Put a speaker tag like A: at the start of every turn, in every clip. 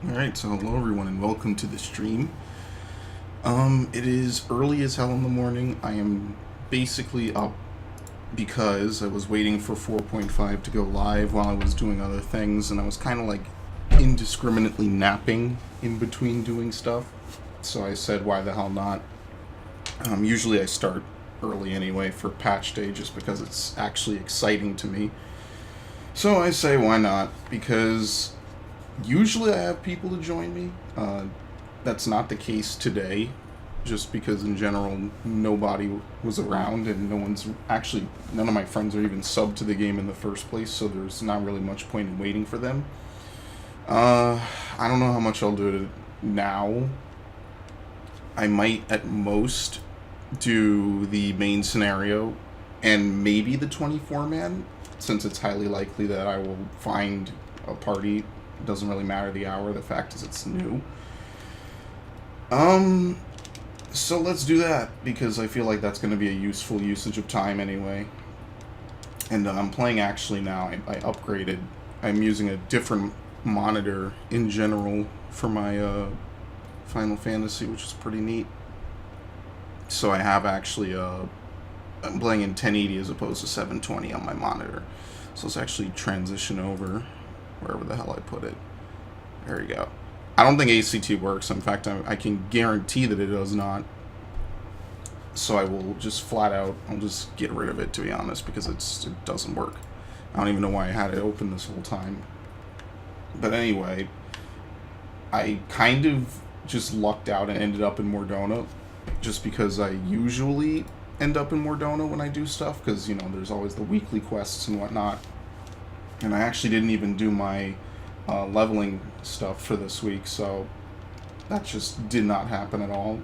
A: Alright, so hello everyone and welcome to the stream. It is early as hell in the morning. I am basically up because I was waiting for 4.5 to go live while I was doing other things, and I was kind of like indiscriminately napping in between doing stuff. So I said, why the hell not? Usually I start early anyway for patch day just because it's actually exciting to me. So I say, why not? Because usually I have people to join me. That's not the case today, just because in general nobody was around and none of my friends are even subbed to the game in the first place, so there's not really much point in waiting for them. I don't know how much I'll do it now. I might at most do the main scenario and maybe the 24-man, since it's highly likely that I will find a party. It doesn't really matter the hour, the fact is it's new. So let's do that, because I feel like that's going to be a useful usage of time anyway. And I'm playing actually now, I upgraded. I'm using a different monitor in general for my Final Fantasy, which is pretty neat. So I have actually, I'm playing in 1080 as opposed to 720 on my monitor. So let's actually transition over wherever the hell I put it. There you go. I don't think ACT works. In fact, I can guarantee that it does not. So I will just flat out, I'll just get rid of it, to be honest, because it doesn't work. I don't even know why I had it open this whole time. But anyway, I kind of just lucked out and ended up in Mordona, just because I usually end up in Mordona when I do stuff, because, you know, there's always the weekly quests and whatnot. And I actually didn't even do my leveling stuff for this week, so that just did not happen at all.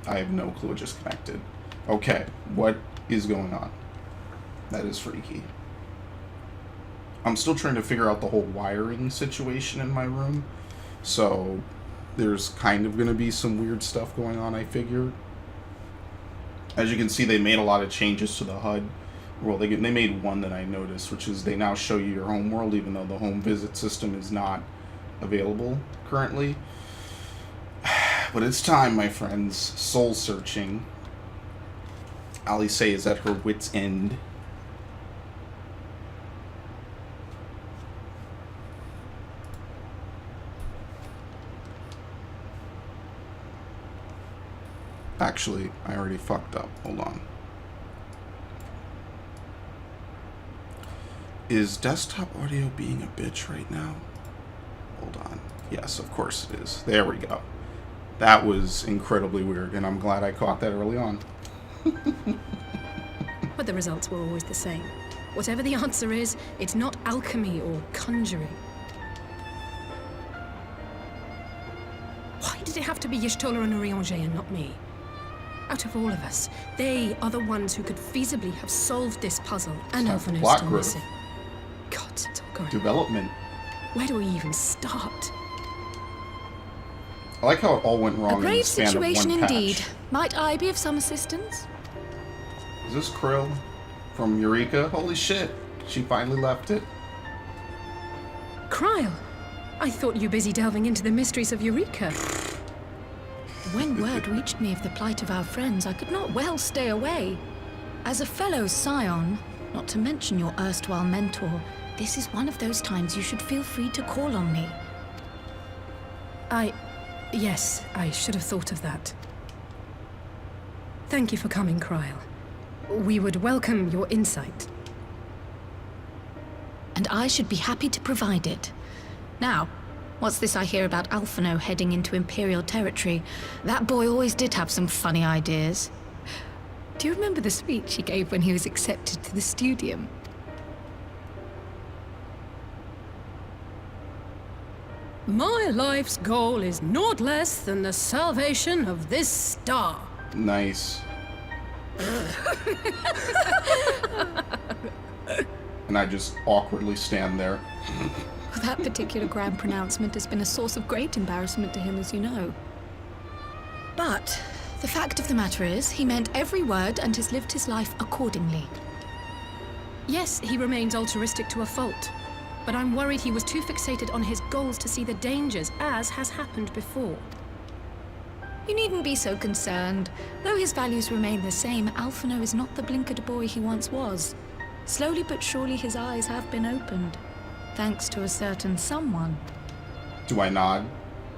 A: I have no clue, it just connected. Okay, what is going on? That is freaky. I'm still trying to figure out the whole wiring situation in my room, so there's kind of going to be some weird stuff going on, I figure. As you can see, they made a lot of changes to the HUD. Well, they made one that I noticed, which is they now show you your home world, even though the home visit system is not available currently. But it's time, my friends. Soul searching. Alice is at her wit's end. Actually, I already fucked up. Hold on. Is desktop audio being a bitch right now? Hold on. Yes, of course it is. There we go. That was incredibly weird, and I'm glad I caught that early on.
B: But the results were always the same. Whatever the answer is, it's not alchemy or conjuring. Why did it have to be Y'shtola and Urianger and not me? Out of all of us, they are the ones who could feasibly have solved this puzzle, and Elfino's still missing. God, it's all going
A: Development.
B: Where do we even start?
A: I like how it all went wrong
C: A grave
A: in the span
C: situation
A: of one
C: indeed.
A: patch.
C: Might I be of some assistance?
A: Is this Krill from Eureka? Holy shit. She finally left it.
B: Kryle! I thought you busy delving into the mysteries of Eureka.
C: When word reached me of the plight of our friends, I could not well stay away. As a fellow scion, not to mention your erstwhile mentor, this is one of those times you should feel free to call on me.
B: Yes, I should have thought of that. Thank you for coming, Kryle. We would welcome your insight.
C: And I should be happy to provide it. Now, what's this I hear about Alphino heading into Imperial territory? That boy always did have some funny ideas. Do you remember the speech he gave when he was accepted to the Studium?
B: My life's goal is naught less than the salvation of this star.
A: Nice. And I just awkwardly stand there.
C: That particular grand pronouncement has been a source of great embarrassment to him, as you know. But the fact of the matter is, he meant every word and has lived his life accordingly.
B: Yes, he remains altruistic to a fault. but I'm worried he was too fixated on his goals to see the dangers, as has happened before.
C: You needn't be so concerned. Though his values remain the same, Alphino is not the blinkered boy he once was. Slowly but surely his eyes have been opened, thanks to a certain someone.
A: Do I nod?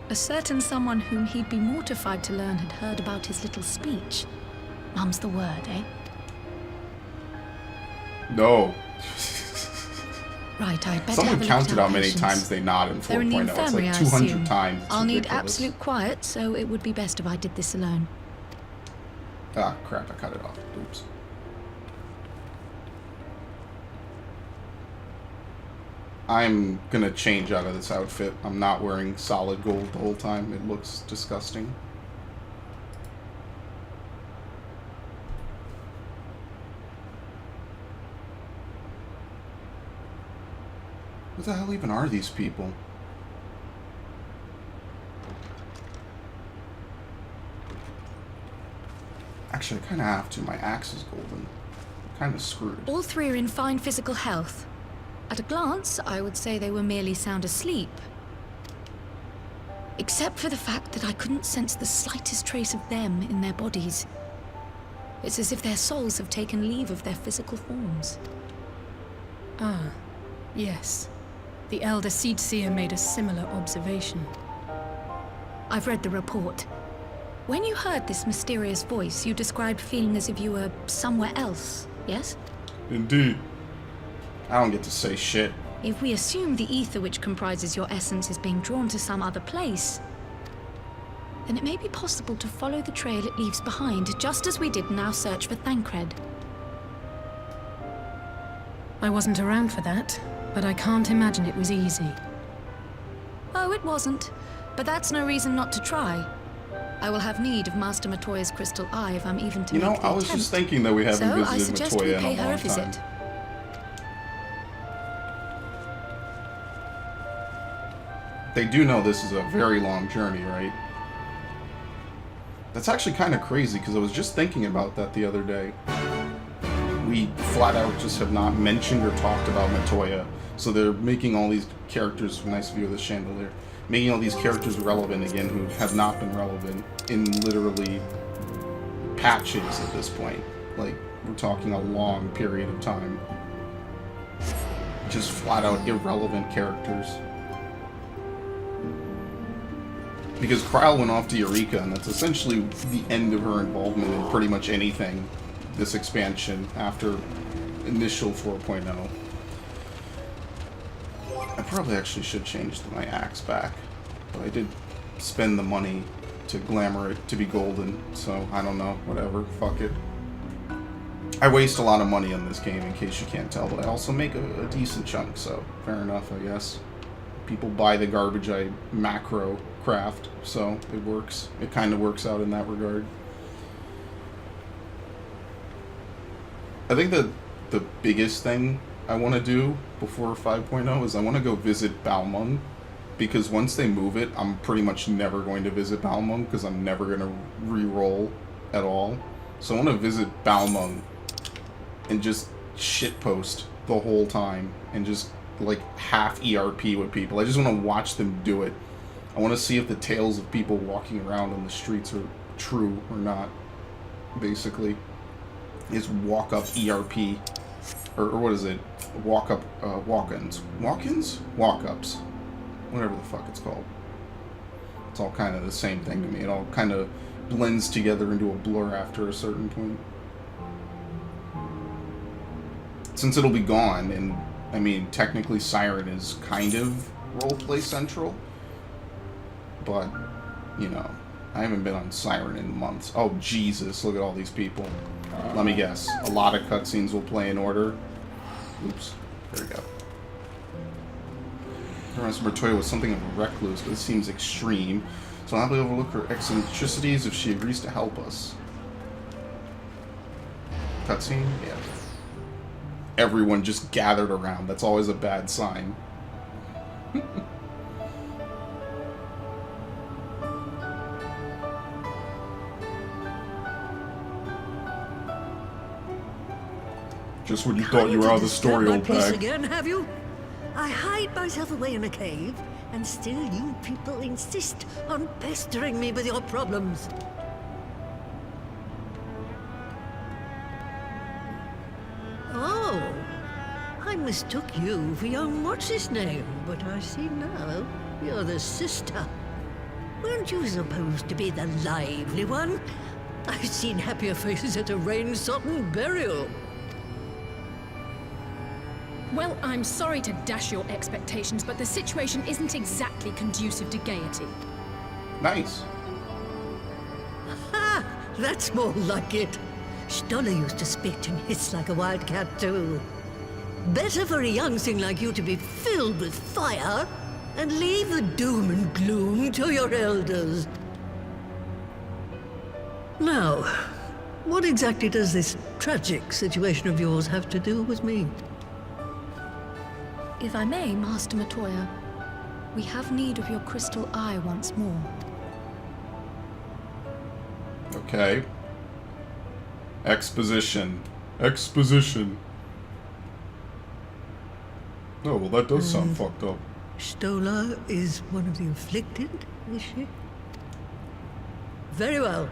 C: A certain someone whom he'd be mortified to learn had heard about his little speech. Mum's the word, eh?
A: No.
C: Right, I'd better
A: Someone
C: have a look
A: counted
C: at
A: how many
C: patients.
A: times they nod in 4.0.
C: They're in the
A: It's
C: infirmary,
A: like
C: I
A: 200
C: assume.
A: times. It's
C: I'll need
A: ridiculous.
C: absolute quiet, so it would be best if I did this alone.
A: Ah, crap, I cut it off. Oops. I'm gonna change out of this outfit. I'm not wearing solid gold the whole time. It looks disgusting. Who the hell even are these people? Actually, I kind of have to. My axe is golden. I'm kind of screwed.
C: All three are in fine physical health. At a glance, I would say they were merely sound asleep. Except for the fact that I couldn't sense the slightest trace of them in their bodies. It's as if their souls have taken leave of their physical forms.
B: Ah, yes. The Elder Seedseer made a similar observation.
C: I've read the report. When you heard this mysterious voice, you described feeling as if you were somewhere else, yes?
A: Indeed. I don't get to say shit.
C: If we assume the ether which comprises your essence is being drawn to some other place, then it may be possible to follow the trail it leaves behind, just as we did in our search for Thancred.
B: I wasn't around for that, but I can't imagine it was easy.
C: Oh, it wasn't. But that's no reason not to try. I will have need of Master Matoya's crystal eye if I'm even to make the attempt.
A: I was just thinking that we haven't
C: So I
A: visited
C: suggest we
A: Matoya in
C: pay
A: a
C: her
A: long
C: a visit.
A: time. They do know this is a very long journey, right? That's actually kind of crazy, because I was just thinking about that the other day. We flat out just have not mentioned or talked about Matoya, so they're making all these characters, nice view of the chandelier, making all these characters relevant again who have not been relevant in literally patches at this point. Like, we're talking a long period of time. Just flat out irrelevant characters. Because Kryl went off to Eureka, and that's essentially the end of her involvement in pretty much anything this expansion after initial 4.0. I probably actually should change my axe back, but I did spend the money to glamour it to be golden, so I don't know, whatever, fuck it. I waste a lot of money on this game, in case you can't tell, but I also make a decent chunk, so fair enough, I guess. People buy the garbage I macro craft, so it works. It kind of works out in that regard. I think that the biggest thing I want to do before 5.0 is I want to go visit Balmung, because once they move it, I'm pretty much never going to visit Balmung, because I'm never going to re-roll at all. So I want to visit Balmung and just shitpost the whole time, and just like half ERP with people. I just want to watch them do it. I want to see if the tales of people walking around on the streets are true or not, basically. Is walk-up ERP, or what is it? Walk-up, walk-ins. Walk-ins? Walk-ups. Whatever the fuck it's called. It's all kind of the same thing to me. It all kind of blends together into a blur after a certain point. Since it'll be gone, and I mean, technically Siren is kind of roleplay central, but, you know, I haven't been on Siren in months. Oh, Jesus, look at all these people. Let me guess. A lot of cutscenes will play in order. Oops. There we go. Master Matoya was something of a recluse, but it seems extreme, so I'll happily overlook her eccentricities if she agrees to help us. Cutscene? Yeah. Everyone just gathered around. That's always a bad sign.
D: Just when you thought you were out of the story, old bag.
E: Again, have you?
D: I hide myself away in a cave, and still you people insist on pestering me with your problems. Oh, I mistook you for young what's-his-name, but I see now you're the sister. Weren't you supposed to be the lively one? I've seen happier faces at a rain-sodden burial.
B: Well, I'm sorry to dash your expectations, but the situation isn't exactly conducive to gaiety.
A: Nice.
D: Ha! That's more like it. Stoller used to spit and hiss like a wildcat too. Better for a young thing like you to be filled with fire and leave the doom and gloom to your elders. Now, what exactly does this tragic situation of yours have to do with me?
C: If I may, Master Matoya, we have need of your crystal eye once more.
A: Okay. Exposition. Exposition. Oh, well, that does sound fucked up.
D: Stoller is one of the afflicted, is she? Very well.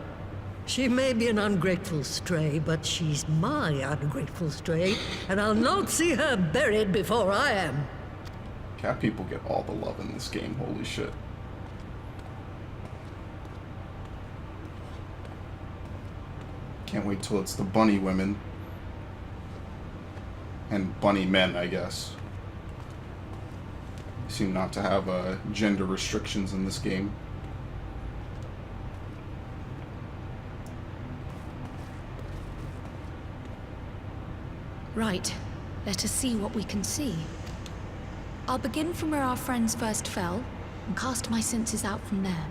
D: She may be an ungrateful stray, but she's my ungrateful stray, and I'll not see her buried before I am.
A: Cat people get all the love in this game, holy shit. Can't wait till it's the bunny women. And bunny men, I guess. Seem not to have gender restrictions in this game.
C: Right. Let us see what we can see. I'll begin from where our friends first fell, and cast my senses out from there.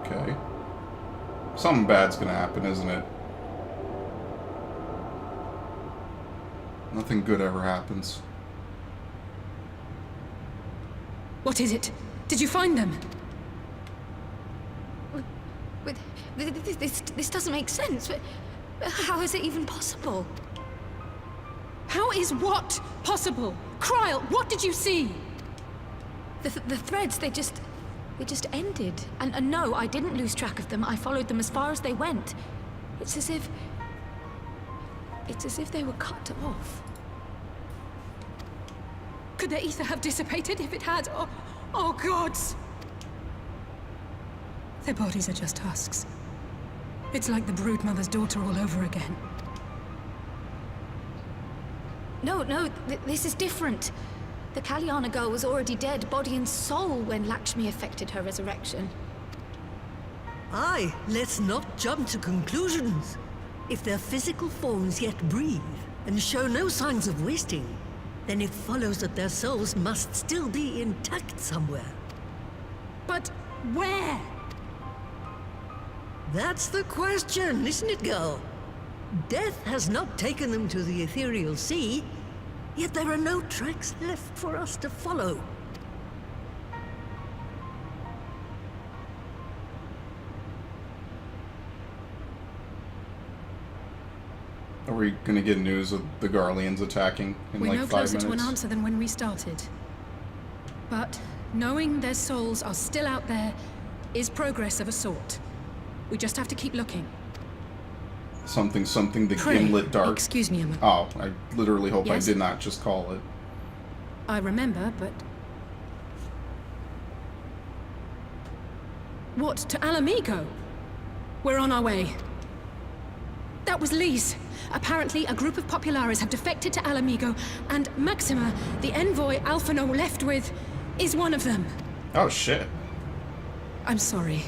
A: Okay. Something bad's gonna happen, isn't it? Nothing good ever happens.
B: What is it? Did you find them?
C: This doesn't make sense. But how is it even possible?
B: How is what possible? Kryl, what did you see?
C: The threads, they just ended. And no, I didn't lose track of them. I followed them as far as they went. It's as if they were cut off.
B: Could their ether have dissipated if it had? Oh gods! Their bodies are just husks. It's like the Broodmother's daughter all over again.
C: No, this is different. The Kalyana girl was already dead, body and soul, when Lakshmi effected her resurrection.
D: Aye, let's not jump to conclusions. If their physical forms yet breathe and show no signs of wasting, then it follows that their souls must still be intact somewhere.
B: But where?
D: That's the question, isn't it, girl? Death has not taken them to the ethereal sea, yet there are no tracks left for us to follow.
A: Are we gonna get news of the Garleans attacking in
B: We're
A: like
B: no
A: 5
B: closer
A: minutes?
B: to an answer than when we started. But knowing their souls are still out there is progress of a sort. We just have to keep looking.
A: Something, the
B: Pray,
A: Gimlet Dark.
B: excuse me a moment.
A: Oh, I literally hope
B: Yes?
A: I did not just call it.
B: I remember, but... What, to Alamigo? We're on our way. That was Lee's. Apparently, a group of Populares have defected to Alamigo, and Maxima, the envoy Alphino left with, is one of them.
A: Oh, shit.
B: I'm sorry.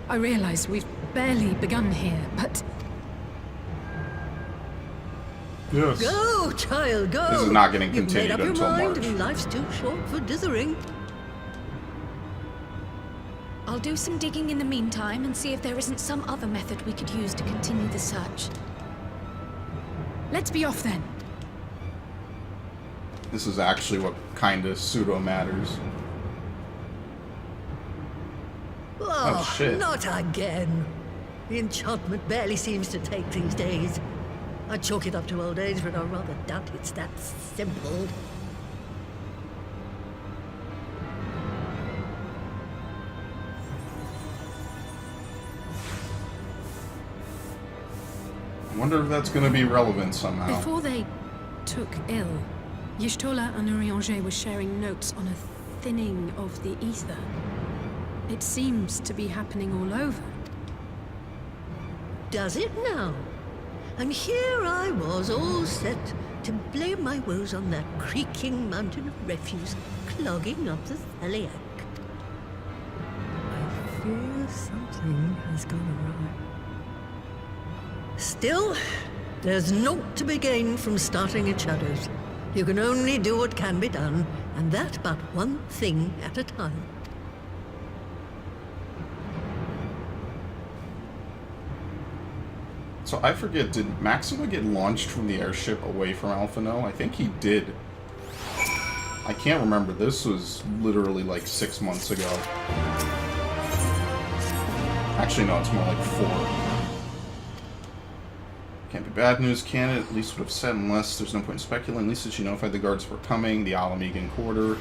B: I realize we've barely begun here, but...
A: Yes.
D: Go, child, go!
A: This is not getting
D: You've made
A: continued
D: up your
A: until
D: mind,
A: March.
D: and life's too short for dithering.
C: I'll do some digging in the meantime and see if there isn't some other method we could use to continue the search.
B: Let's be off then.
A: This is actually what kind of pseudo matters.
D: Oh,
A: shit.
D: Not again. The enchantment barely seems to take these days. I chalk it up to old age, but I rather doubt it's that simple.
A: I wonder if that's going to be relevant somehow.
B: Before they took ill, Y'shtola and Urianger were sharing notes on a thinning of the ether. It seems to be happening all over.
D: Does it now? And here I was, all set to blame my woes on that creaking mountain of refuse clogging up the Thaliac. I fear something has gone awry. Still, there's naught to be gained from starting in shadows. You can only do what can be done, and that but one thing at a time.
A: So I forget, did Maxima get launched from the airship away from Alphino? I think he did. I can't remember. This was literally like 6 months ago. Actually, no, it's more like 4. Can't be bad news, can it? At least would have said, unless there's no point in speculating. At least that she notified the guards were coming, the Alamegan quarter.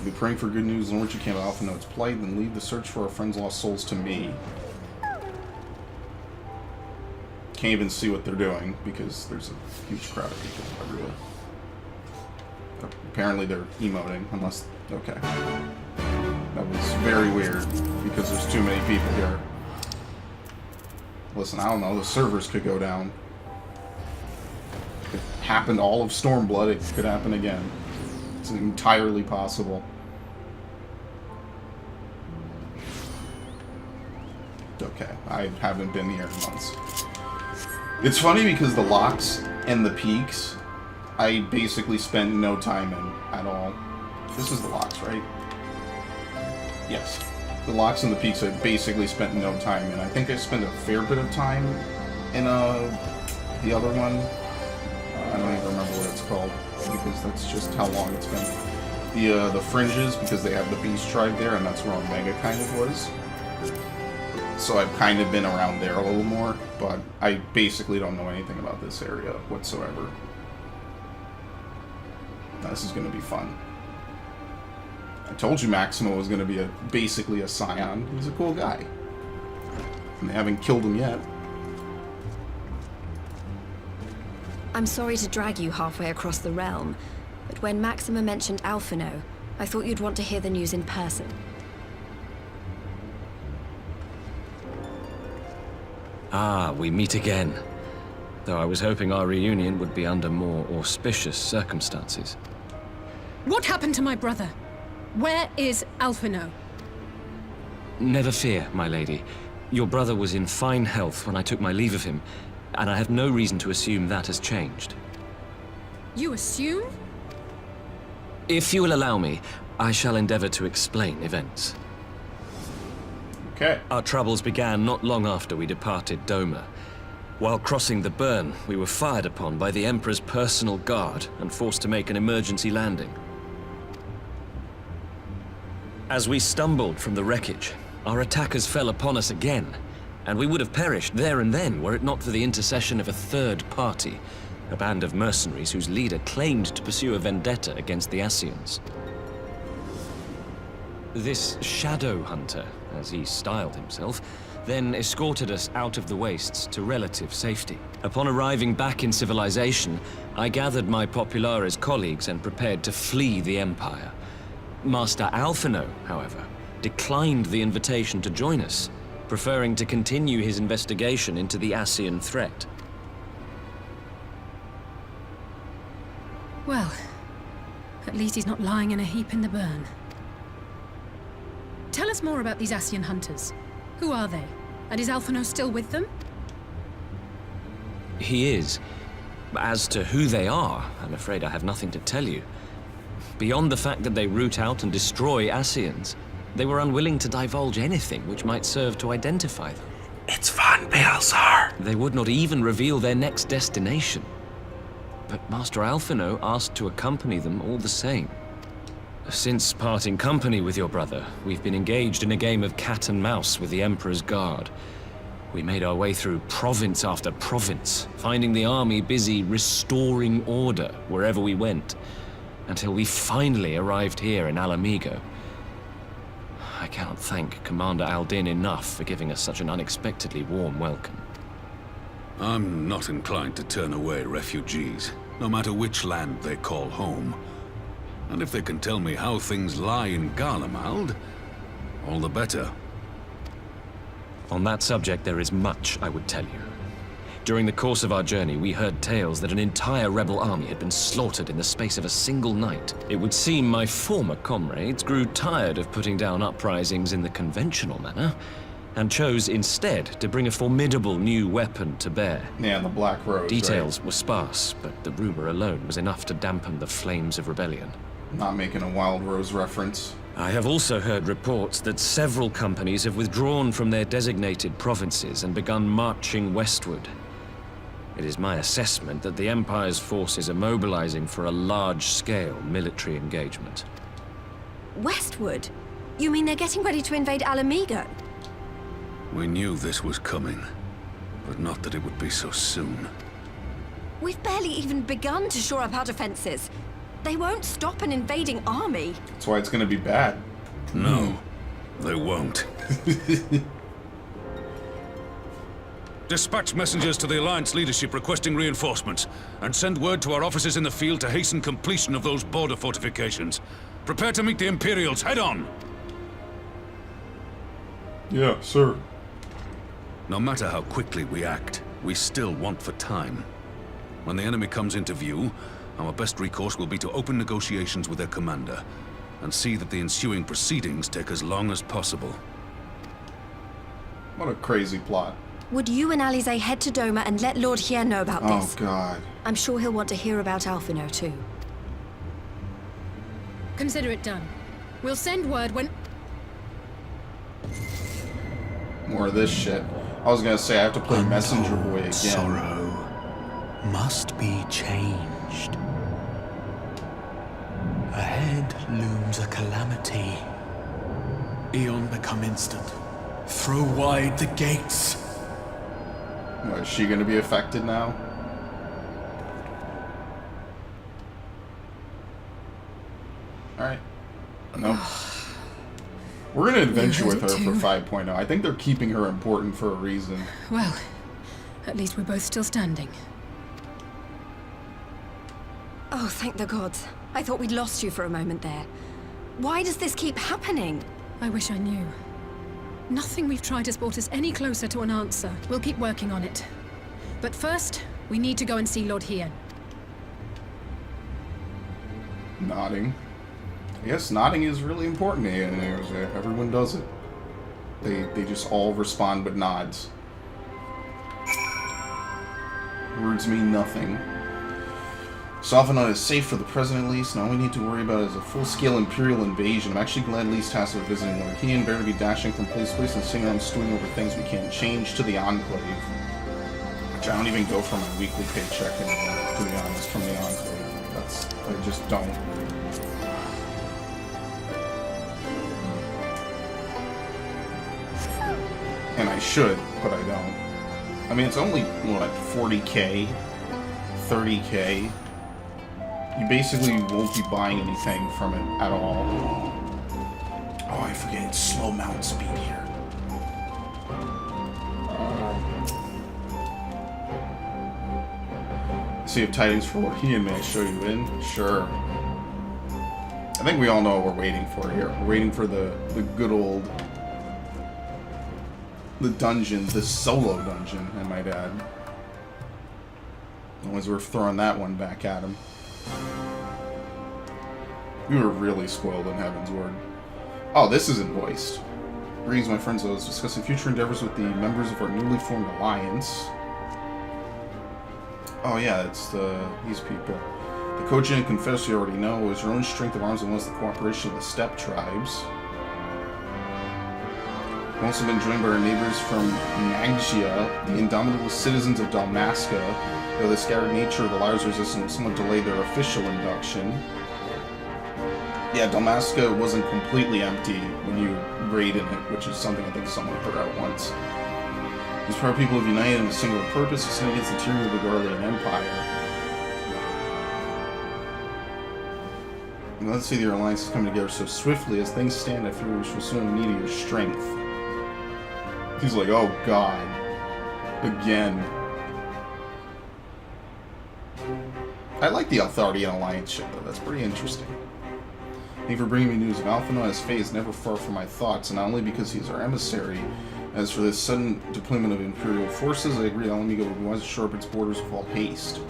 A: Be praying for good news, learn what you can about Alpha Note's plight, then leave the search for our friends' lost souls to me. Can't even see what they're doing because there's a huge crowd of people everywhere. Apparently they're emoting, unless... okay. That was very weird because there's too many people here. Listen, I don't know, the servers could go down. It happened all of Stormblood, it could happen again. It's entirely possible. Okay, I haven't been here in months. It's funny because the locks and the peaks, I basically spent no time in at all. This is the locks, right? Yes. The locks and the peaks I basically spent no time in. I think I spent a fair bit of time in the other one. I don't even remember what it's called because that's just how long it's been. The fringes, because they have the beast tribe there, and that's where Omega kind of was. So I've kind of been around there a little more, but I basically don't know anything about this area whatsoever. This is going to be fun. I told you Maximo was going to be basically a scion. He's a cool guy. And they haven't killed him yet.
E: I'm sorry to drag you halfway across the realm, but when Maxima mentioned Alphino, I thought you'd want to hear the news in person.
F: Ah, we meet again. Though I was hoping our reunion would be under more auspicious circumstances.
B: What happened to my brother? Where is Alphino?
F: Never fear, my lady. Your brother was in fine health when I took my leave of him, and I have no reason to assume that has changed.
B: You assume?
F: If you will allow me, I shall endeavor to explain events.
A: Okay.
F: Our troubles began not long after we departed Doma. While crossing the burn, we were fired upon by the Emperor's personal guard and forced to make an emergency landing. As we stumbled from the wreckage, our attackers fell upon us again, and we would have perished there and then were it not for the intercession of a third party, a band of mercenaries whose leader claimed to pursue a vendetta against the Ascians. This Shadow Hunter, as he styled himself, then escorted us out of the wastes to relative safety. Upon arriving back in civilization, I gathered my Populares colleagues and prepared to flee the Empire. Master Alphino, however, declined the invitation to join us, preferring to continue his investigation into the Ascian threat.
B: Well, at least he's not lying in a heap in the burn. Tell us more about these Ascian hunters. Who are they? And is Alphino still with them?
F: He is. As to who they are, I'm afraid I have nothing to tell you. Beyond the fact that they root out and destroy Ascians, they were unwilling to divulge anything which might serve to identify them.
A: It's fun, Beelzar.
F: They would not even reveal their next destination. but Master Alphino asked to accompany them all the same. Since parting company with your brother, we've been engaged in a game of cat and mouse with the Emperor's Guard. We made our way through province after province, finding the army busy restoring order wherever we went, until we finally arrived here in Alamigo. I cannot thank Commander Aldin enough for giving us such an unexpectedly warm welcome.
G: I'm not inclined to turn away refugees, no matter which land they call home. And if they can tell me how things lie in Garlemald, all the better.
F: On that subject, there is much I would tell you. During the course of our journey, we heard tales that an entire rebel army had been slaughtered in the space of a single night. It would seem my former comrades grew tired of putting down uprisings in the conventional manner, and chose instead to bring a formidable new weapon to bear.
A: Yeah, the Black Rose.
F: Details were sparse, but the rumor alone was enough to dampen the flames of rebellion.
A: Not making a Wild Rose reference.
F: I have also heard reports that several companies have withdrawn from their designated provinces and begun marching westward. It is my assessment that the Empire's forces are mobilizing for a large-scale military engagement.
E: Westward? You mean they're getting ready to invade Alamigo?
G: We knew this was coming, but not that it would be so soon.
E: We've barely even begun to shore up our defenses. They won't stop an invading army.
A: That's why it's gonna be bad.
G: No, they won't. Dispatch messengers to the Alliance leadership requesting reinforcements, and send word to our officers in the field to hasten completion of those border fortifications. Prepare to meet the Imperials head on!
A: Yeah, sir.
G: No matter how quickly we act, we still want for time. When the enemy comes into view, our best recourse will be to open negotiations with their commander, and see that the ensuing proceedings take as long as possible.
A: What a crazy plot.
E: Would you and Alize head to Doma and let Lord Hien know about
A: Oh,
E: this?
A: God.
E: I'm sure he'll want to hear about Alphino too.
B: Consider it done. We'll send word when...
A: More of this shit. I was gonna say, I have to play Messenger Boy again.
H: Sorrow must be changed. Ahead looms a calamity. Eon become instant. Throw wide the gates.
A: What, is she gonna be affected now? Alright. Nope. We're gonna adventure with her for 5.0. I think they're keeping her important for a reason.
B: Well, at least we're both still standing.
E: Oh, thank the gods. I thought we'd lost you for a moment there. Why does this keep happening?
B: I wish I knew. Nothing we've tried has brought us any closer to an answer. We'll keep working on it. But first, we need to go and see Lord Hien.
A: Nodding. Yes, nodding is really important here, and everyone does it. They just all respond with nods. Words mean nothing. Alphino is safe for the present, at least. Now all we need to worry about is a full-scale Imperial invasion. I'm actually glad Lee's tasked with visiting Lord Hien. Better to be dashing from place to place and sitting around stewing over things we can't change to the Enclave. Which I don't even go for my weekly paycheck anymore, to be honest, from the Enclave. I just don't. And I should, but I don't. I mean, it's only, what, 40k? 30k? You basically won't be buying anything from it at all. Oh, I forget, it's slow mount speed here. See if tidings for Lord Hien, may I show you in? Sure. I think we all know what we're waiting for here. We're waiting for the good old... the dungeon, the solo dungeon, I might add. Always worth throwing that one back at him. We were really spoiled in Heaven's Word. Oh, this isn't voiced. Greetings, my friends. I was discussing future endeavors with the members of our newly formed alliance. Oh yeah, it's these people. The Koji and Confessor you already know is your own strength of arms and wants the cooperation of the steppe tribes. We've also been joined by our neighbors from Naggia, the indomitable citizens of Dalmasca. Though the scattered nature of the Liars Resistance somewhat delayed their official induction. Yeah, Dalmasca wasn't completely empty when you raided it, which is something I think someone put out once. These proud people have united in a single purpose to stand against the tyranny of the Garlean Empire. And let's see the alliance is coming together so swiftly. As things stand, I fear we shall soon need your strength. He's like, oh god. Again. I like the Authority and Alliance shit, though. That's pretty interesting. Thank you for bringing me news of Alphino. His fate is never far from my thoughts, and not only because he is our emissary. As for this sudden deployment of Imperial forces, I agree Alamigo would be wise to shore up its borders with all haste.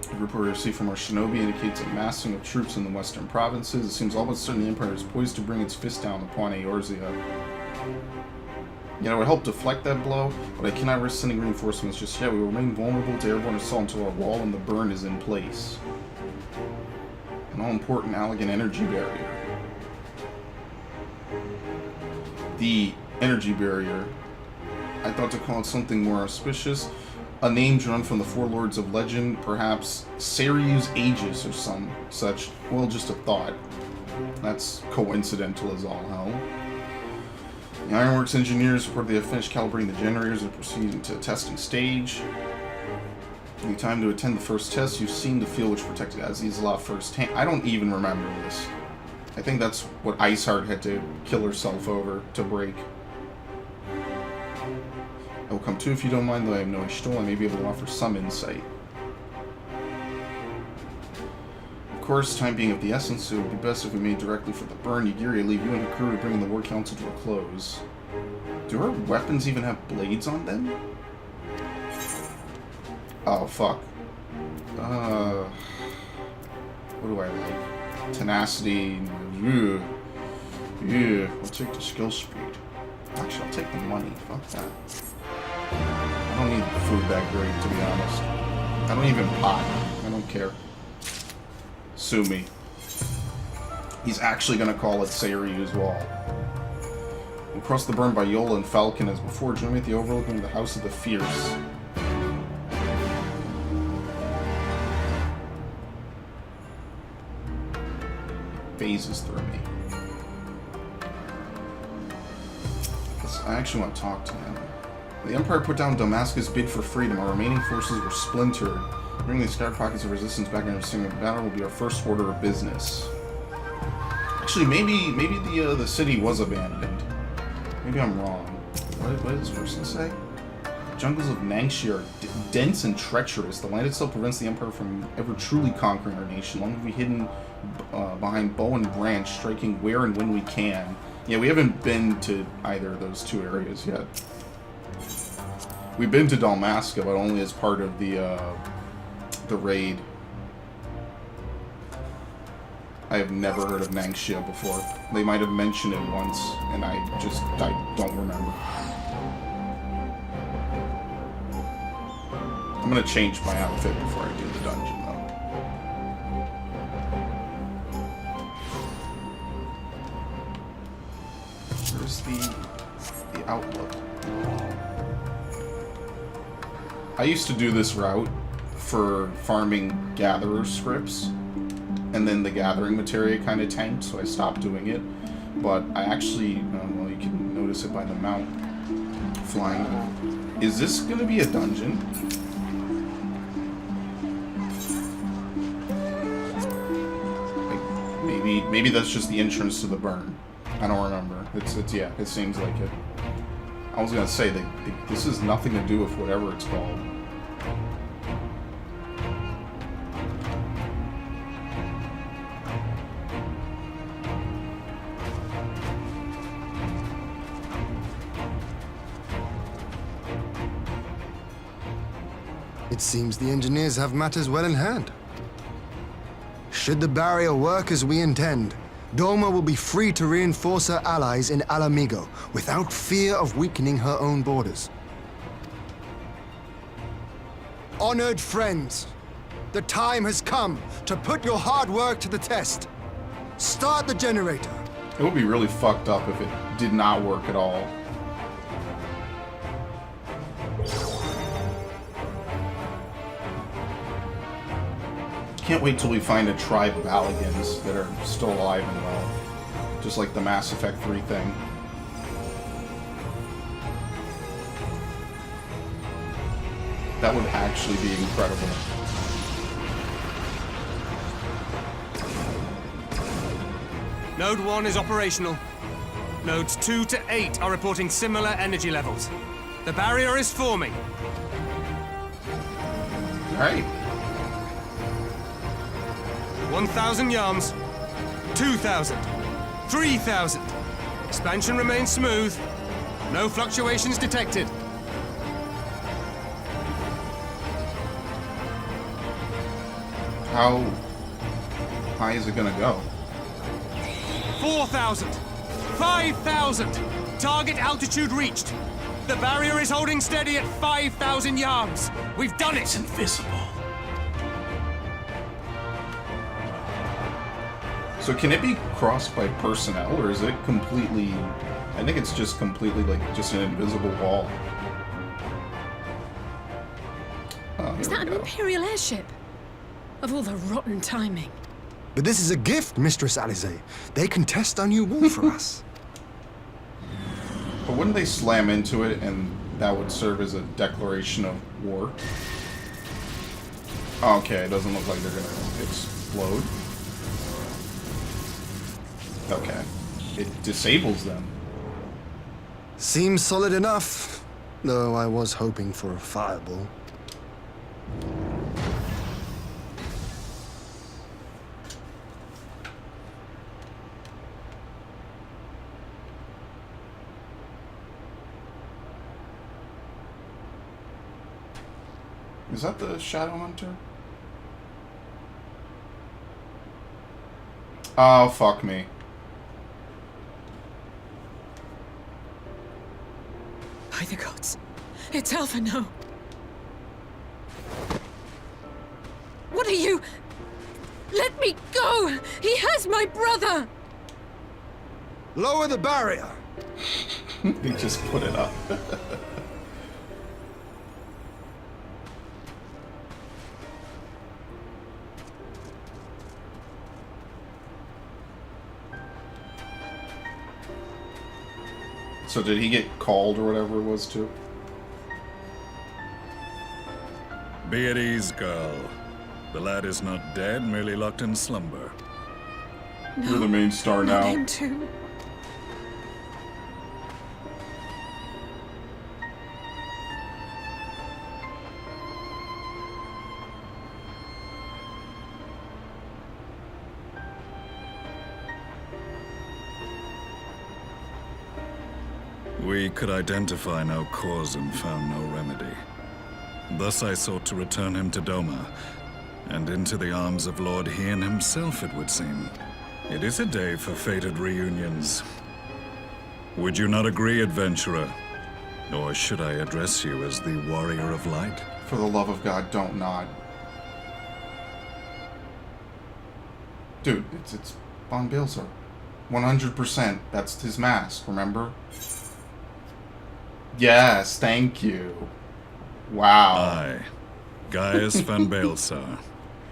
A: The report we received from our shinobi indicates a massing of troops in the western provinces. It seems all but certain the Empire is poised to bring its fist down upon Eorzea. You know, it would help deflect that blow, but I cannot risk sending reinforcements just yet. We will remain vulnerable to airborne assault until our wall and the burn is in place. An all-important Allegan energy barrier. The energy barrier. I thought to call it something more auspicious. A name drawn from the four lords of legend, perhaps Saryu's Aegis or some such. Well, just a thought. That's coincidental as all hell. The Ironworks engineers report they have finished calibrating the generators and proceeding to testing stage. Any time to attend the first test, you've seen the field which protected Azizla firsthand. I don't even remember this. I think that's what Iceheart had to kill herself over to break. I will come too if you don't mind, though I have no Ishtul. I may be able to offer some insight. Of course, time being of the essence, it would be best if we made directly for the burn. Yagiri, leave you and her crew to bring the War Council to a close. Do her weapons even have blades on them? Oh, fuck. What do I like? Tenacity. Yeah. I'll take the skill speed. Actually, I'll take the money. Fuck that. I don't need food that great, to be honest. I don't even pot. I don't care. Sue me. He's actually gonna call it Saryu's Wall. We'll cross the burn by Yola and Falcon as before. Join me at the overlooking of the House of the Fierce. Phases through me. I actually want to talk to him. The Empire put down Dalmasca's bid for freedom. Our remaining forces were splintered. Bringing these scattered pockets of resistance back into a single battle will be our first order of business. Actually, maybe the city was abandoned. Maybe I'm wrong. What did this person say? The jungles of Nangxi are dense and treacherous. The land itself prevents the Empire from ever truly conquering our nation. Long as we hidden behind bow and branch, striking where and when we can. Yeah, we haven't been to either of those two areas yet. We've been to Dalmasca, but only as part of the raid. I have never heard of Nangxia before. They might have mentioned it once, and I don't remember. I'm gonna change my outfit before I do the dungeon, though. Where's the outlook? I used to do this route for farming gatherer scripts, and then the gathering materia kind of tanked, so I stopped doing it. But I actually, well, you can notice it by the mount flying. Is this going to be a dungeon? Like, maybe that's just the entrance to the burn. I don't remember. It's yeah, it seems like it. I was gonna say this has nothing to do with whatever it's called.
I: It seems the engineers have matters well in hand. Should the barrier work as we intend, Doma will be free to reinforce her allies in Alamigo without fear of weakening her own borders. Honored friends, the time has come to put your hard work to the test. Start the generator
A: It would be really fucked up if it did not work at all. Can't wait till we find a tribe of Alligans that are still alive and well. Just like the Mass Effect 3 thing. That would actually be incredible.
J: Node 1 is operational. Nodes 2 to 8 are reporting similar energy levels. The barrier is forming.
A: Alright.
J: 1,000 yards. 2,000. 3,000. Expansion remains smooth. No fluctuations detected.
A: How high is it gonna go?
J: 4,000. 5,000. Target altitude reached. The barrier is holding steady at 5,000 yards. We've done it!
H: It's invisible.
A: So can it be crossed by personnel, or is it completely... I think it's just completely, like, just an invisible wall.
B: Is that an Imperial airship? Of all the rotten timing.
I: But this is a gift, Mistress Alize. They can test our new wall for us.
A: But wouldn't they slam into it and that would serve as a declaration of war? Okay, it doesn't look like they're gonna explode. Okay. It disables them.
I: Seems solid enough, though I was hoping for a fireball.
A: Is that the Shadow Hunter? Oh, fuck me.
B: By the gods. It's Alphino. What are you? Let me go! He has my brother!
I: Lower the barrier!
A: He just put it up. So did he get called or whatever it was too?
K: Be at ease, girl. The lad is not dead, merely locked in slumber.
B: No,
A: You're the main star
B: not
A: now.
B: him too.
K: We could identify no cause and found no remedy. Thus I sought to return him to Doma, and into the arms of Lord Hien himself, it would seem. It is a day for fated reunions. Would you not agree, adventurer? Or should I address you as the Warrior of Light?
A: For the love of God, don't nod. Dude, it's Von Balzar. 100%. That's his mask, remember? Yes, thank you. Wow.
K: I, Gaius van Balzar,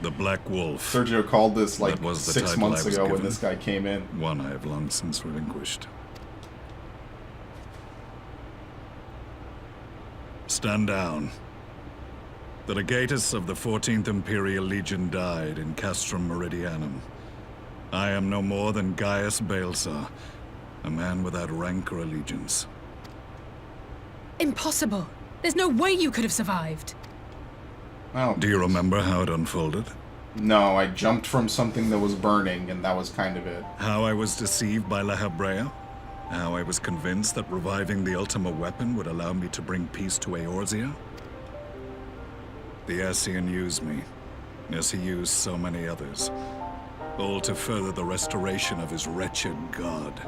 K: the Black Wolf.
A: Sergio called this like
K: That was the
A: 6
K: title
A: months
K: I was
A: ago when
K: given.
A: this guy came in.
K: One I have long since relinquished. Stand down. The legatus of the 14th Imperial Legion died in Castrum Meridianum. I am no more than Gaius Balzar, a man without rank or allegiance.
B: Impossible. There's no way you could have survived.
A: Oh,
K: Do you remember how it unfolded?
A: no, I jumped from something that was burning, and that was kind of it.
K: How I was deceived by La Hebrea? How I was convinced that reviving the Ultima weapon would allow me to bring peace to Eorzea? The Ascian used me, as he used so many others, all to further the restoration of his wretched god.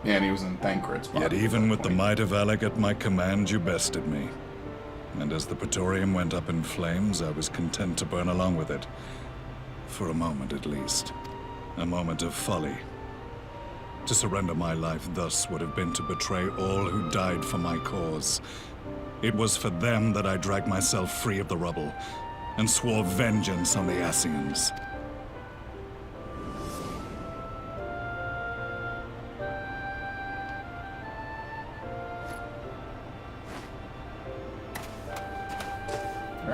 A: Yeah, and he was in Thancred's body.
K: Yet
A: at
K: even
A: that
K: with the
A: point.
K: might of Alec at my command, you bested me. And as the Praetorium went up in flames, I was content to burn along with it. For a moment at least. A moment of folly. To surrender my life thus would have been to betray all who died for my cause. It was for them that I dragged myself free of the rubble, and swore vengeance on the Ascians.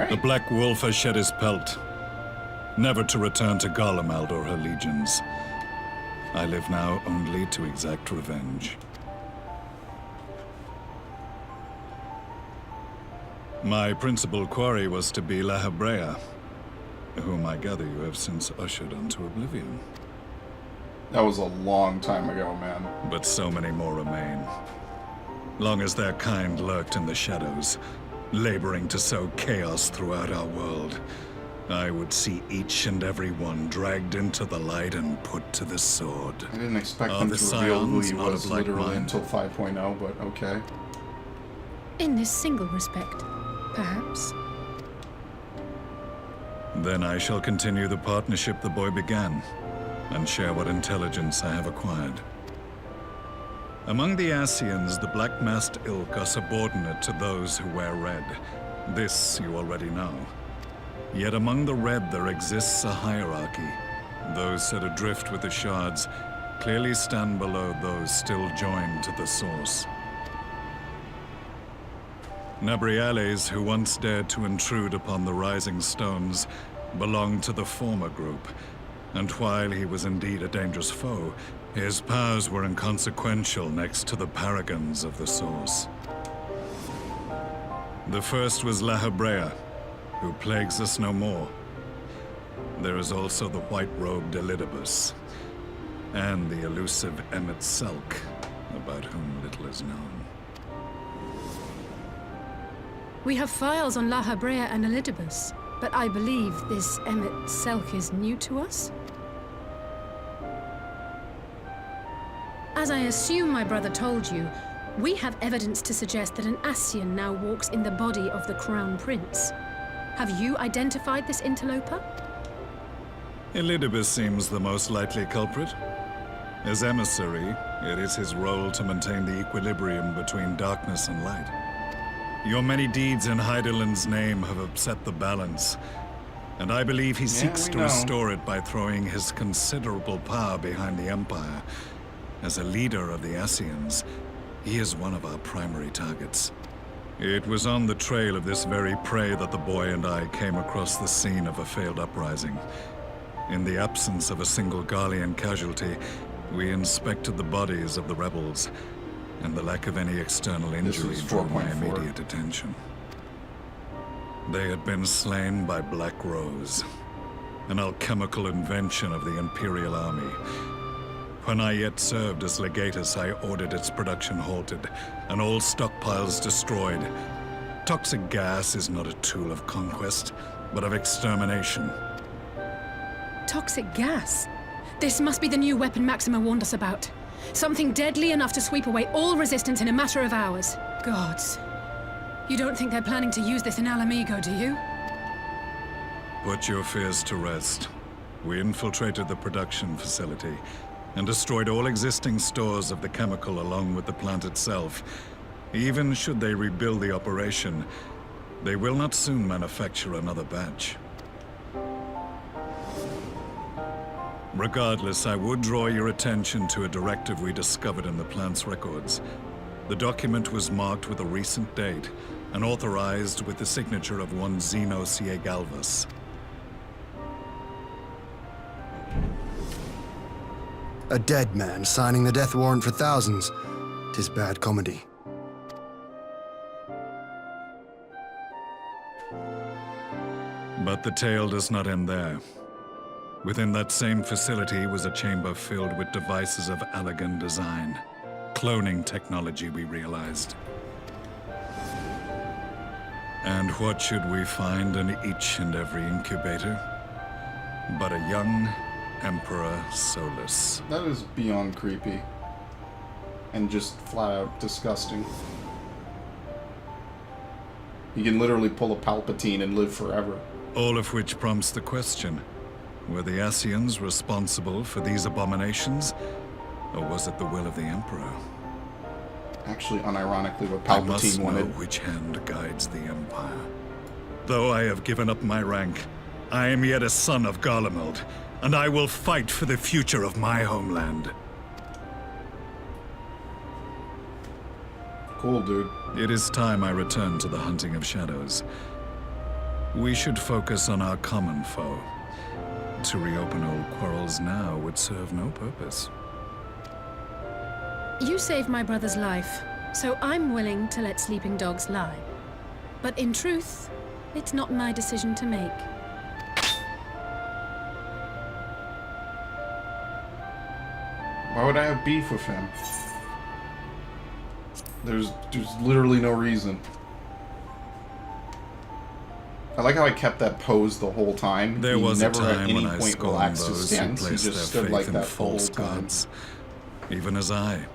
K: The Black Wolf has shed his pelt, never to return to Garlemald or her legions. I live now only to exact revenge. My principal quarry was to be La Hebrea, whom I gather you have since ushered onto oblivion.
A: That was a long time ago, man.
K: But so many more remain. Long as their kind lurked in the shadows, laboring to sow chaos throughout our world, I would see each and every one dragged into the light and put to the sword.
A: I didn't expect them to reveal who he was literally until 5.0, but okay.
B: In this single respect, perhaps.
K: Then I shall continue the partnership the boy began, and share what intelligence I have acquired. Among the Ascians, the Black-Masked Ilk are subordinate to those who wear red. This you already know. Yet among the red there exists a hierarchy. Those set adrift with the shards clearly stand below those still joined to the source. Nabriales, who once dared to intrude upon the Rising Stones, belonged to the former group, and while he was indeed a dangerous foe, his powers were inconsequential next to the paragons of the Source. The first was La Hebrea, who plagues us no more. There is also the white-robed Elidibus, and the elusive Emmet Selk, about whom little is known.
B: We have files on La Hebrea and Elidibus, but I believe this Emmet Selk is new to us? As I assume my brother told you, we have evidence to suggest that an Ascian now walks in the body of the Crown Prince. Have you identified this interloper?
K: Elidibus seems the most likely culprit. As emissary, it is his role to maintain the equilibrium between darkness and light. Your many deeds in Hydaelyn's name have upset the balance, and I believe he seeks to restore it by throwing his considerable power behind the Empire. As a leader of the Ascians, he is one of our primary targets. It was on the trail of this very prey that the boy and I came across the scene of a failed uprising. In the absence of a single Garlean casualty, we inspected the bodies of the rebels, and the lack of any external injury drew my immediate attention. They had been slain by Black Rose, an alchemical invention of the Imperial Army. When I yet served as legatus, I ordered its production halted, and all stockpiles destroyed. Toxic gas is not a tool of conquest, but of extermination.
B: Toxic gas? This must be the new weapon Maxima warned us about. Something deadly enough to sweep away all resistance in a matter of hours. Gods. You don't think they're planning to use this in Alamigo, do you?
K: Put your fears to rest. We infiltrated the production facility and destroyed all existing stores of the chemical along with the plant itself. Even should they rebuild the operation, they will not soon manufacture another batch. Regardless, I would draw your attention to a directive we discovered in the plant's records. The document was marked with a recent date and authorized with the signature of one Zeno Ciegalvas.
I: A dead man signing the death warrant for thousands. 'Tis bad comedy.
K: But the tale does not end there. Within that same facility was a chamber filled with devices of elegant design. Cloning technology, we realized. And what should we find in each and every incubator? But a young Emperor Solus.
A: That is beyond creepy. And just flat out disgusting. You can literally pull a Palpatine and live forever.
K: All of which prompts the question, were the Ascians responsible for these abominations? Or was it the will of the Emperor?
A: Actually, unironically, what
K: I must
A: Palpatine
K: know
A: wanted.
K: which hand guides the Empire. Though I have given up my rank, I am yet a son of Garlemald, and I will fight for the future of my homeland.
A: Cool, dude.
K: It is time I return to the hunting of shadows. We should focus on our common foe. To reopen old quarrels now would serve no purpose.
B: You saved my brother's life, so I'm willing to let sleeping dogs lie. But in truth, it's not my decision to make.
A: Why would I have beef with him? There's literally no reason. I like how I kept that pose the whole time.
K: There was
A: never
K: a
A: at
K: time
A: any
K: when I
A: point
K: scorned
A: relaxed his
K: those who
A: stance. He
K: placed
A: just
K: their
A: stood
K: faith
A: like
K: in
A: that the whole
K: false
A: time.
K: gods. Even as I,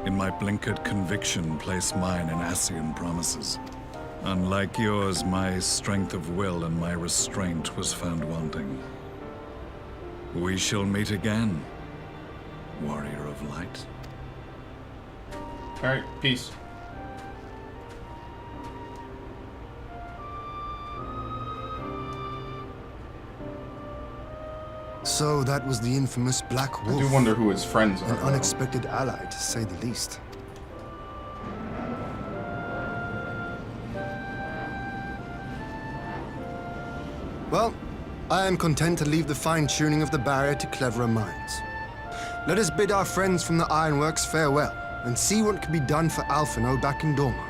K: in my blinkered conviction, place mine in Ascian promises. Unlike yours, my strength of will and my restraint was found wanting. We shall meet again, warrior of light.
A: Alright, peace.
I: So that was the infamous Black
A: I
I: Wolf.
A: do wonder who his friends are.
I: An
A: though.
I: unexpected ally, to say the least. Well, I am content to leave the fine-tuning of the barrier to cleverer minds. Let us bid our friends from the Ironworks farewell, and see what can be done for Alphino back in Dorma.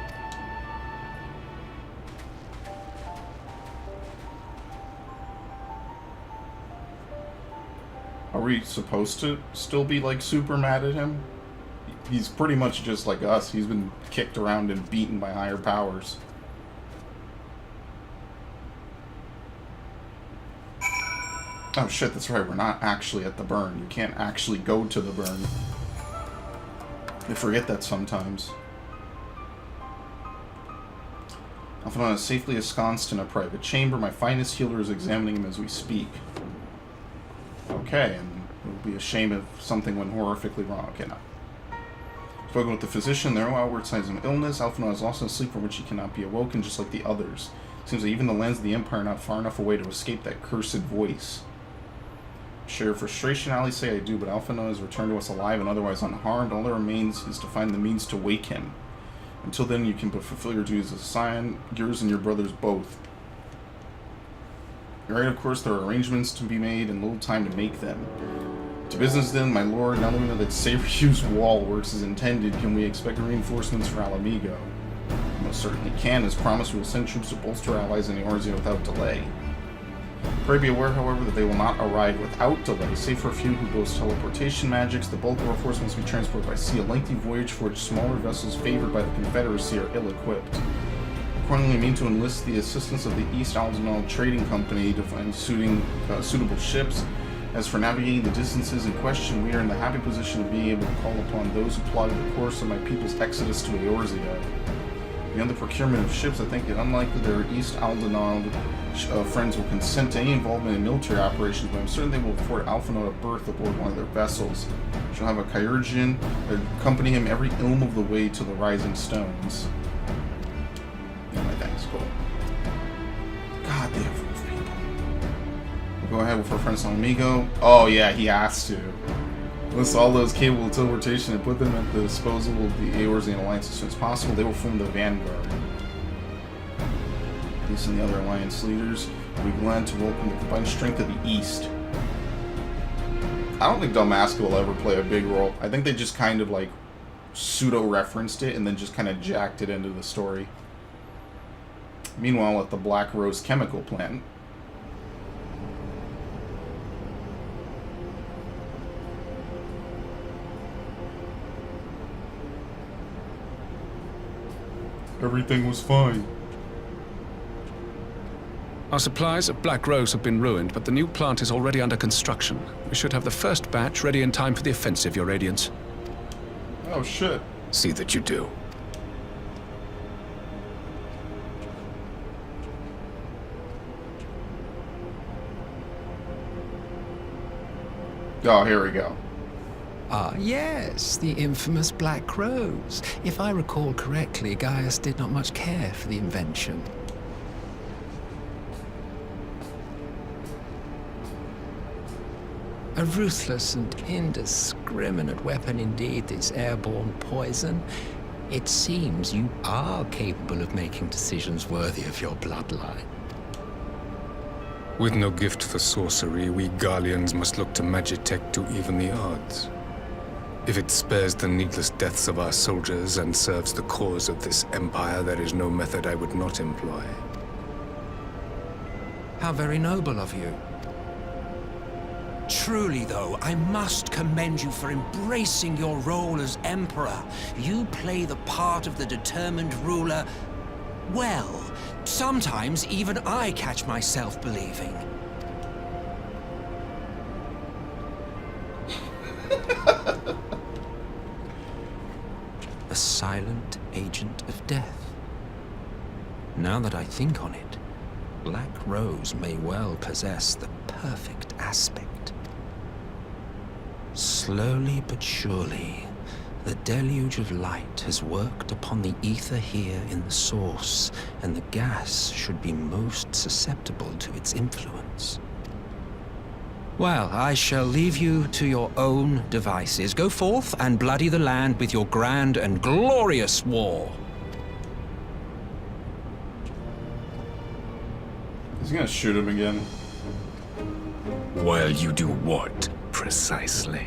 A: Are we supposed to still be, like, super mad at him? He's pretty much just like us. He's been kicked around and beaten by higher powers. Oh shit, that's right, we're not actually at the burn. You can't actually go to the burn. I forget that sometimes. Alphino is safely ensconced in a private chamber. My finest healer is examining him as we speak. Okay, and it would be a shame if something went horrifically wrong. Okay, no. Spoken with the physician, there are no outward signs of illness. Alphino is lost in a sleep from which he cannot be awoken, just like the others. Seems like even the lands of the Empire are not far enough away to escape that cursed voice. Share frustration, Ali say I do, but Alphino has returned to us alive and otherwise unharmed. All that remains is to find the means to wake him. Until then, you can but fulfill your duties as a scion, yours and your brother's both. You're right, of course, there are arrangements to be made and little time to make them. To business then, my lord. Now that we know that Saberhugh's wall works as intended, can we expect reinforcements for Alamigo? We most certainly can. As promised, we will send troops to bolster our allies in Eorzea without delay. Pray be aware, however, that they will not arrive without delay. Save for a few who boast teleportation magics, the bulk of our force must be transported by sea. A lengthy voyage for which smaller vessels favored by the Confederacy are ill-equipped. Accordingly, I mean to enlist the assistance of the East Aldenal Trading Company to find suitable ships. As for navigating the distances in question, we are in the happy position of being able to call upon those who plotted the course of my people's exodus to Eorzea. Beyond the procurement of ships, I think it unlikely that our East Aldenal friends will consent to any involvement in military operations, but I'm certain they will afford Alphino a berth aboard one of their vessels. She'll have a Kyurgian accompany him every ilm of the way to the Rising Stones. Yeah, my thing's cool. God, they have wolf people. We'll go ahead with our friend Salamigo. Oh yeah, he has to. List all those capable of teleportation and put them at the disposal of the Eorzean Alliance as soon as possible. They will form the vanguard. These and the other Alliance leaders will be glad to welcome the combined strength of the East. I don't think Dalmasca will ever play a big role. I think they just kind of like pseudo-referenced it and then just kind of jacked it into the story. Meanwhile, at the Black Rose chemical plant, everything was fine.
L: Our supplies at Black Rose have been ruined, but the new plant is already under construction. We should have the first batch ready in time for the offensive, Your Radiance.
A: Oh shit.
L: See that you do.
A: Oh, here we go.
M: Ah, yes, the infamous Black Rose. If I recall correctly, Gaius did not much care for the invention. A ruthless and indiscriminate weapon indeed, this airborne poison. It seems you are capable of making decisions worthy of your bloodline.
N: With no gift for sorcery, we Garleans must look to Magitech to even the odds. If it spares the needless deaths of our soldiers and serves the cause of this empire, there is no method I would not employ.
M: How very noble of you.
O: Truly, though, I must commend you for embracing your role as Emperor. You play the part of the determined ruler well. Sometimes even I catch myself believing.
M: A silent agent of death. Now that I think on it, Black Rose may well possess the perfect aspect. Slowly but surely, the deluge of light has worked upon the ether here in the source, and the gas should be most susceptible to its influence. Well, I shall leave you to your own devices. Go forth and bloody the land with your grand and glorious war.
A: He's gonna shoot him again.
N: While you do what, precisely?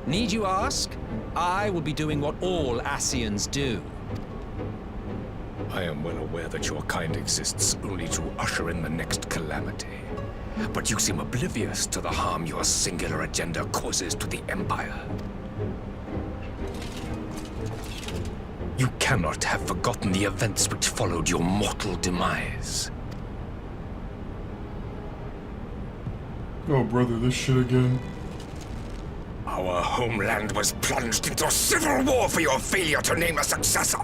O: Need you ask? I will be doing what all Ascians do.
N: I am well aware that your kind exists only to usher in the next calamity. But you seem oblivious to the harm your singular agenda causes to the Empire. You cannot have forgotten the events which followed your mortal demise.
A: Oh, brother, this shit again.
N: Our homeland was plunged into civil war for your failure to name a successor.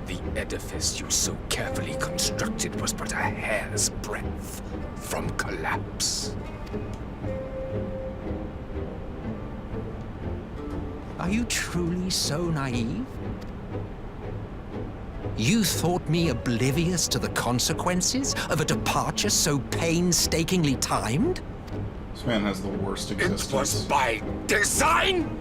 N: The edifice you so carefully constructed was but a hair's breadth from collapse.
O: Are you truly so naive? You thought me oblivious to the consequences of a departure so painstakingly timed?
A: This man has the worst existence.
N: It was by design?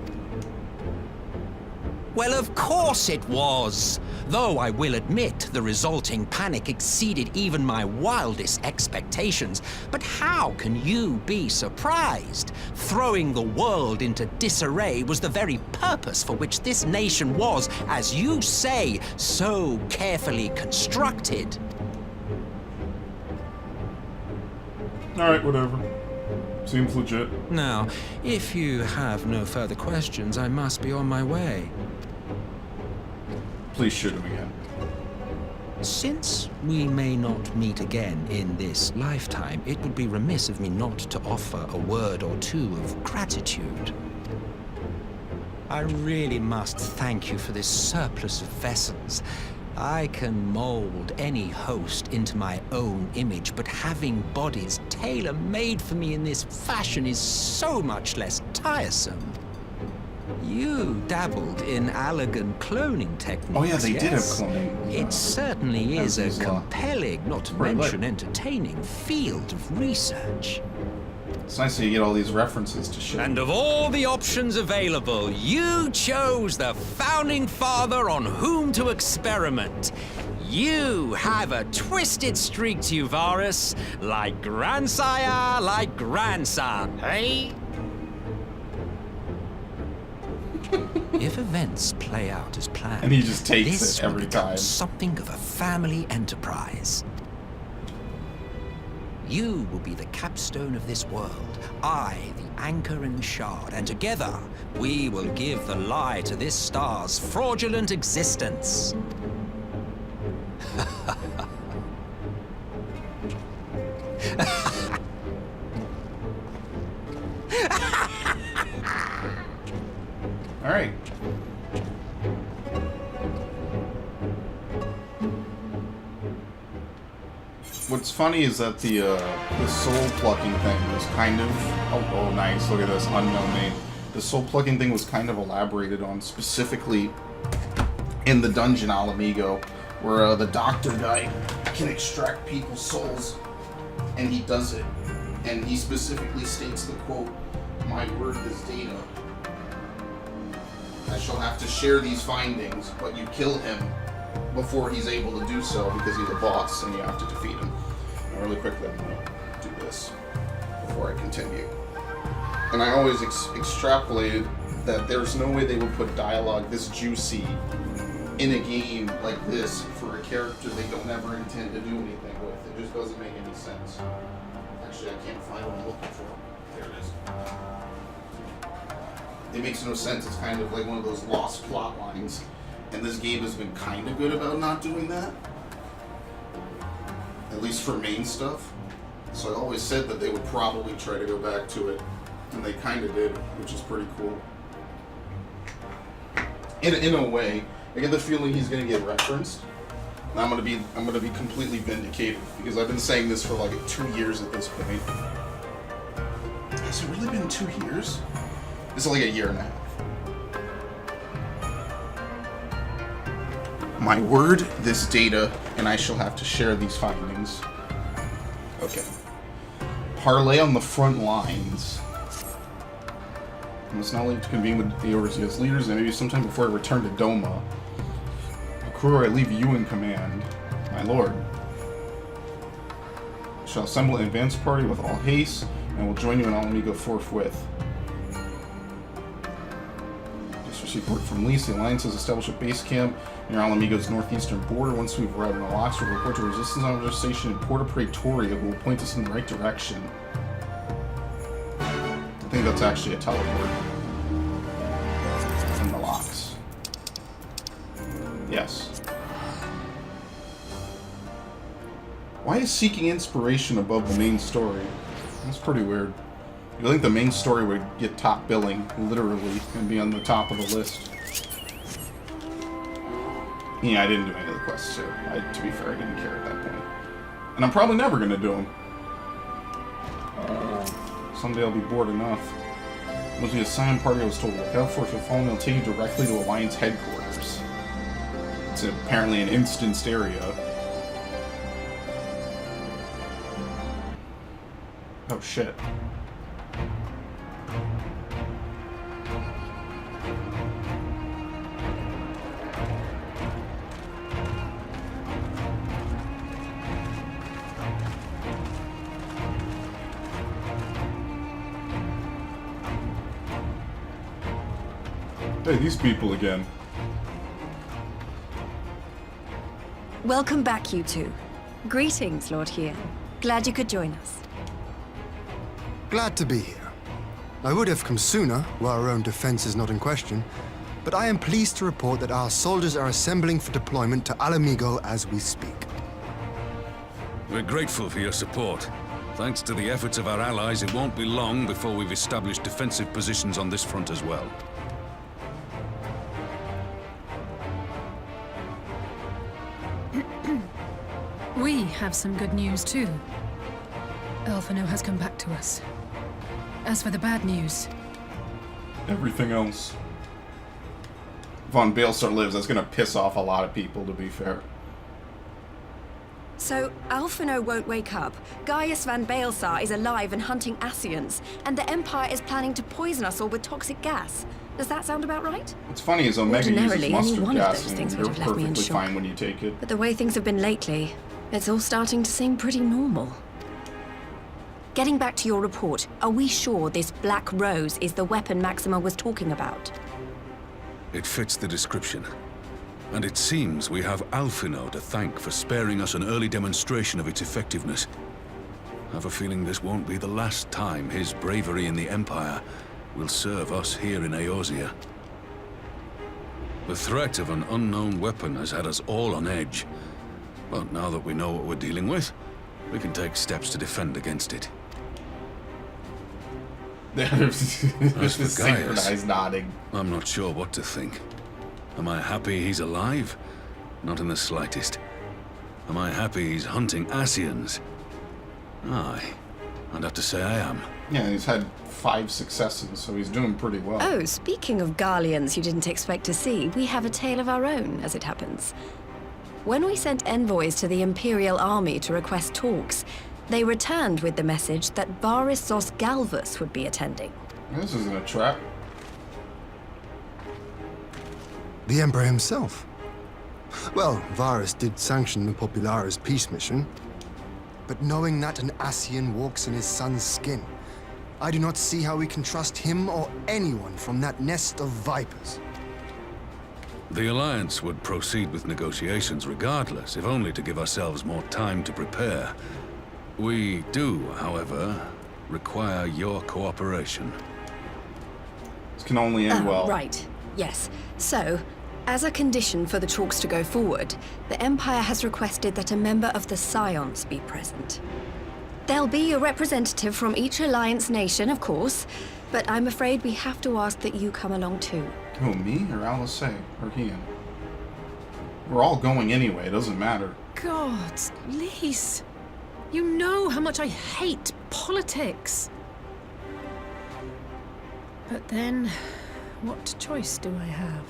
O: Well, of course it was. Though I will admit the resulting panic exceeded even my wildest expectations. But how can you be surprised? Throwing the world into disarray was the very purpose for which this nation was, as you say, so carefully constructed.
A: Alright, whatever. Seems legit.
M: Now, if you have no further questions, I must be on my way.
A: Please shoot him again.
M: Since we may not meet again in this lifetime, it would be remiss of me not to offer a word or two of gratitude. I really must thank you for this surplus of vessels. I can mold any host into my own image, but having bodies tailor-made for me in this fashion is so much less tiresome. You dabbled in Allagan cloning techniques.
A: Oh yeah, they
M: yes.
A: did have cloning.
M: It certainly is a compelling, not to mention entertaining, field of research.
A: It's nice that you get all these references to shit.
O: And of all the options available, you chose the founding father on whom to experiment. You have a twisted streak to you, Varus. Like grandsire, like grandson, eh?
M: If events play out as planned,
A: and he just takes
M: this
A: it every
M: will become
A: time.
M: Something of a family enterprise. You will be the capstone of this world, I the anchor and shard, and together we will give the lie to this star's fraudulent existence.
A: All right. What's funny is that the soul plucking thing was kind of... Oh, nice. Look at this. Unknown name. The soul plucking thing was kind of elaborated on specifically in the dungeon Alamigo, where the doctor guy can extract people's souls, and he does it. And he specifically states the quote, "My word is data. I shall have to share these findings, but you kill him before he's able to do so because he's a boss and you have to defeat him." Now, really quickly, I'm going to do this before I continue. And I always extrapolated that there's no way they would put dialogue this juicy in a game like this for a character they don't ever intend to do anything with. It just doesn't make any sense. Actually, I can't find what I'm looking for. There it is. It makes no sense. It's kind of like one of those lost plot lines. And this game has been kind of good about not doing that. At least for main stuff. So I always said that they would probably try to go back to it. And they kind of did, which is pretty cool. In a way, I get the feeling he's going to get referenced. And I'm gonna be completely vindicated because I've been saying this for like 2 years at this point. Has it really been 2 years? It's like a year and a half. My word, this data, and I shall have to share these findings. Okay. Parlay on the front lines. I must now leave to convene with the Eorzea's leaders, and maybe sometime before I return to Doma. Akuro, I leave you in command. My lord. I shall assemble an advance party with all haste, and will join you in Alamigo forthwith. Just received word from Lise. The Alliance has established a base camp near Alamigo's northeastern border. Once we've arrived in the locks, we'll report to Resistance on station in Porta Praetoria, who will point us in the right direction. I think that's actually a teleport. In the locks. Yes. Why is seeking inspiration above the main story? That's pretty weird. You think the main story would get top billing, literally, and be on the top of the list. Yeah, I didn't do any of the quests, too. To be fair, I didn't care at that point. And I'm probably never going to do them. Someday I'll be bored enough. It must be a silent party I was told to look out for. If you follow me, I'll take you directly to Alliance headquarters. It's apparently an instanced area. Oh shit. Hey, these people again.
E: Welcome back, you two. Greetings, Lord Here. Glad you could join us.
I: Glad to be here. I would have come sooner, while our own defense is not in question, but I am pleased to report that our soldiers are assembling for deployment to Alamigo as we speak.
G: We're grateful for your support. Thanks to the efforts of our allies, it won't be long before we've established defensive positions on this front as well.
B: We have some good news, too. Alphino has come back to us. As for the bad news...
A: Everything else. Von Baelsar lives, that's gonna piss off a lot of people, to be fair.
E: So, Alphino won't wake up. Gaius van Baelsar is alive and hunting Ascians, and the Empire is planning to poison us all with toxic gas. Does that sound about right?
A: What's funny is Omega uses
E: Ordinarily, any
A: mustard
E: one of
A: gas,
E: those
A: and
E: things
A: you're
E: would have left me in
A: perfectly
E: shock.
A: fine when you take it.
E: But the way things have been lately, it's all starting to seem pretty normal. Getting back to your report, are we sure this Black Rose is the weapon Maxima was talking about?
G: It fits the description. And it seems we have Alphino to thank for sparing us an early demonstration of its effectiveness. I have a feeling this won't be the last time his bravery in the Empire will serve us here in Eorzea. The threat of an unknown weapon has had us all on edge. But now that we know what we're dealing with, we can take steps to defend against it. As for
A: Synchronized nodding.
G: I'm not sure what to think. Am I happy he's alive? Not in the slightest. Am I happy he's hunting Ascians? Aye. I'd have to say I am.
A: Yeah, he's had 5 successes, so he's doing pretty well.
E: Oh, speaking of Garleans you didn't expect to see, we have a tale of our own, as it happens. When we sent envoys to the Imperial Army to request talks, they returned with the message that Varys Zos Galvus would be attending.
A: This isn't a trap.
I: The Emperor himself. Well, Varys did sanction the Popularis peace mission. But knowing that an Ascian walks in his son's skin, I do not see how we can trust him or anyone from that nest of vipers.
G: The Alliance would proceed with negotiations regardless, if only to give ourselves more time to prepare. We do, however, require your cooperation.
A: This can only end well.
E: Right, yes. So, as a condition for the talks to go forward, the Empire has requested that a member of the Scions be present. There'll be a representative from each Alliance nation, of course, but I'm afraid we have to ask that you come along too.
A: Who, me or Alice or Ian? We're all going anyway, it doesn't matter.
B: God, Lise. You know how much I hate politics. But then, what choice do I have?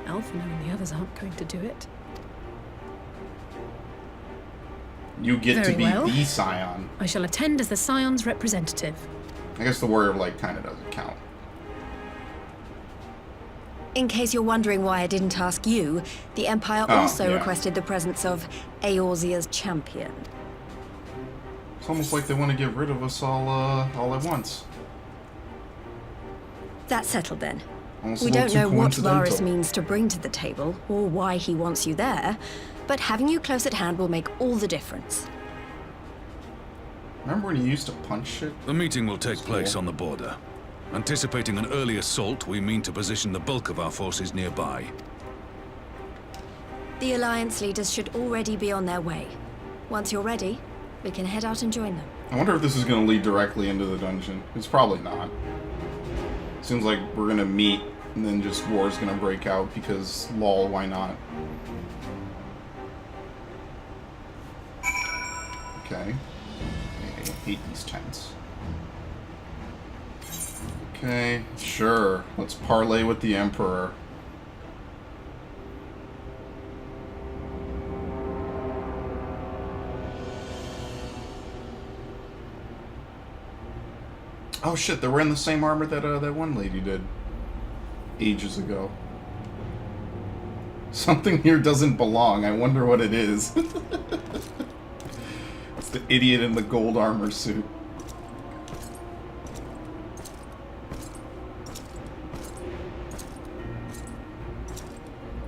B: Alphino and the others aren't going to do it.
A: You get
B: Very
A: to be
B: well.
A: the Scion.
B: I shall attend as the Scion's representative.
A: I guess the Warrior of Light kind of doesn't count.
E: In case you're wondering why I didn't ask you, the Empire also requested the presence of Eorzea's champion.
A: It's almost like they want to get rid of us all at once.
E: That's settled then.
A: Almost
E: We
A: a little
E: don't
A: too
E: know what
A: coincidental.
E: Varys means to bring to the table, or why he wants you there, but having you close at hand will make all the difference.
A: Remember when he used to punch shit?
G: The meeting will take place on the border. Anticipating an early assault, we mean to position the bulk of our forces nearby.
E: The Alliance leaders should already be on their way. Once you're ready, we can head out and join them.
A: I wonder if this is going to lead directly into the dungeon. It's probably not. Seems like we're going to meet and then just war's going to break out because, lol, why not? Okay. I hate these tents. Okay, sure. Let's parlay with the Emperor. Oh shit, they're wearing the same armor that that one lady did ages ago. Something here doesn't belong. I wonder what it is. It's the idiot in the gold armor suit.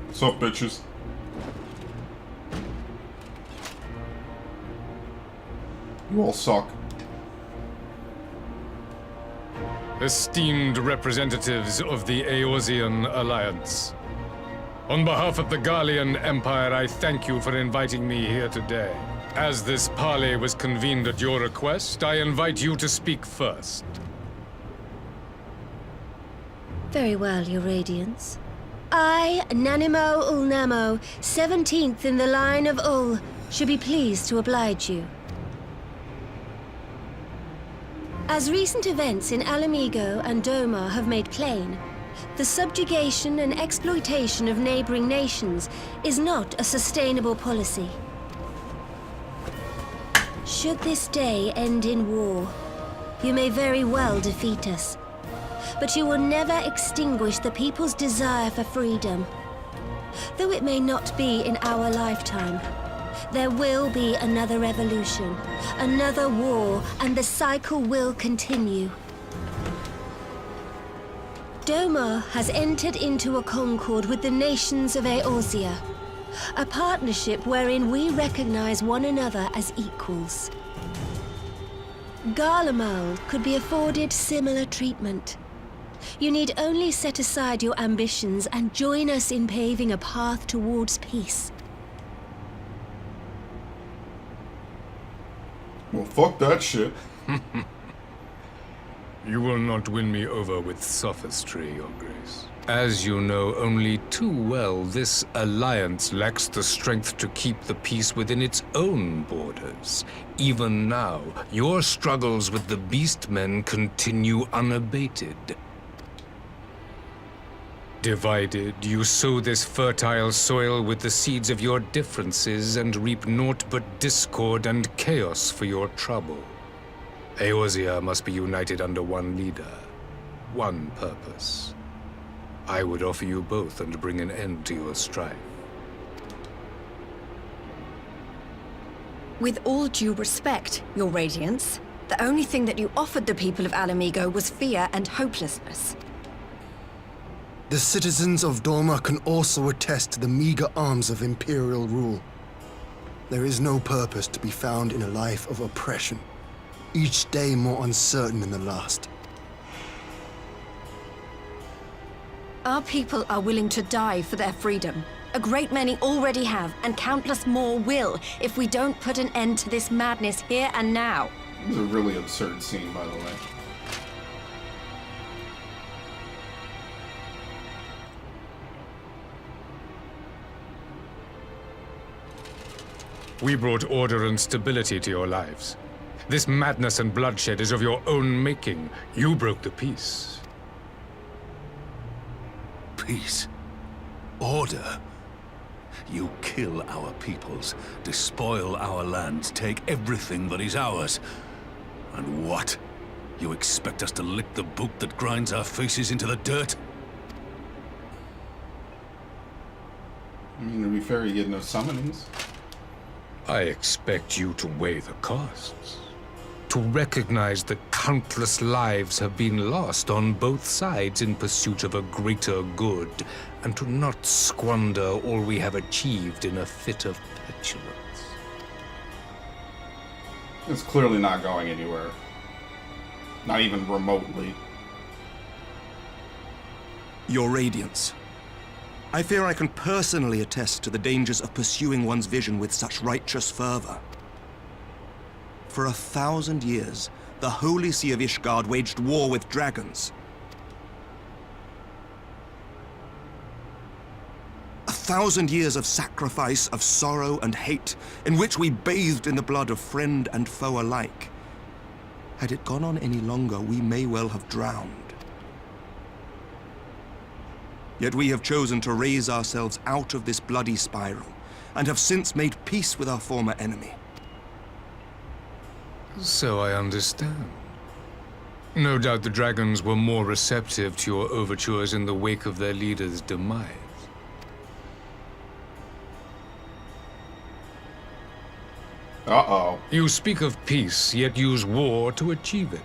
A: What's up, bitches? You all suck.
P: Esteemed representatives of the Eorzean Alliance. On behalf of the Garlean Empire, I thank you for inviting me here today. As this parley was convened at your request, I invite you to speak first.
Q: Very well, Your Radiance. I, Nanimo Ulnamo, 17th in the line of Ul, should be pleased to oblige you. As recent events in Alamigo and Doma have made plain, the subjugation and exploitation of neighboring nations is not a sustainable policy. Should this day end in war, you may very well defeat us, but you will never extinguish the people's desire for freedom. Though it may not be in our lifetime, there will be another revolution, another war, and the cycle will continue. Doma has entered into a concord with the nations of Eorzea, a partnership wherein we recognize one another as equals. Garlemald could be afforded similar treatment. You need only set aside your ambitions and join us in paving a path towards peace.
A: Well, fuck that shit.
P: You will not win me over with sophistry, Your Grace. As you know only too well, this alliance lacks the strength to keep the peace within its own borders. Even now, your struggles with the Beastmen continue unabated. Divided, you sow this fertile soil with the seeds of your differences and reap naught but discord and chaos for your trouble. Eorzea must be united under one leader, one purpose. I would offer you both and bring an end to your strife.
E: With all due respect, Your Radiance, the only thing that you offered the people of Alamigo was fear and hopelessness.
I: The citizens of Dorma can also attest to the meager arms of Imperial rule. There is no purpose to be found in a life of oppression, each day more uncertain than the last.
E: Our people are willing to die for their freedom. A great many already have, and countless more will, if we don't put an end to this madness here and now.
A: It was a really absurd scene, by the way.
P: We brought order and stability to your lives. This madness and bloodshed is of your own making. You broke the peace.
G: Peace. Order. You kill our peoples, despoil our lands, take everything that is ours. And what? You expect us to lick the boot that grinds our faces into the dirt?
A: I mean, to be fair, you get no summonings.
P: I expect you to weigh the costs. To recognize that countless lives have been lost on both sides in pursuit of a greater good, and to not squander all we have achieved in a fit of petulance.
A: It's clearly not going anywhere. Not even remotely.
R: Your Radiance. I fear I can personally attest to the dangers of pursuing one's vision with such righteous fervor. For 1,000 years, the Holy See of Ishgard waged war with dragons. 1,000 years of sacrifice, of sorrow and hate, in which we bathed in the blood of friend and foe alike. Had it gone on any longer, we may well have drowned. Yet we have chosen to raise ourselves out of this bloody spiral, and have since made peace with our former enemy.
P: So I understand. No doubt the dragons were more receptive to your overtures in the wake of their leader's demise.
A: Uh-oh.
P: You speak of peace, yet use war to achieve it.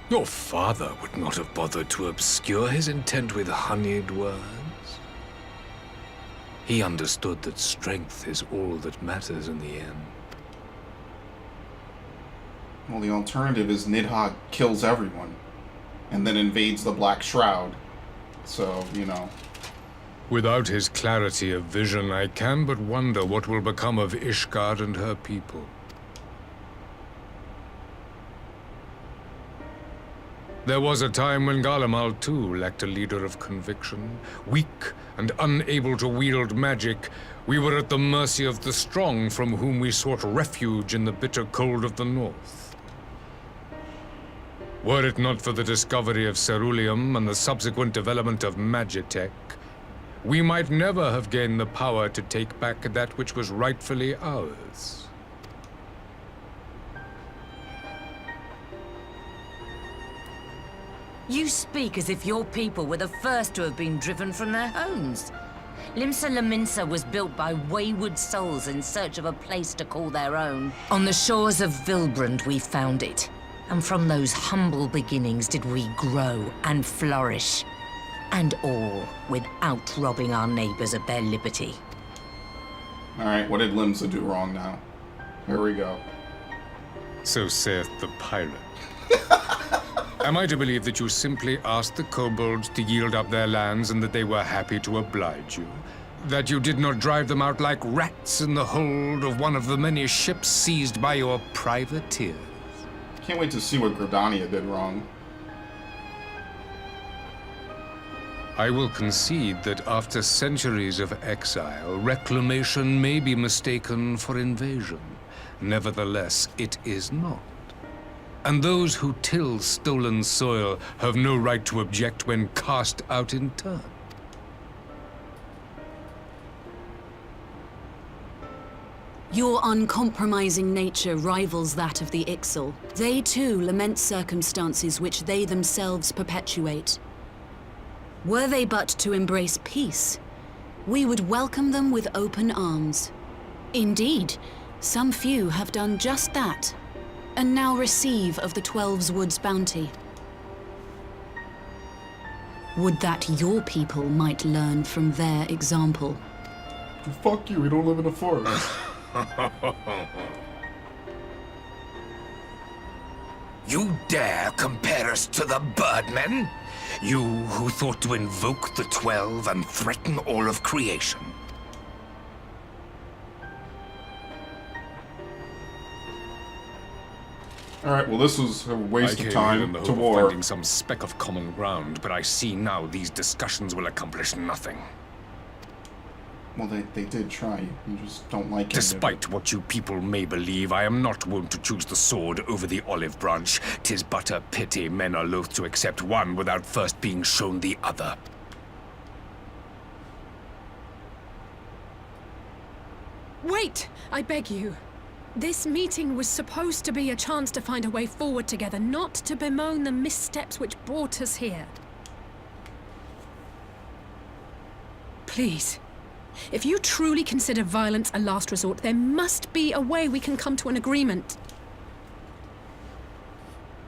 P: Your father would not have bothered to obscure his intent with honeyed words. He understood that strength is all that matters in the end.
A: Well, the alternative is Nidhogg kills everyone and then invades the Black Shroud. So, you know.
P: Without his clarity of vision, I can but wonder what will become of Ishgard and her people. There was a time when Garlemald too lacked a leader of conviction. Weak and unable to wield magic, we were at the mercy of the strong from whom we sought refuge in the bitter cold of the north. Were it not for the discovery of Ceruleum and the subsequent development of Magitech, we might never have gained the power to take back that which was rightfully ours.
S: You speak as if your people were the first to have been driven from their homes. Limsa Lominsa was built by wayward souls in search of a place to call their own. On the shores of Vilbrand we found it. And from those humble beginnings did we grow and flourish. And all without robbing our neighbors of their liberty.
A: Alright, what did Limsa do wrong now? Here we go.
P: So saith the pirate. Am I to believe that you simply asked the kobolds to yield up their lands and that they were happy to oblige you? That you did not drive them out like rats in the hold of one of the many ships seized by your privateers?
A: Can't wait to see what Gridania did wrong.
P: I will concede that after centuries of exile, reclamation may be mistaken for invasion. Nevertheless, it is not. And those who till stolen soil have no right to object when cast out in turn.
T: Your uncompromising nature rivals that of the Ixal. They too lament circumstances which they themselves perpetuate. Were they but to embrace peace, we would welcome them with open arms. Indeed, some few have done just that, and now receive of the 12's Wood's bounty. Would that your people might learn from their example.
A: Fuck you, we don't live in a forest.
N: You dare compare us to the Birdmen? You who thought to invoke the 12 and threaten all of creation.
A: Alright, well this was a waste of
P: I
A: time
P: came here in the
A: to
P: hope
A: war.
P: of finding some speck of common ground, but I see now these discussions will accomplish nothing.
A: Well, they did try. You just don't like it.
P: Despite what you people may believe, I am not wont to choose the sword over the olive branch. 'Tis but a pity men are loath to accept one without first being shown the other.
B: Wait! I beg you. This meeting was supposed to be a chance to find a way forward together, not to bemoan the missteps which brought us here. Please. If you truly consider violence a last resort, there must be a way we can come to an agreement.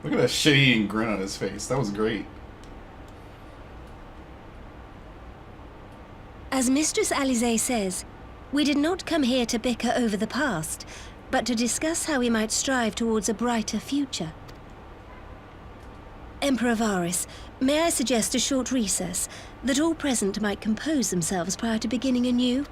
A: Look at that shit-eating grin on his face. That was great.
Q: As Mistress Alisaie says, we did not come here to bicker over the past, but to discuss how we might strive towards a brighter future. Emperor Varys, may I suggest a short recess, that all present might compose themselves prior to beginning anew?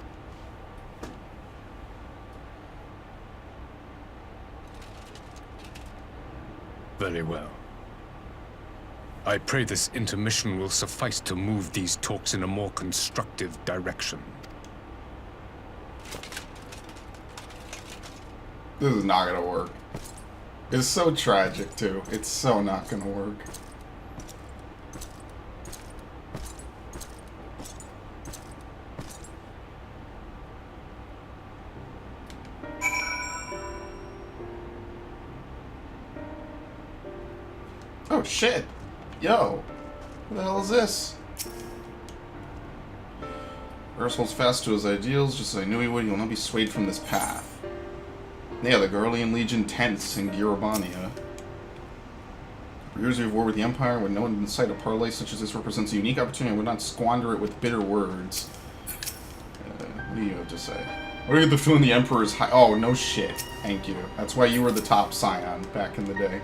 P: Very well. I pray this intermission will suffice to move these talks in a more constructive direction.
A: This is not gonna work. It's so tragic, too. It's so not gonna work. Oh, shit. Yo. What the hell is this? Varys holds fast to his ideals, just as I knew he would. He will not be swayed from this path. Yeah, the Garlean Legion tents in Girobania. For years of war with the Empire, when no one in sight, a parley such as this represents a unique opportunity, I would not squander it with bitter words. What do you have to say? What do you get the feeling the Emperor's high? Oh, no shit. Thank you. That's why you were the top scion back in the day.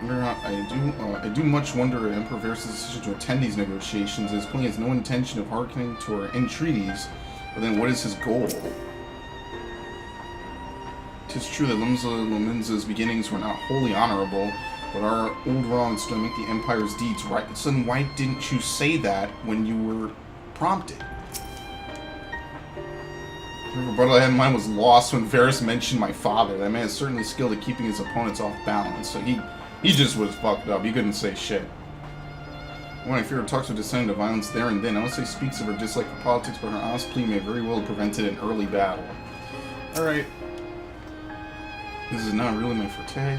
A: I do much wonder at Emperor Varys' decision to attend these negotiations, as he has no intention of hearkening to our entreaties, but then what is his goal? 'Tis true that Luminza's beginnings were not wholly honorable, but our old wrongs to make the Empire's deeds right. So then why didn't you say that when you were prompted? The rebuttal I had in mind was lost when Varys mentioned my father. That man is certainly skilled at keeping his opponents off balance, so he just was fucked up. He couldn't say shit. When I fear her talks of descending to violence there and then, honestly speaks of her dislike for politics, but her honest plea may very well have prevented an early battle. Alright. This is not really my forte.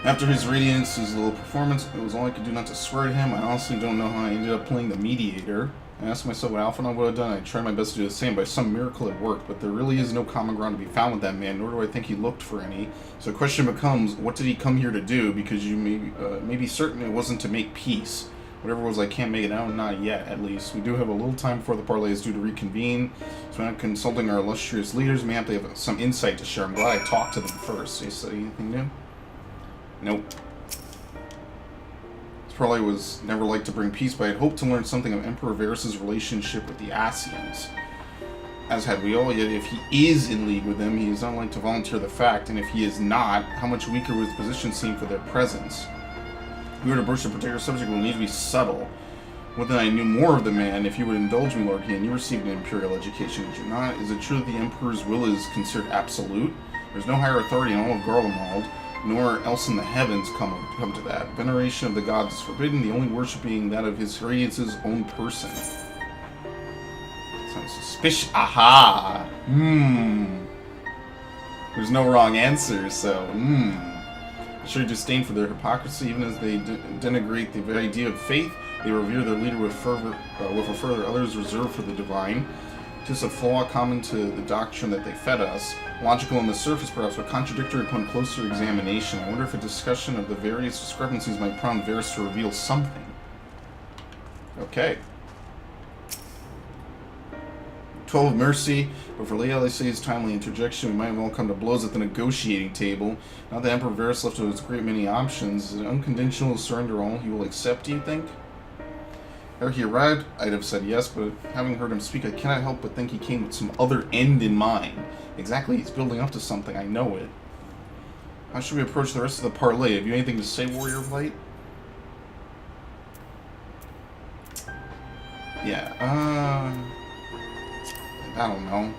A: After his radiance, his little performance, it was all I could do not to swear to him. I honestly don't know how I ended up playing the mediator. I asked myself what Alphinaud would have done. I tried my best to do the same. By some miracle it worked, but there really is no common ground to be found with that man, nor do I think he looked for any. So the question becomes, what did he come here to do? Because you may be certain it wasn't to make peace. Whatever it was, I can't make it out, not yet, at least. We do have a little time before the parley is due to reconvene, so we're not consulting our illustrious leaders. We may have to have some insight to share. I'm glad I talked to them first. You say anything new? Nope. This parley was never like to bring peace, but I had hoped to learn something of Emperor Varys' relationship with the Asians. as had we all, yet if he is in league with them, he is unlikely to volunteer the fact, and if he is not, how much weaker would his position seem for their presence? If we were to broach a particular subject, it will need to be subtle. What then I knew more of the man, if you would indulge me, Lord King, you received an imperial education, did you not? Is it true that the Emperor's will is considered absolute? There's no higher authority in all of Garlemald, nor else in the heavens come to that. Veneration of the gods is forbidden, the only worship being that of His Radiance's own person. Sounds suspicious. Aha! There's no wrong answer, so, I show disdain for their hypocrisy, even as they denigrate the very idea of faith. They revere their leader with fervor, others reserved for the divine. 'Tis a flaw common to the doctrine that they fed us, logical on the surface perhaps, but contradictory upon closer examination. I wonder if a discussion of the various discrepancies might prompt Varys to reveal something. Okay. 12 of Mercy, but for Lady Alicia's timely interjection, we might well come to blows at the negotiating table. Now that Emperor Varys left with a great many options, is it unconditional surrender all he will accept, do you think? Ere he arrived, I'd have said yes, but having heard him speak, I cannot help but think he came with some other end in mind. Exactly, he's building up to something, I know it. How should we approach the rest of the parley? Have you anything to say, Warrior of Light? Yeah, I don't know.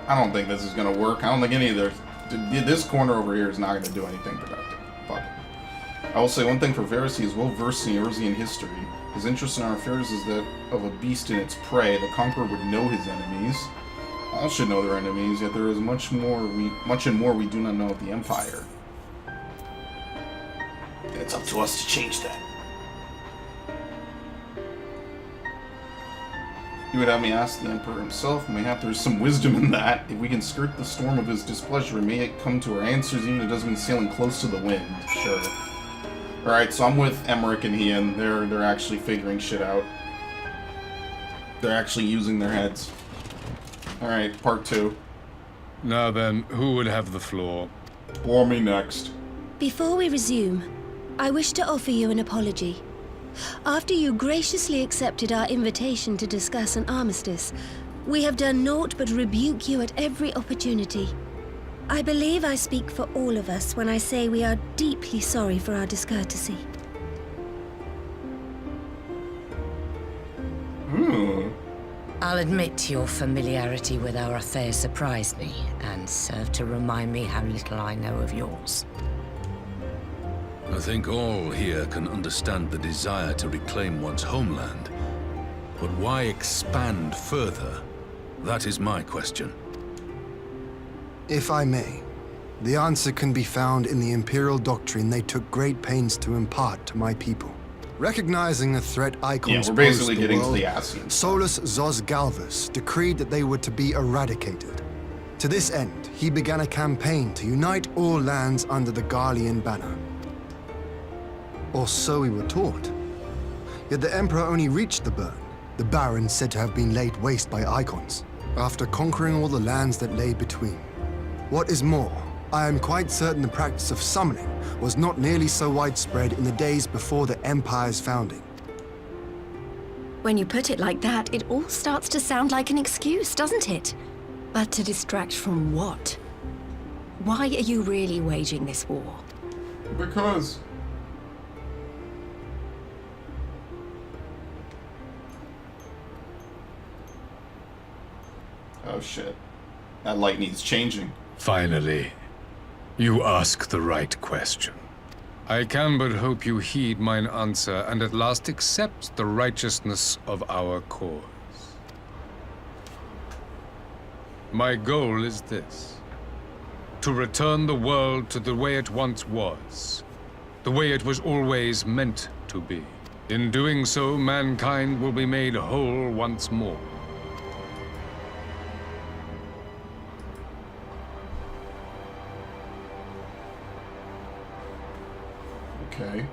A: I don't think this is gonna work. I don't think any of this corner over here is not gonna do anything productive. Fuck it. I will say one thing for Varys, he is well versed in Eorzean history. His interest in our affairs is that of a beast in its prey. The conqueror would know his enemies. All should know their enemies, yet there is much and more we do not know of the Empire. And it's up to us to change that. He would have me ask the Emperor himself, and mayhap there's some wisdom in that. If we can skirt the storm of his displeasure, we may come to our answers, even if it doesn't mean sailing close to the wind. Sure. Alright, so I'm with Emmerich and Ian. They're actually figuring shit out. They're actually using their heads. Alright, part 2.
P: Now then, who would have the floor?
A: Or me next.
Q: Before we resume, I wish to offer you an apology. After you graciously accepted our invitation to discuss an armistice, we have done naught but rebuke you at every opportunity. I believe I speak for all of us when I say we are deeply sorry for our discourtesy.
S: I'll admit your familiarity with our affair surprised me, and served to remind me how little I know of yours.
G: I think all here can understand the desire to reclaim one's homeland. But why expand further? That is my question.
I: If I may, the answer can be found in the Imperial doctrine they took great pains to impart to my people. Recognizing the threat icons
A: we're basically
I: posed
A: getting
I: the
A: to
I: world,
A: the Ascians.
I: Solus Zos Galvus decreed that they were to be eradicated. To this end, he began a campaign to unite all lands under the Garlean banner. Or so we were taught. Yet the Emperor only reached the burn, the Baron said to have been laid waste by icons, after conquering all the lands that lay between. What is more, I am quite certain the practice of summoning was not nearly so widespread in the days before the Empire's founding.
E: When you put it like that, it all starts to sound like an excuse, doesn't it? But to distract from what? Why are you really waging this war?
A: Because... Oh shit. That light needs changing.
P: Finally, you ask the right question. I can but hope you heed mine answer and at last accept the righteousness of our cause. My goal is this: to return the world to the way it once was, the way it was always meant to be. In doing so, mankind will be made whole once more.
A: Okay.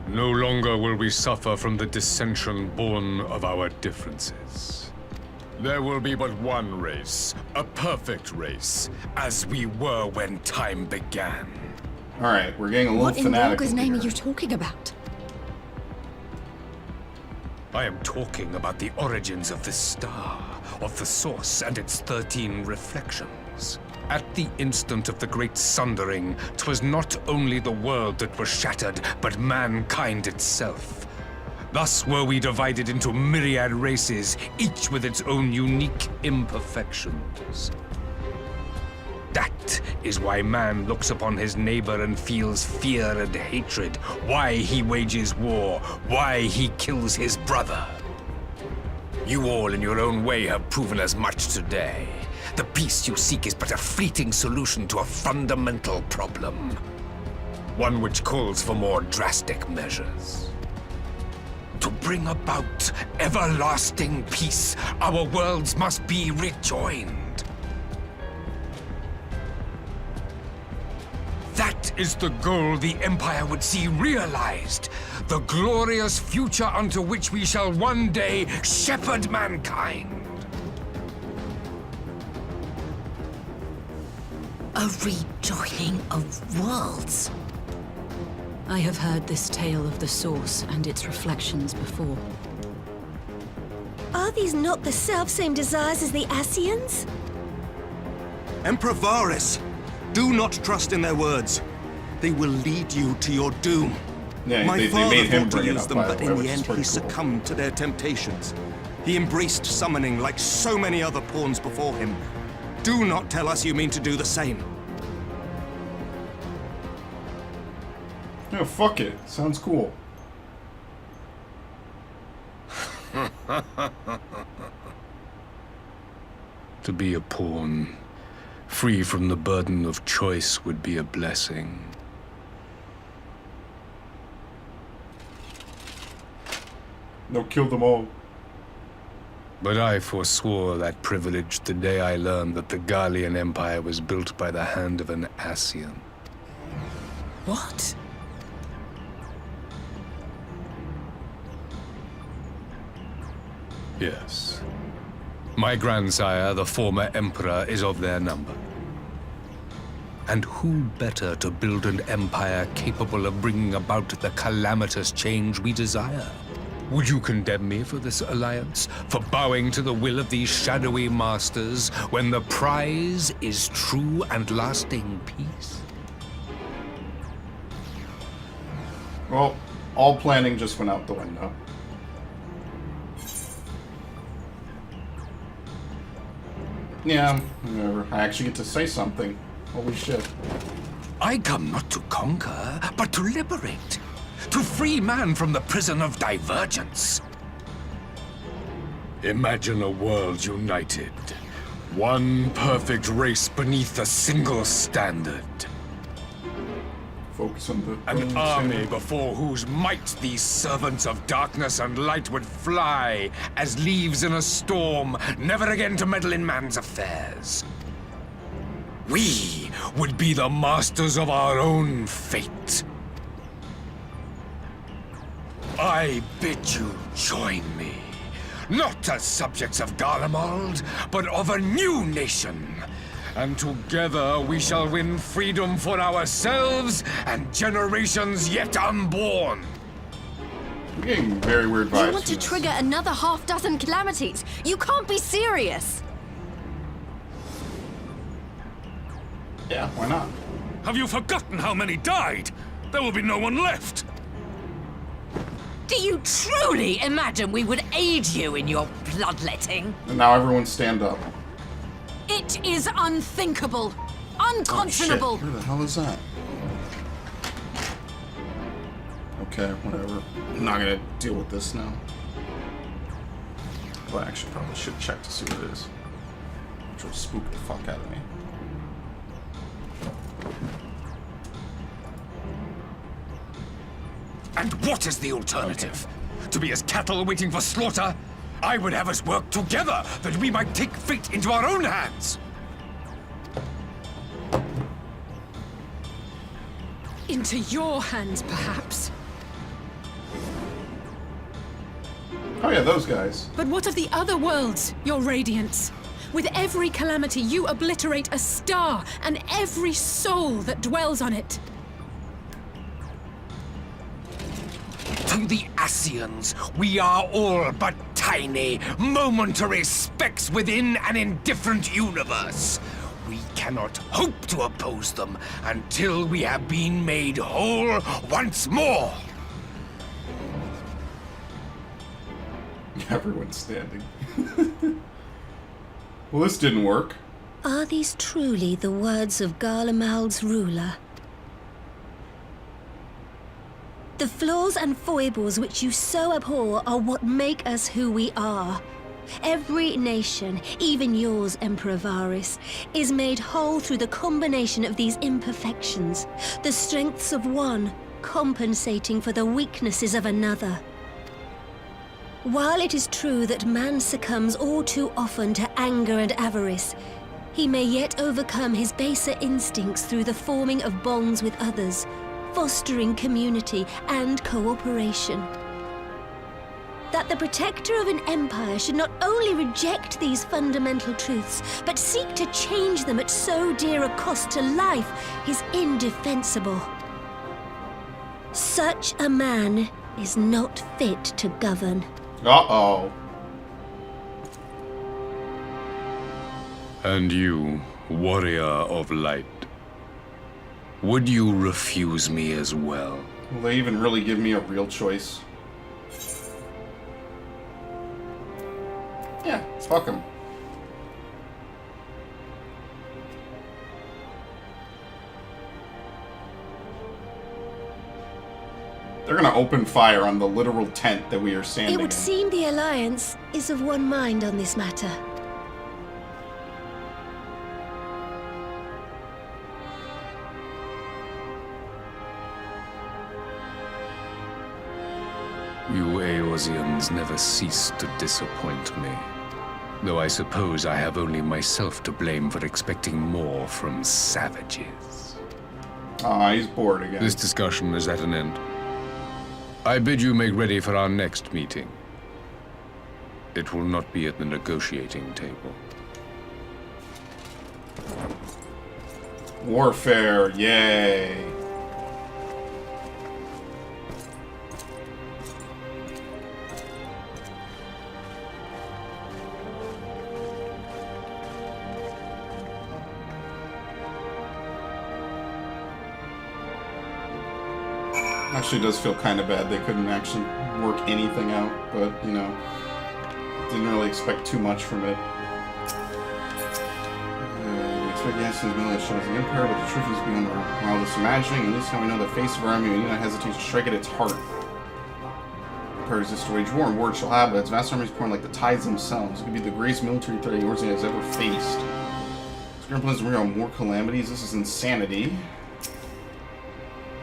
P: No longer will we suffer from the dissension born of our differences. There will be but one race, a perfect race, as we were when time began.
A: Alright, we're getting a little
E: What in
A: fanatical
E: Morga's name
A: here.
E: are you talking about?
N: I am talking about the origins of the star, of the source and its 13 reflections. At the instant of the great sundering, 'twas not only the world that was shattered, but mankind itself. Thus were we divided into myriad races, each with its own unique imperfections. That is why man looks upon his neighbor and feels fear and hatred, why he wages war, why he kills his brother. You all in your own way have proven as much today. The peace you seek is but a fleeting solution to a fundamental problem. One which calls for more drastic measures. To bring about everlasting peace, our worlds must be rejoined. That is the goal the Empire would see realized. The glorious future unto which we shall one day shepherd mankind.
T: A rejoining of worlds. I have heard this tale of the Source and its reflections before.
Q: Are these not the self-same desires as the Ascians?
R: Emperor Varys! Do not trust in their words. They will lead you to your doom.
A: Yeah,
R: My
A: they
R: father
A: made him
R: thought to
A: bring it
R: use
A: up,
R: them,
A: by the
R: but
A: way,
R: in
A: which
R: the
A: is
R: end
A: pretty
R: he
A: cool.
R: succumbed to their temptations. He embraced summoning like so many other pawns before him. Do not tell us you mean to do the same.
A: No, fuck it. Sounds cool.
P: To be a pawn, free from the burden of choice, would be a blessing.
A: No, kill them all.
P: But I forswore that privilege the day I learned that the Garlean Empire was built by the hand of an Ascian.
T: What?
P: Yes. My grandsire, the former Emperor, is of their number. And who better to build an empire capable of bringing about the calamitous change we desire? Would you condemn me for this alliance? For bowing to the will of these shadowy masters, when the prize is true and lasting peace?
A: Well, all planning just went out the window. Yeah, whatever. I actually get to say something. Holy shit.
N: I come not to conquer, but to liberate. To free man from the prison of divergence.
P: Imagine a world united. One perfect race beneath a single standard.
A: Focus on the...
N: An army before whose might these servants of darkness and light would fly as leaves in a storm, never again to meddle in man's affairs. We would be the masters of our own fate. I bid you join me, not as subjects of Garlemald, but of a new nation. And together we shall win freedom for ourselves and generations yet unborn.
A: I'm getting very weird vibes.
E: You want to trigger another half-dozen calamities? You can't be serious!
A: Yeah, why not?
G: Have you forgotten how many died? There will be no one left.
S: Do you truly imagine we would aid you in your bloodletting?
A: And now everyone stand up.
T: It is unthinkable! Unconscionable!
A: Oh, shit. Where the hell is that? Okay, whatever. I'm not gonna deal with this now. Well, I actually probably should check to see what it is. Which will spook the fuck out of me.
N: And what is the alternative? To be as cattle waiting for slaughter? I would have us work together, that we might take fate into our own hands.
B: Into your hands, perhaps.
A: Oh yeah, those guys.
B: But what of the other worlds, your radiance? With every calamity, you obliterate a star and every soul that dwells on it.
N: To the Ascians, we are all but tiny, momentary specks within an indifferent universe. We cannot hope to oppose them until we have been made whole once more.
A: Everyone's standing. Well, this didn't work.
Q: Are these truly the words of Garlemald's ruler? The flaws and foibles which you so abhor are what make us who we are. Every nation, even yours, Emperor Varys, is made whole through the combination of these imperfections, the strengths of one compensating for the weaknesses of another. While it is true that man succumbs all too often to anger and avarice, he may yet overcome his baser instincts through the forming of bonds with others, fostering community and cooperation. That the protector of an empire should not only reject these fundamental truths, but seek to change them at so dear a cost to life is indefensible. Such a man is not fit to govern.
A: Uh-oh.
P: And you, warrior of light, would you refuse me as well?
A: Will they even really give me a real choice? Yeah, fuck them. They're gonna open fire on the literal tent that we are standing
Q: It would
A: in.
Q: seem the Alliance is of one mind on this matter.
P: You Eorzeans never cease to disappoint me. Though I suppose I have only myself to blame for expecting more from savages.
A: Ah, he's bored again.
P: This discussion is at an end. I bid you make ready for our next meeting. It will not be at the negotiating table.
A: Warfare, yay. Actually does feel kind of bad they couldn't actually work anything out, but, you know, didn't really expect too much from it. We expect the Ascians to show us the Empire, but the truth is beyond our wildest imagining. At least now we know the face of our army, we need not hesitate to strike at its heart. The Empire exists to wage war, and war it shall have, but its vast armies pouring like the tides themselves. It could be the greatest military threat Eorzea has ever faced. Scram plans to bring on more calamities. This is insanity.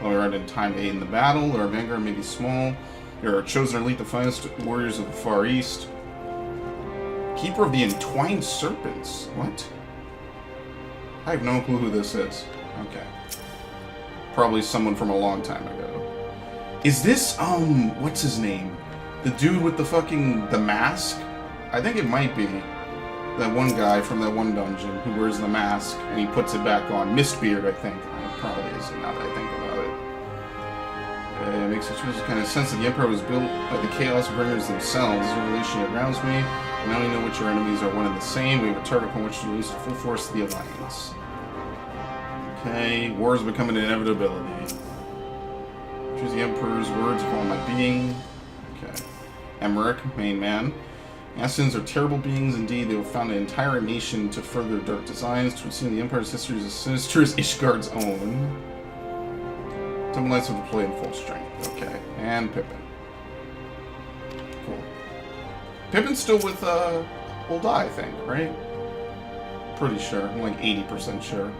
A: While we are in time to aid in the battle, our vanguard may be small. You are chosen elite, the finest warriors of the Far East. Keeper of the Entwined Serpents. What? I have no clue who this is. Okay. Probably someone from a long time ago. Is this, what's his name? The dude with the the mask? I think it might be. That one guy from that one dungeon who wears the mask and he puts it back on. Mistbeard, I think. It probably is, now that I think about it. It makes such a kind of sense that the Empire was built by the Chaos Bringers themselves. This revelation aroused me. Now we know which our enemies are one and the same. We have a target upon which to release the full force of the Alliance. Okay, war is becoming an inevitability. Choose the Emperor's words of all my being. Okay. Emmerich, main man. Ascians are terrible beings indeed. They will found an entire nation to further dark designs. To assume the Empire's history is as sinister as Ishgard's own. Temple Knights will deploy in full strength. Okay. And Pippin. Cool. Pippin's still with, will die, I think, right? Pretty sure. I'm like 80% sure.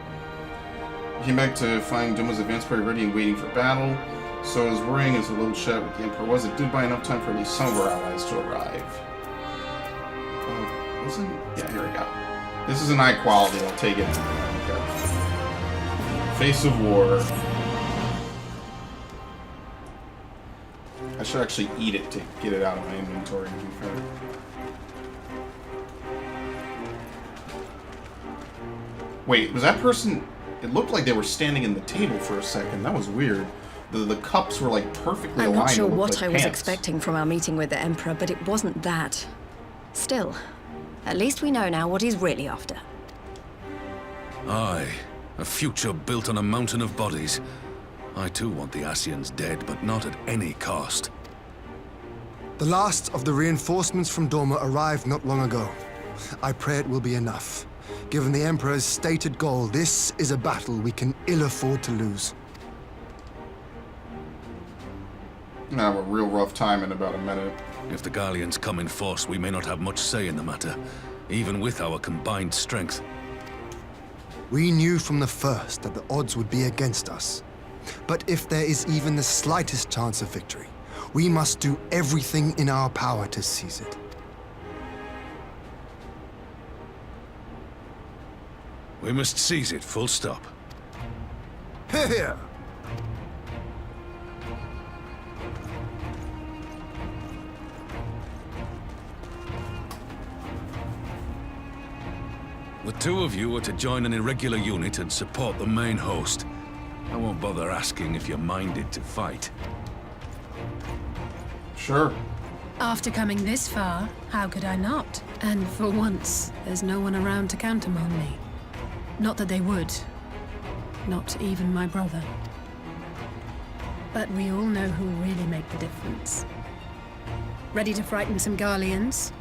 A: He came back to find Doma's advance party ready and waiting for battle. So as worrying as the little chat with the Emperor was, it did buy enough time for at least some of our allies to arrive. Yeah, here we go. This is an high quality, I'll take it. Okay. Face of War. I should actually eat it to get it out of my inventory, to be fair. Wait, was that person... It looked like they were standing in the table for a second. That was weird. the cups were like perfectly
E: I'm
A: aligned.
E: not sure
A: It looked
E: what
A: like
E: I was
A: pants.
E: expecting from our meeting with the Emperor, but it wasn't that. Still, at least we know now what he's really after.
G: Aye, a future built on a mountain of bodies. I too want the Ascians dead, but not at any cost.
I: The last of the reinforcements from Dorma arrived not long ago. I pray it will be enough. Given the Emperor's stated goal, this is a battle we can ill afford to lose.
A: I'm gonna have a real rough time in about a minute.
G: If the Gallians come in force, we may not have much say in the matter, even with our combined strength.
I: We knew from the first that the odds would be against us. But if there is even the slightest chance of victory, we must do everything in our power to seize it.
G: We must seize it, full stop.
I: Hear, hear!
G: The two of you are to join an irregular unit and support the main host. I won't bother asking if you're minded to fight.
A: Sure.
B: After coming this far, how could I not? And for once, there's no one around to counter on me. Not that they would. Not even my brother. But we all know who really make the difference. Ready to frighten some Garleans?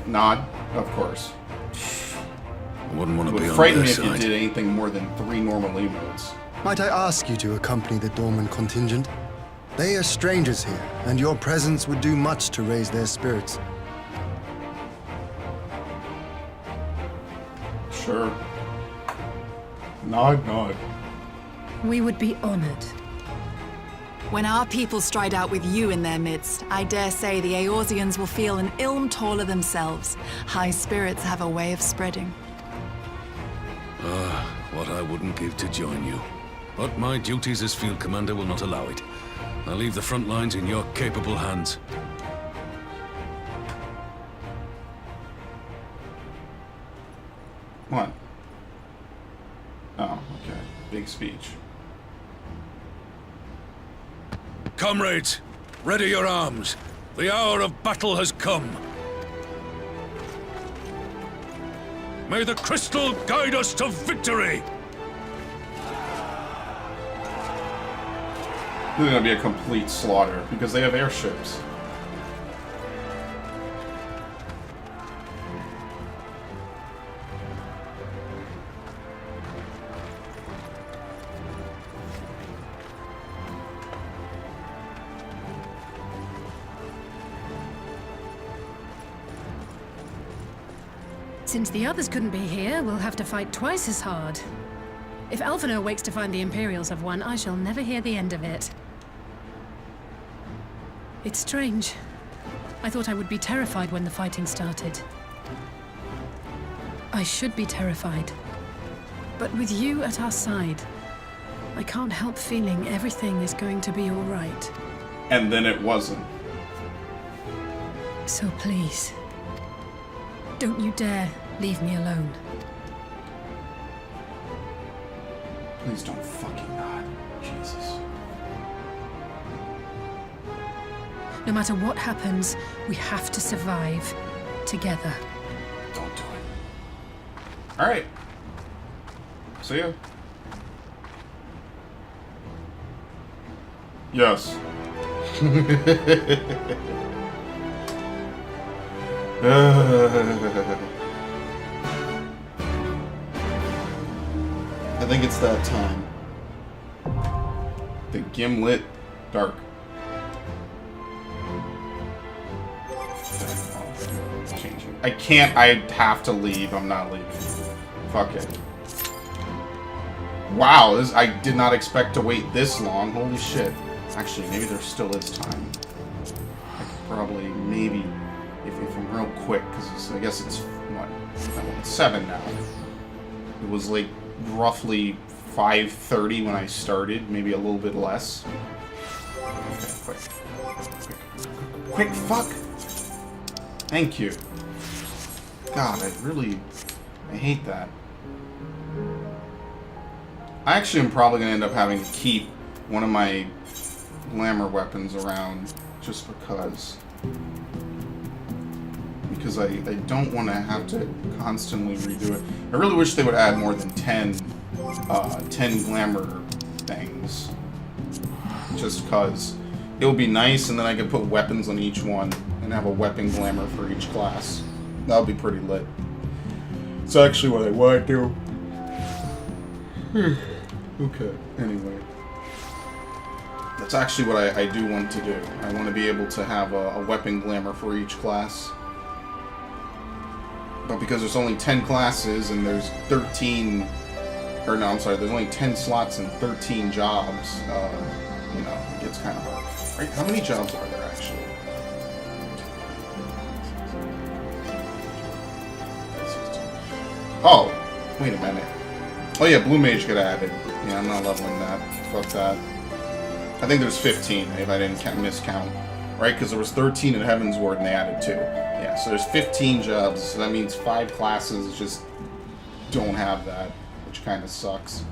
A: Nod, of course.
G: I wouldn't want
A: It
G: to be
A: would
G: on
A: frighten
G: their
A: me if you
G: side.
A: did anything more than 3 normal emotes.
I: Might I ask you to accompany the Dorman contingent? They are strangers here, and your presence would do much to raise their spirits.
A: Sure. Nod, nod.
B: We would be honored.
U: When our people stride out with you in their midst, I dare say the Eorzeans will feel an ilm taller themselves. High spirits have a way of spreading.
G: What I wouldn't give to join you. But my duties as field commander will not allow it. I'll leave the front lines in your capable hands.
A: What? Oh, okay. Big speech.
G: Comrades, ready your arms. The hour of battle has come. May the crystal guide us to victory!
A: This is gonna be a complete slaughter because they have airships.
B: Since the others couldn't be here, we'll have to fight twice as hard. If Alphinaud wakes to find the Imperials have won, I shall never hear the end of it. It's strange. I thought I would be terrified when the fighting started. I should be terrified. But with you at our side, I can't help feeling everything is going to be all right.
A: And then it wasn't.
B: So please, don't you dare leave me alone.
A: Please don't fucking nod. Jesus.
B: No matter what happens, we have to survive together.
A: Don't do it. Alright. See ya. Yes. I think it's that time. The gimlet dark. Changing. I can't. I have to leave. I'm not leaving. Fuck it. Wow, this, I did not expect to wait this long. Holy shit. Actually, maybe there still is time. I could probably, maybe, if I'm real quick, because I guess it's, what, no, it's 7 now. It was like roughly 5:30 when I started, maybe a little bit less. Okay, quick, fuck! Thank you. God, I hate that. I actually am probably going to end up having to keep one of my glamour weapons around just because. Because I don't want to have to constantly redo it. I really wish they would add more than 10 glamour things. Just because it would be nice, and then I could put weapons on each one and have a weapon glamour for each class. That would be pretty lit. It's actually what I want to do. Okay, anyway. That's actually what I do want to do. I want to be able to have a weapon glamour for each class. But because there's only 10 classes and there's 13... Or no, I'm sorry, there's only 10 slots and 13 jobs, you know, it gets kind of hard. Right? How many jobs are there, actually? Oh, wait a minute. Oh yeah, Blue Mage got added. Yeah, I'm not leveling that. Fuck that. I think there's 15, if I didn't miscount. Right? Because there was 13 at Heaven's Ward and they added 2. Yeah, so there's 15 jobs, so that means 5 classes just don't have that, which kind of sucks.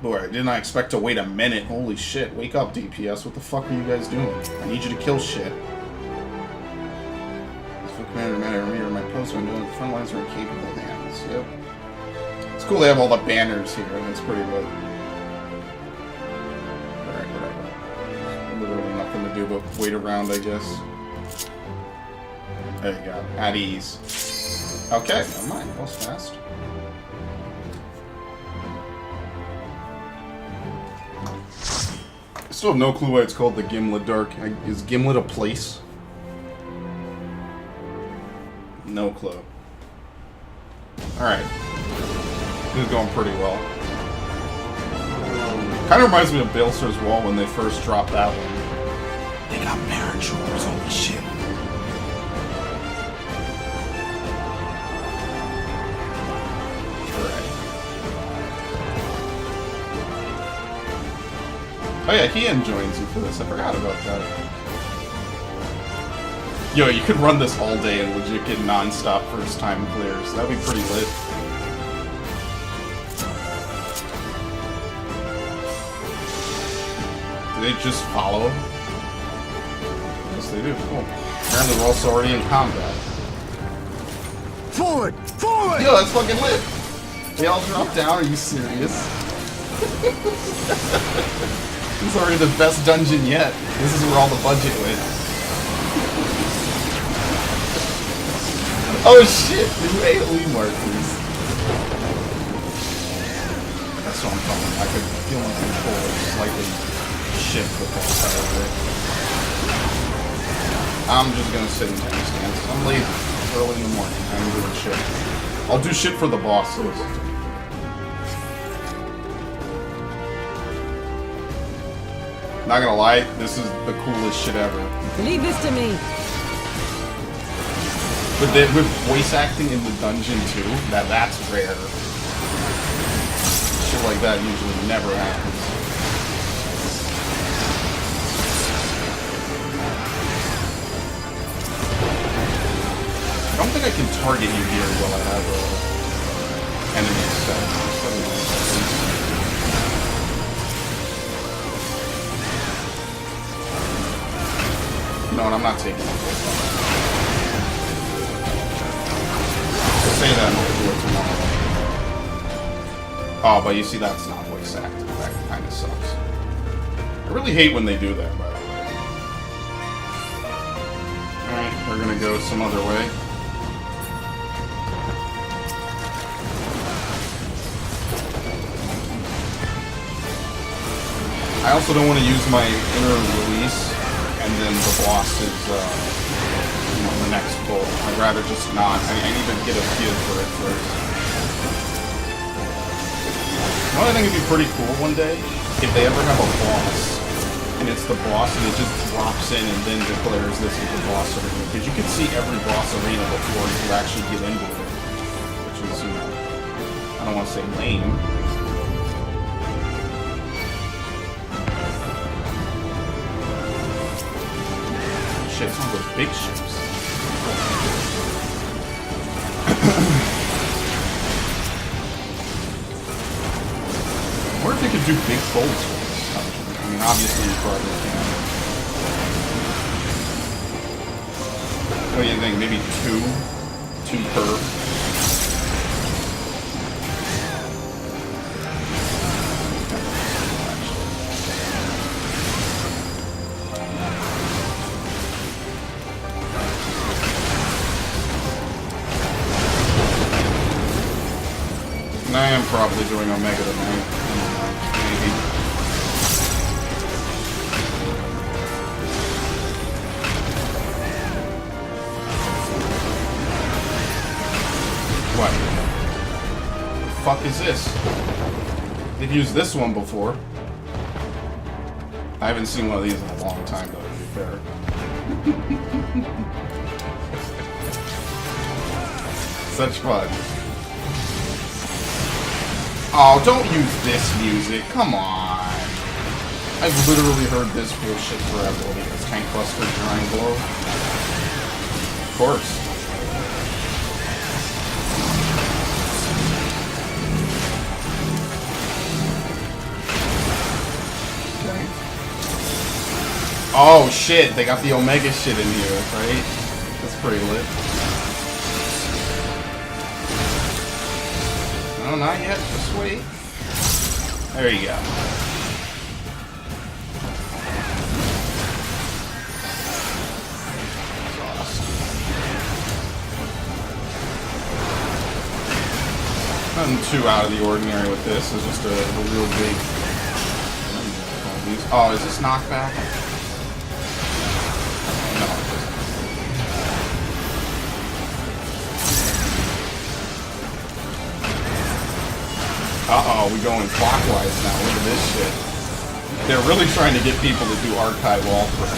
A: Boy, I did not expect to wait a minute. Holy shit, wake up, DPS. What the fuck are you guys doing? I need you to kill shit. Commander, my post when doing the front lines are in capable hands. Yep. It's cool they have all the banners here, and it's pretty lit. Alright, whatever. Literally nothing to do but wait around, I guess. There you go. At ease. Okay, never mind. That was fast. I still have no clue why it's called the Gimlet Dark. Is Gimlet a place? No clue. Alright. This is going pretty well. Kind of reminds me of Balሰር's Wall when they first dropped that one.
C: They got paratroopers, holy shit.
A: Oh yeah, Heian joins you for this. I forgot about that. Yo, you could run this all day and legit get non-stop first-time clears. That'd be pretty lit. Do they just follow? Yes, they do. Cool. Apparently we're also already in combat.
C: Forward! Forward!
A: Yo, that's fucking lit! They all drop down, are you serious? This is already the best dungeon yet. This is where all the budget went. Oh shit! New AoE markers. That's what I'm talking about. I could feel my controller slightly shift with that entire bit. I'm just gonna sit in tennis stance. I'm lazy. It's early in the morning. I'm doing shit. I'll do shit for the bosses. Not gonna lie, this is the coolest shit ever.
V: Leave this to me.
A: But with voice acting in the dungeon too, that's rare. Shit like that usually never happens. I don't think I can target you here while I have enemy set. No, I'm not taking it. Say that and we'll do it tomorrow. Oh, but you see, that's not voice acting. That kind of sucks. I really hate when they do that, by the way. Alright, we're gonna go some other way. I also don't want to use my inner release, and then the boss is, you know, the next pull. I'd rather just not. I need to get a feel for it first. You know what I think would be pretty cool one day? If they ever have a boss, and it's the boss, and it just drops in and then declares this is the boss arena. Because you can see every boss arena before you actually get into it. Which is, you know, I don't want to say lame. Shit, it's one of those big ships. wonder if they could do big folds for this dungeon. I mean, obviously you probably can. What do you think? Maybe two per. And I am probably doing Omega tonight. Maybe. What? The fuck is this? They've used this one before. I haven't seen one of these in a long time, though, to be fair. Such fun. Oh, don't use this music. Come on. I've literally heard this bullshit forever. Because Tank Buster Grind Blow. Of course. Okay. Oh shit, they got the Omega shit in here, right? That's pretty lit. No, not yet. Just wait. There you go. Nothing too out of the ordinary with this. It's just a real big... Oh, is this knockback? No, it isn't. Uh-oh, we going clockwise now. Look at this shit. They're really trying to get people to do archive walkthrough.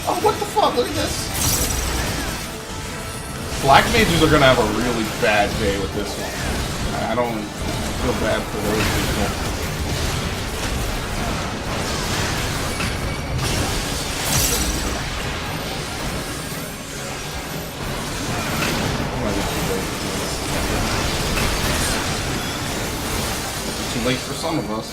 A: Oh, what the fuck? Look at this. Black mages are gonna have a really bad day with this one. I don't feel bad for those people. Too late for some of us.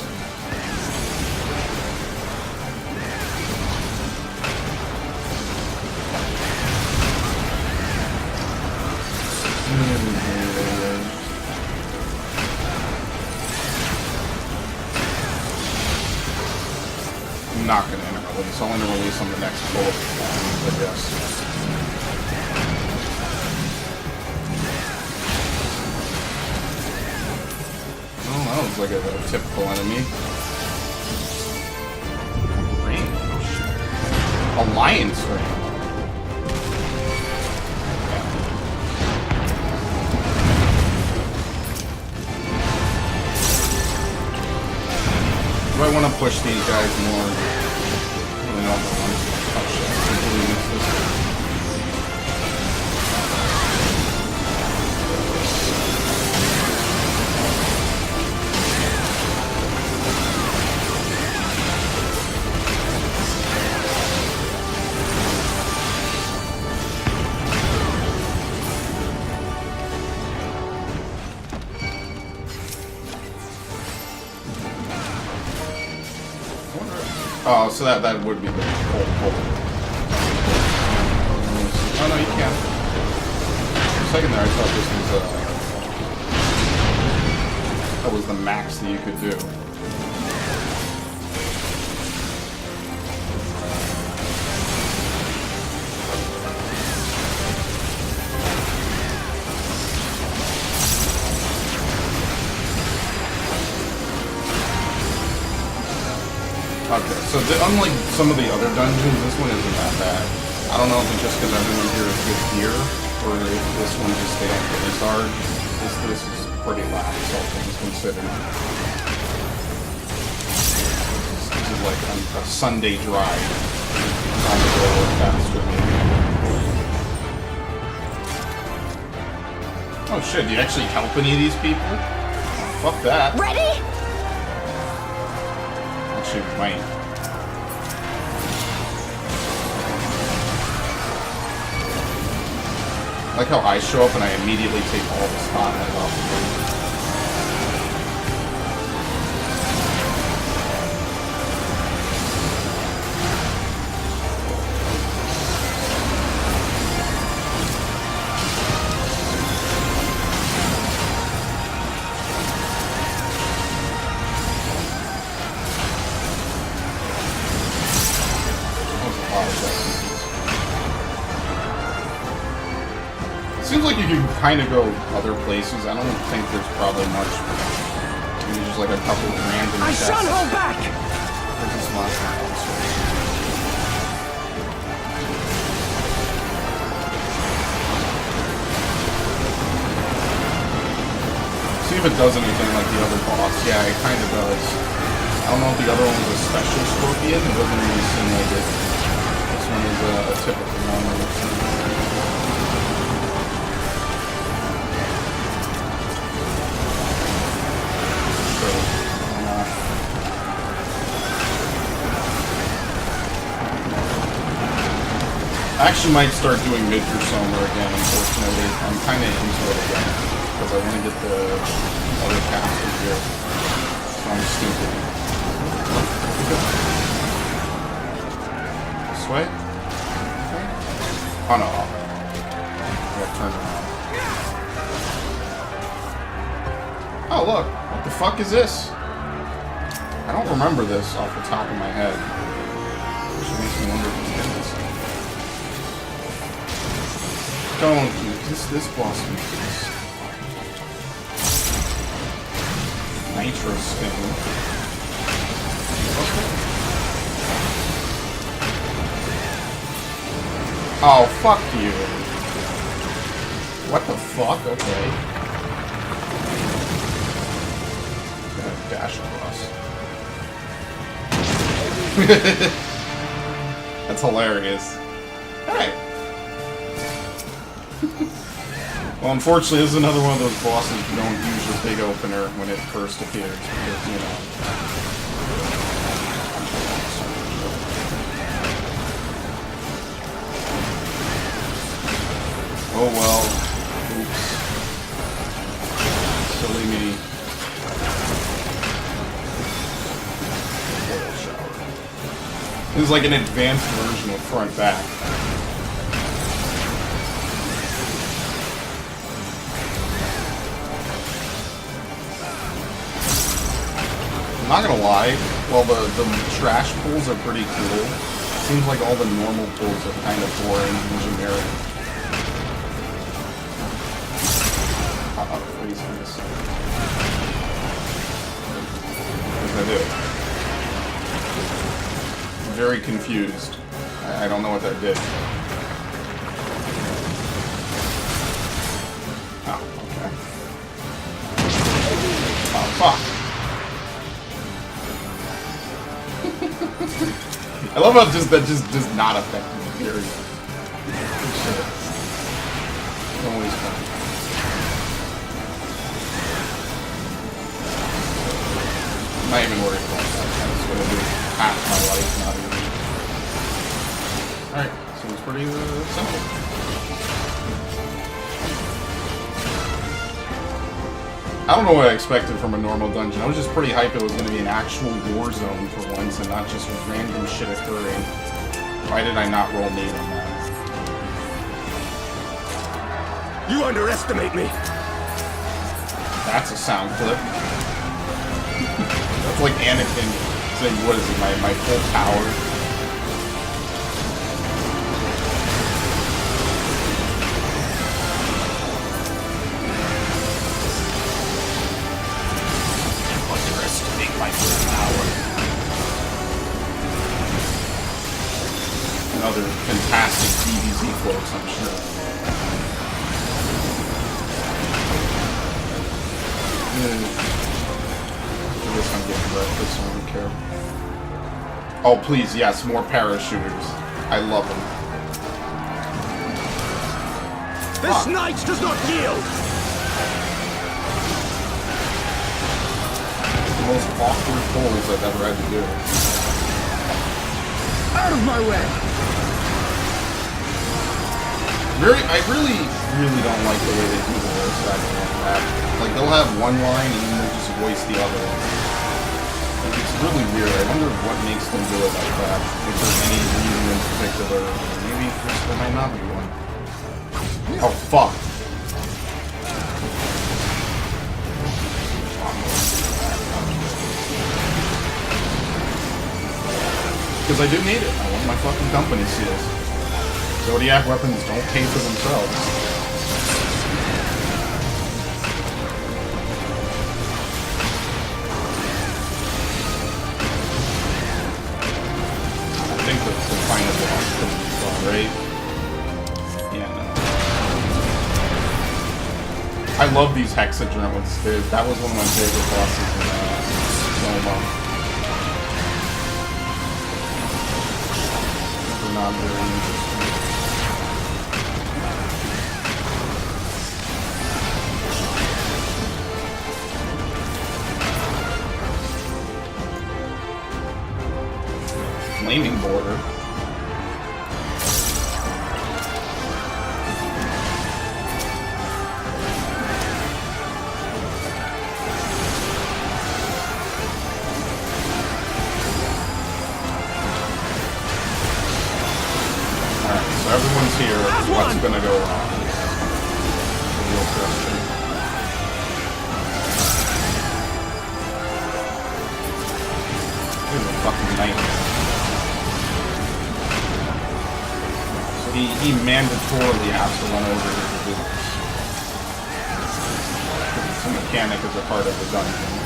A: I'm not going to release. I'll only release on the next bullet, I guess. Oh, that looks like a typical enemy. Rain. Oh, shit. Alliance Rain. Do I want to push these guys more? Really don't know. Oh shit, I completely missed this. Oh, so that would be the whole. Oh no, you can't. For a second there, I thought this was that was the max that you could do. Okay, so unlike some of the other dungeons, this one isn't that bad. I don't know if it's just because everyone here is good gear, or if this one just they don't hit as hard. This is pretty lax, all things considered. This is like a Sunday drive. On the go a little faster. Oh shit, do you actually help any of these people? Oh, fuck that.
E: Ready?
A: Actually, might. Like how I show up and I immediately take all the spotlight off of them. Seems like you can kind of go other places. I don't think there's probably much. Maybe just like a couple of random chests.
J: I shan't hold back!
A: Where's this last one? See if it does anything like the other boss. Yeah, it kind of does. I don't know if the other one was a special scorpion. It doesn't really seem like it. This one is a typical one. It looks like. I actually might start doing mid-persona again, unfortunately. I'm kind of into it again, because I want to get the other casting here. So I'm stupid. This way? Oh no. I gotta turn around. Oh look, what the fuck is this? I don't remember this off the top of my head. Which makes me wonder if it's in this. Don't this boss is nitro spin. Okay. Oh fuck you. What the fuck? Okay. Gonna dash across. That's hilarious. Alright. Well, unfortunately, this is another one of those bosses you don't use your big opener when it first appears, because, you know... Oh well. Oops. Silly me. Oil shower. This is like an advanced version of front back. I'm not gonna lie, well the trash pulls are pretty cool. Seems like all the normal pulls are kind of boring and generic. Craziness. What did I do? I'm very confused. I don't know what that did. Oh, okay. Oh, fuck. I love how that just does not affect me, period. Shit. Always fun. I'm not even worried about that. That's what I do half my life, not even. Alright, so it's pretty simple. I don't know what I expected from a normal dungeon. I was just pretty hyped it was going to be an actual war zone for once and not just random shit occurring. Why did I not roll need on that?
N: You underestimate me!
A: That's a sound clip. That's like Anakin saying, what is it, my full power? Another fantastic DBZ quotes, I'm sure. I guess I'm getting breakfast, so I don't care. Oh, please, yes, more parachuters. I love them.
N: This knight does not yield!
A: The most awkward pulls I've ever had to do.
N: Out of my way!
A: I really really don't like the way they do the voice acting like that. Like, they'll have one line and then they'll just voice the other one. Like, it's really weird. I wonder what makes them do it like that. If there's any reason in particular. Maybe there might not be one. Oh, fuck. Because I do need it. I want my fucking company seals. Zodiac weapons don't pay for themselves. I think that's the final boss from this one, right? Yeah, no. I love these hexadrones, dude. That was one of my favorite bosses in Noma. Not very interesting. Flaming border. Everyone's here. What's gonna go wrong? The real question. This is a fucking nightmare. So he mandatorily has to run over to the village. It's a mechanic as a part of the dungeon.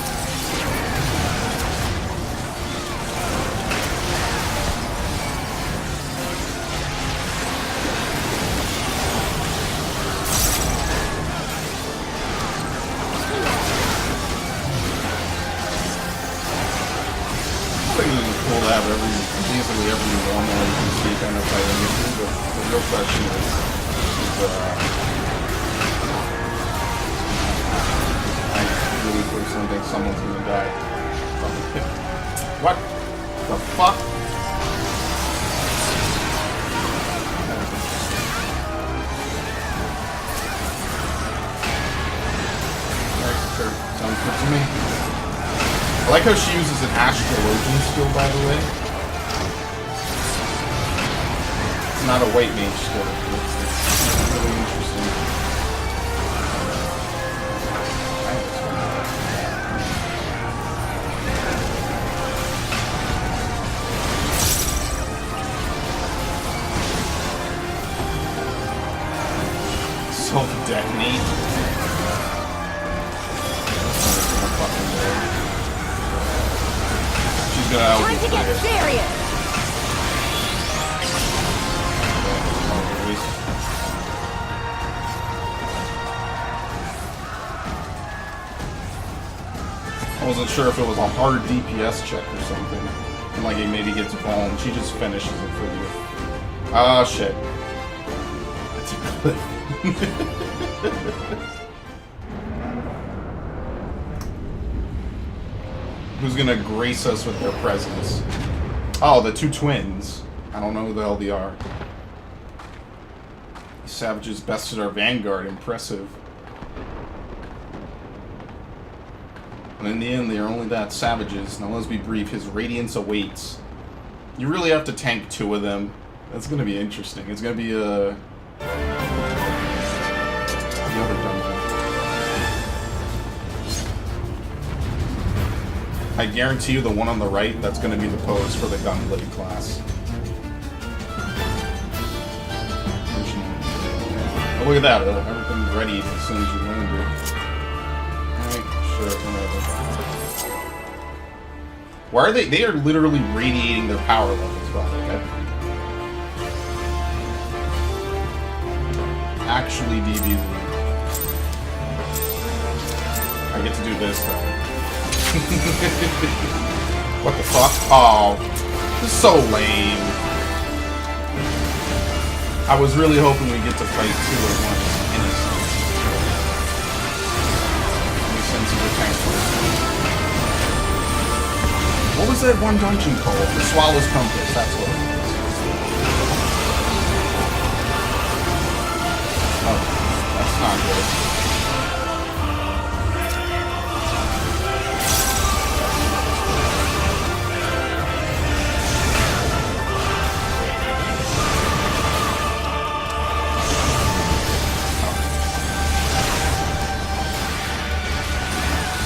A: Basically every normal NPC kind of fighting issue, but the real question is I really personally think someone's gonna die. What the fuck? Alright, sure. Sounds good to me. I like how she uses an astrologian skill, by the way. Not a white mage skill. It's really interesting. Self-detonate. She's gonna out.
Q: Time to get serious.
A: I wasn't sure if it was a hard DPS check or something. And like it maybe gets blown. She just finishes it for you. Ah, shit. That's good. Who's gonna grace us with their presence? Oh, the two twins. I don't know who the hell they are. These savages bested our vanguard. Impressive. And in the end, they are only that savages. Now let's be brief. His radiance awaits. You really have to tank two of them. That's gonna be interesting. It's gonna be the other dungeon. I guarantee you the one on the right, that's gonna be the pose for the gunblade class. Oh, look at that. Everything's ready as soon as you land it. Alright, sure, whatever. Why are they? They are literally radiating their power levels, by the way. Actually DBZ. I get to do this, though. What the fuck? Oh, this is so lame. I was really hoping we get to fight two at once. Innocent. Innocent is a tank person. What was that one dungeon called? The Swallow's Compass, that's what it was. Oh.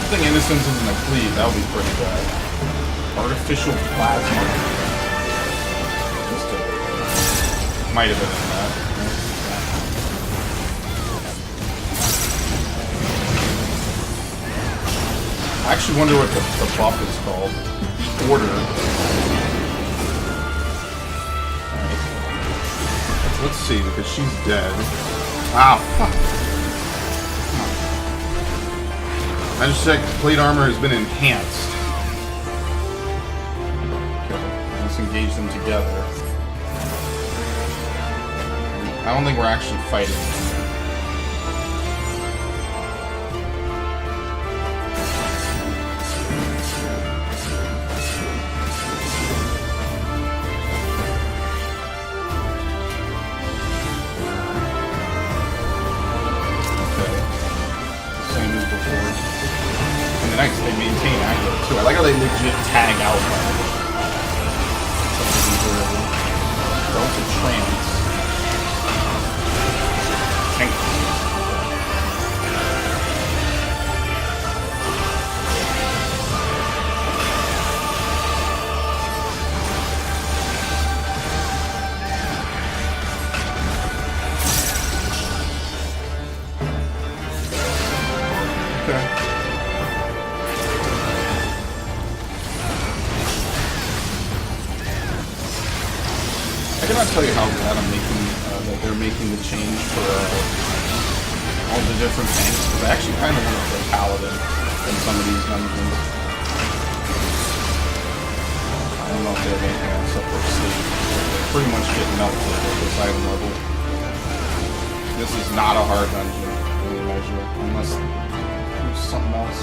A: Something innocent isn't a cleave, that would be pretty bad. Artificial plasma. Might have been in that. I actually wonder what the buff is called. The order. Alright. Let's see, because she's dead. Ah, fuck. Magic plate armor has been enhanced. Okay, let's engage them together. I don't think we're actually fighting. They maintain accurate too. I like how they legit tag out some of these early. Go to trance. Thank you. Okay. I cannot tell you how glad I'm making that they're making the change for all the different tanks. Because I actually kind of want to play Paladin in some of these dungeons. I don't know if they have anything else up their sleeve. They pretty much get melted at this item level. This is not a hard dungeon in any measure, unless there's something else.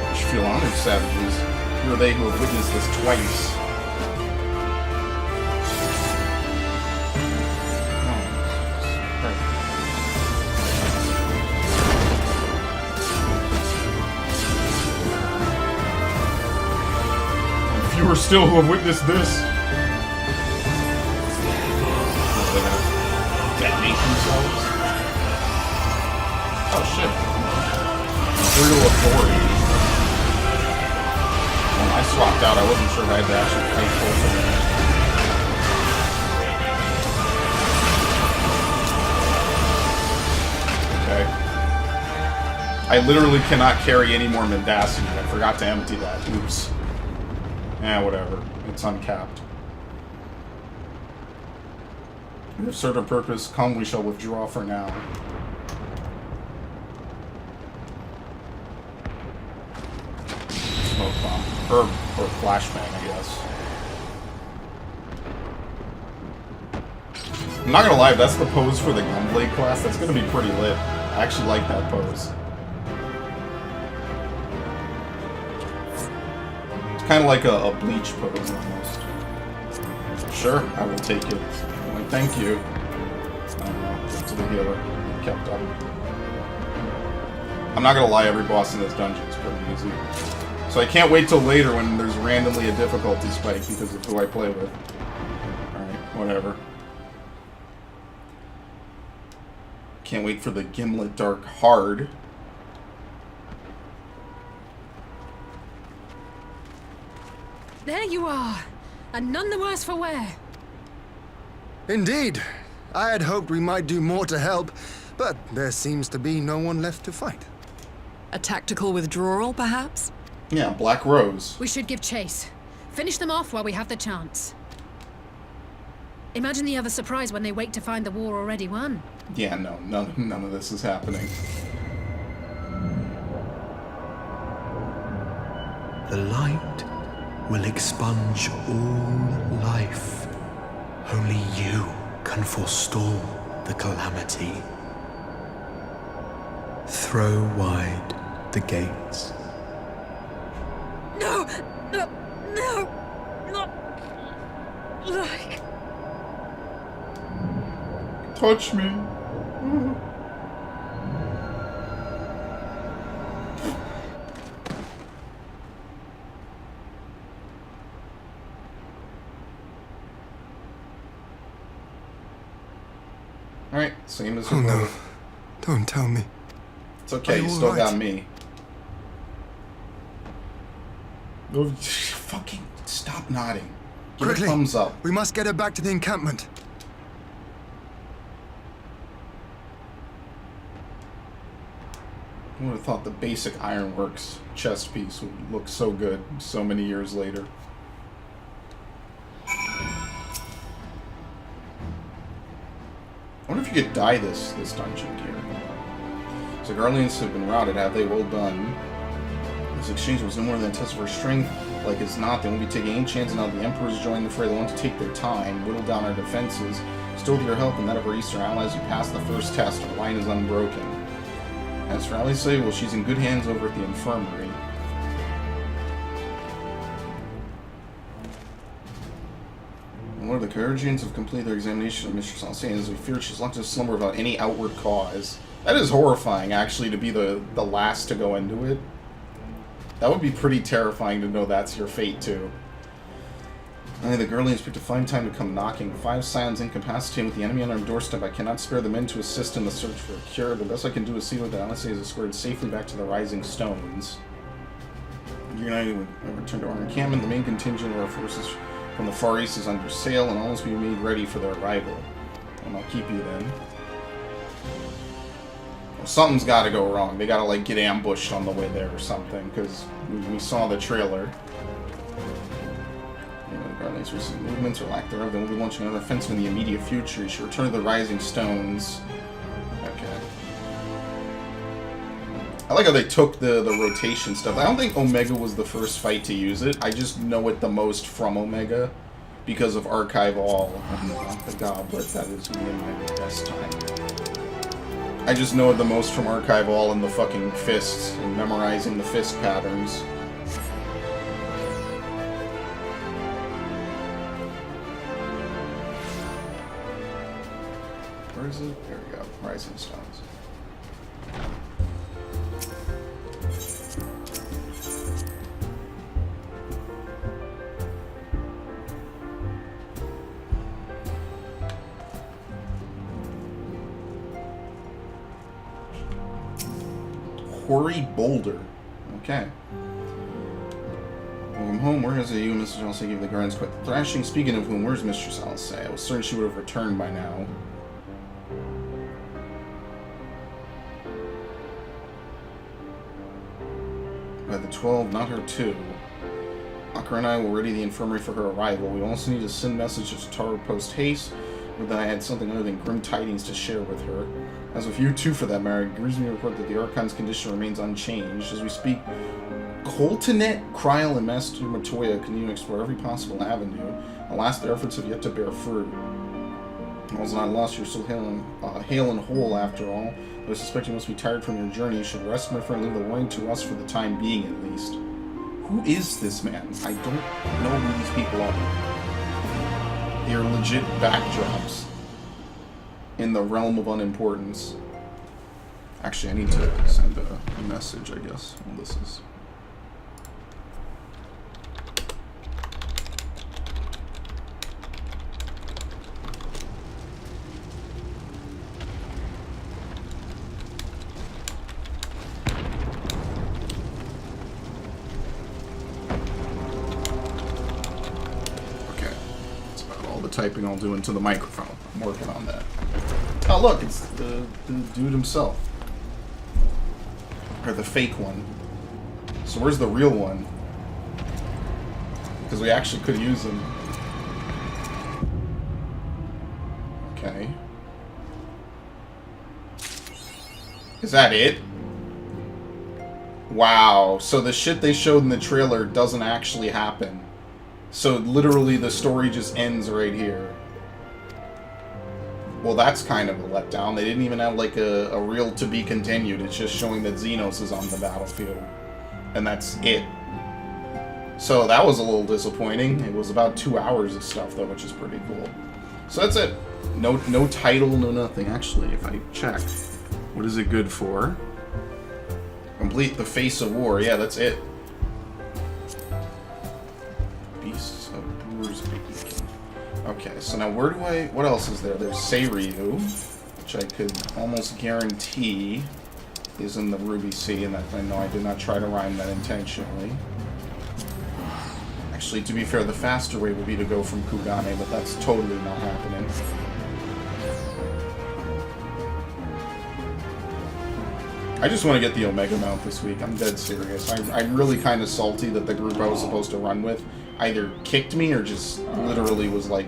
A: You should feel honored, savages. Who are they who have witnessed this twice? Fewer still who have witnessed this. They're gonna detonate themselves. Oh shit. Brutal authority. When I swapped out, I wasn't sure if I had to actually fight both of them. Okay. I literally cannot carry any more Mendacity. I forgot to empty that. Oops. Eh, whatever. It's uncapped. If served a purpose, come, we shall withdraw for now. Smoke bomb. Or flashbang, I guess. I'm not gonna lie, if that's the pose for the Gunblade class, that's gonna be pretty lit. I actually like that pose. Kind of like a bleach pose, almost. Sure, I will take it. I'm like, thank you. To the healer. Kept up. I'm not gonna lie, every boss in this dungeon is pretty easy. So I can't wait till later when there's randomly a difficulty spike because of who I play with. Alright, whatever. Can't wait for the Gimlet Dark Hard.
B: There you are, and none the worse for wear.
I: Indeed. I had hoped we might do more to help, but there seems to be no one left to fight.
U: A tactical withdrawal, perhaps?
A: Yeah, Black Rose.
B: We should give chase. Finish them off while we have the chance. Imagine the other surprise when they wake to find the war already won.
A: Yeah, no, none of this is happening.
H: The light will expunge all life. Only you can forestall the calamity. Throw wide the gates.
B: No! No! No! Not like...
A: Touch me. Alright, same as
I: Oh no. Don't tell me.
A: It's okay, you still got me. Oh, fucking stop nodding. Give
I: Quickly,
A: a thumbs up.
I: We must get her back to the encampment.
A: I would have thought the basic Ironworks chest piece would look so good so many years later. I wonder if you could dye this dungeon here. So Guardians have been routed, have they? Well done. This exchange was no more than a test of our strength. Like it's not, they won't be taking any chances now. The Emperor's joined the fray. They want to take their time, whittle down our defenses. Still with your help and that of our Eastern allies, we passed the first test. Our line is unbroken. As for Alice, well, she's in good hands over at the infirmary. And one of the Couragians have completed their examination of Mistress Alice, as we fear she's locked in slumber without any outward cause. That is horrifying, actually, to be the last to go into it. That would be pretty terrifying to know that's your fate, too. Only the Guardians picked a fine time to come knocking. 5 Scions incapacitated with the enemy on our doorstep. I cannot spare the men to assist in the search for a cure. The best I can do is see that Alice is escorted safely back to the Rising Stones. United would return to our encampment. The main contingent of our forces from the Far East is under sail and almost be made ready for their arrival. And I'll keep you then. Well, something's got to go wrong. They got to like get ambushed on the way there or something, because we saw the trailer. Guardians' recent movements or lack thereof, then we'll be launching another offensive in the immediate future. You should return to the Rising Stones. Okay. I like how they took the rotation stuff. I don't think Omega was the first fight to use it. I just know it the most from Omega because of Archive All. I'm not the goblet, that is me in my best time. I just know it the most from Archive All and the fucking fists and memorizing the fist patterns. Where is it? There we go. Rising Stones. Quarry Boulder. Okay. Welcome home. Where is it? You, Mrs. Alice, give the Guardians quite thrashing. Speaking of whom, where's Mistress Alice? I was certain she would have returned by now. By the 12, not her 2. Akra and I will ready the infirmary for her arrival. We also need to send messages to Taro post haste, but then I had something other than grim tidings to share with her. As with you too, for that matter, it grieves me to report that the Archon's condition remains unchanged. As we speak, Coltonet, Kryl, and Master Matoya continue to explore every possible avenue. Alas, their efforts have yet to bear fruit. All's not lost, you're still hale and whole after all. Though I suspect you must be tired from your journey. You should rest, my friend, leave the warning to us for the time being, at least. Who is this man? I don't know who these people are. They are legit backdrops in the realm of unimportance. Actually, I need to send a message, I guess. Well, this is... typing I'll do into the microphone. I'm working on that. Oh look, it's the dude himself. Or the fake one. So where's the real one? Because we actually could use him. Okay. Is that it? Wow. So the shit they showed in the trailer doesn't actually happen. So literally the story just ends right here. Well, that's kind of a letdown. They didn't even have like a real to be continued. It's just showing that Xenos is on the battlefield. And that's it. So that was a little disappointing. It was about 2 hours of stuff though, which is pretty cool. So that's it. No title, no nothing. Actually, if I check, what is it good for? Complete the Face of War. Yeah, that's it. Okay, so now where do what else is there? There's Seiryu, which I could almost guarantee is in the Ruby Sea, and that I know I did not try to rhyme that intentionally. Actually, to be fair, the faster way would be to go from Kugane, but that's totally not happening. I just want to get the Omega mount this week. I'm dead serious. I'm really kind of salty that the group I was supposed to run with either kicked me or just literally was, like,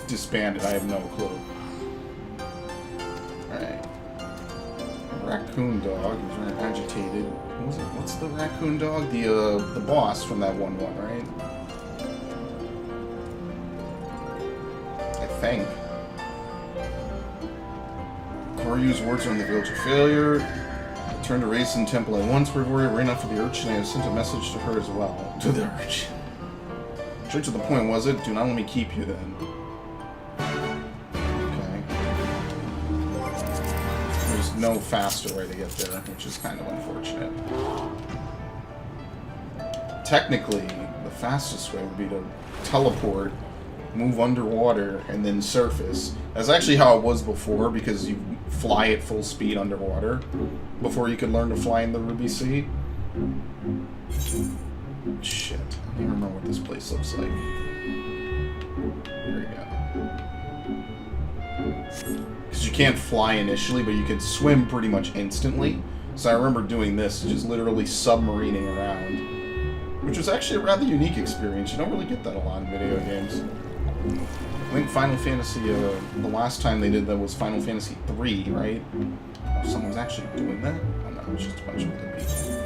A: disbanded. I have no clue. Alright. Raccoon dog is very agitated. What's the raccoon dog? The boss from that one, right? I think. Koryu's words on the village of failure. Return to Raisin Temple at once, Brevoria. Rain out for the urchin. I have sent a message to her as well. To the urchin. Straight to the point, was it? Do not let me keep you then. Okay. There's no faster way to get there, which is kind of unfortunate. Technically, the fastest way would be to teleport, move underwater, and then surface. That's actually how it was before, because you fly at full speed underwater before you could learn to fly in the Ruby Sea. Shit. I don't even remember what this place looks like. There we go. Because you can't fly initially, but you can swim pretty much instantly. So I remember doing this, just literally submarining around. Which was actually a rather unique experience. You don't really get that a lot in video games. I think Final Fantasy, the last time they did that was Final Fantasy III, right? Oh, someone's actually doing that? Oh no, it's just a bunch of other people.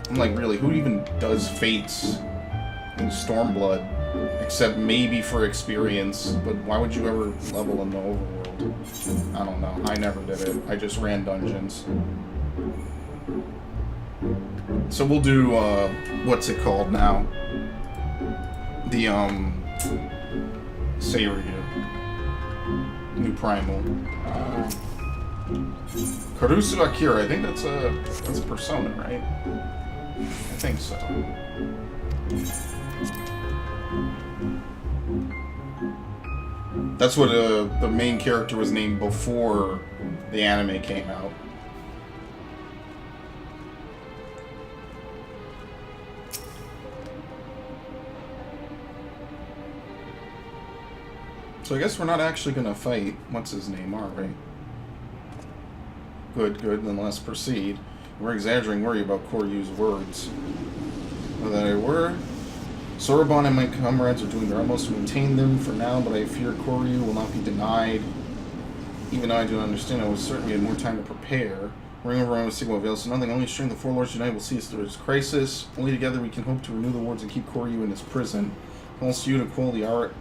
A: I'm like, really, who even does Fates in Stormblood? Except maybe for experience, but why would you ever level in the overworld? I don't know, I never did it. I just ran dungeons. So we'll do, what's it called now? The, Seiryu. New Primal. Karusu Akira, I think that's Persona, right? I think so. That's what the main character was named before the anime came out. So I guess we're not actually gonna fight what's his name, are we? Good, then let's proceed. We're exaggerating worry about Koryu's words. Whether they were, Soroban and my comrades are doing their utmost to maintain them for now, but I fear Koryu will not be denied. Even though I do understand, I will certainly have more time to prepare. Ring over on Sigma Veil, so nothing, only strength the four lords united will see us through this crisis. Only together we can hope to renew the wards and keep Koryu in his prison. Calls you to quell the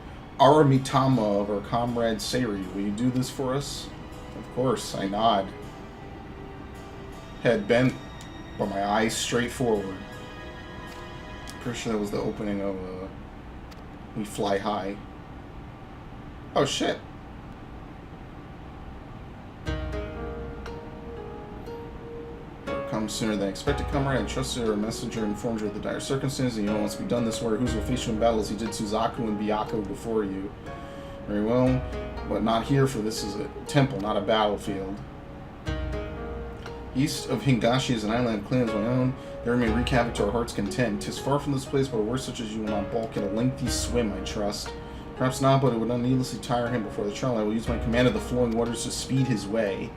A: Aramitama of our comrade Seiryu. Will you do this for us? Of course, I nod. Head bent, but my eyes straight forward. Pretty sure that was the opening of We Fly High. Oh shit. Come sooner than expected, comrade. I trust your messenger informed you of the dire circumstances, and you know what's to be done this warrior whose will face you in battle as he did Suzaku and Byakuya before you. Very well, but not here, for this is a temple, not a battlefield. East of Hingashi is an island claims my own. There we may wreak havoc to our heart's content. 'Tis far from this place, but a warrior such as you will not balk at a lengthy swim, I trust. Perhaps not, but it would not needlessly tire him before the trial. I will use my command of the flowing waters to speed his way.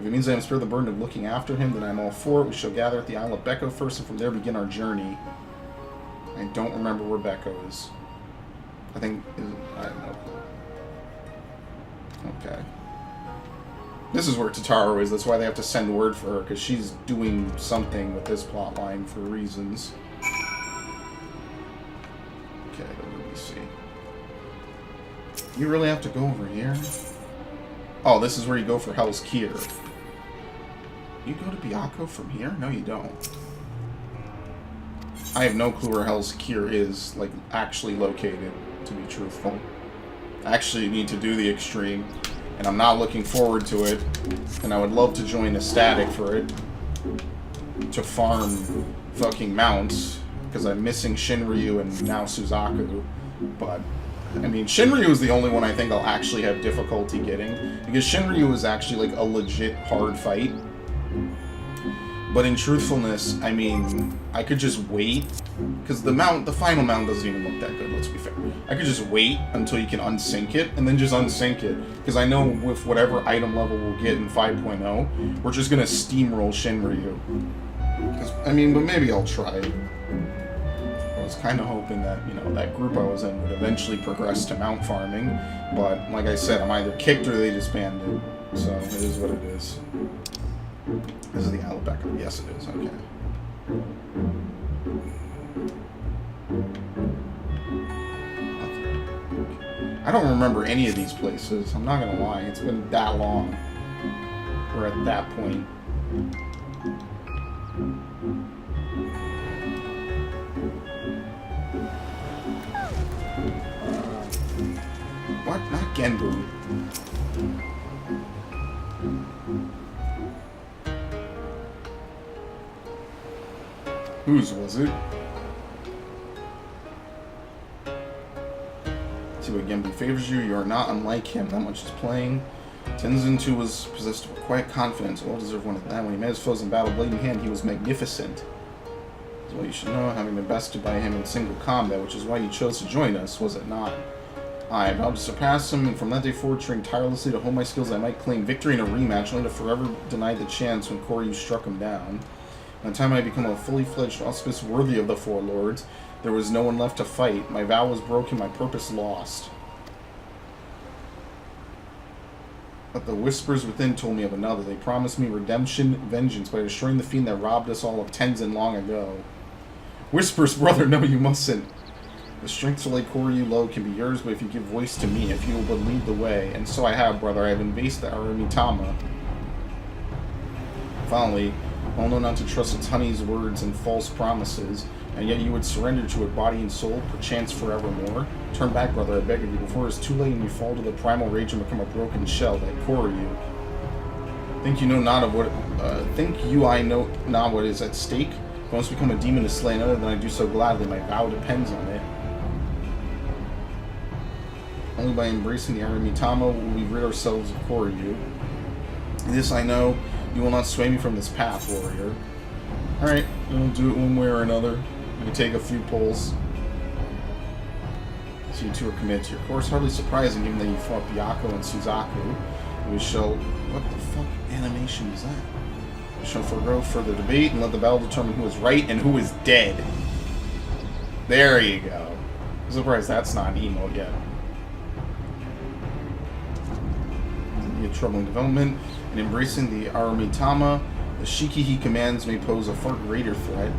A: If it means I am spared the burden of looking after him, then I am all for it. We shall gather at the Isle of Becco first, and from there begin our journey. I don't remember where Becco is. I think... I have no clue. Okay. This is where Tataru is. That's why they have to send word for her, because she's doing something with this plot line for reasons. Okay, let me see. You really have to go over here? Oh, this is where you go for Hell's Cure. You go to Byakuya from here? No, you don't. I have no clue where Hell's Cure is, like, actually located, to be truthful. I actually need to do the extreme, and I'm not looking forward to it, and I would love to join a static for it, to farm fucking mounts, because I'm missing Shinryu and now Suzaku, but... I mean, Shinryu is the only one I think I'll actually have difficulty getting, because Shinryu is actually, like, a legit hard fight. But in truthfulness, I mean, I could just wait, because the final mount doesn't even look that good, let's be fair. I could just wait until you can unsync it, and then just unsync it, because I know with whatever item level we'll get in 5.0, we're just going to steamroll Shinryu. I mean, but maybe I'll try it. I was kind of hoping that, you know, that group I was in would eventually progress to mount farming, but like I said, I'm either kicked or they disbanded, so it is what it is. This is the Outback. Yes, it is. Okay. I don't remember any of these places. I'm not gonna lie. It's been that long. We're at that point. What? Not Genbu. Whose was it? See what Genbu favors you. You are not unlike him. That much is playing. Tenzin too was possessed of a quiet confidence. Well deserved one at that. When he met his foes in battle, blade in hand, he was magnificent. That's what you should know, having been bested by him in single combat, which is why you chose to join us, was it not? I vowed to surpass him, and from that day forward, trained tirelessly to hone my skills, I might claim victory in a rematch, only to forever deny the chance when Koryu struck him down. By the time I become a fully fledged auspice worthy of the Four Lords, there was no one left to fight. My vow was broken, my purpose lost. But the whispers within told me of another. They promised me redemption, vengeance, by destroying the fiend that robbed us all of Tenzin long ago. Whispers, brother, no you mustn't. The strength to lay Koryu low can be yours, but if you give voice to me, if you will but lead the way. And so I have, brother. I have invaded the Aramitama. Finally, well known not to trust its honey's words and false promises, and yet you would surrender to it body and soul, perchance forevermore. Turn back, brother, I beg of you, before it's too late and you fall to the primal rage and become a broken shell, like Koryu. Think you know not of what? Think you I know not what is at stake? If I must become a demon to slay another, then I do so gladly. My vow depends on it. Only by embracing the Aramitama will we rid ourselves of Koryu. This I know. You will not sway me from this path, warrior. Alright, we'll do it one way or another. We take a few pulls. So you two are committed to your course. Hardly surprising, given that you fought Byakko and Suzaku. We shall... What the fuck animation is that? We shall forego further debate and let the battle determine who is right and who is dead. There you go. I'm surprised that's not an emote yet. A troubling development. In embracing the Aramitama, the Shiki he commands may pose a far greater threat.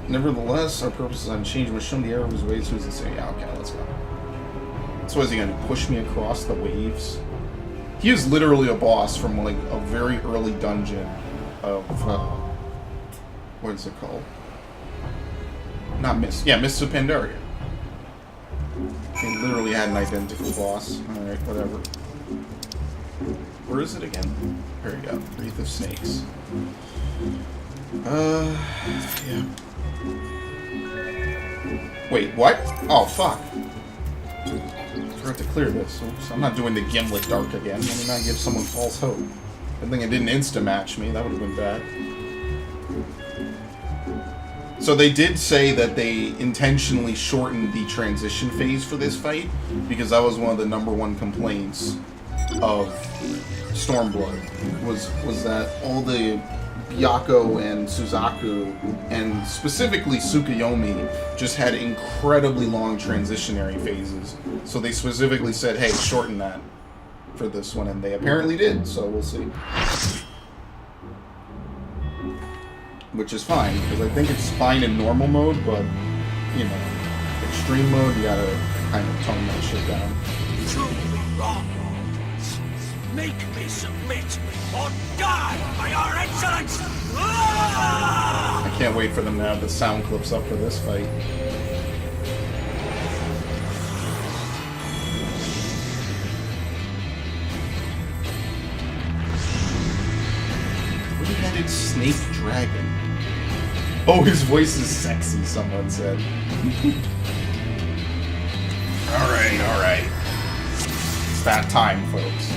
A: Nevertheless, our purpose is unchanged. We must show him the error of his ways to his insanity. Yeah, okay, let's go. So is he going to push me across the waves? He is literally a boss from like a very early dungeon of what is it called? Not Mist. Yeah, Mists of Pandaria. He literally had an identical boss. Alright, whatever. Where is it again? Here we go. Wreath of Snakes. Yeah. Wait, what? Oh, fuck. Forgot to clear this. Oops, I'm not doing the Gimlet Dark again. Let me not give someone false hope. Good thing it didn't insta-match me. That would have been bad. So they did say that they intentionally shortened the transition phase for this fight, because that was one of the #1 complaints of Stormblood, was that all the Byakko and Suzaku, and specifically Tsukuyomi, just had incredibly long transitionary phases. So they specifically said, hey, shorten that for this one, and they apparently did, so we'll see. Which is fine, because I think it's fine in normal mode, but, you know, extreme mode, you gotta kind of tone that shit down.
C: Truly wrong. Make me submit, or die by your excellence!
A: I can't wait for them to have the sound clips up for this fight. Three-headed snake dragon. Oh, his voice is sexy, someone said. Alright. It's that time, folks.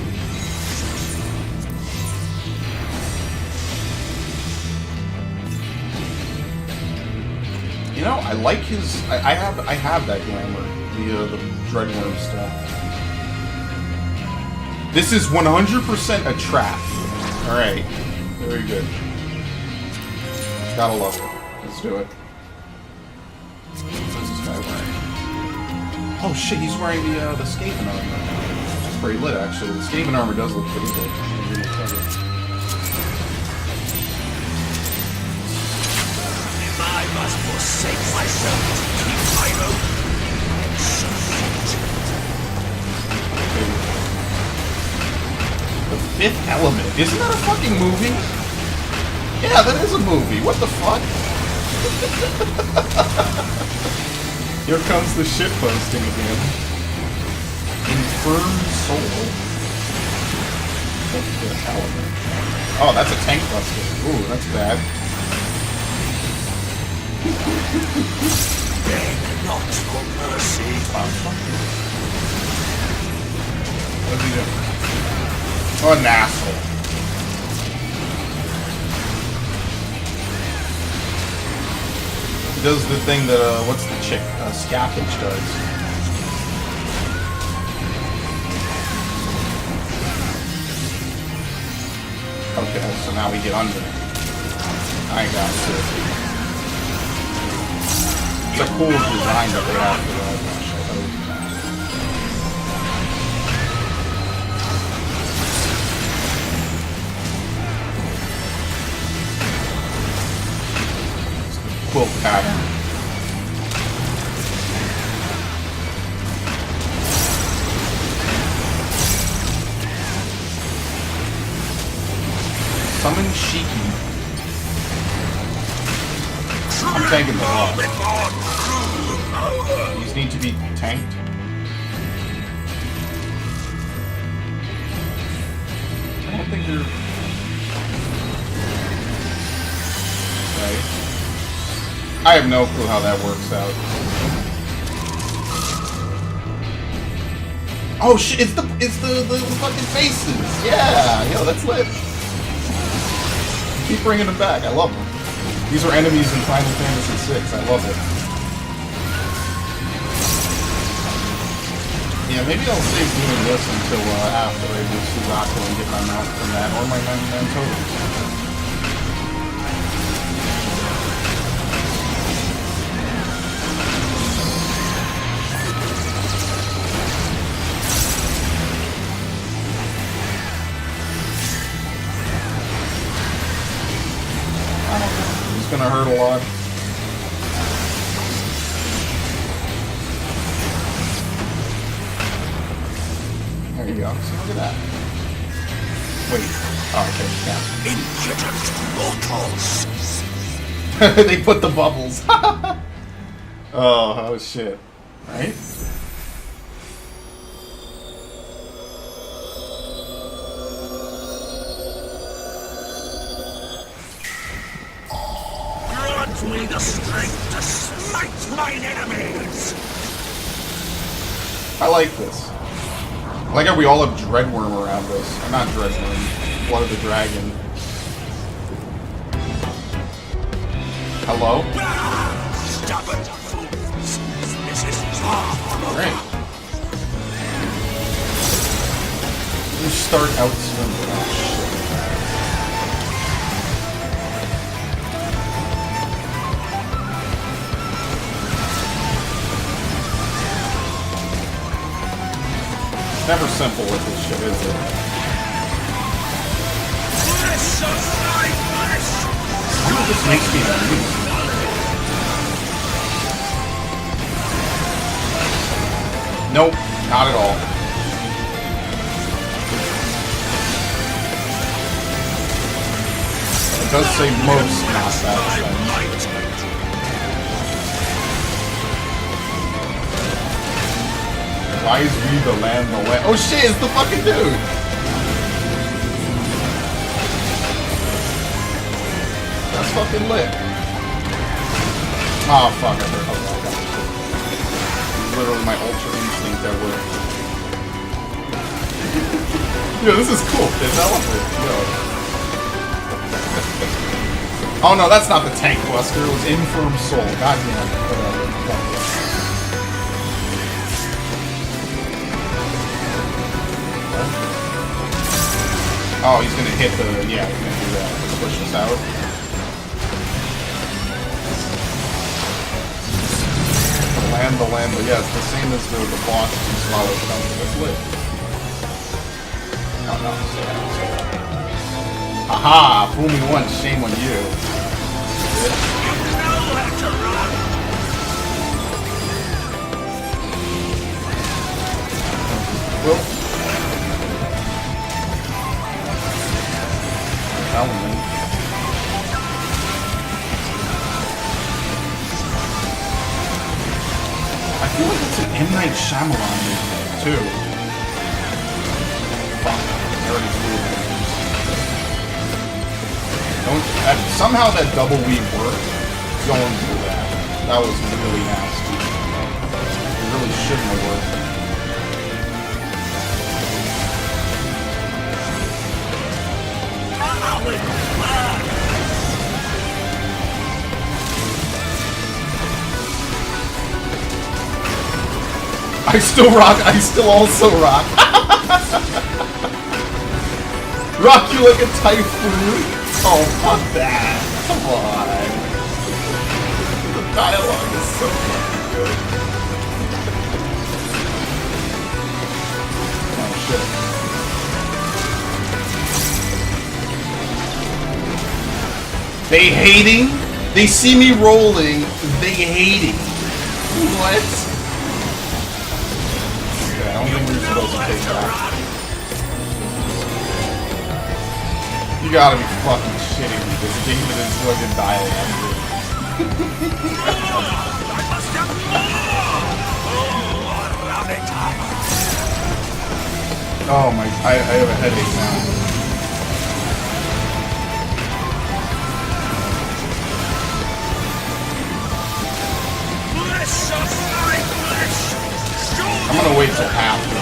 A: I like his. I have that glamour. The Dreadworm stuff. This is 100% a trap. All right, very good. Gotta love it. Let's do it. What's this guy wearing? Oh shit, he's wearing the Skaven armor. That's pretty lit, actually. The Skaven armor does look pretty good.
C: I must forsake myself to keep my own.
A: The Fifth Element. Isn't that a fucking movie? Yeah, that is a movie. What the fuck? Here comes the shitposting again. Infirm Soul. The Fifth Element. Oh, that's a tank buster. Ooh, that's bad.
C: Beg not for mercy.
A: What's he doing? Oh, an asshole. He does the thing that, what's the chick? Scavenge does. Okay, so now we get under. I got it. It's a cool design that they have for that. Quilt pattern. Summon Shiki. I'm tanking the boss. These need to be tanked. I don't think they're... Right. I have no clue how that works out. Oh shit! It's the fucking faces. Yeah, yo, that's lit. Keep bringing them back. I love them. These are enemies in Final Fantasy VI. I love it. Yeah, maybe I'll save doing this until after I do Suzaku and get my mount from that, or my 99 totals. It's gonna hurt a lot. There you go. So look at that. Wait. Oh, okay, yeah.
C: Impudent mortals!
A: They put the bubbles. Oh shit. Right?
C: Grant me the strength to smite mine enemies!
A: I like this. I like how we all have Dreadworm around us. Or not Dreadworm. Blood of the Dragon. Hello?
C: Stubborn fools! This is far from over.
A: Great. You start out swimming. Oh, shit. Never simple with this shit, is it? This makes me angry. Nope, not at all. It does say most, not that. Wise we the land the way. Oh shit, it's the fucking dude! That's fucking lit. Oh fuck, I heard how that. Literally my ultra instinct that worked. Yo, this is cool. Develop it. Yo. Oh no, that's not the tank buster. It was Infirm Soul. Goddamn. Whatever. Oh, he's gonna hit the... Yeah, he's gonna do that. Let's push this out. The land, but yeah, it's the same as the boss in Swallow Stone. That's lit. Oh no. Haha! Fool me once, shame on you. Well, element. I feel like it's an M. Night Shyamalan movie, too. Fuck, I already flew that. Somehow that double weave worked going through that. That was really nasty. It really shouldn't have worked. I still rock, I still also rock. Rock you like a typhoon? Oh, fuck that. Come on. The dialogue is so fucking good. Oh, shit. They hating? They see me rolling, they hating. What? I don't think we're supposed to take that. You gotta be fucking shitting me. This David is fucking dialogue. Oh my, I have a headache now. I'm gonna wait till after.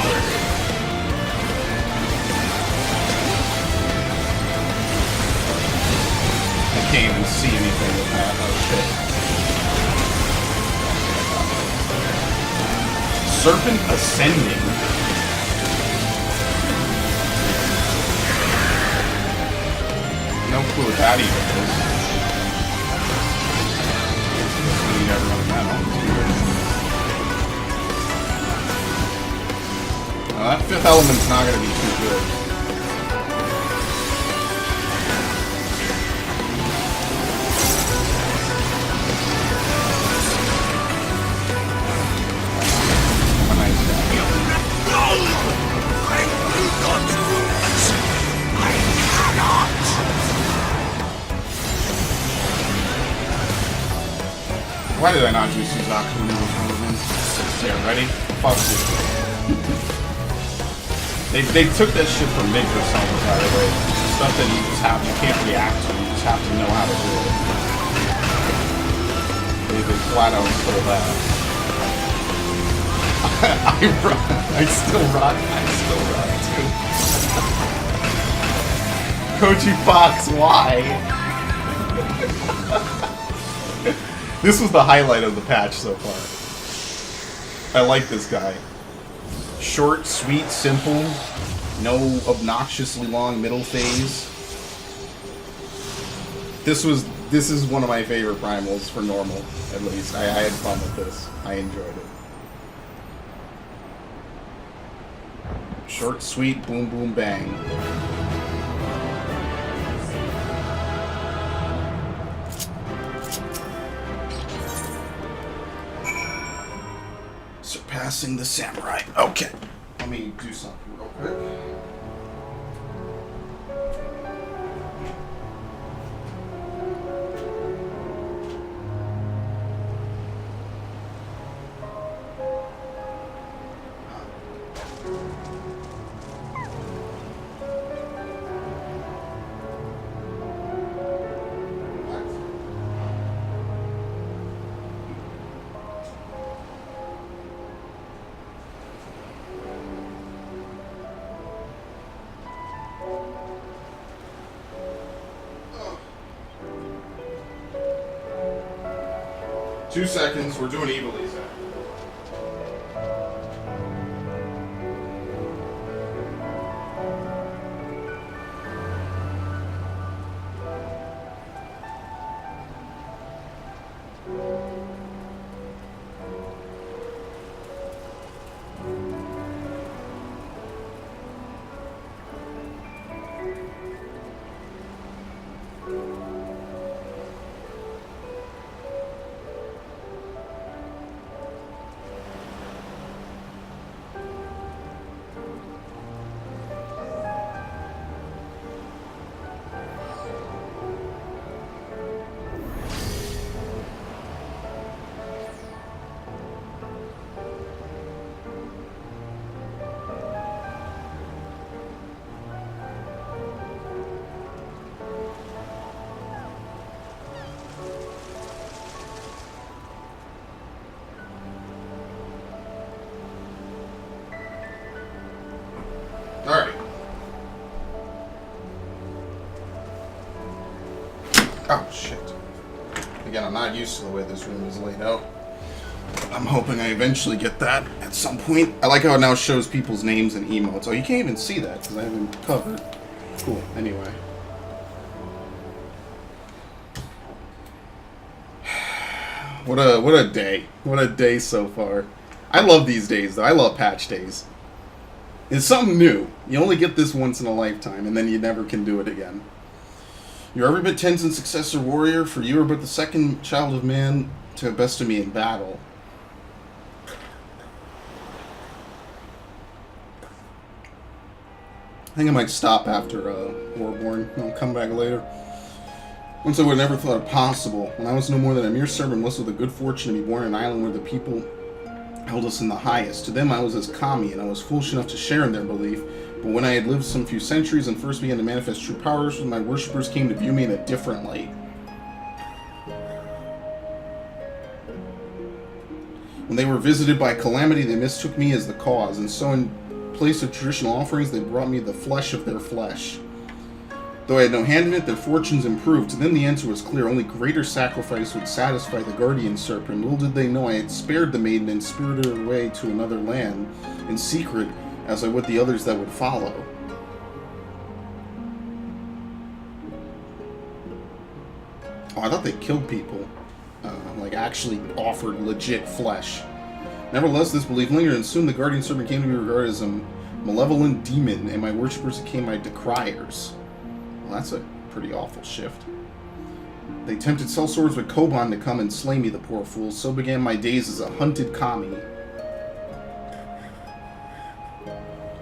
A: I can't even see anything with that. Oh shit. Serpent Ascending? No clue what that even is. You never know that. That fifth element's not gonna be too good. A nice guy. Why did I not use Suzaku in those elements? Yeah, ready? Fuck you. They took that shit from Mig Persona, by the way. Stuff that you just have, you can't react to, you just have to know how to do it. They flat out stole that. I still rock too. Koji Fox, why? This was the highlight of the patch so far. I like this guy. Short, sweet, simple, no obnoxiously long middle phase. This is one of my favorite primals for normal, at least. I had fun with this. I enjoyed it. Short, sweet, boom, boom, bang. Surpassing the samurai. Okay. Let me do something real quick. 2 seconds. We're doing evilly, Zach. Alright. Oh, shit. Again, I'm not used to the way this room is laid out. I'm hoping I eventually get that at some point. I like how it now shows people's names and emotes. Oh, you can't even see that because I haven't covered. Cool. Anyway. What a day. What a day so far. I love these days, though. I love patch days. It's something new. You only get this once in a lifetime, and then you never can do it again. You're every bit Tenzin's successor warrior, for you are but the second child of man to best of me in battle. I think I might stop after Warborn. I'll come back later. Once I would have never thought it possible. When I was no more than a mere servant, blessed with the good fortune to be born in an island where the people held us in the highest. To them I was as kami, and I was foolish enough to share in their belief. But when I had lived some few centuries and first began to manifest true powers, my worshippers came to view me in a different light. When they were visited by calamity, they mistook me as the cause, and so in place of traditional offerings, they brought me the flesh of their flesh. Though I had no hand in it, their fortunes improved. To them the answer was clear. Only greater sacrifice would satisfy the guardian serpent. Little did they know I had spared the maiden and spirited her away to another land, in secret, as I would the others that would follow. Oh, I thought they killed people. Like, actually offered legit flesh. Nevertheless, this belief lingered, and soon the guardian serpent came to be regarded as a malevolent demon, and my worshippers became my decriers. Well, that's a pretty awful shift. They tempted sellswords with Koban to come and slay me, the poor fools. So began my days as a hunted kami.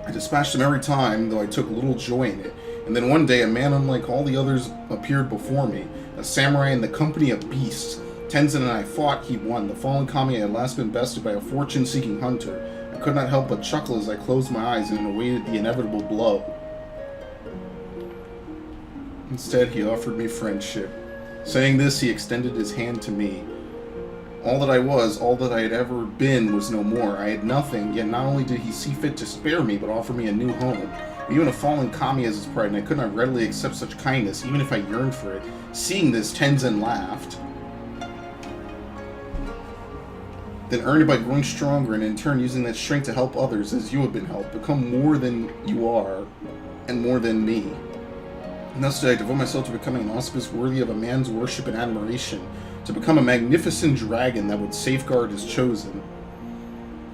A: I dispatched them every time, though I took little joy in it. And then one day, a man unlike all the others appeared before me, a samurai in the company of beasts. Tenzin and I fought, he won. The fallen kami had last been bested by a fortune-seeking hunter. I could not help but chuckle as I closed my eyes and awaited the inevitable blow. Instead, he offered me friendship. Saying this, he extended his hand to me. All that I was, all that I had ever been, was no more. I had nothing, yet not only did he see fit to spare me, but offer me a new home. Even a fallen kami has his pride, and I could not readily accept such kindness, even if I yearned for it. Seeing this, Tenzin laughed. Then earn it by growing stronger, and in turn using that strength to help others as you have been helped. Become more than you are, and more than me. And thus did I devote myself to becoming an auspice worthy of a man's worship and admiration, to become a magnificent dragon that would safeguard his chosen.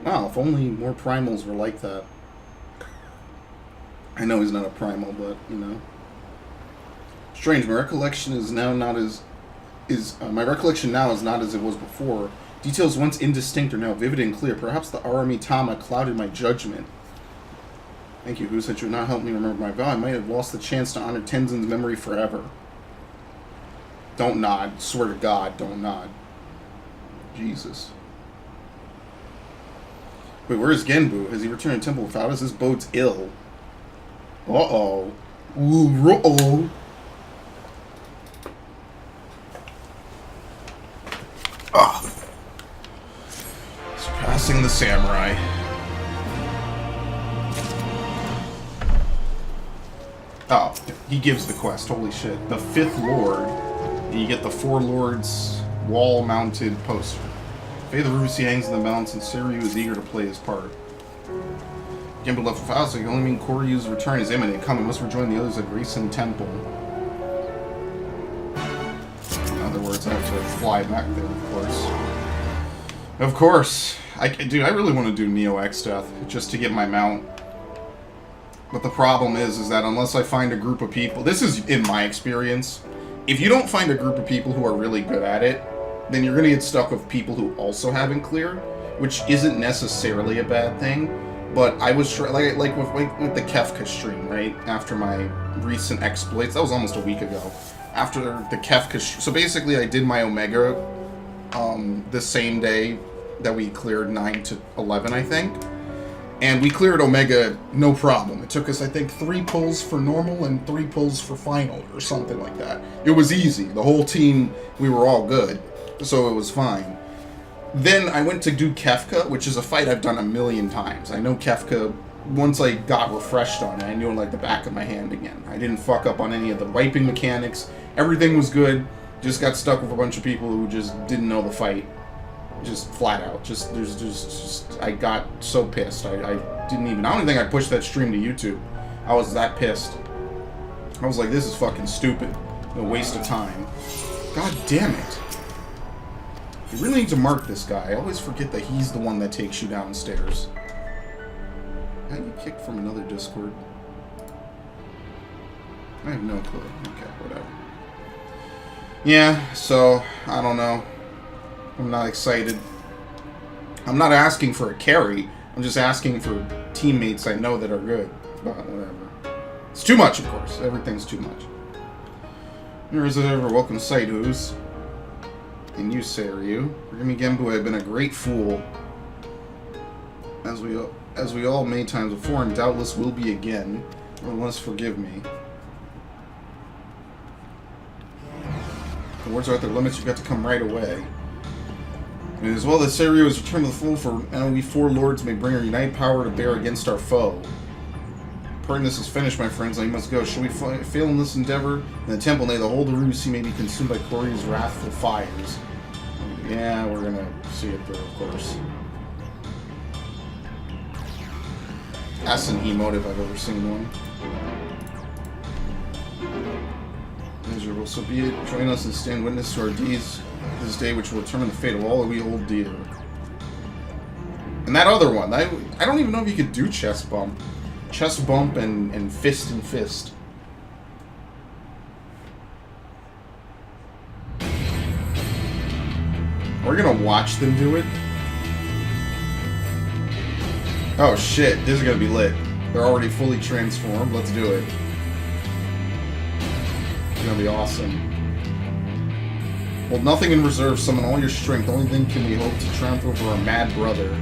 A: Wow, if only more primals were like that. I know he's not a primal, but, you know. Strange, my recollection is now not as... my recollection now is not as it was before. Details once indistinct are now vivid and clear. Perhaps the Aramitama clouded my judgment. Thank you, Who, since you would not help me remember my vow. I might have lost the chance to honor Tenzin's memory forever. Don't nod. Swear to God, don't nod. Jesus. Wait, where is Genbu? Has he returned to Temple without us? This bodes ill. Uh-oh. Ooh, uh-oh. Ah. Surpassing the samurai. Oh, he gives the quest. Holy shit. The 5th Lord. And you get the 4 Lords wall-mounted poster. Fate of the Ruby hangs in the balance, and Seiryu is eager to play his part. Genbu left with house, so it can only mean Koryu's return is imminent. Come, we must rejoin the others at Grayson Temple. In other words, I have to fly back there, of course. Of course! Dude, I really want to do Neo X Death, just to get my mount. But the problem is that unless I find a group of people... This is in my experience. If you don't find a group of people who are really good at it, then you're going to get stuck with people who also haven't cleared, which isn't necessarily a bad thing. But I was like with the Kefka stream, right? After my recent exploits, that was almost a week ago. After the Kefka, so basically I did my Omega the same day that we cleared 9 to 11, I think. And we cleared Omega no problem. It took us, I think, 3 pulls for normal and 3 pulls for final or something like that. It was easy. The whole team, we were all good, so it was fine. Then I went to do Kefka, which is a fight I've done a million times. I know Kefka, once I got refreshed on it, I knew it like the back of my hand again. I didn't fuck up on any of the wiping mechanics. Everything was good. Just got stuck with a bunch of people who just didn't know the fight. Just flat out. I got so pissed. I don't even think I pushed that stream to YouTube. I was that pissed. I was like, this is fucking stupid. A waste of time. God damn it. You really need to mark this guy. I always forget that he's the one that takes you downstairs. How do you kick from another Discord? I have no clue. Okay, whatever. Yeah, so, I don't know. I'm not excited. I'm not asking for a carry. I'm just asking for teammates I know that are good. But whatever. It's too much, of course. Everything's too much. Nor is it ever welcome sight, who's? And you, Seiryu. Rimi Genbu have been a great fool. As we all many times before, and doubtless will be again. Unless forgive me. The words are at their limits, you've got to come right away. It is well that Seiryu has returned to the fold, for now we 4 lords may bring our united power to bear against our foe. Pardon, this is finished, my friends. I must go. Shall we fail in this endeavor? In the temple, nay, the whole Rusi may be consumed by Koryu's wrathful fires. Yeah, we're gonna see it there, of course. That's an emote if I've ever seen one. Miserable, so be it. Join us and stand witness to our deeds this day, which will determine the fate of all that we hold dear. And that other one, I don't even know if you could do chest bump. Chest bump and fist and fist. We're gonna watch them do it. Oh shit, this is gonna be lit. They're already fully transformed. Let's do it. It's gonna be awesome. Hold nothing in reserve, summon all your strength. Only then can we hope to triumph over our mad brother.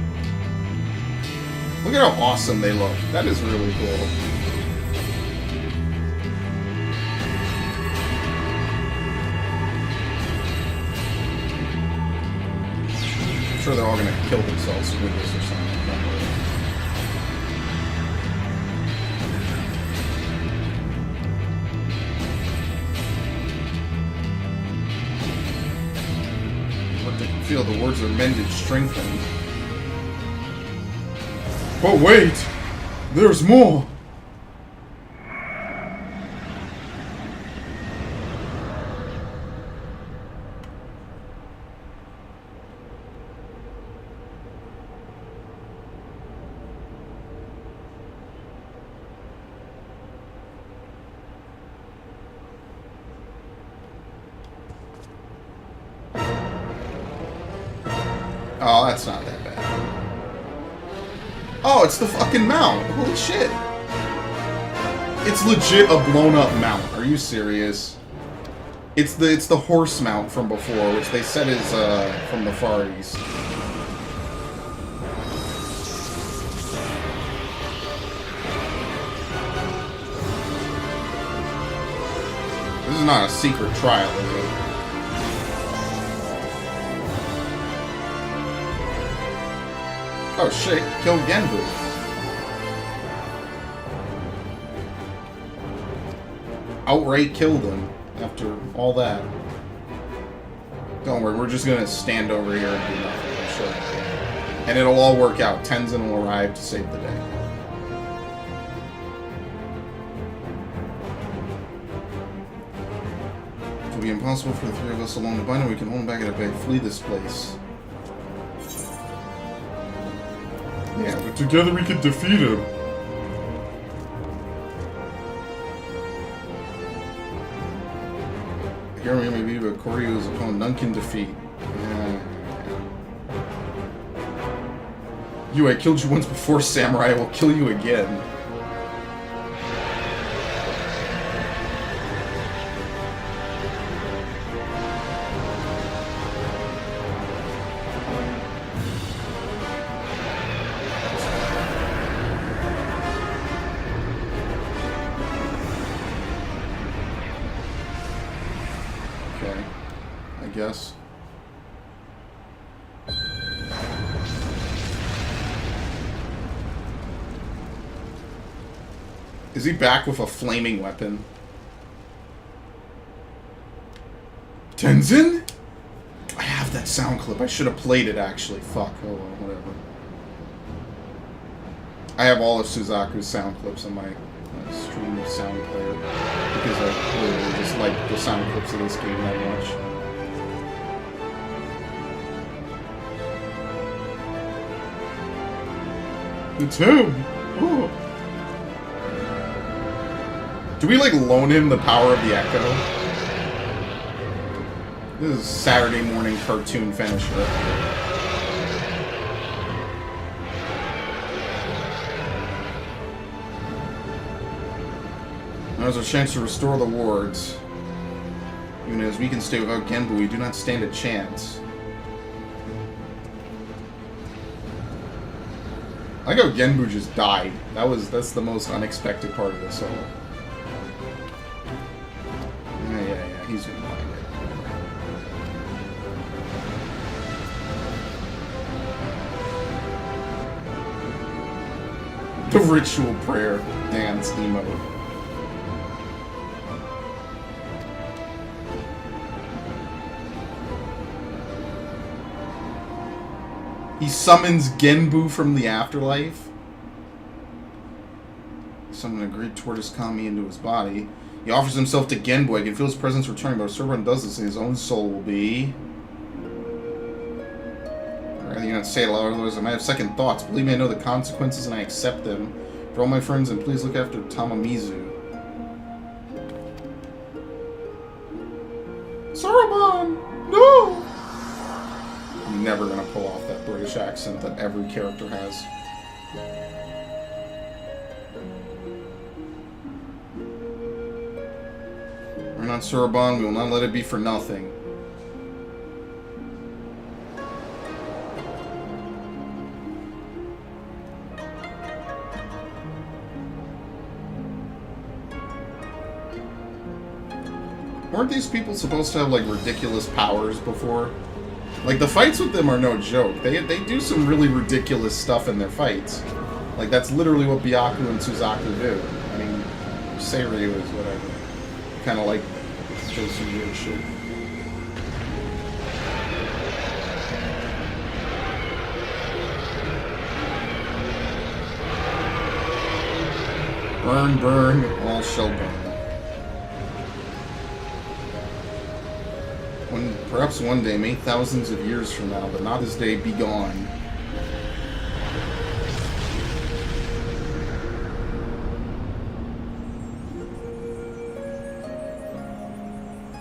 A: Look at how awesome they look. That is really cool. I'm sure they're all gonna kill themselves with this or something. Feel the words are mended, strengthened. But wait! There's more! Oh, that's not that bad. Oh, it's the fucking mount. Holy shit. It's legit a blown up mount. Are you serious? It's the horse mount from before, which they said is from the Far East. This is not a secret trial, is it? Oh shit, killed Genbu. Outright killed him after all that. Don't worry, we're just gonna stand over here and do nothing. I'll show And it'll all work out. Tenzin will arrive to save the day. It will be impossible for the three of us alone to bind him. We can hold him back at a bay. Flee this place. Yeah, but together we can defeat him. Here we may be, but Koryu's opponent none can defeat. Yeah. I killed you once before, Samurai. I will kill you again. Okay. I guess. Is he back with a flaming weapon? Tenzin? I have that sound clip. I should have played it, actually. Fuck. Oh, well, whatever. I have all of Suzaku's sound clips on my stream sound player. Because I really just like the sound clips of this game that much. It's him! Ooh. Do we, like, loan him the power of the Echo? This is Saturday morning cartoon finisher. There's a chance to restore the wards. Even as we can stay without Genbu, we do not stand a chance. I like how Genbu just died. That's the most unexpected part of this all. Yeah, he's gonna die. The ritual prayer dance emote. He summons Genbu from the afterlife. Summon a great tortoise Kami into his body. He offers himself to Genbu. I can feel his presence returning, but if Serban does this, his own soul will be... I'd rather you not say it loud, otherwise I might have second thoughts. Believe me, I know the consequences and I accept them. For all my friends, and please look after Tamamizu. Serban! No! I'm never gonna pull off that British accent that every character has. We're not Serban, we will not let it be for nothing. Weren't these people supposed to have, like, ridiculous powers before? Like, the fights with them are no joke. They do some really ridiculous stuff in their fights. Like, that's literally what Byaku and Suzaku do. I mean, Seiryu is whatever. Kind of like, shows some weird shit. Burn, burn, all shall burn. Perhaps one day, may thousands of years from now, but not this day, be gone.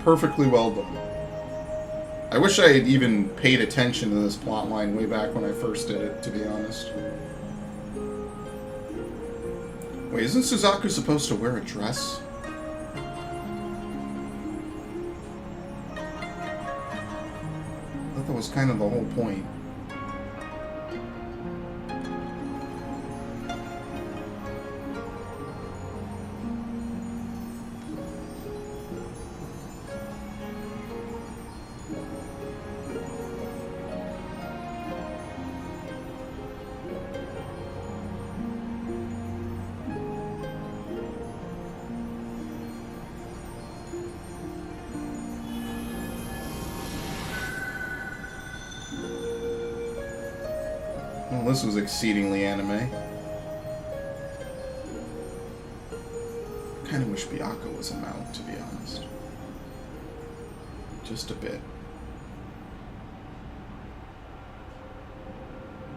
A: Perfectly well done. I wish I had even paid attention to this plotline way back when I first did it, to be honest. Wait, isn't Suzaku supposed to wear a dress? That was kind of the whole point. Well, this was exceedingly anime. I kind of wish Byakko was a mount, to be honest. Just a bit.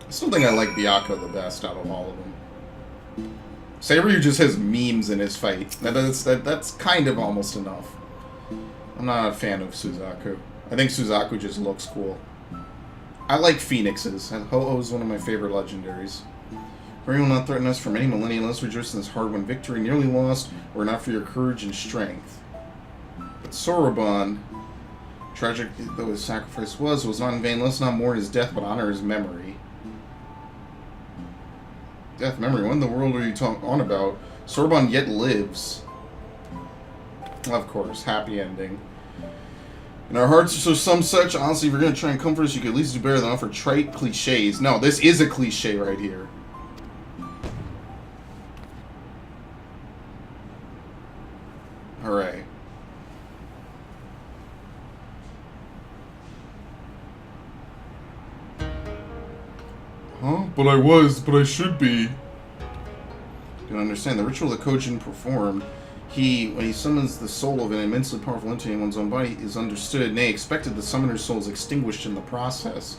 A: I still think I like Byakko the best out of all of them. Saberyu just has memes in his fight. That's kind of almost enough. I'm not a fan of Suzaku. I think Suzaku just looks cool. I like phoenixes. Ho-Oh is one of my favorite legendaries. For you will not threaten us for many millennia. Let's rejoice in this hard-won victory. Nearly lost, were not for your courage and strength. But Soroban, tragic though his sacrifice was not in vain. Let's not mourn his death, but honor his memory. Death memory? What in the world are you on about? Soroban yet lives. Of course, happy ending. In our hearts, so some such. Honestly, if you're going to try and comfort us, you could at least do better than offer trite cliches. No, this is a cliche right here. Hooray. Huh? But I should be. Don't understand. The ritual that Kojin performed, when he summons the soul of an immensely powerful entity in one's own body, is understood, nay, expected. The summoner's soul is extinguished in the process.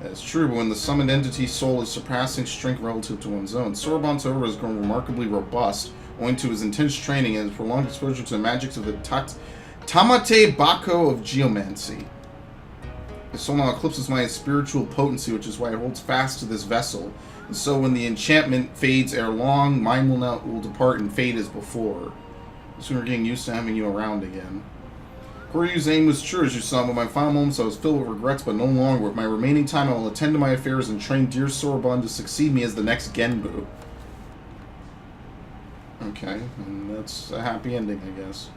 A: That's true, but when the summoned entity's soul is surpassing strength relative to one's own, Soroban, however, has grown remarkably robust, owing to his intense training and his prolonged exposure to the magics of the Tamate Bako of geomancy. His soul now eclipses my spiritual potency, which is why it holds fast to this vessel. And so when the enchantment fades ere long, mine will depart and fade as before. Soon we're getting used to having you around again. Koryu's aim was true, as you saw, but in my final moments I was filled with regrets, but no longer. With my remaining time, I will attend to my affairs and train dear Soroban to succeed me as the next Genbu. Okay, and that's a happy ending, I guess.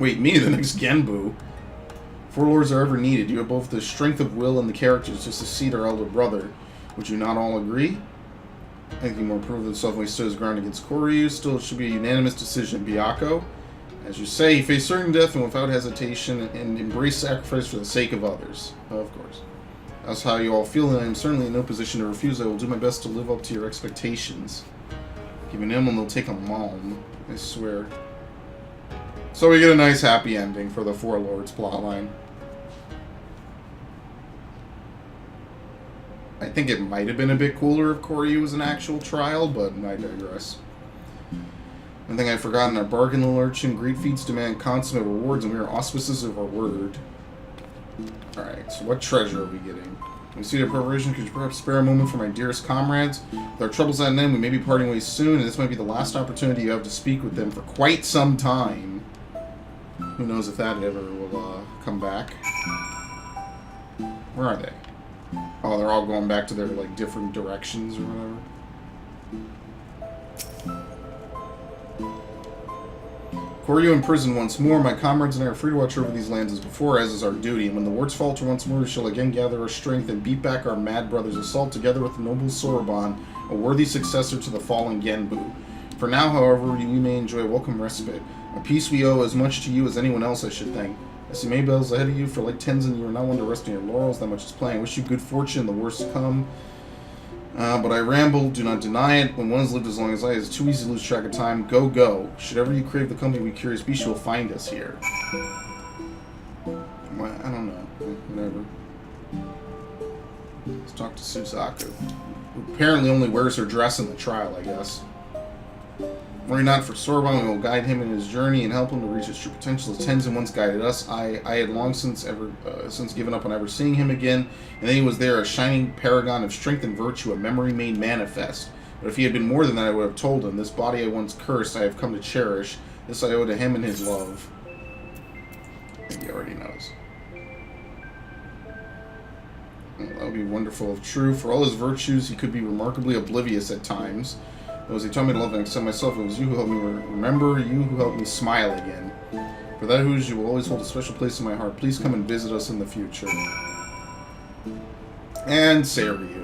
A: Wait, me, the next Genbu? 4 lords are ever needed. You have both the strength of will and the characters to succeed our elder brother. Would you not all agree? I think he more proved himself when he stood his ground against Koryu. Still, it should be a unanimous decision. Byakko, as you say, he faced certain death and without hesitation and embraced sacrifice for the sake of others. Of course. That's how you all feel, and I am certainly in no position to refuse. I will do my best to live up to your expectations. Give an emblem, they'll take a malm. I swear. So we get a nice happy ending for the 4 lords plotline. I think it might have been a bit cooler if Koryu was an actual trial, but I digress. One thing I'd forgotten, our bargain, the lurchin. Great feats demand consummate rewards, and we are auspices of our word. Alright, so what treasure are we getting? When we see the preparation, could you perhaps spare a moment for my dearest comrades? With our troubles at an end, we may be parting ways soon, and this might be the last opportunity you have to speak with them for quite some time. Who knows if that ever will come back. Where are they? Oh, they're all going back to their, like, different directions or whatever. Koryu in prison once more. My comrades and I are free to watch over these lands as before, as is our duty. And when the wards falter once more, we shall again gather our strength and beat back our mad brothers' assault together with the noble Soroban, a worthy successor to the fallen Genbu. For now, however, we may enjoy a welcome respite. A peace we owe as much to you as anyone else, I should think. I see Maybelle's ahead of you for like Tenzin. You are not one to rest on your laurels. That much is plain. I wish you good fortune. The worst to come. But I ramble. Do not deny it. When one has lived as long as I, it's too easy to lose track of time. Go, go. Should ever you crave the company of Curious Beast, you will find us here. Well, I don't know. Whatever. Let's talk to Suzaku, who apparently only wears her dress in the trial, I guess. Worry not for Soroban, we will guide him in his journey and help him to reach his true potential as Tenzin once guided us. I had long since given up on ever seeing him again, and then he was there, a shining paragon of strength and virtue, a memory made manifest. But if he had been more than that, I would have told him. This body I once cursed, I have come to cherish. This I owe to him and his love. I think he already knows. Well, that would be wonderful if true. For all his virtues, he could be remarkably oblivious at times. Though as he taught me to love and accept myself, it was you who helped me remember, you who helped me smile again. For that whose you will always hold a special place in my heart. Please come and visit us in the future. And Seiryu.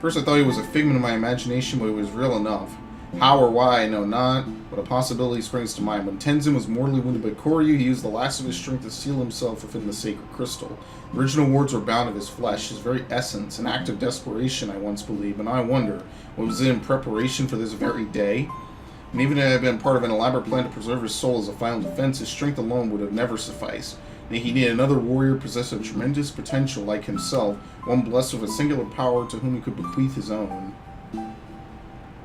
A: First I thought he was a figment of my imagination, but he was real enough. How or why, I know not, but a possibility springs to mind. When Tenzin was mortally wounded by Koryu, he used the last of his strength to seal himself within the sacred crystal. The original wards were bound of his flesh, his very essence, an act of desperation, I once believed, and I wonder, was it in preparation for this very day? And even if it had been part of an elaborate plan to preserve his soul as a final defense, his strength alone would have never sufficed. And he needed another warrior possessed of tremendous potential like himself, one blessed with a singular power to whom he could bequeath his own.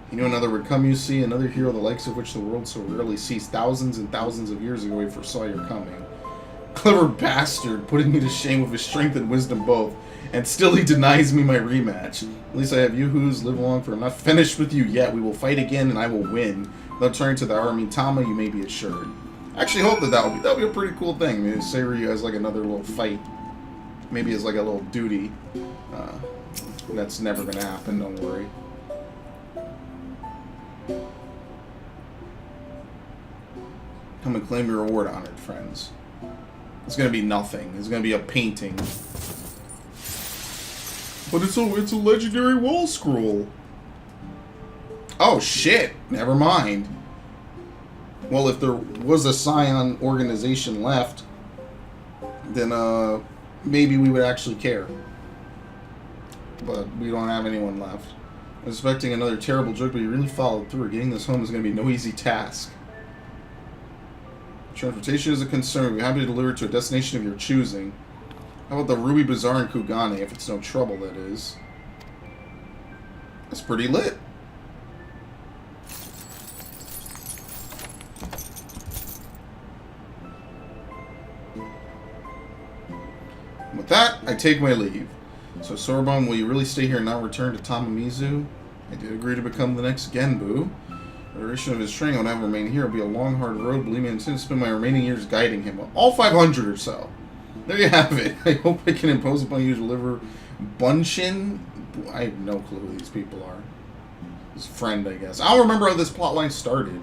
A: He knew another would come, you see, another hero the likes of which the world so rarely sees. Thousands and thousands of years ago he foresaw your coming. Clever bastard, putting me to shame with his strength and wisdom both, and still he denies me my rematch. At least I have you who's live long, for I'm not finished with you yet. We will fight again and I will win. Without turning to the Aramitama, you may be assured. I actually hope that'll be a pretty cool thing. I mean, Seiryu has like another little fight. Maybe as like a little duty. That's never gonna happen, don't worry. Come and claim your reward, honored friends. It's gonna be nothing. It's gonna be a painting. But it's a legendary wall scroll. Oh shit! Never mind. Well, if there was a Scion organization left, then maybe we would actually care. But we don't have anyone left. I was expecting another terrible joke, but you really followed through. Getting this home is going to be no easy task. Transportation is a concern. We're happy to deliver to a destination of your choosing. How about the Ruby Bazaar in Kugane, if it's no trouble, that is. That's pretty lit. With that, I take my leave. So, Sorbonne, will you really stay here and not return to Tamamizu? I did agree to become the next Genbu. The duration of his training will never remain here. It'll be a long, hard road. Believe me, I intend to spend my remaining years guiding him. All 500 or so. There you have it. I hope I can impose upon you to deliver Bunshin. I have no clue who these people are. His friend, I guess. I don't remember how this plotline started.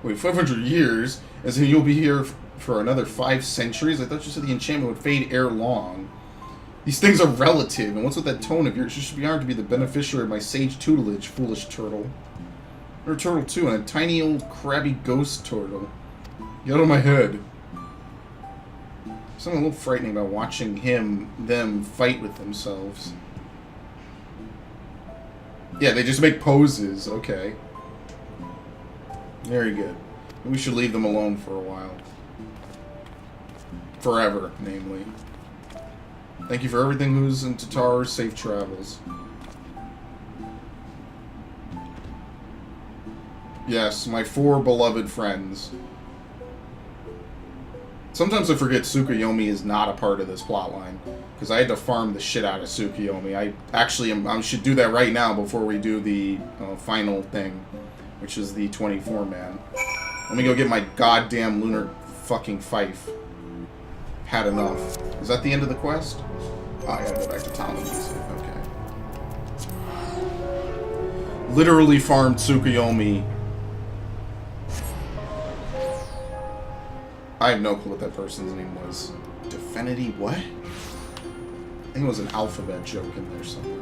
A: Wait, 500 years? As in you'll be here for another 5 centuries? I thought you said the enchantment would fade ere long. These things are relative, and what's with that tone of yours? You should be honored to be the beneficiary of my sage tutelage, foolish turtle. You're a turtle too, and a tiny old crabby ghost turtle. Get out of my head. Something a little frightening about watching them fight with themselves. Yeah, they just make poses. Okay. Very good. We should leave them alone for a while. Forever, namely. Thank you for everything, Who's in Tatar. Safe travels. Yes, my 4 beloved friends. Sometimes I forget Tsukuyomi is not a part of this plotline, because I had to farm the shit out of Tsukuyomi. I should do that right now before we do the final thing, which is the 24-man. Let me go get my goddamn lunar fucking fife. Had enough. Is that the end of the quest? Oh, I gotta go back to Tamamizu. Okay. Literally farmed Tsukuyomi. I have no clue what that person's name was. Definity what? I think it was an alphabet joke in there somewhere.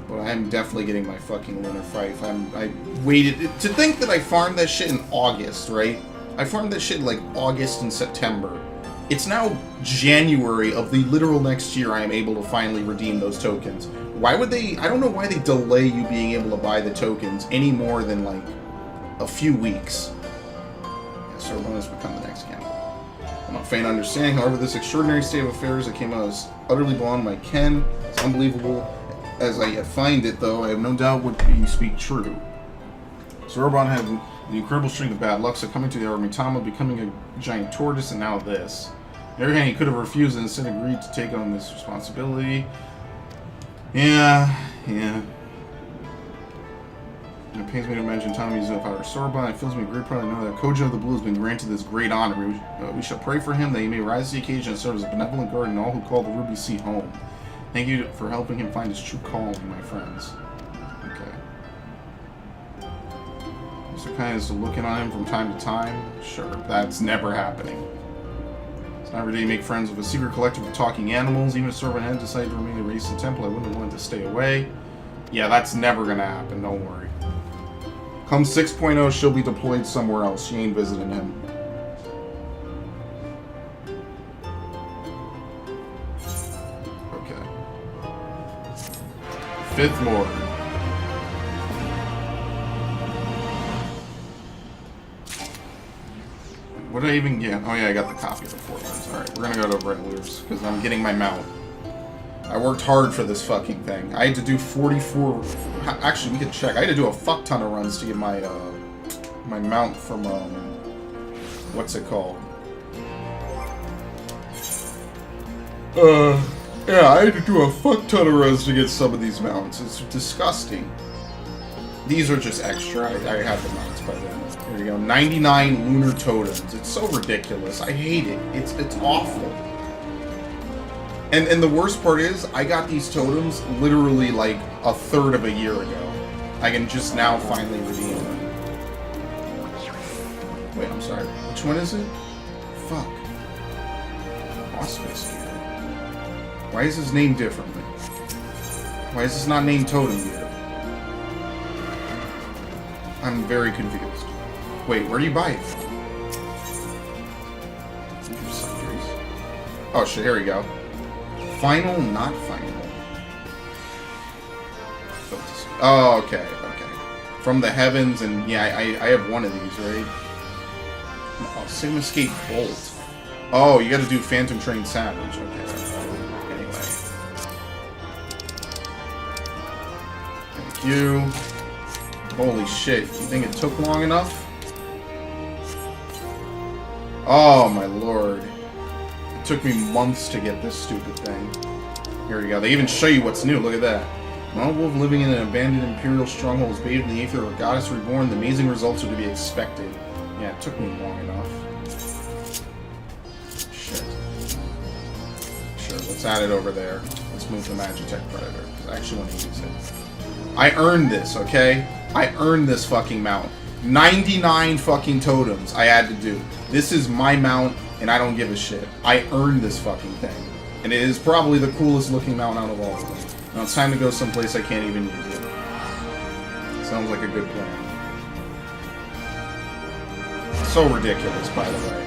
A: But I am definitely getting my fucking lunar fife. I waited to think that I farmed that shit in August, right? I farmed that shit in like August and September. It's now January of the literal next year I am able to finally redeem those tokens. Why would they... I don't know why they delay you being able to buy the tokens any more than, like, a few weeks. Yeah, Sorbonne has become the next gamble. I'm not faint understanding, however, this extraordinary state of affairs that came out is utterly beyond my ken. It's unbelievable as I yet find it, though. I have no doubt what you speak true. Sorbonne had the incredible string of bad luck, so coming to the Aramitama, becoming a giant tortoise, and now this. On the other hand, he could have refused and instead agreed to take on this responsibility. Yeah. It pains me to imagine Tamamizu without Sorbonne. It fills me with great pride to know that Kojo of the Blue has been granted this great honor. We shall pray for him that he may rise to the occasion and serve as a benevolent guardian to all who call the Ruby Sea home. Thank you for helping him find his true calling, my friends. Okay. Mr. Kai is looking on him from time to time. Sure, that's never happening. It's not every day you make friends with a secret collective of talking animals. Even if Sorbonne had decided to remain in the Racing Temple, I wouldn't have wanted to stay away. Yeah, that's never gonna happen, don't worry. Come 6.0, she'll be deployed somewhere else. She ain't visiting him. Okay. Fifth Lord. What did I even get? Oh yeah, I got the copy of the Forwards. Alright, we're gonna go to Regulars, because I'm getting my mount. I worked hard for this fucking thing. I had to do 44... Actually, we could check. I had to do a fuck ton of runs to get my, my mount from, what's it called? Yeah, I had to do a fuck ton of runs to get some of these mounts. It's disgusting. These are just extra. I have the mounts by then. Here you go. 99 lunar totems. It's so ridiculous. I hate it. It's awful. And the worst part is, I got these totems literally like a third of a year ago. I can just now finally redeem them. Wait, I'm sorry. Which one is it? Fuck. Auspice Gear. Why is his name differently? Why is this not named Totem Gear? I'm very confused. Wait, where do you buy it from? Oh shit, here we go. Final, not final. Oh, okay, okay. From the heavens, and yeah, I have one of these, right? Oh, Sim Escape Bolt. Oh, you gotta do Phantom Train Savage. Okay. Anyway. Thank you. Holy shit, you think it took long enough? Oh my lord. It took me months to get this stupid thing. Here we go. They even show you what's new. Look at that. Lone wolf living in an abandoned imperial stronghold is bathed in the aether of a goddess reborn. The amazing results are to be expected. Yeah, it took me long enough. Shit. Sure, let's add it over there. Let's move the Magitech Predator, because I actually want to use it. I earned this, okay? I earned this fucking mount. 99 fucking totems I had to do. This is my mount, and I don't give a shit. I earned this fucking thing. And it is probably the coolest looking mount out of all of them. Now it's time to go someplace I can't even use it. Sounds like a good plan. So ridiculous, by the way.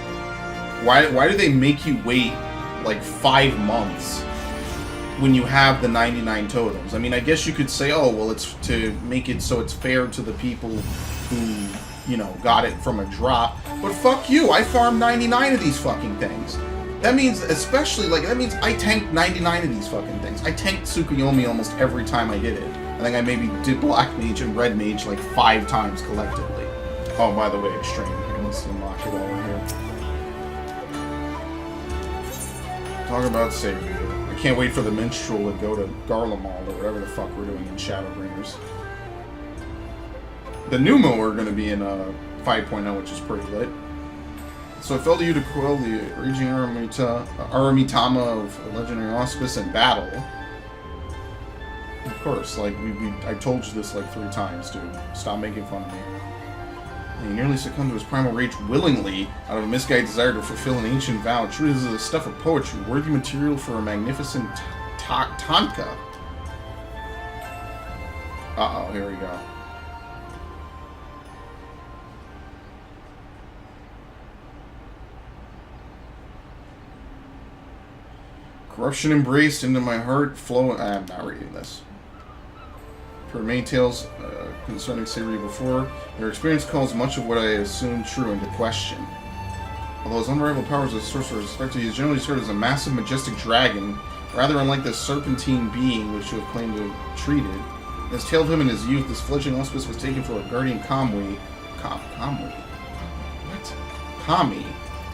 A: Why do they make you wait like 5 months when you have the 99 totems? I mean, I guess you could say, oh, well, it's to make it so it's fair to the people who, you know, got it from a drop. But fuck you, I farmed 99 of these fucking things. That means, especially, like, that means I tanked 99 of these fucking things. I tanked Tsukuyomi almost every time I did it. I think I maybe did Black Mage and Red Mage like 5 times collectively. Oh, by the way, Extreme. Here, let's unlock it all in here. Talk about saving. I can't wait for the Minstrel to go to Garlemald or whatever the fuck we're doing in Shadowbringers. The Numo are going to be in 5.0, which is pretty lit. So it fell to you to quell the raging Aramitama of Legendary Auspice in battle. Of course, like, I told you this like 3 times, dude. Stop making fun of me. And he nearly succumbed to his primal rage willingly, out of a misguided desire to fulfill an ancient vow. Truly, this is the stuff of poetry, worthy material for a magnificent Tanka. Uh-oh, here we go. Corruption embraced into my heart, flow. I'm not reading this. Per many tales concerning Siri before, their experience calls much of what I assumed true into question. Although his unrivaled powers as a sorcerer are respected, he is generally described as a massive, majestic dragon, rather unlike the serpentine being which you have claimed to have treated. As tale of him in his youth, this fledgling auspice was taken for a guardian Kamui. Kamui? What? Kami.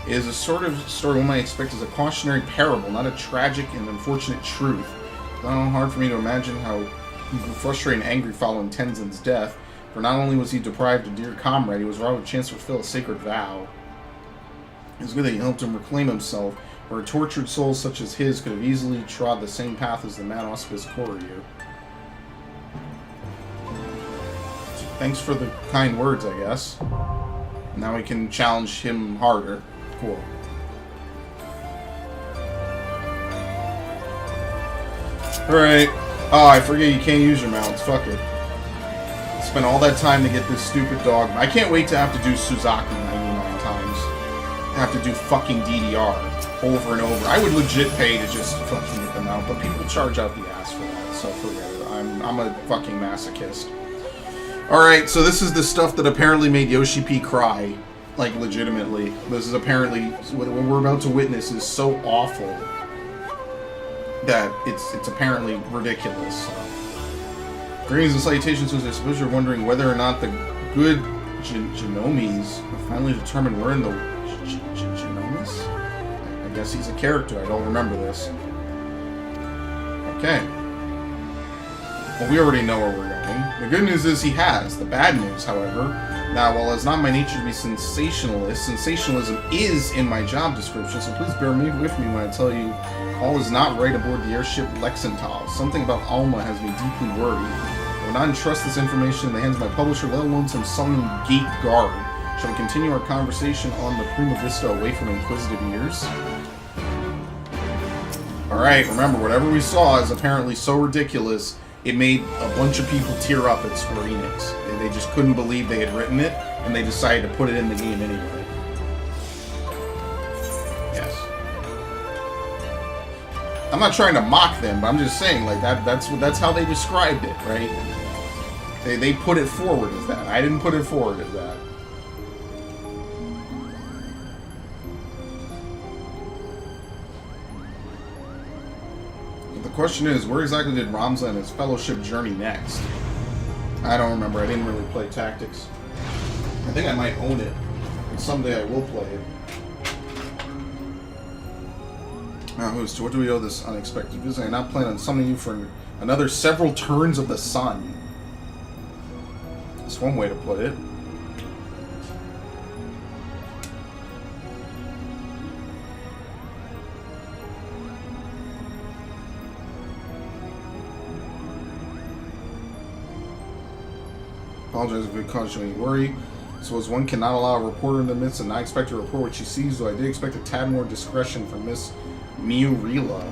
A: Is a sort of story one might expect as a cautionary parable, not a tragic and unfortunate truth. It's not hard for me to imagine how he grew frustrated and angry following Tenzin's death, for not only was he deprived of a dear comrade, he was robbed of a chance to fulfill a sacred vow. It was good that he helped him reclaim himself, where a tortured soul such as his could have easily trod the same path as the mad auspice Koryu. Thanks for the kind words, I guess. Now we can challenge him harder. Cool. Alright. Oh, I forget you can't use your mounts. Fuck it. Spent all that time to get this stupid dog. I can't wait to have to do Suzaki 99 times. Have to do fucking DDR over and over. I would legit pay to just fucking get them out, but people charge out the ass for that, so forget it. I'm a fucking masochist. Alright, so this is the stuff that apparently made Yoshi P cry. Like, legitimately. This is apparently, what we're about to witness is so awful that it's apparently ridiculous. Greetings and salutations, I suppose you're wondering whether or not the good Genomes have finally determined we're in the Genomes? I guess he's a character, I don't remember this. Okay. Well, we already know where we're going. The good news is he has. The bad news, however, now, while it's not my nature to be sensationalist, sensationalism is in my job description, so please bear with me when I tell you all is not right aboard the airship Lexenthal. Something about Alma has me deeply worried. I will not entrust this information in the hands of my publisher, let alone some sullen gate guard. Shall we continue our conversation on the Prima Vista away from inquisitive ears? Alright, remember, whatever we saw is apparently so ridiculous, it made a bunch of people tear up at Square Enix. They just couldn't believe they had written it, and they decided to put it in the game anyway. Yes. I'm not trying to mock them, but I'm just saying, like, that's how they described it, right? They put it forward as that. I didn't put it forward as that. But the question is, where exactly did Ramza and his fellowship journey next? I don't remember. I didn't really play Tactics. I think I might own it. And someday I will play it. Now, host, what do we owe this unexpected visit? I now plan on summoning you for another several turns of the sun. That's one way to put it. Apologize if it caused you any worry. So as one cannot allow a reporter in the midst and not expect to report what she sees, though I did expect a tad more discretion from Miss Miurila.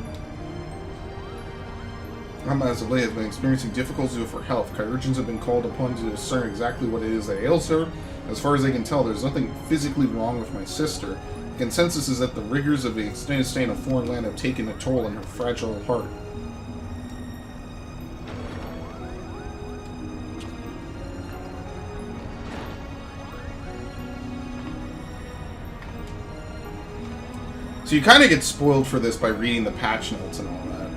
A: Rama as of late has been experiencing difficulties with her health. Chirurgeons have been called upon to discern exactly what it is that ails her. As far as they can tell, there's nothing physically wrong with my sister. The consensus is that the rigors of the extended stay in a foreign land have taken a toll on her fragile heart. So you kind of get spoiled for this by reading the patch notes and all that.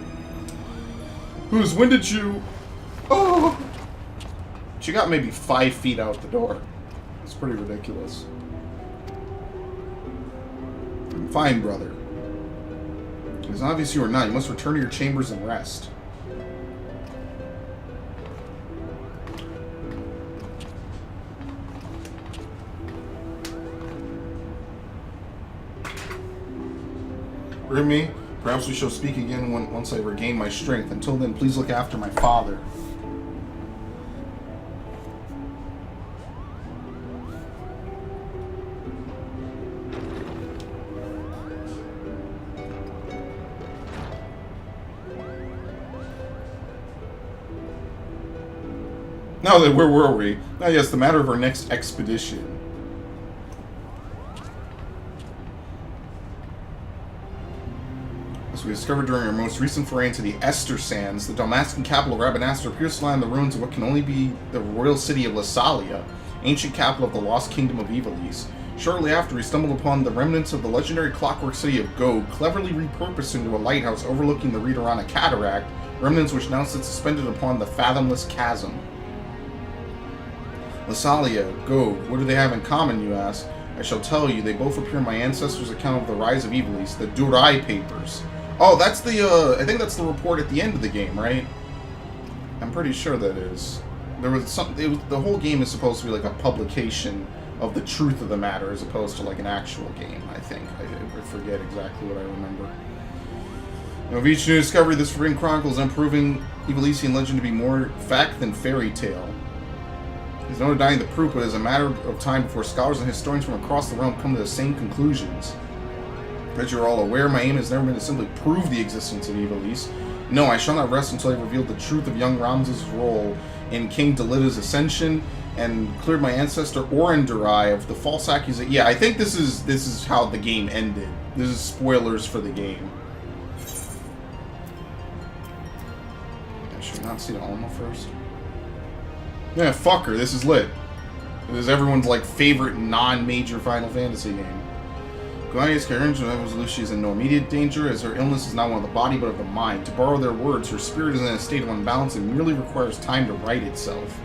A: When did you... Oh! She got maybe 5 feet out the door. It's pretty ridiculous. I'm fine, brother. It's obvious you are not. You must return to your chambers and rest. Hear me? Perhaps we shall speak again once I regain my strength. Until then, please look after my father. Now then, where were we? Ah, yes, the matter of our next expedition. As we discovered during our most recent foray into the Ester Sands, the Dalmascan capital of Rabanastre appears to lie in the ruins of what can only be the royal city of Lassalia, ancient capital of the lost kingdom of Ivalice. Shortly after, we stumbled upon the remnants of the legendary clockwork city of Gog, cleverly repurposed into a lighthouse overlooking the Reederana Cataract, remnants which now sit suspended upon the fathomless chasm. Lassalia, Gog, what do they have in common, you ask? I shall tell you, they both appear in my ancestors' account of the rise of Ivalice, the Durai Papers. Oh, that's the, I think that's the report at the end of the game, right? I'm pretty sure that is. There was something, the whole game is supposed to be like a publication of the truth of the matter as opposed to like an actual game, I think. I forget exactly what I remember. Now, with each new discovery, this Ring Chronicles is proving Ivalician legend to be more fact than fairy tale. There's no denying the proof, but it is a matter of time before scholars and historians from across the realm come to the same conclusions. As you're all aware, my aim has never been to simply prove the existence of Ivalice, No, I shall not rest until I have revealed the truth of young Ramza's role in King Delita's ascension and cleared my ancestor Orendurai of the false accusation. Yeah, I think this is how the game ended. This is spoilers for the game. I should not see the Alma first. Yeah, fuck her. This is lit. This is everyone's like favorite non-major Final Fantasy game. Gladius Cairns was Lucy is in no immediate danger, as her illness is not one of the body but of the mind. To borrow their words, her spirit is in a state of unbalance and merely requires time to right itself.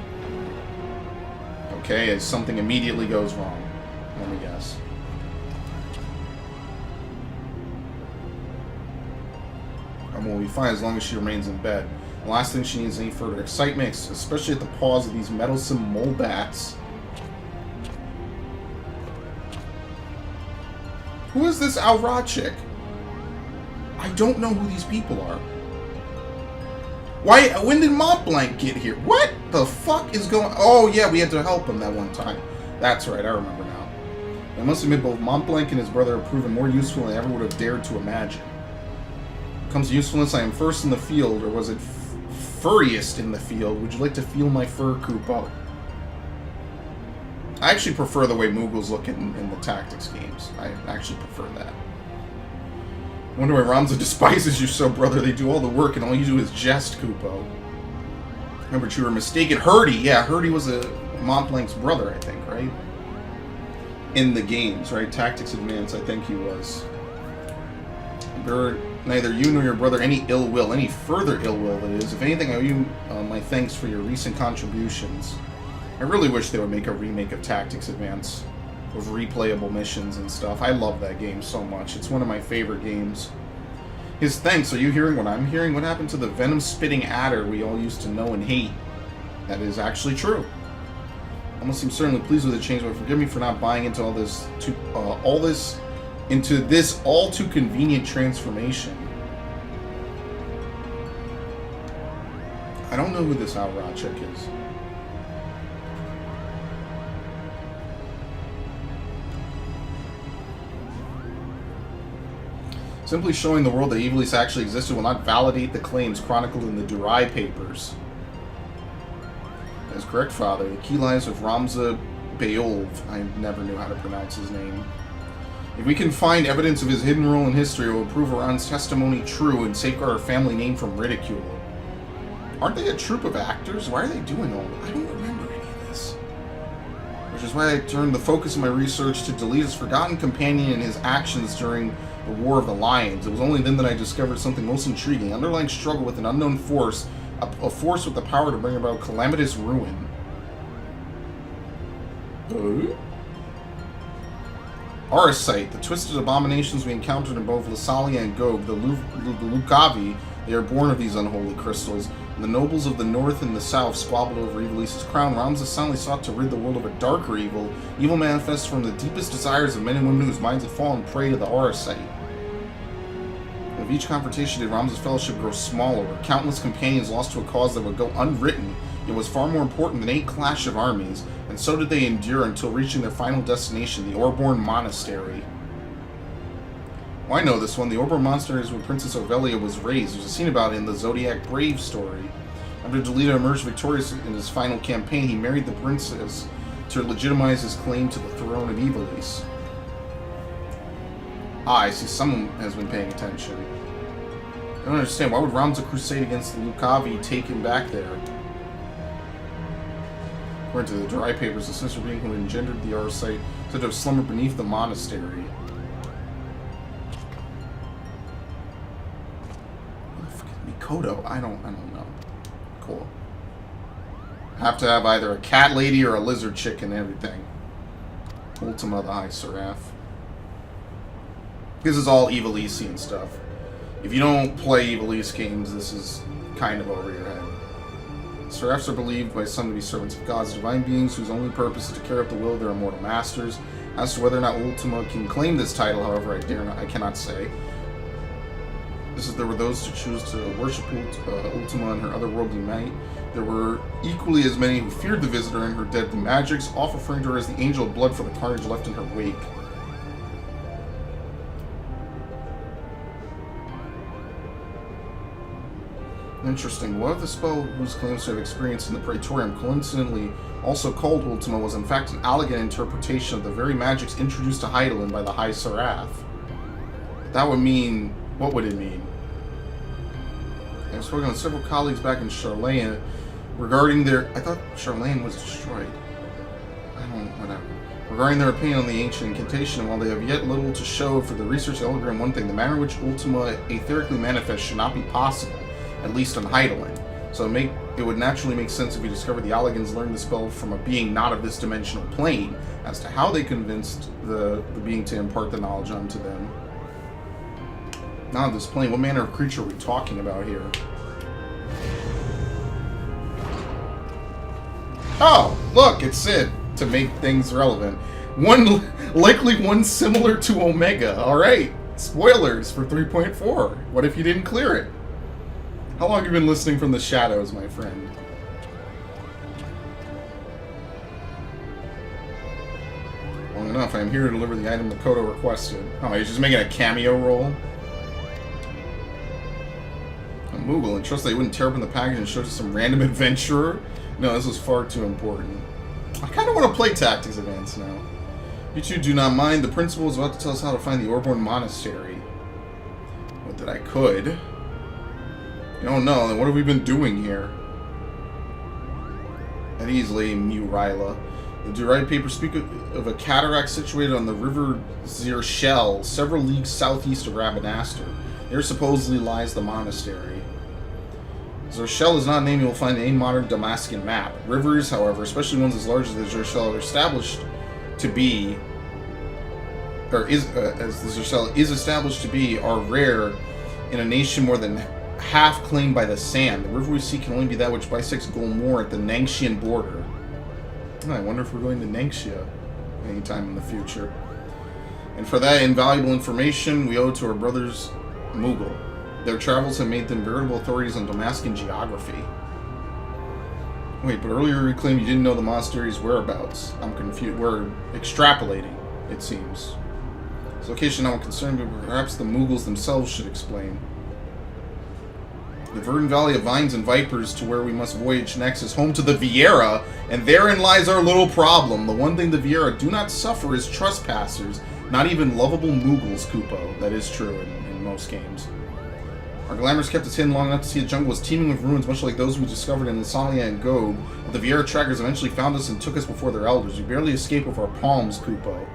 A: Okay, as something immediately goes wrong. Let me guess. And we'll be fine as long as she remains in bed. The last thing she needs is any further excitement, especially at the paws of these meddlesome mole bats. Who is this Al-Ra chick? I don't know who these people are. Why? When did Montblanc get here? What the fuck is going on? Oh, yeah, we had to help him that one time. That's right, I remember now. I must admit, both Montblanc and his brother have proven more useful than I ever would have dared to imagine. When it comes to usefulness, I am first in the field, or was it furriest in the field? Would you like to feel my fur, Kupo? I actually prefer the way Moogles look in the tactics games. I actually prefer that. I wonder why Ramza despises you so, brother. They do all the work and all you do is jest, Kupo. Remember, you were mistaken. Hurdy, yeah, Hurdy was a Montblanc's brother, I think, right? In the games, right? Tactics Advance, I think he was. Neither you nor your brother any ill will, any further ill will, that is. If anything, I owe you my thanks for your recent contributions. I really wish they would make a remake of Tactics Advance with replayable missions and stuff. I love that game so much. It's one of my favorite games. His thanks, are you hearing what I'm hearing? What happened to the venom-spitting adder we all used to know and hate? That is actually true. I must seem certainly pleased with the change, but forgive me for not buying into into this all too convenient transformation. I don't know who this Al-Ra chick is. Simply showing the world that Evilise actually existed will not validate the claims chronicled in the Durai papers. That is correct, Father. The key lies with Ramza Beolv. I never knew how to pronounce his name. If we can find evidence of his hidden role in history, it will prove Iran's testimony true and safeguard our family name from ridicule. Aren't they a troupe of actors? Why are they doing all that? I don't remember any of this. Which is why I turned the focus of my research to Delita's forgotten companion and his actions during the War of the Lions. It was only then that I discovered something most intriguing. Underlying struggle with an unknown force, a force with the power to bring about calamitous ruin. Arasite, the twisted abominations we encountered in both Lasalia and Gog, the Lucavi, they are born of these unholy crystals. And the nobles of the north and the south squabbled over Evilise's crown. Ramza silently sought to rid the world of a darker evil. Evil manifests from the deepest desires of men and women whose minds had fallen prey to the Arasite. With each confrontation did Ramza's fellowship grow smaller, countless companions lost to a cause that would go unwritten, yet was far more important than any clash of armies, and so did they endure until reaching their final destination, the Orborn Monastery. Well, I know this one. The Orborn Monastery is where Princess Ovelia was raised. There's a scene about it in the Zodiac Brave story. After Delita emerged victorious in his final campaign, he married the princess to legitimize his claim to the throne of Evilise. Ah, I see someone has been paying attention. I don't understand. Why would Ramza crusade against the Lucavi take him back there? According to the Dry Papers, the sister being who engendered the Arasite said to have slumbered beneath the monastery. Mikoto? I don't know. Cool. Have to have either a cat lady or a lizard chick and everything. Ultima the High Seraph. This is all Evilisian stuff. If you don't play Evilise games, this is kind of over your head. Seraphs are believed by some to be servants of gods, divine beings whose only purpose is to carry out the will of their immortal masters. As to whether or not Ultima can claim this title, however, I cannot say. There were those who choose to worship Ultima and her otherworldly might. There were equally as many who feared the visitor and her deadly magics, often referring to her as the angel of blood for the carnage left in her wake. Interesting. What if the spell whose claims to have experienced in the Praetorium, coincidentally also called Ultima, was in fact an elegant interpretation of the very magics introduced to Hydaelyn by the High Seraph? That would mean... What would it mean? I've spoken with several colleagues back in Charlayan regarding their... I thought Charlayan was destroyed. Whatever. Regarding their opinion on the ancient incantation, and while they have yet little to show for the research, they'll agree on one thing: the manner in which Ultima aetherically manifests should not be possible, at least on Hydaelyn. So it would naturally make sense if we discovered the Alligans learned the spell from a being not of this dimensional plane. As to how they convinced the being to impart the knowledge unto them. Not of this plane. What manner of creature are we talking about here? Oh, look, it's Sid. To make things relevant. Likely one similar to Omega. Alright. Spoilers for 3.4. What if you didn't clear it? How long have you been listening from the shadows, my friend? Long enough. I am here to deliver the item Makoto requested. Oh, he's just making a cameo role? A Moogle, and trust that he wouldn't tear open the package and show it to some random adventurer? No, this was far too important. I kind of want to play Tactics Advance now. You two do not mind. The principal is about to tell us how to find the Orborn Monastery. What that I could. You don't know, then what have we been doing here? At ease, Lady Murila. The Durai papers speak of a cataract situated on the river Zirshel, several leagues southeast of Rabanastre. There supposedly lies the monastery. Zirshel is not a name you will find in any modern Damascus map. Rivers, however, especially ones as large as the Zirshel, are established to be, as the Zirshel is established to be, are rare in a nation more than half claimed by the sand. The river we see can only be that which bisects Golmor at the Nangshian border. I wonder if we're going to Nangxia anytime in the future. And for that invaluable information, we owe it to our brothers Moogle. Their travels have made them veritable authorities on Damascan geography. Wait, but earlier you claimed you didn't know the monastery's whereabouts. I'm confused. We're extrapolating, it seems. This location I'm concerned, but perhaps the Moogles themselves should explain. The verdant valley of vines and vipers to where we must voyage next is home to the Viera, and therein lies our little problem. The one thing the Viera do not suffer is trespassers, not even lovable Moogles, Kupo. That is true in most games. Our glamours kept us hidden long enough to see the jungle was teeming with ruins, much like those we discovered in Lysalia and Gobe. But the Viera trackers eventually found us and took us before their elders. We barely escaped with our palms, Kupo.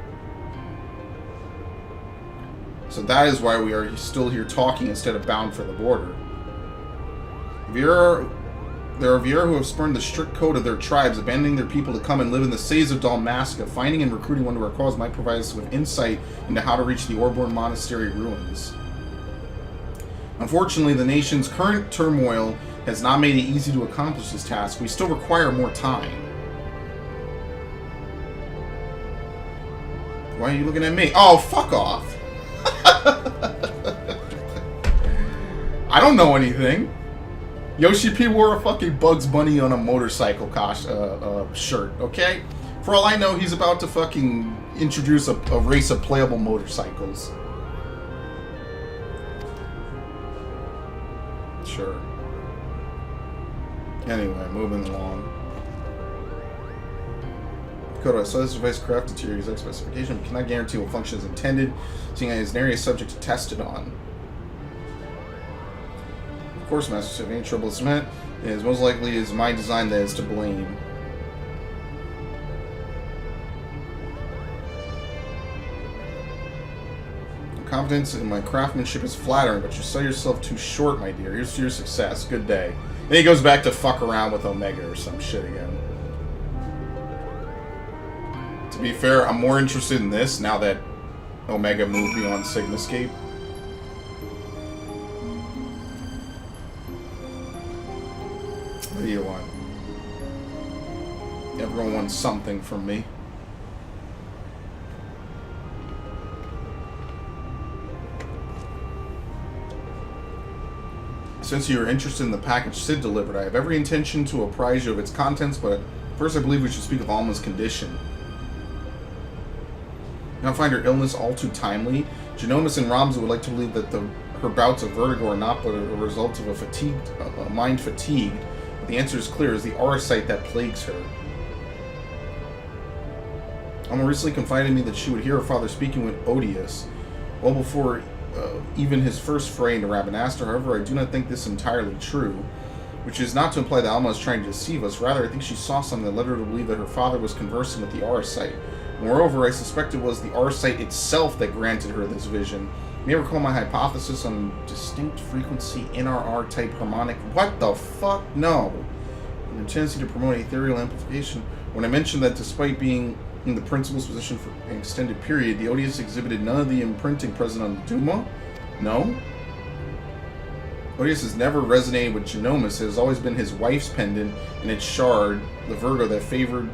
A: So that is why we are still here talking instead of bound for the border. There are Viera who have spurned the strict code of their tribes, abandoning their people to come and live in the Says of Dalmasca. Finding and recruiting one to our cause might provide us with insight into how to reach the Orborn Monastery ruins. Unfortunately, the nation's current turmoil has not made it easy to accomplish this task. We still require more time. Why are you looking at me? Oh, fuck off! I don't know anything. Yoshi P wore a fucking Bugs Bunny on a motorcycle shirt, okay? For all I know, he's about to fucking introduce a race of playable motorcycles. Sure. Anyway, moving along. Kodo, I saw this device crafted to your exact specification, but cannot guarantee what function is intended, seeing as an area subject to test it on. Of course, Master, if any trouble is met, it is most likely is my design that is to blame. Confidence in my craftsmanship is flattering, but you sell yourself too short, my dear. Here's to your success. Good day. Then he goes back to fuck around with Omega or some shit again. To be fair, I'm more interested in this now that Omega moved beyond Sigmascape. What do you want? Everyone wants something from me. Since you are interested in the package Sid delivered, I have every intention to apprise you of its contents, but first I believe we should speak of Alma's condition. You don't find her illness all too timely? Genomus and Ramza would like to believe that her bouts of vertigo are not but a result of a mind fatigued. But the answer is clear: it's the auracite that plagues her. Alma recently confided in me that she would hear her father speaking with Odious, well before even his first foray into Rabanastre. However, I do not think this entirely true, which is not to imply that Alma is trying to deceive us. Rather, I think she saw something that led her to believe that her father was conversing with the auracite. Moreover, I suspect it was the auracite itself that granted her this vision. You may recall my hypothesis on distinct frequency NRR type harmonic. What the fuck? No. And the tendency to promote ethereal amplification. When I mentioned that despite being in the principal's position for an extended period, the Odious exhibited none of the imprinting present on the Duma? No? Odious has never resonated with Genomus. It has always been his wife's pendant and its shard, the Virgo, that fueled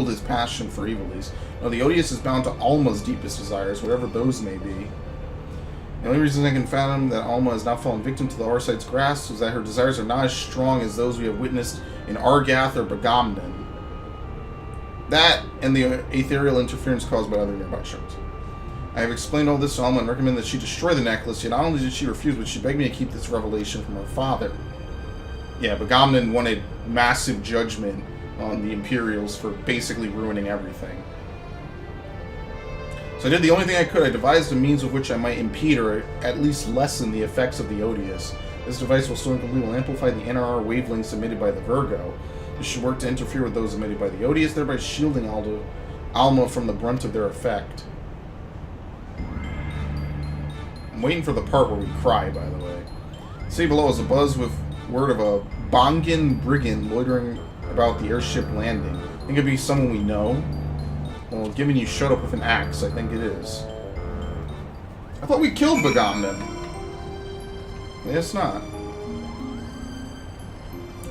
A: his passion for Evilise. Now, the Odious is bound to Alma's deepest desires, whatever those may be. The only reason I can fathom that Alma has not fallen victim to the Auracite's grasp is that her desires are not as strong as those we have witnessed in Argath or Bagamnon. That and the ethereal interference caused by other nearby shards. I have explained all this to Alma and recommend that she destroy the necklace, yet not only did she refuse, but she begged me to keep this revelation from her father. Yeah, Bagamnon wanted massive judgment on the Imperials for basically ruining everything. So I did the only thing I could. I devised a means with which I might impede or at least lessen the effects of the Odious. This device, while still incomplete, will amplify the NRR wavelengths emitted by the Virgo. This should work to interfere with those emitted by the Odious, thereby shielding Alma from the brunt of their effect. I'm waiting for the part where we cry, by the way. See below is a buzz with word of a Bongan brigand loitering about the airship landing. Think it'd be someone we know? Well, given you showed up with an axe, I think it is. I thought we killed Bagamnon. It's not.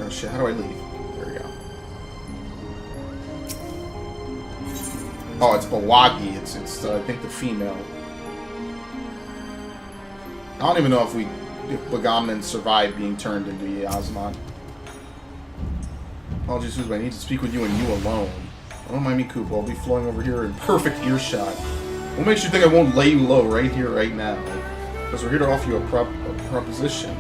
A: Oh shit, how do I leave? There we go. Oh, it's Bawagi. It's I think the female. I don't even know if Bagamnon survived being turned into Yasmon. Apologies, Susan, but I need to speak with you and you alone. Don't mind me, Koopa. I'll be flowing over here in perfect earshot. What makes you think I won't lay you low right here, right now? Because we're here to offer you a proposition.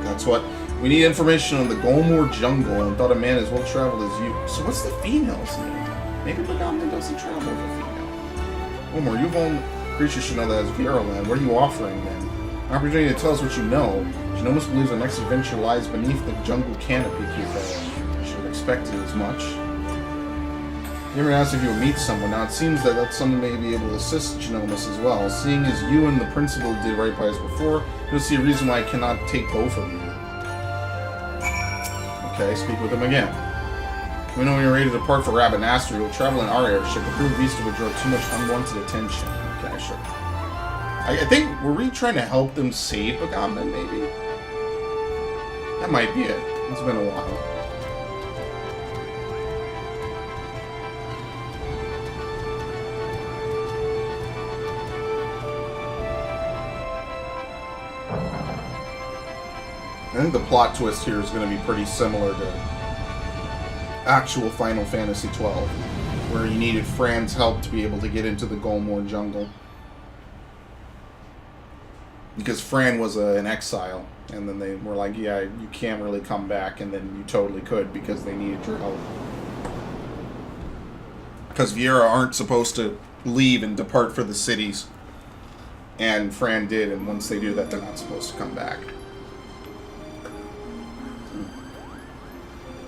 A: That's what. We need information on the Golmore jungle and thought a man as well traveled as you. So what's the female's name? Maybe Bagamnon doesn't travel with a female. Golmore, you've owned creatures should know that as Viera land. What are you offering then? An opportunity to tell us what you know. Genomus believes our next adventure lies beneath the jungle canopy, Koopa. Expected as much. You ever asked if you would meet someone? Now it seems that someone may be able to assist Genomus as well. Seeing as you and the principal did right by us before, I don't see a reason why I cannot take both of you. Okay, speak with him again. We know when you're ready to depart for Rabanastre, you'll travel in our airship. The crew beast would draw too much unwanted attention. Okay, sure. I think, were we trying to help them save Bagamnon, maybe? That might be it. It's been a while. I think the plot twist here is going to be pretty similar to actual Final Fantasy XII, where you needed Fran's help to be able to get into the Golmore jungle. Because Fran was an exile, and then they were like, yeah, you can't really come back, and then you totally could because they needed your help. Because Viera aren't supposed to leave and depart for the cities, and Fran did, and once they do that, they're not supposed to come back.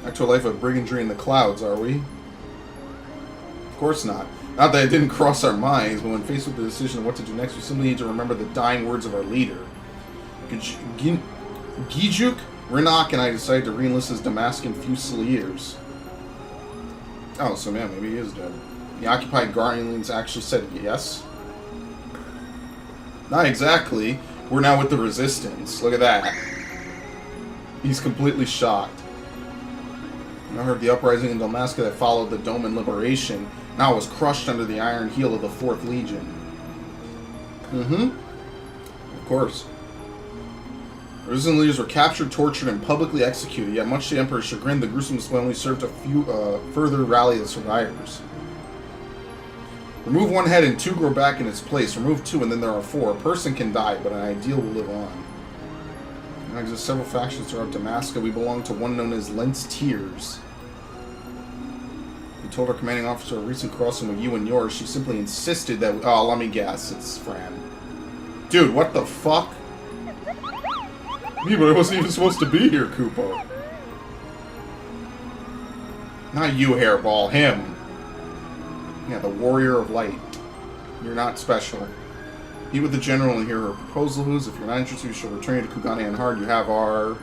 A: Back to a life of brigandry in the clouds, are we? Of course not. Not that it didn't cross our minds, but when faced with the decision of what to do next, we simply need to remember the dying words of our leader. Gijuk, Rinok, and I decided to re-enlist as Damascan Fusiliers. Oh, so man, maybe he is dead. The occupied Guardians actually said yes? Not exactly. We're now with the Resistance. Look at that. He's completely shocked. I heard the uprising in Dalmasca that followed the Doman liberation. Now it was crushed under the iron heel of the 4th Legion. Of course. The resistance leaders were captured, tortured, and publicly executed, yet much to the Emperor's chagrin, the gruesome display only served to further rally the survivors. Remove one head and 2 grow back in its place. Remove 2 and then there are 4. A person can die, but an ideal will live on. There exist several factions throughout Damascus. We belong to one known as Lent's Tears. We told our commanding officer a recent crossing with you and yours. She simply insisted that we... Oh, let me guess. It's Fran. Dude, what the fuck? Me, but I wasn't even supposed to be here, Kupo. Not you, Hairball. Him. Yeah, the Warrior of Light. You're not special. Meet with the General and hear her proposals. If you're not interested, you shall return you to Kugane and Hard. You have our...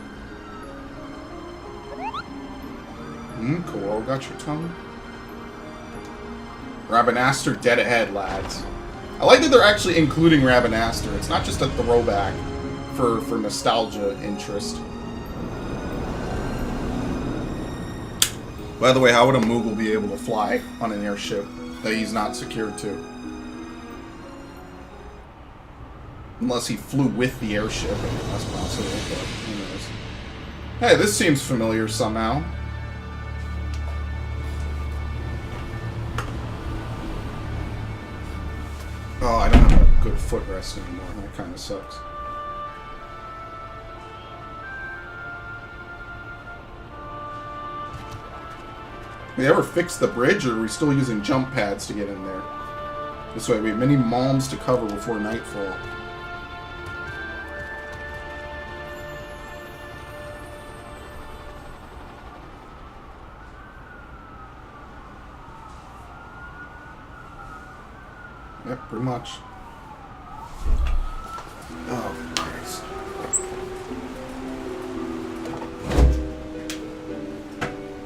A: Cool. Got your tongue? Rabanastre dead ahead, lads. I like that they're actually including Rabanastre. It's not just a throwback for nostalgia interest. By the way, how would a Moogle be able to fly on an airship that he's not secured to? Unless he flew with the airship. I mean, that's possible, but who knows. Hey, this seems familiar somehow. Oh, I don't have a good footrest anymore. That kind of sucks. They ever fixed the bridge, or are we still using jump pads to get in there? This way, we have many malms to cover before nightfall. Yep, pretty much. Oh, Christ.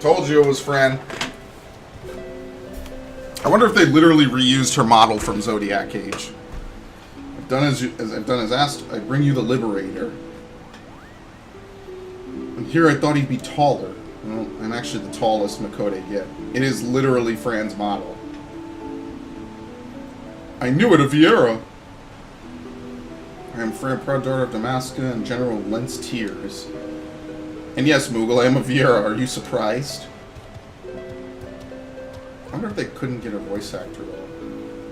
A: Told you it was Fran. I wonder if they literally reused her model from Zodiac Age. I've done as asked. I bring you the Liberator. And here I thought he'd be taller. Well, I'm actually the tallest Makode yet. It is literally Fran's model. I knew it, a Vieira. I am Fran, proud daughter of Damascus and General Lent's Tears. And yes, Moogle, I am a Vieira. Are you surprised? I wonder if they couldn't get a voice actor, though.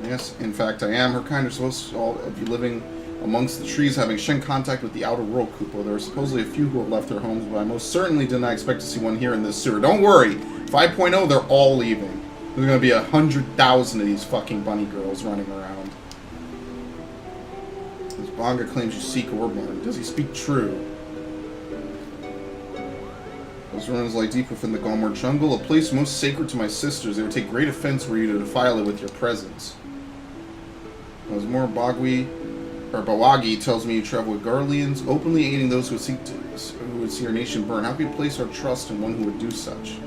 A: Yes, in fact, I am. Her kind are supposed to all be living amongst the trees, having Shen contact with the outer world, Kupo. There are supposedly a few who have left their homes, but I most certainly did not expect to see one here in this sewer. Don't worry! 5.0, they're all leaving. There's gonna be 100,000 of these fucking bunny girls running around. This Bonga claims you seek Orborn. Does he speak true? Those ruins lie deep within the Galmor jungle, a place most sacred to my sisters. They would take great offense were you to defile it with your presence. As more Bawagi tells me you travel with Garleans, openly aiding those who would see our nation burn. How can we place our trust in one who would do such?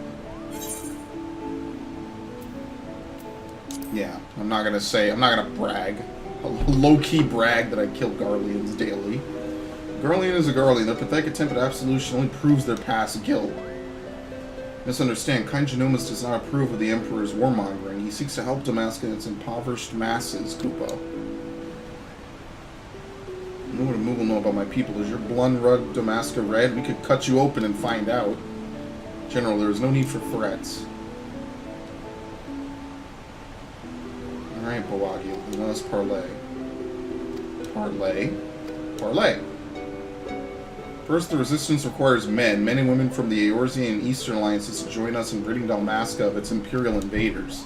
A: Yeah, I'm not gonna brag. A low-key brag that I kill Garleans daily. Garlean is a Garlean. Their pathetic attempt at absolution only proves their past guilt. Misunderstand, Kind Genomus does not approve of the Emperor's warmongering. He seeks to help Damascus and its impoverished masses, Kupo. You know what a Moogle know about my people. Is your blood Damascus red? We could cut you open and find out. General, there is no need for threats. Alright, Bawagi, let us parley. Parley. First, the Resistance requires men and women from the Eorzean and Eastern Alliances to join us in ridding Dalmasca of its Imperial invaders.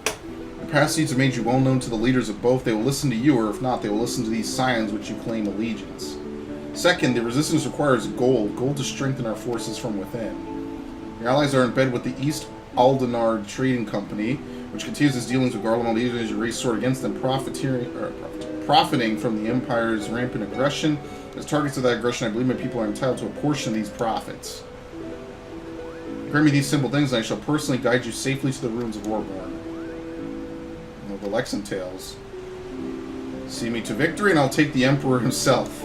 A: The past deeds have made you well known to the leaders of both. They will listen to you, or if not, they will listen to these scions which you claim allegiance. Second, the Resistance requires gold to strengthen our forces from within. Your allies are in bed with the East Aldenar Trading Company, which continues its dealings with Garlemald even as you raise sword against them, profiting from the Empire's rampant aggression. As targets of that aggression, I believe my people are entitled to a portion of these profits. Grant me these simple things, and I shall personally guide you safely to the ruins of Orborn. The Lexan Tales. See me to victory, and I'll take the Emperor himself.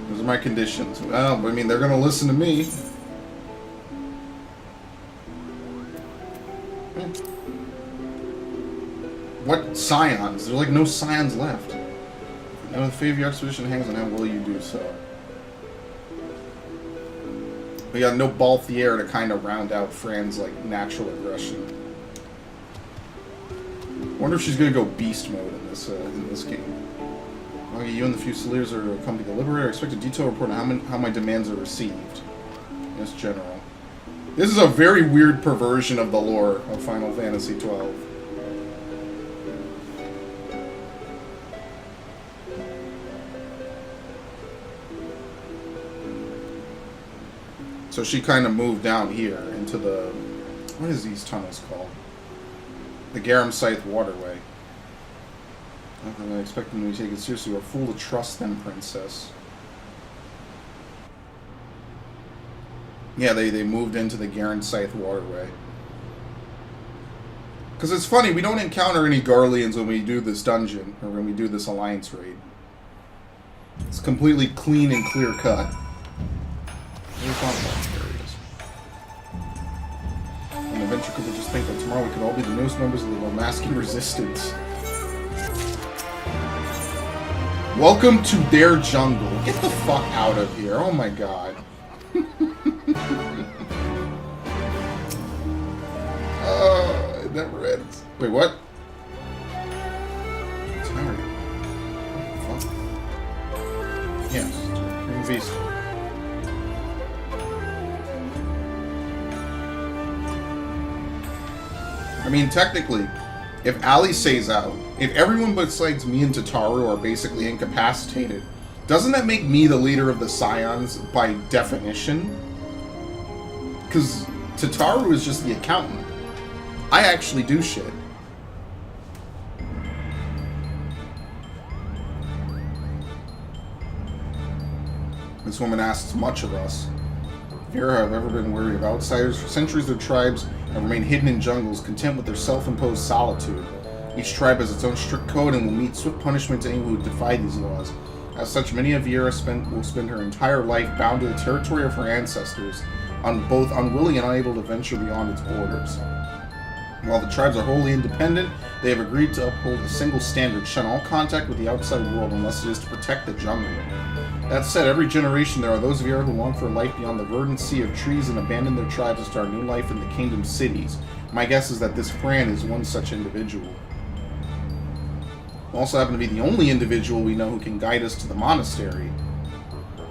A: Those are my conditions. Well, I mean, they're going to listen to me. What scions? There's like no scions left. Now the fate of your expedition hangs on how well you do so. We got no Balthier to kind of round out Fran's like natural aggression. Wonder if she's gonna go beast mode in this game. Okay, you and the Fusiliers are coming to deliberate. I expect a detailed report on how my demands are received. Yes, General. This is a very weird perversion of the lore of Final Fantasy XII. So she kind of moved down here into the... What is these tunnels called? The Garum Scythe Waterway. I expect them to be taken seriously. We're a fool to trust them, Princess. Yeah, they moved into the Garum Scythe Waterway. Because it's funny, we don't encounter any Garleans when we do this dungeon, or when we do this Alliance raid. It's completely clean and clear cut. There he is. And eventually could just think that tomorrow we could all be the newest members of the Lamaskin Resistance. Welcome to their jungle. Get the fuck out of here. Oh my god. It never ends. Wait, what? Sorry. What the fuck? Yes. Visa. I mean, technically, if Ali stays out, if everyone besides me and Tataru are basically incapacitated, doesn't that make me the leader of the Scions by definition? Because Tataru is just the accountant. I actually do shit. This woman asks much of us. Here have ever been wary of outsiders. For centuries their tribes have remained hidden in jungles, content with their self-imposed solitude. Each tribe has its own strict code and will meet swift punishment to anyone who defy these laws. As such, many of Viera will spend her entire life bound to the territory of her ancestors, both unwilling and unable to venture beyond its borders. While the tribes are wholly independent, they have agreed to uphold a single standard, shun all contact with the outside world unless it is to protect the jungle. That said, every generation there are those Viera who long for a life beyond the verdant sea of trees and abandon their tribes to start new life in the kingdom cities. My guess is that this Fran is one such individual. We also happen to be the only individual we know who can guide us to the monastery.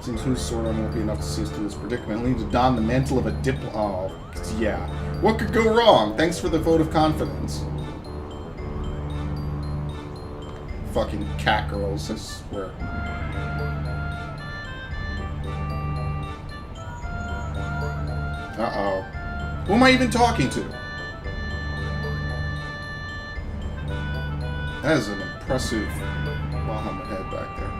A: Seems whose sword arm won't be enough to see us through this predicament. He'll need to don the mantle of a Oh, yeah. What could go wrong? Thanks for the vote of confidence. Fucking cat girls, I swear. Uh-oh. Who am I even talking to? That is an impressive Bahamut head back there.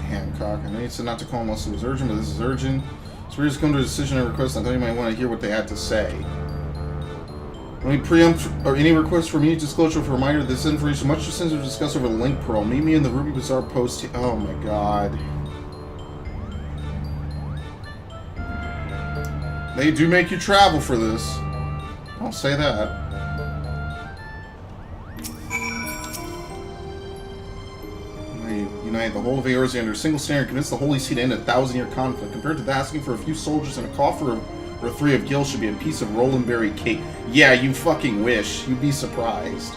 A: Hancock. I know you said not to call unless it was urgent, but this is urgent. So we just come to a decision and request. I thought you might want to hear what they had to say. Let me preempt or any request for immediate disclosure for a reminder that this information much too sensitive to discuss over the link pearl. Meet me in the Ruby Bazaar post. Oh my god. They do make you travel for this. I'll say that. Unite the whole of Eorzea under a single standard, convince the Holy See to end a 1,000-year conflict. Compared to that, asking for a few soldiers and a coffer or 3 of gil should be a piece of Rolandberry cake. Yeah, you fucking wish. You'd be surprised.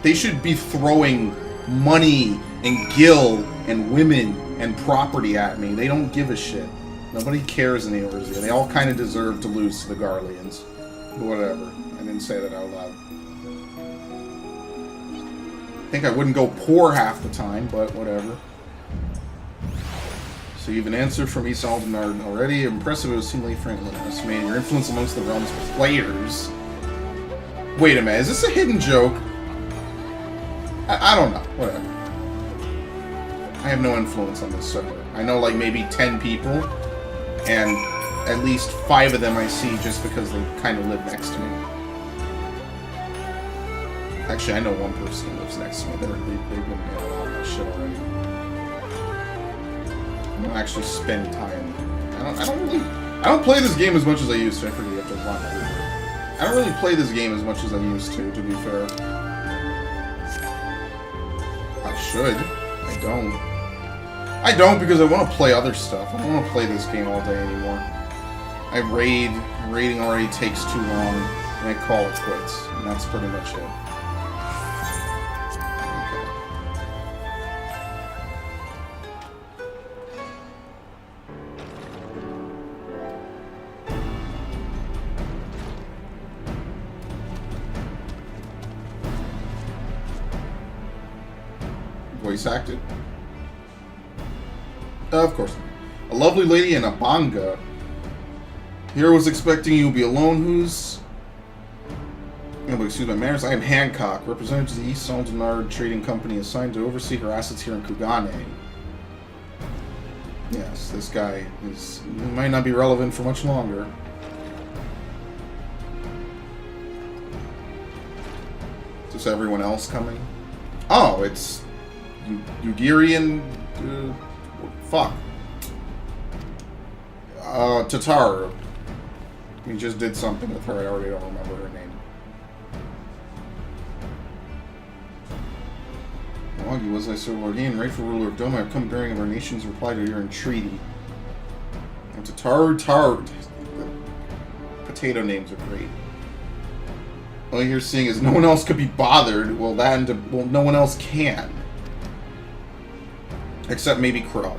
A: They should be throwing money and gil and women and property at me. They don't give a shit. Nobody cares in Eorzea. They all kind of deserve to lose to the Garleans. Whatever. I didn't say that out loud. I think I wouldn't go poor half the time, but whatever. So you've an answer from East Aldenard already. Impressive, it was seemingly Franklin estimating your influence amongst the realm's players. Wait a minute, is this a hidden joke? I don't know. Whatever. I have no influence on this server. I know like maybe 10 people, and at least 5 of them I see just because they kind of live next to me. Actually, I know one person who lives next to me. They've been in a lot of my shit already. I don't actually spend time. I don't play this game as much as I used to. I forget you have to block everything. I don't really play this game as much as I used to be fair. I should. I don't. I don't, because I want to play other stuff. I don't want to play this game all day anymore. Raiding already takes too long, and I call it quits. And that's pretty much it. Voice acted. Of course. A lovely lady and a banga. Hero was expecting you will be alone. Who's... Oh, excuse my manners. I am Hancock, representative of the East Aldenard Trading Company assigned to oversee her assets here in Kugane. Yes, this guy might not be relevant for much longer. Is this everyone else coming? Oh, it's... Yugiri and... fuck. Tataru. We just did something with her. I already don't remember her name. Wagi was I so ordained, rightful ruler of Doma. I've come bearing of our nation's reply to your entreaty. And Tataru. Potato names are great. All you're seeing is no one else could be bothered. Well, no one else can. Except maybe Cryo.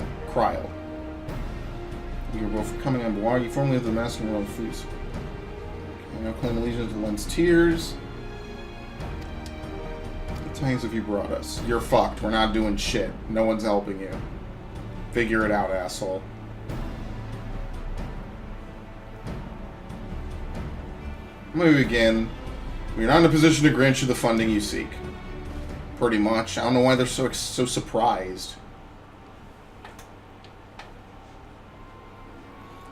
A: You were both coming on board. You formerly have the master of foods. Okay, now claim allegiance to Lens Tears. What times have you brought us? You're fucked. We're not doing shit. No one's helping you. Figure it out, asshole. Move again. We're not in a position to grant you the funding you seek. Pretty much. I don't know why they're so surprised.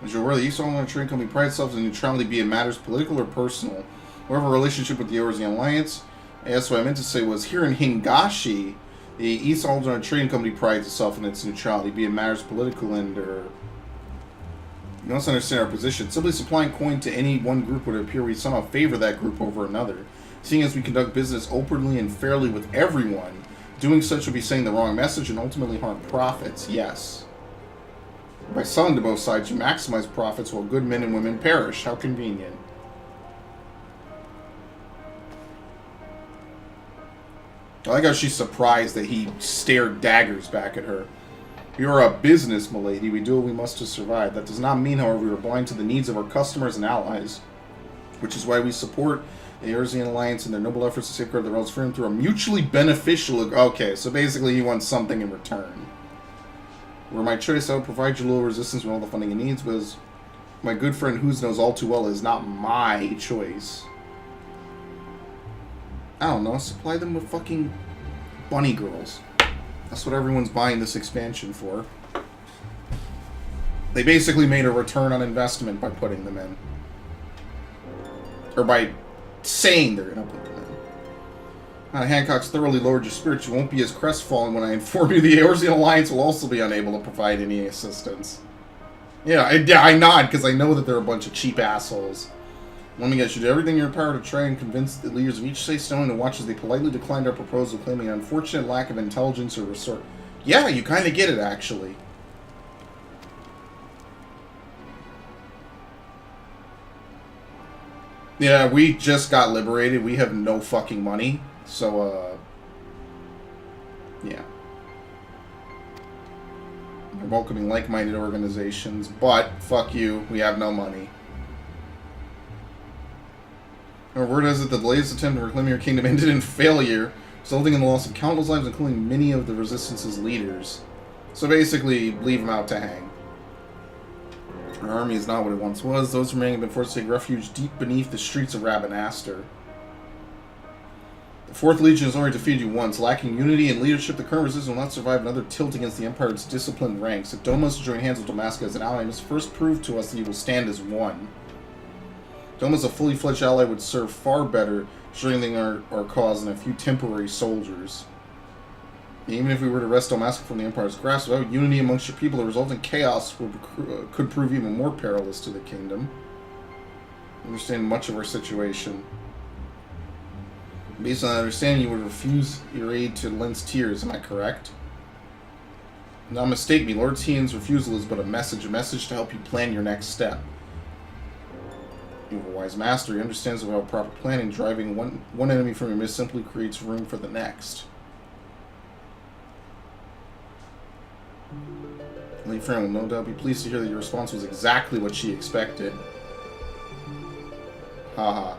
A: As you're aware, the East Aldenard Trading Company prides itself on neutrality, be it matters political or personal. Whatever relationship with the Eorzean Alliance, that's what I meant to say was, here in Hingashi, the East Aldenard Trading Company prides itself on its neutrality, be it matters political and, or... You must understand our position. Simply supplying coin to any one group would appear we somehow favor that group over another. Seeing as we conduct business openly and fairly with everyone, doing such would be saying the wrong message and ultimately harm profits, yes. By selling to both sides, you maximize profits while good men and women perish. How convenient. I like how she's surprised that he stared daggers back at her. You're a business, milady. We do what we must to survive. That does not mean, however, we are blind to the needs of our customers and allies, which is why we support the Eorzean Alliance and their noble efforts to safeguard the realm's freedom through a mutually beneficial... Okay, so basically he wants something in return. Were my choice, I would provide you little resistance with all the funding it needs, but as my good friend Who's knows all too well, it is not my choice. I don't know, supply them with fucking bunny girls. That's what everyone's buying this expansion for. They basically made a return on investment by putting them in. Or by saying they're going to put them in. Hancock's thoroughly lowered your spirits. You won't be as crestfallen when I inform you the Eorzean Alliance will also be unable to provide any assistance. Yeah, I nod because I know that they're a bunch of cheap assholes. Let me guess, you do everything in your power to try and convince the leaders of each state stone to watch as they politely declined our proposal, claiming an unfortunate lack of intelligence or resort. Yeah, you kind of get it, actually. Yeah, we just got liberated. We have no fucking money. So, yeah. We're welcoming like-minded organizations, but, fuck you, we have no money. Our word has it that the latest attempt to reclaim your kingdom ended in failure, resulting in the loss of countless lives, including many of the Resistance's leaders. So basically, leave them out to hang. Our army is not what it once was. Those remaining have been forced to take refuge deep beneath the streets of Rabanastre. The 4th Legion has already defeated you once. Lacking unity and leadership, the current resistance will not survive another tilt against the Empire's disciplined ranks. If Doma is to join hands with Damascus as an ally, he must first prove to us that he will stand as one. Doma as a fully fledged ally would serve far better, strengthening our cause than a few temporary soldiers. Even if we were to wrest Damascus from the Empire's grasp, without unity amongst your people, the resulting chaos could prove even more perilous to the kingdom. I understand much of our situation. Based on that understanding, you would refuse your aid to Lens Tears, am I correct? Now mistake me, Lord Tian's refusal is but a message to help you plan your next step. You have a wise master. He understands about proper planning. Driving one enemy from your midst simply creates room for the next. Lady Fran will no doubt be pleased to hear that your response was exactly what she expected. Haha.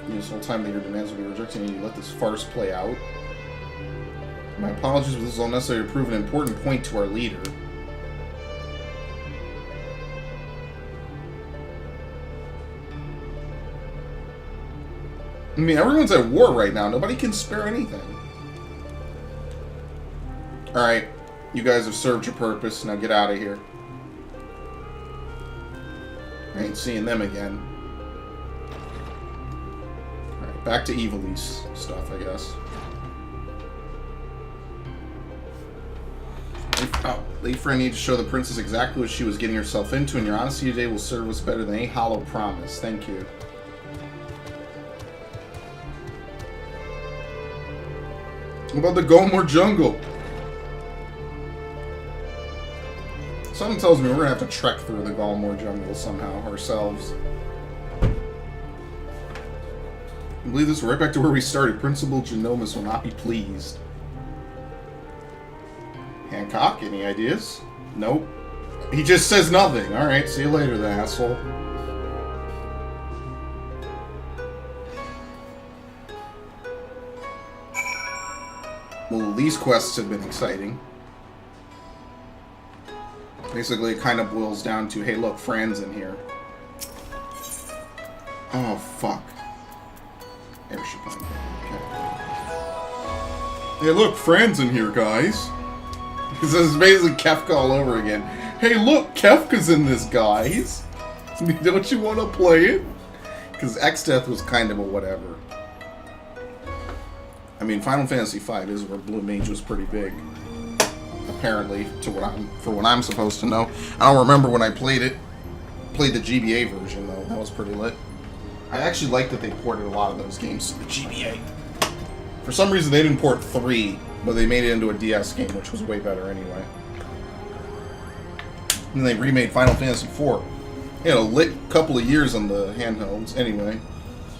A: This whole time that your demands will be rejected and you let this farce play out. My apologies, but this is all necessary to prove an important point to our leader. I mean, everyone's at war right now. Nobody can spare anything. Alright. You guys have served your purpose. Now get out of here. I ain't seeing them again. Alright, back to Evilise stuff, I guess. Lady Fran needed to show the princess exactly what she was getting herself into, and your honesty today will serve us better than any hollow promise. Thank you. What about the Golmore jungle? Something tells me we're gonna have to trek through the Golmore jungle somehow ourselves. I believe this is right back to where we started. Principal Genomus will not be pleased. Hancock, any ideas? Nope. He just says nothing. Alright, see you later then, asshole. Well, these quests have been exciting. Basically, it kind of boils down to, hey, look, Fran's in here. Oh, fuck. Airship on. Okay. Hey, look, Fran's in here, guys. This is basically Kefka all over again. Hey, look, Kefka's in this, guys. Don't you want to play it? Because X-Death was kind of a whatever. I mean, Final Fantasy V is where Blue Mage was pretty big. Apparently, for what I'm supposed to know. I don't remember when I played it. Played the GBA version, though. That was pretty lit. I actually like that they ported a lot of those games to the GBA. For some reason, they didn't port 3, but they made it into a DS game, which was way better anyway. And they remade Final Fantasy IV. They had a lit couple of years on the handhelds, anyway.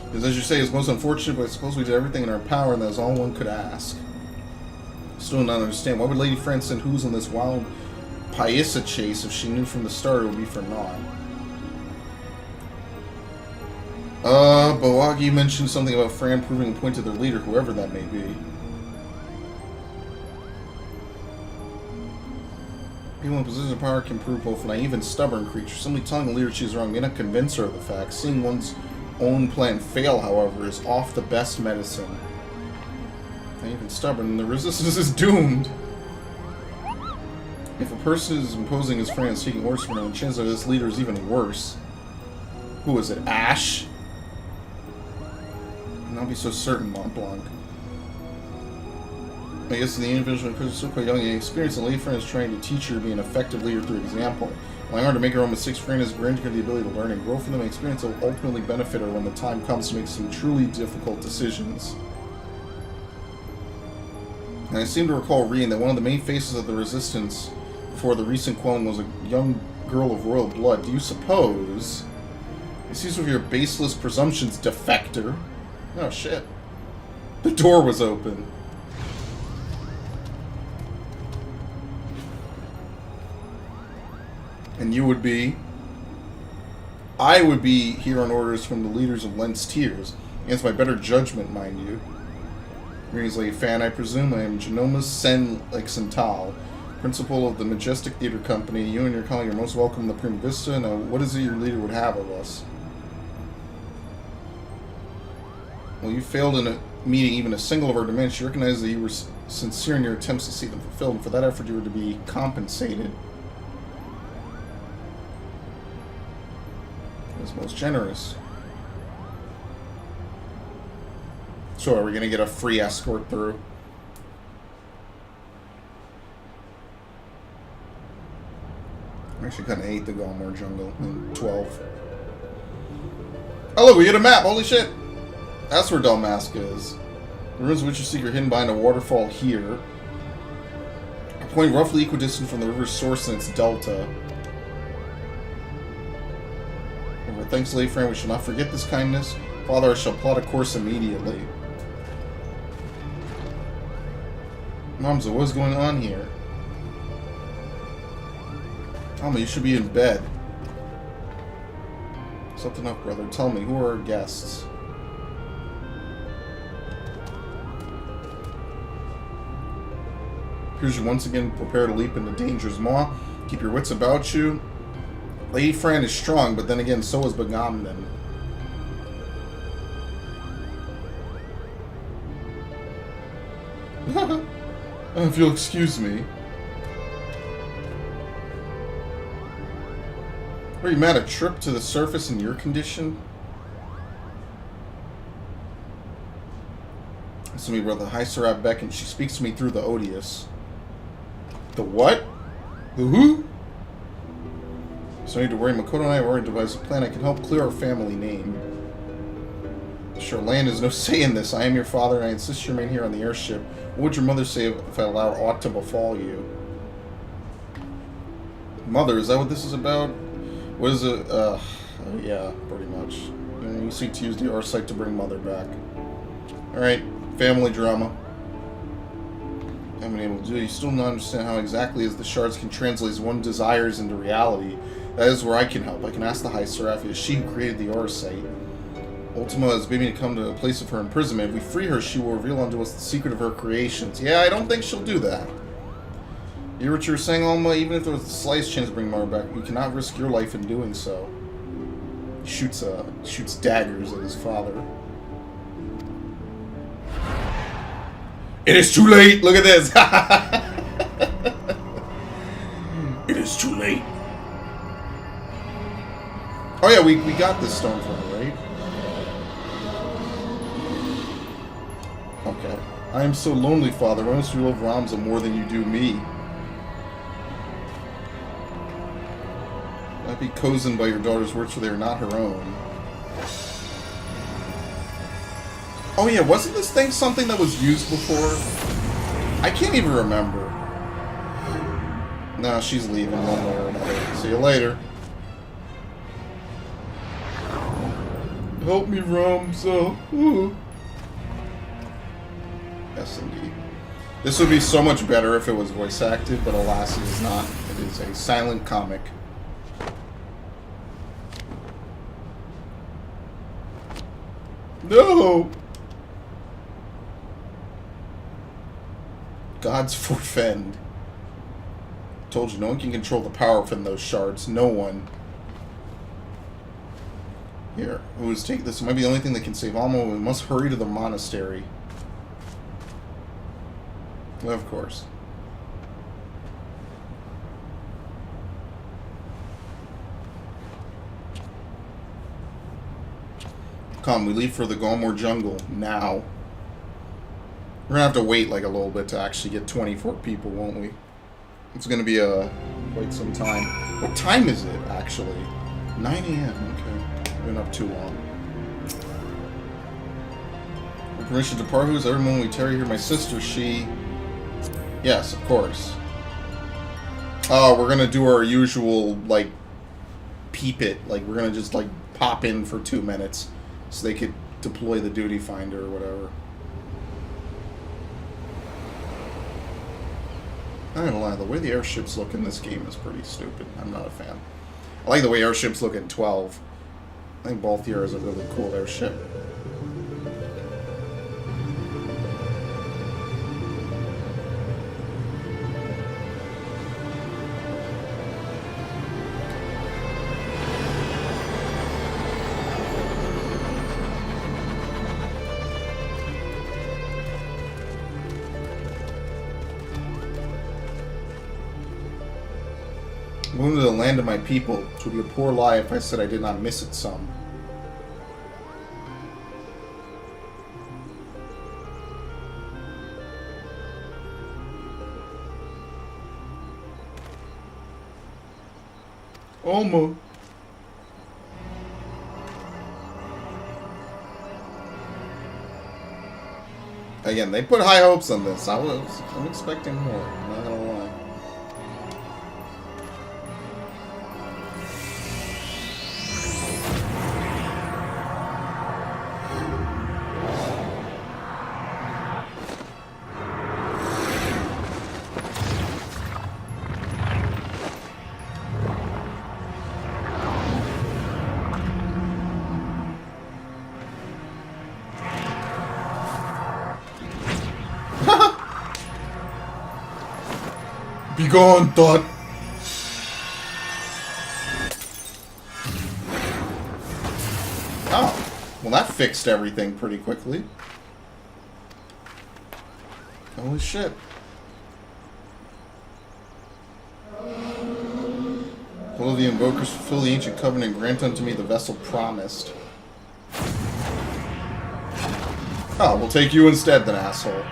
A: Because as you say, it's most unfortunate, but I suppose we did everything in our power, and that's all one could ask. Still don't understand. Why would Lady Fran send Who's on this wild Paisa chase if she knew from the start it would be for naught? Bawagi mentioned something about Fran proving a point to their leader, whoever that may be. People in positions of power can prove both naive and stubborn creatures. Simply telling the leader she's wrong may not convince her of the facts. Seeing one's own plan fail, however, is oft the best medicine. Naive and stubborn, the resistance is doomed. If a person is imposing his friend and seeking orders from him, the chance of this leader is even worse. Who is it? Ash? Not be so certain, Mont Blanc. I guess the individual is still quite young and inexperienced, and Lady Fran is trying to teach her to be an effective leader through example. Allowing her to make her own mistakes, Fran has granted her the ability to learn and grow from them. Experience will ultimately benefit her when the time comes to make some truly difficult decisions. And I seem to recall reading that one of the main faces of the resistance before the recent quelling was a young girl of royal blood. Do you suppose? Excuse me for your baseless presumptions, defector. Oh shit. The door was open. And you would be? I would be here on orders from the leaders of Lent's Tears. Against my better judgment, mind you. Greetings, Lady Fan. I presume I am Genomus Sen Lexental, principal of the Majestic Theater Company. You and your colleague are most welcome in the Prima Vista. Now, what is it your leader would have of us? Well, you failed in meeting even a single of our demands. You recognize that you were sincere in your attempts to see them fulfilled, and for that effort you were to be compensated. That's most generous. So are we going to get a free escort through? I actually kind of hate the Golmore jungle in 12. Oh look, we get a map! Holy shit! That's where Dalmasca is. The ruins of which you seek are hidden behind a waterfall here. A point roughly equidistant from the river's source and its delta. Over thanks, lay friend, we shall not forget this kindness. Father, I shall plot a course immediately. Momza, what's going on here? Alma, you should be in bed. Something up, brother. Tell me, who are our guests? Appears you once again prepare to leap into danger's maw. Keep your wits about you. Lady Fran is strong, but then again, so is Begamnon. If you'll excuse me. Are you mad? A trip to the surface in your condition? Listen to me, brother. High Seraph beckons. She speaks to me through the odious. The what? The who? So I need to worry. Makoto and I have already devised a plan. I can help clear our family name. Sure, land has no say in this. I am your father, and I insist you remain here on the airship. What would your mother say if I allowed aught to befall you? Mother, is that what this is about? What is it? Yeah, pretty much. You seek to use the Arcite to bring mother back. Alright, family drama. I haven't been able to do it. You still don't understand how exactly as the shards can translate one's desires into reality. That is where I can help. I can ask the High Seraph. It is she who created the Arcite. Ultima is begging me to come to a place of her imprisonment. If we free her, she will reveal unto us the secret of her creations. Yeah, I don't think she'll do that. You hear what you were saying, Alma? Even if there was the slightest chance to bring Mara back, you cannot risk your life in doing so. He shoots daggers at his father. It is too late! Look at this! It is too late. Oh yeah, we got this stone from her, right? Okay. I am so lonely, Father. Why must you love Ramza more than you do me? Might be cozened by your daughter's words, for they are not her own. Oh yeah, wasn't this thing something that was used before? I can't even remember. No, she's leaving one way or another. See you later. Help me, Ramza. Ooh. Yes, indeed. This would be so much better if it was voice acted, but alas, it is not. It is a silent comic. No! Gods forfend. Told you, no one can control the power from those shards. No one. Here, who is taking this? It might be the only thing that can save Alma. We must hurry to the monastery. Well, of course. Come, we leave for the Galmor jungle now. We're gonna have to wait like a little bit to actually get 24 people, won't we? It's gonna be quite some time. What time is it actually? 9 a.m. Okay, been up too long. With permission to depart. Who's everyone we tarry here? My sister. She. Yes, of course. Oh, we're gonna do our usual like peep it. Like we're gonna just like pop in for 2 minutes so they could deploy the duty finder or whatever. I'm not gonna lie, the way the airships look in this game is pretty stupid. I'm not a fan. I like the way airships look in 12. I think Balthier is a really cool airship. Moving to the land of my people. It would be a poor lie if I said I did not miss it some. Alma. Again, they put high hopes on this. I'm expecting more. I'm not gonna lie. Be gone, thought. Oh. Well, that fixed everything pretty quickly. Holy shit. Will the invokers fulfill the ancient covenant and grant unto me the vessel promised? Oh, we'll take you instead then, asshole.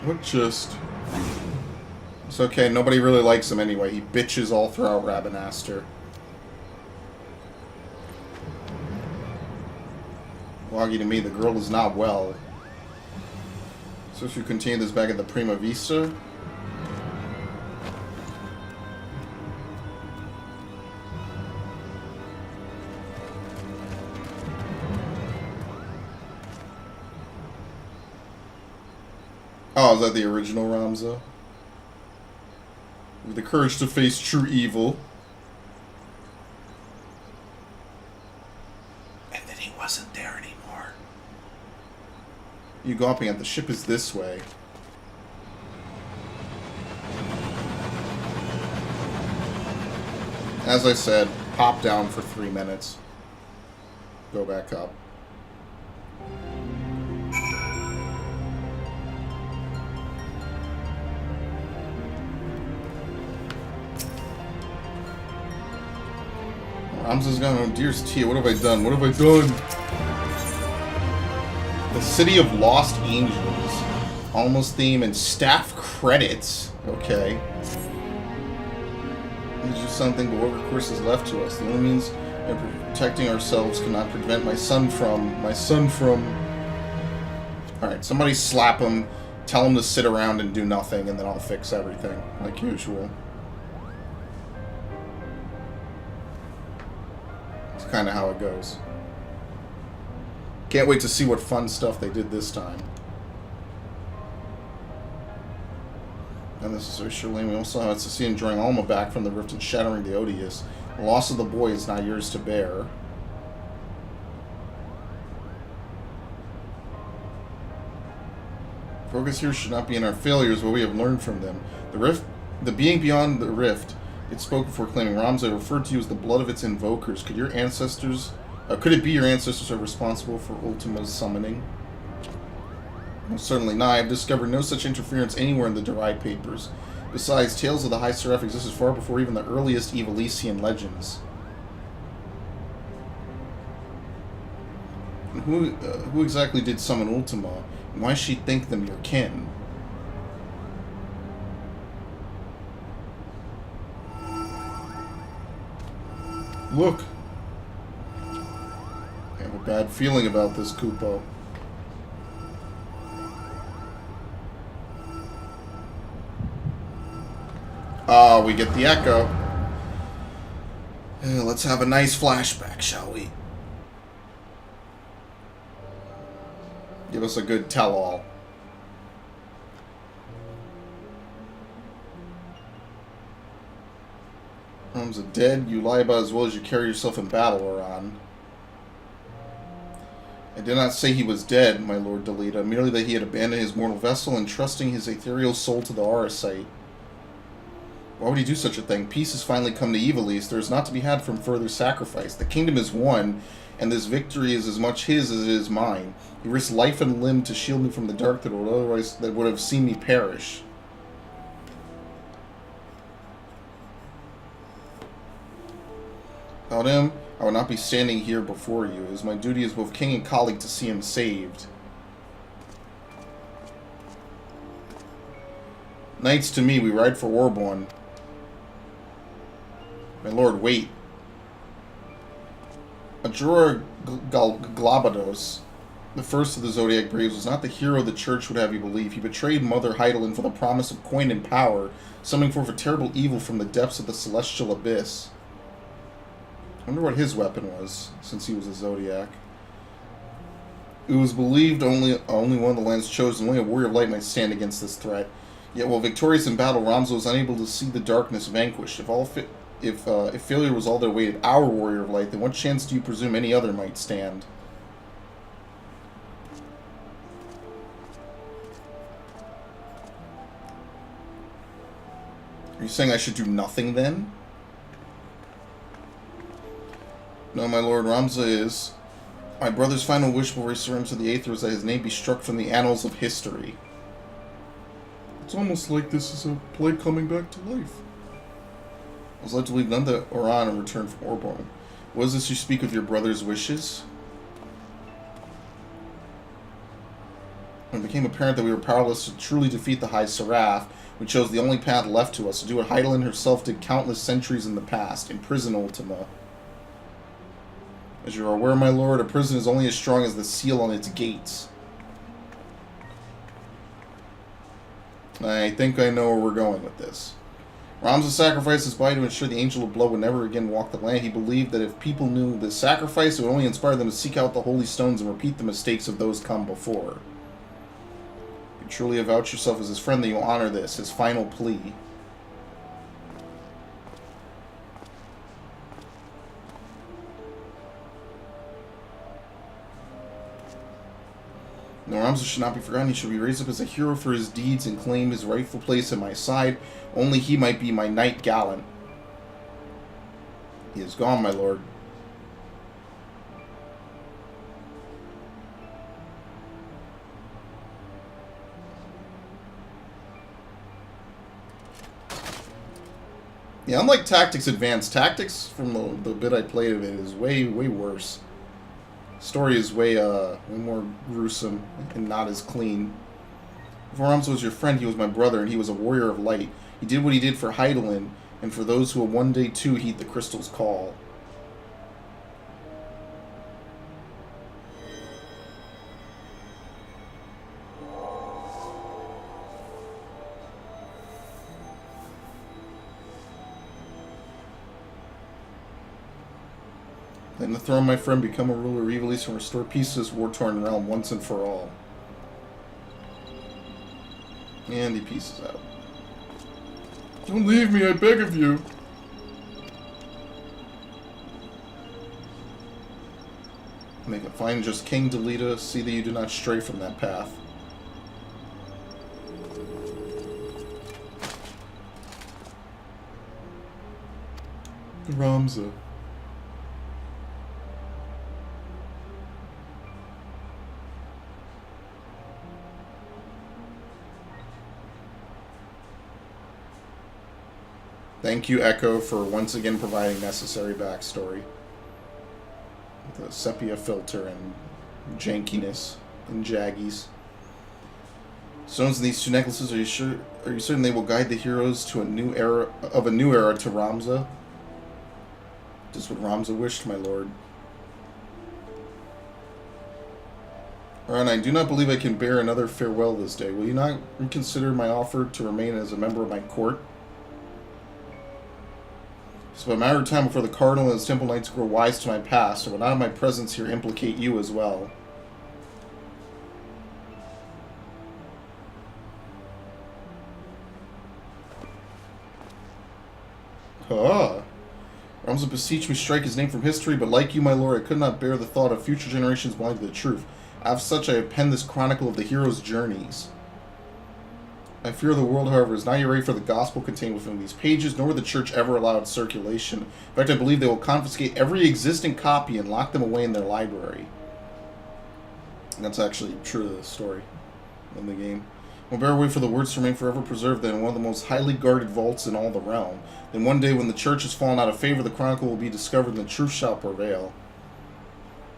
A: What just... It's okay, nobody really likes him anyway. He bitches all throughout Rabanastre. Waggy to me, the girl is not well. So if you continue this back at the Prima Vista... Oh, is that the original Ramza? With the courage to face true evil.
H: And then he wasn't there anymore.
A: You gawping at the ship is this way. As I said, hop down for 3 minutes. Go back up. Ramza's gone on Deer's Tia. What have I done? What have I done? The City of Lost Angels. Almost theme and staff credits. Okay. It's just something, but what recourse is left to us? The only means of protecting ourselves cannot prevent my son from... Alright, somebody slap him, tell him to sit around and do nothing, and then I'll fix everything, like usual. Kind of how it goes. Can't wait to see what fun stuff they did this time. Unnecessary Shirley. We also have to see enjoying Alma back from the rift and shattering the odious. The loss of the boy is not yours to bear. Focus here should not be in our failures, but we have learned from them. The rift, the being beyond the rift. It spoke before claiming Ramza referred to you as the blood of its invokers. Could your ancestors... could it be your ancestors are responsible for Ultima's summoning? Well, certainly not. I have discovered no such interference anywhere in the Deride papers. Besides, tales of the High Seraph existed far before even the earliest Evilesian legends. And who exactly did summon Ultima? And why does she think them your kin? Look. I have a bad feeling about this, Kupo. Ah, we get the echo. Let's have a nice flashback, shall we? Give us a good tell-all. Ramza dead, you lie about as well as you carry yourself in battle, Oran. I did not say he was dead, my lord Delita, merely that he had abandoned his mortal vessel and trusting his ethereal soul to the Auracite. Why would he do such a thing? Peace has finally come to Evilise. There is not to be had from further sacrifice. The kingdom is won, and this victory is as much his as it is mine. He risked life and limb to shield me from the dark that would have seen me perish. Without him, I would not be standing here before you. It is my duty as both king and colleague to see him saved. Knights to me, we ride for Orborn. My lord, wait. Ajura Glabados, the first of the Zodiac Braves, was not the hero the church would have you believe. He betrayed Mother Heidelin for the promise of coin and power, summoning forth a terrible evil from the depths of the celestial abyss. I wonder what his weapon was, since he was a Zodiac. It was believed only one of the land's chosen, only a warrior of light might stand against this threat. Yet while victorious in battle, Ramza was unable to see the darkness vanquished. If failure was all that awaited our warrior of light, then what chance do you presume any other might stand? Are you saying I should do nothing then? No, my lord, Ramza is. My brother's final wish before he surrenders to the Aether is that his name be struck from the annals of history. It's almost like this is a play coming back to life. I was led to leave Nanda Oran and return from Orborn. What is this you speak of your brother's wishes? When it became apparent that we were powerless to truly defeat the High Seraph, we chose the only path left to us, to do what Hydaelyn herself did countless centuries in the past, imprison Ultima. As you are aware, my lord, a prison is only as strong as the seal on its gates. I think I know where we're going with this. Ramza sacrificed his body to ensure the Angel of Blood would never again walk the land. He believed that if people knew the sacrifice, it would only inspire them to seek out the holy stones and repeat the mistakes of those come before. You truly avouch yourself as his friend, that you will honor this, his final plea. No, Ramza should not be forgotten. He should be raised up as a hero for his deeds and claim his rightful place at my side. Only he might be my knight gallant. He is gone, my lord. Yeah, unlike Tactics Advanced, Tactics, from the bit I played of it, is way worse. Story is way more gruesome and not as clean. Before Ramza was your friend, he was my brother, and he was a warrior of light. He did what he did for Hydaelyn, and for those who will one day too heed the crystal's call. Then the throne, my friend, become a ruler of Evilise and restore peace to this war-torn realm once and for all. And he pieces out. Don't leave me, I beg of you. Make it fine, just King Delita, see that you do not stray from that path. Ramza. Thank you, Echo, for once again providing necessary backstory. With a sepia filter and jankiness and jaggies. Stones in these two necklaces, are you certain they will guide the heroes to a new era to Ramza? Just what Ramza wished, my lord. Aran, I do not believe I can bear another farewell this day. Will you not reconsider my offer to remain as a member of my court? It's but a matter of time before the Cardinal and his Temple Knights grow wise to my past, and will not have my presence here implicate you as well. Ramza beseech me strike his name from history, but like you, my lord, I could not bear the thought of future generations blind to the truth. As such, I have penned this chronicle of the hero's journeys. I fear the world, however, is not yet ready for the gospel contained within these pages, nor will the church ever allow its circulation. In fact, I believe they will confiscate every existing copy and lock them away in their library. And that's actually true to the story in the game. We'll bear away for the words to remain forever preserved in one of the most highly guarded vaults in all the realm. Then one day, when the church has fallen out of favor, the chronicle will be discovered and the truth shall prevail.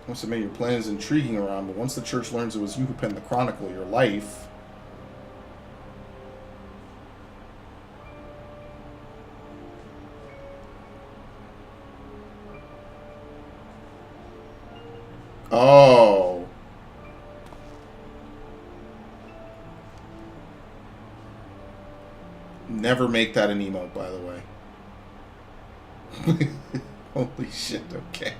A: I must admit, your plan is intriguing, Aran, but once the church learns it was you who penned the chronicle, your life... Oh. Never make that an emote, by the way. Holy shit, okay.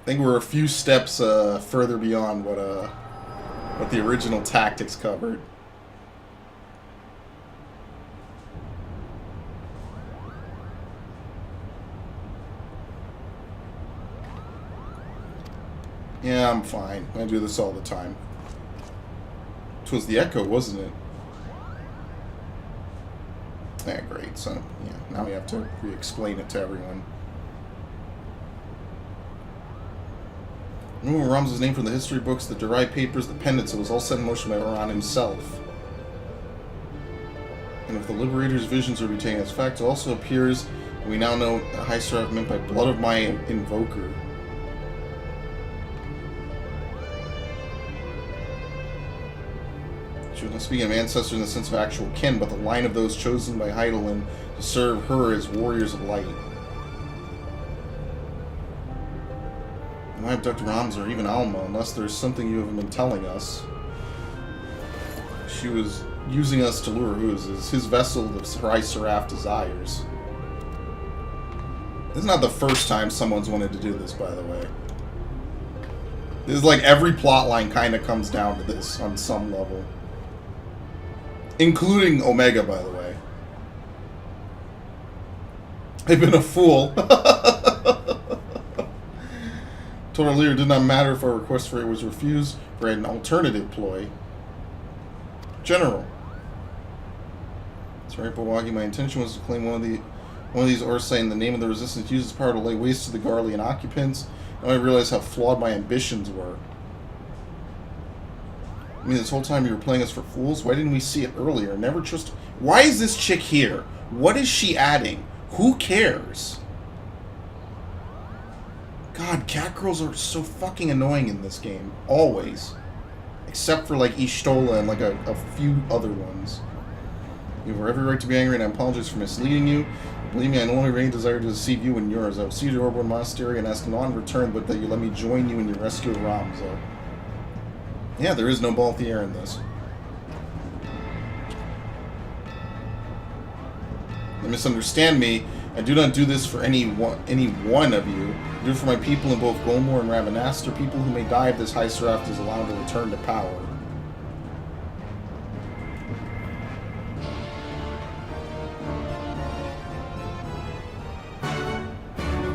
A: I think we're a few steps further beyond what the original Tactics covered. Yeah, I'm fine. I do this all the time. 'Twas the Echo, wasn't it? Yeah, great. So, yeah, now we have to re-explain it to everyone. Remember Ram's name from the history books, the derived papers, the pendants. It was all set in motion by Oran himself. And if the Liberator's visions are retained as fact, it also appears that we now know that High Seraph meant by blood of my invoker. She was not speaking of ancestors in the sense of actual kin, but the line of those chosen by Heidelin to serve her as warriors of light. And why abduct Rams or even Alma, unless there's something you haven't been telling us? She was using us to lure his vessel of High Seraph desires. This is not the first time someone's wanted to do this, by the way. This is like every plotline kind of comes down to this on some level. Including Omega, by the way. I've been a fool. Told our leader it did not matter if our request for it was refused, for an alternative ploy. General. That's right, Bawagi. My intention was to claim one of these Orsai in the name of the Resistance, use its power to lay waste to the Garlean occupants. Now I realize how flawed my ambitions were. I mean, this whole time you were playing us for fools? Why didn't we see it earlier? Never trust... Why is this chick here? What is she adding? Who cares? God, cat girls are so fucking annoying in this game. Always. Except for, like, Ishtola and, like, a few other ones. You have every right to be angry, and I apologize for misleading you. Believe me, I no longer have any desire to deceive you and yours. I will see you to Orborn Monastery and ask no in return, but that you let me join you in your rescue of Ramza. Yeah, there is no Balthier in this. Don't misunderstand me. I do not do this for any one of you. I do it for my people in both Golmor and Ravenastor, people who may die if this High Seraph is allowed to return to power.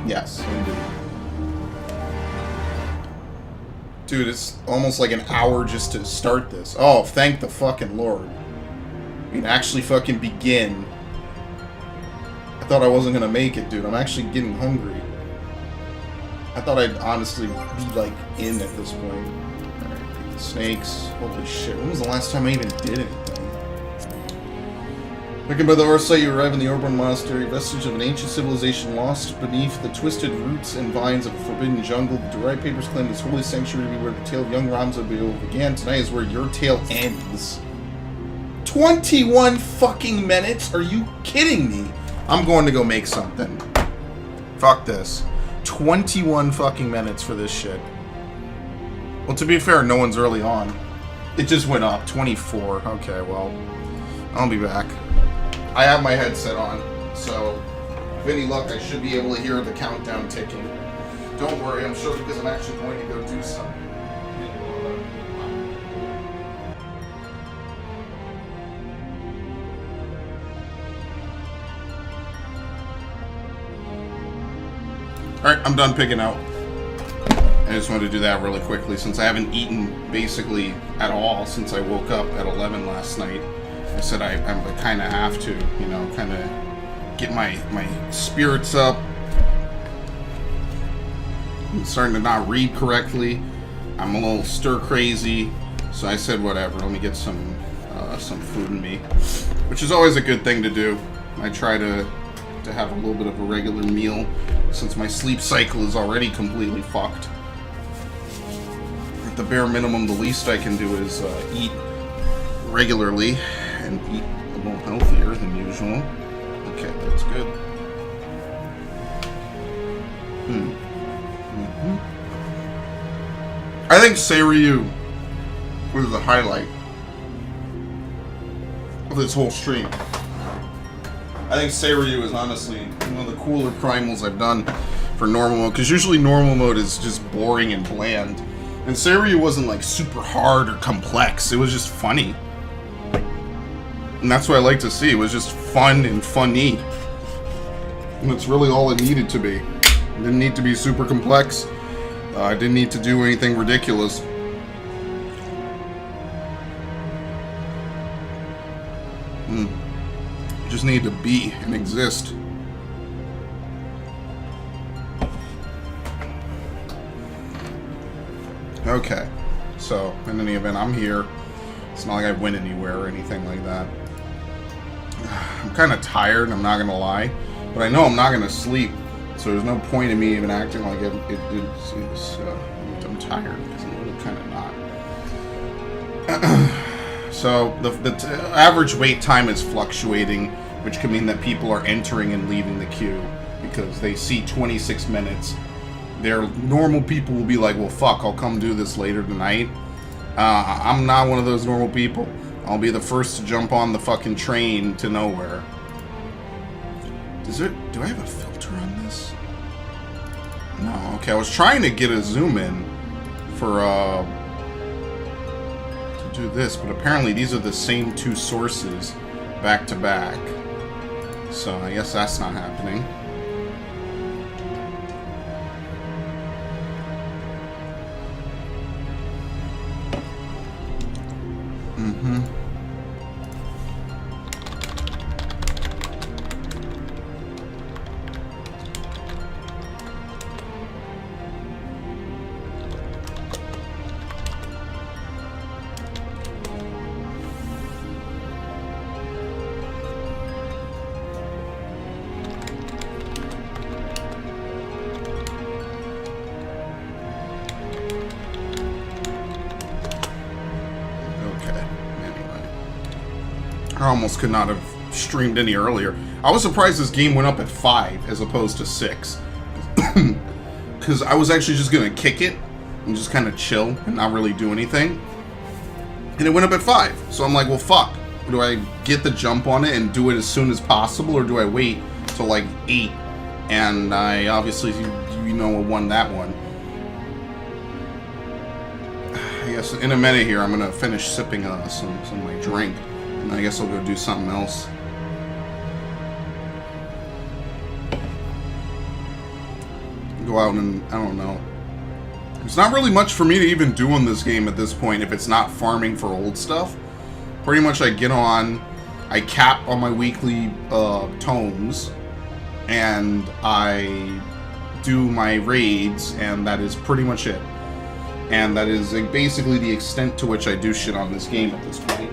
A: Yes, indeed. Dude, it's almost like an hour just to start this. Oh, thank the fucking Lord. We can actually fucking begin. I thought I wasn't gonna make it, dude. I'm actually getting hungry. I thought I'd honestly be, like, in at this point. Alright, snakes. Holy shit. When was the last time I even did anything? Picking by the Orsai, you arrive in the Orborn Monastery, vestige of an ancient civilization lost beneath the twisted roots and vines of a forbidden jungle. The derived papers claim this holy sanctuary to be where the tale of young Ramza began. Tonight is where your tale ends. 21 fucking minutes? Are you kidding me? I'm going to go make something. Fuck this. 21 fucking minutes for this shit. Well, to be fair, no one's early on. It just went up. 24. Okay, well, I'll be back. I have my headset on, so if any luck, I should be able to hear the countdown ticking. Don't worry, I'm sure because I'm actually going to go do something. Alright, I'm done picking out. I just wanted to do that really quickly since I haven't eaten basically at all since I woke up at 11 last night. I said I kind of have to, you know, kind of get my spirits up. I'm starting to not read correctly. I'm a little stir crazy, so I said whatever. Let me get some food in me, which is always a good thing to do. I try to have a little bit of a regular meal since my sleep cycle is already completely fucked. At the bare minimum, the least I can do is eat regularly and eat a little healthier than usual. Okay, that's good. I think Seiryu was the highlight of this whole stream. I think Seiryu is honestly one of the cooler primals I've done for normal mode, because usually normal mode is just boring and bland. And Seiryu wasn't like super hard or complex, it was just funny. And that's what I like to see. It was just fun and funny. And that's really all it needed to be. It didn't need to be super complex. I didn't need to do anything ridiculous. Just need to be and exist. Okay, so in any event, I'm here. It's not like I went anywhere or anything like that. I'm kind of tired, I'm not gonna lie, but I know I'm not gonna sleep, so there's no point in me even acting like I'm tired, because I'm really kind of not. So the average wait time is fluctuating, which can mean that people are entering and leaving the queue because they see 26 minutes. Their normal people will be like, well, fuck, I'll come do this later tonight. I'm not one of those normal people. I'll be the first to jump on the fucking train to nowhere. Do I have a filter on this? No, okay, I was trying to get a zoom in for, to do this, but apparently these are the same two sources back to back. So I guess that's not happening. I almost could not have streamed any earlier. I was surprised this game went up at 5 as opposed to 6. Because I was actually just going to kick it and just kind of chill and not really do anything. And it went up at 5. So I'm like, well, fuck. Do I get the jump on it and do it as soon as possible, or do I wait till like 8? And I obviously, you know, won that one. I guess in a minute here, I'm going to finish sipping some of my drink. And I guess I'll go do something else. Go out and, I don't know. There's not really much for me to even do in this game at this point if it's not farming for old stuff. Pretty much I get on, I cap on my weekly tomes, and I do my raids, and that is pretty much it. And that is basically the extent to which I do shit on this game at this point.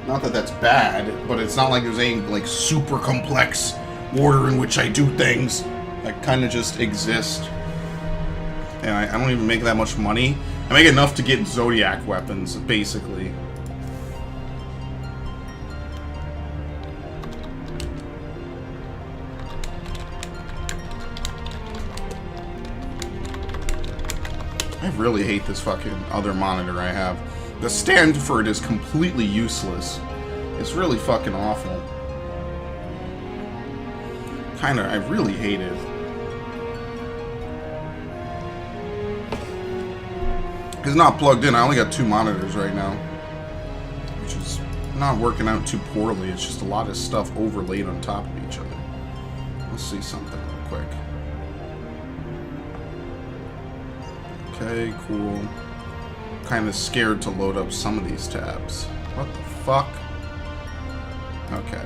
A: Not that that's bad, but it's not like there's any like super complex order in which I do things. I kind of just exist. And I don't even make that much money. I make enough to get Zodiac weapons, basically. I really hate this fucking other monitor I have. The stand for it is completely useless. It's really fucking awful. I really hate it. It's not plugged in. I only got 2 monitors right now, which is not working out too poorly. It's just a lot of stuff overlaid on top of each other. Let's see something real quick. Okay, cool. Kind of scared to load up some of these tabs. What the fuck? Okay.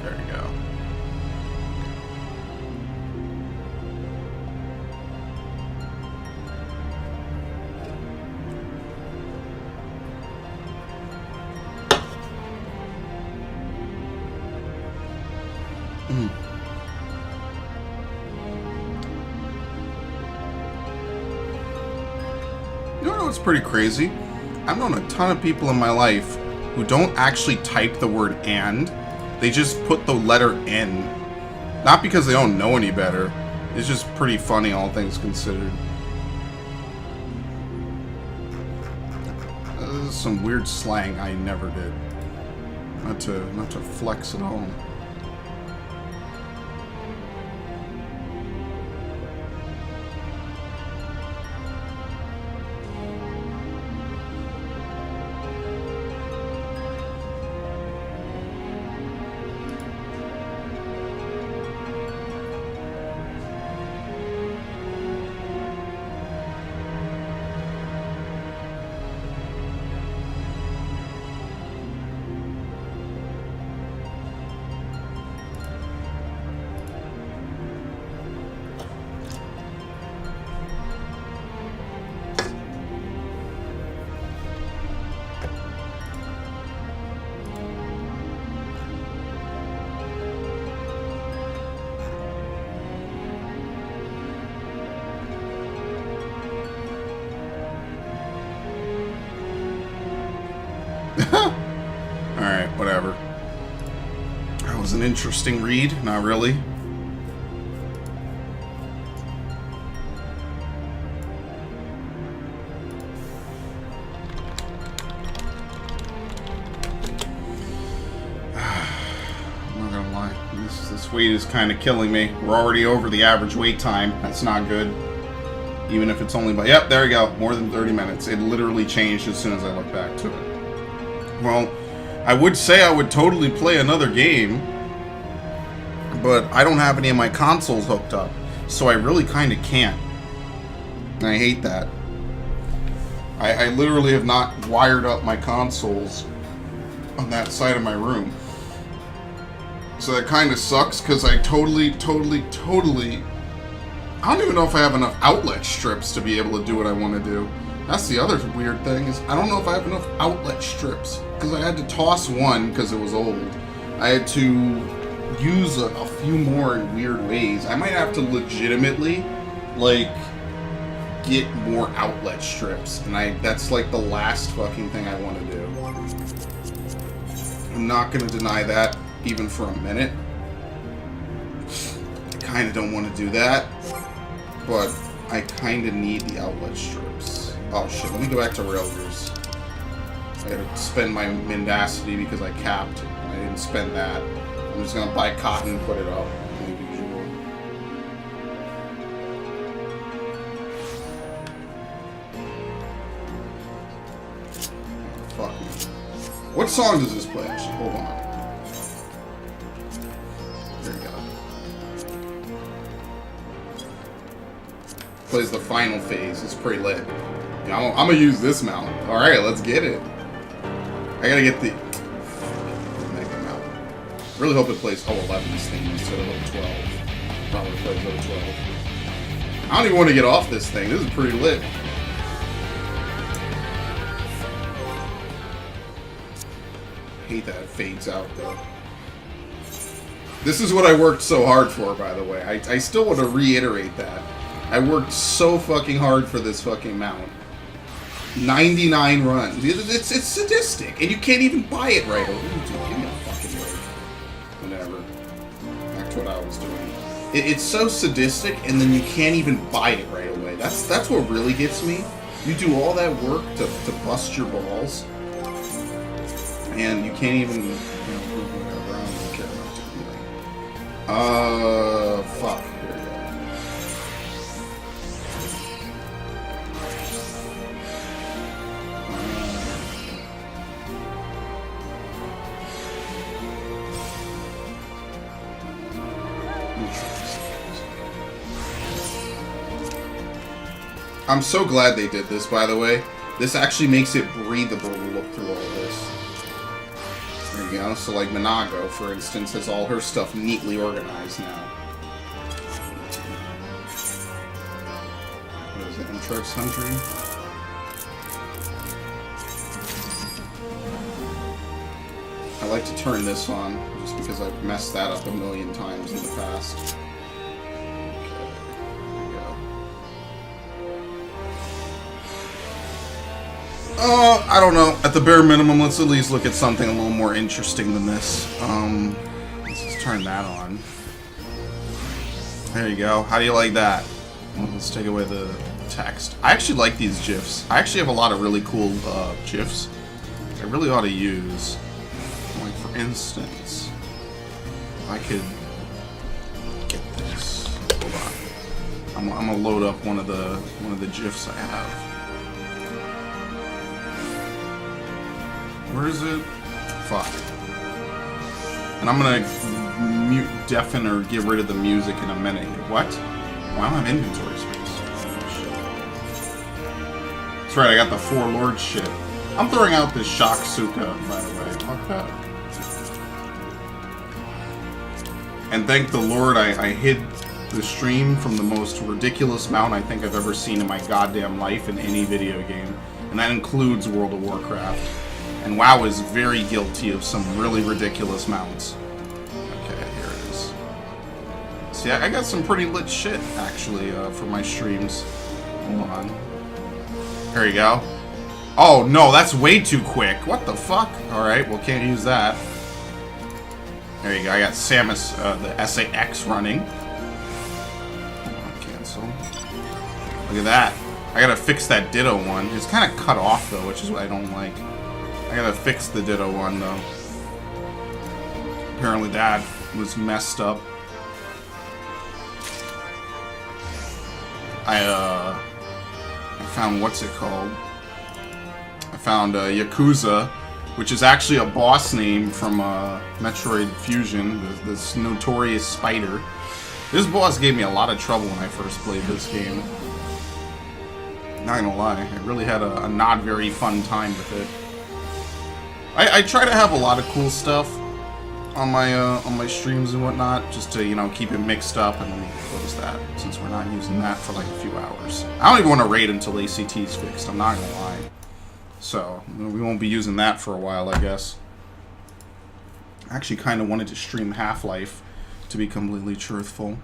A: There you go. You know what's pretty crazy? I've known a ton of people in my life who don't actually type the word "and." They just put the letter N. Not because they don't know any better. It's just pretty funny, all things considered. This is some weird slang I never did. Not to flex at all. Alright, whatever. That was an interesting read. Not really. This weight is kind of killing me. We're already over the average wait time. That's not good. Even if it's only by... Yep, there we go. More than 30 minutes. It literally changed as soon as I look back to it. Well, I would say I would totally play another game, but I don't have any of my consoles hooked up, so I really kind of can't. And I hate that. I literally have not wired up my consoles on that side of my room. So that kind of sucks, because I totally... I don't even know if I have enough outlet strips to be able to do what I want to do. That's the other weird thing, is I don't know if I have enough outlet strips. Because I had to toss one because it was old. I had to use a few more in weird ways. I might have to legitimately, like, get more outlet strips. And that's like the last fucking thing I want to do. I'm not going to deny that. Even for a minute. I kind of don't want to do that, but I kind of need the outlet strips. Oh shit, let me go back to Railgears. I gotta spend my mendacity because I capped. I didn't spend that. I'm just gonna buy cotton and put it up. Like usual. Fuck me. What song does this play? Actually, hold on. Plays the final phase. It's pretty lit. Yeah, I'm gonna use this mount. Alright, let's get it. I gotta get the Mega mount. Really hope it plays 11's thing instead of 12. Probably plays 12. I don't even want to get off this thing. This is pretty lit. I hate that it fades out though. This is what I worked so hard for, by the way. I still want to reiterate that. I worked so fucking hard for this fucking mount. 99 runs. It's sadistic, and you can't even buy it right away. Dude, give me a fucking break. Whatever. Back to what I was doing. It's so sadistic, and then you can't even buy it right away. That's what really gets me. You do all that work to bust your balls, and you can't even, you know, prove whatever. I don't even care about doing. Fuck. I'm so glad they did this, by the way. This actually makes it breathable to look through all of this. There you go. So, like, Minago, for instance, has all her stuff neatly organized now. What is it? Entrex Country? I like to turn this on, just because I've messed that up a million times in the past. I don't know. At the bare minimum, let's at least look at something a little more interesting than this. Let's just turn that on. There you go. How do you like that? Well, let's take away the text. I actually like these GIFs. I actually have a lot of really cool GIFs I really ought to use. Like, for instance, if I could get this. Hold on. I'm gonna load up one of the GIFs I have. Where is it? Fuck. And I'm gonna mute, deafen, or get rid of the music in a minute. What? Why don't I have inventory space? That's right, I got the Four Lords shit. I'm throwing out this Shaksuka, by the way. Fuck that. And thank the Lord I hid the stream from the most ridiculous mount I think I've ever seen in my goddamn life in any video game. And that includes World of Warcraft. And WoW is very guilty of some really ridiculous mounts. Okay, here it is. See, I got some pretty lit shit, actually, for my streams. Hold on. There you go. Oh, no, that's way too quick. What the fuck? Alright, well, can't use that. There you go. I got Samus, the SAX running. Cancel. Look at that. I gotta fix that Ditto one. It's kind of cut off, though, which is what I don't like. I gotta fix the Ditto one, though. Apparently that was messed up. I found, what's it called? I found Yakuza, which is actually a boss name from Metroid Fusion, this notorious spider. This boss gave me a lot of trouble when I first played this game. Not gonna lie, I really had a not very fun time with it. I try to have a lot of cool stuff on my streams and whatnot, just to, you know, keep it mixed up. And let me close that, since we're not using that for like a few hours. I don't even want to raid until ACT's fixed, I'm not gonna lie. So, we won't be using that for a while, I guess. I actually kind of wanted to stream Half-Life, to be completely truthful.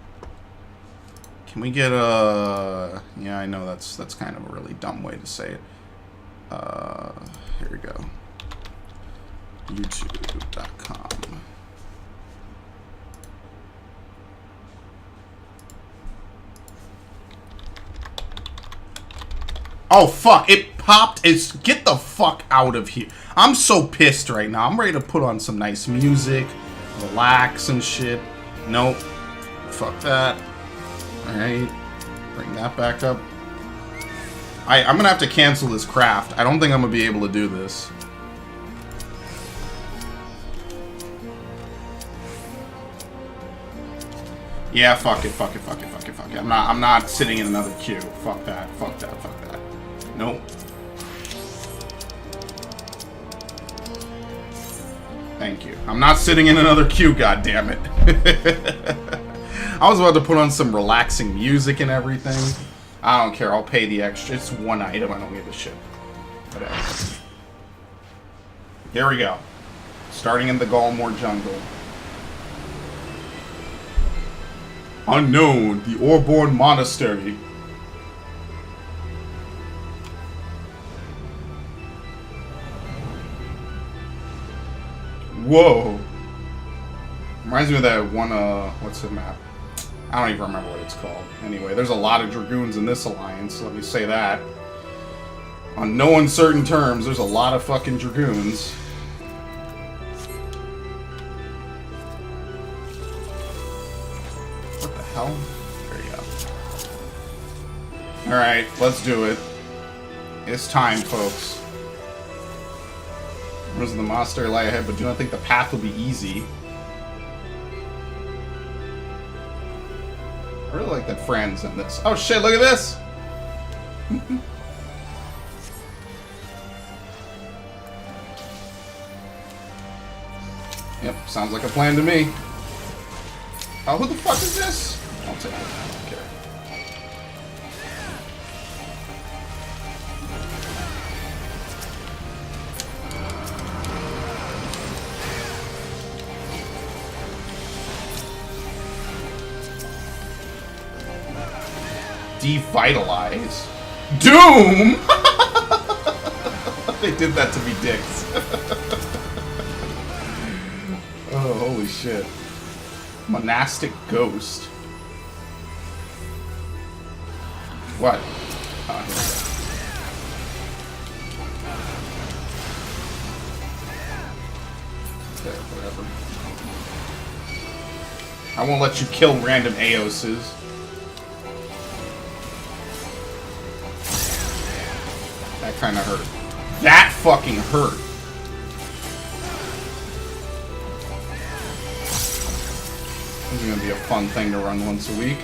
A: Can we get a... Yeah, I know that's kind of a really dumb way to say it. Here we go. YouTube.com. Oh, fuck. It popped. Get the fuck out of here. I'm so pissed right now. I'm ready to put on some nice music, relax and shit. Nope. Fuck that. Alright. Bring that back up. I'm gonna have to cancel this craft. I don't think I'm gonna be able to do this. Yeah, fuck it, fuck it, fuck it, fuck it, fuck it. I'm not sitting in another queue. Fuck that, fuck that, fuck that. Nope. Thank you. I'm not sitting in another queue, goddammit. I was about to put on some relaxing music and everything. I don't care, I'll pay the extra. It's one item, I don't give a shit. Whatever. Here we go. Starting in the Galmore jungle. Unknown, the Orborn Monastery. Whoa. Reminds me of that one, what's the map? I don't even remember what it's called. Anyway, there's a lot of Dragoons in this alliance, let me say that. On no uncertain terms, there's a lot of fucking Dragoons. What the hell? There you go. Alright, let's do it. It's time, folks. Rose of the Monastery lie ahead, but do not think the path will be easy. I really like that Fran's in this. Oh shit, look at this! Yep, sounds like a plan to me. Oh, who the fuck is this? I'll take it. I don't care. Devitalize. Doom! They did that to be dicks. Oh, holy shit. Monastic Ghost. What? Oh, here we go. Okay, whatever. I won't let you kill random Aoses. That kind of hurt. That fucking hurt. This is gonna be a fun thing to run once a week.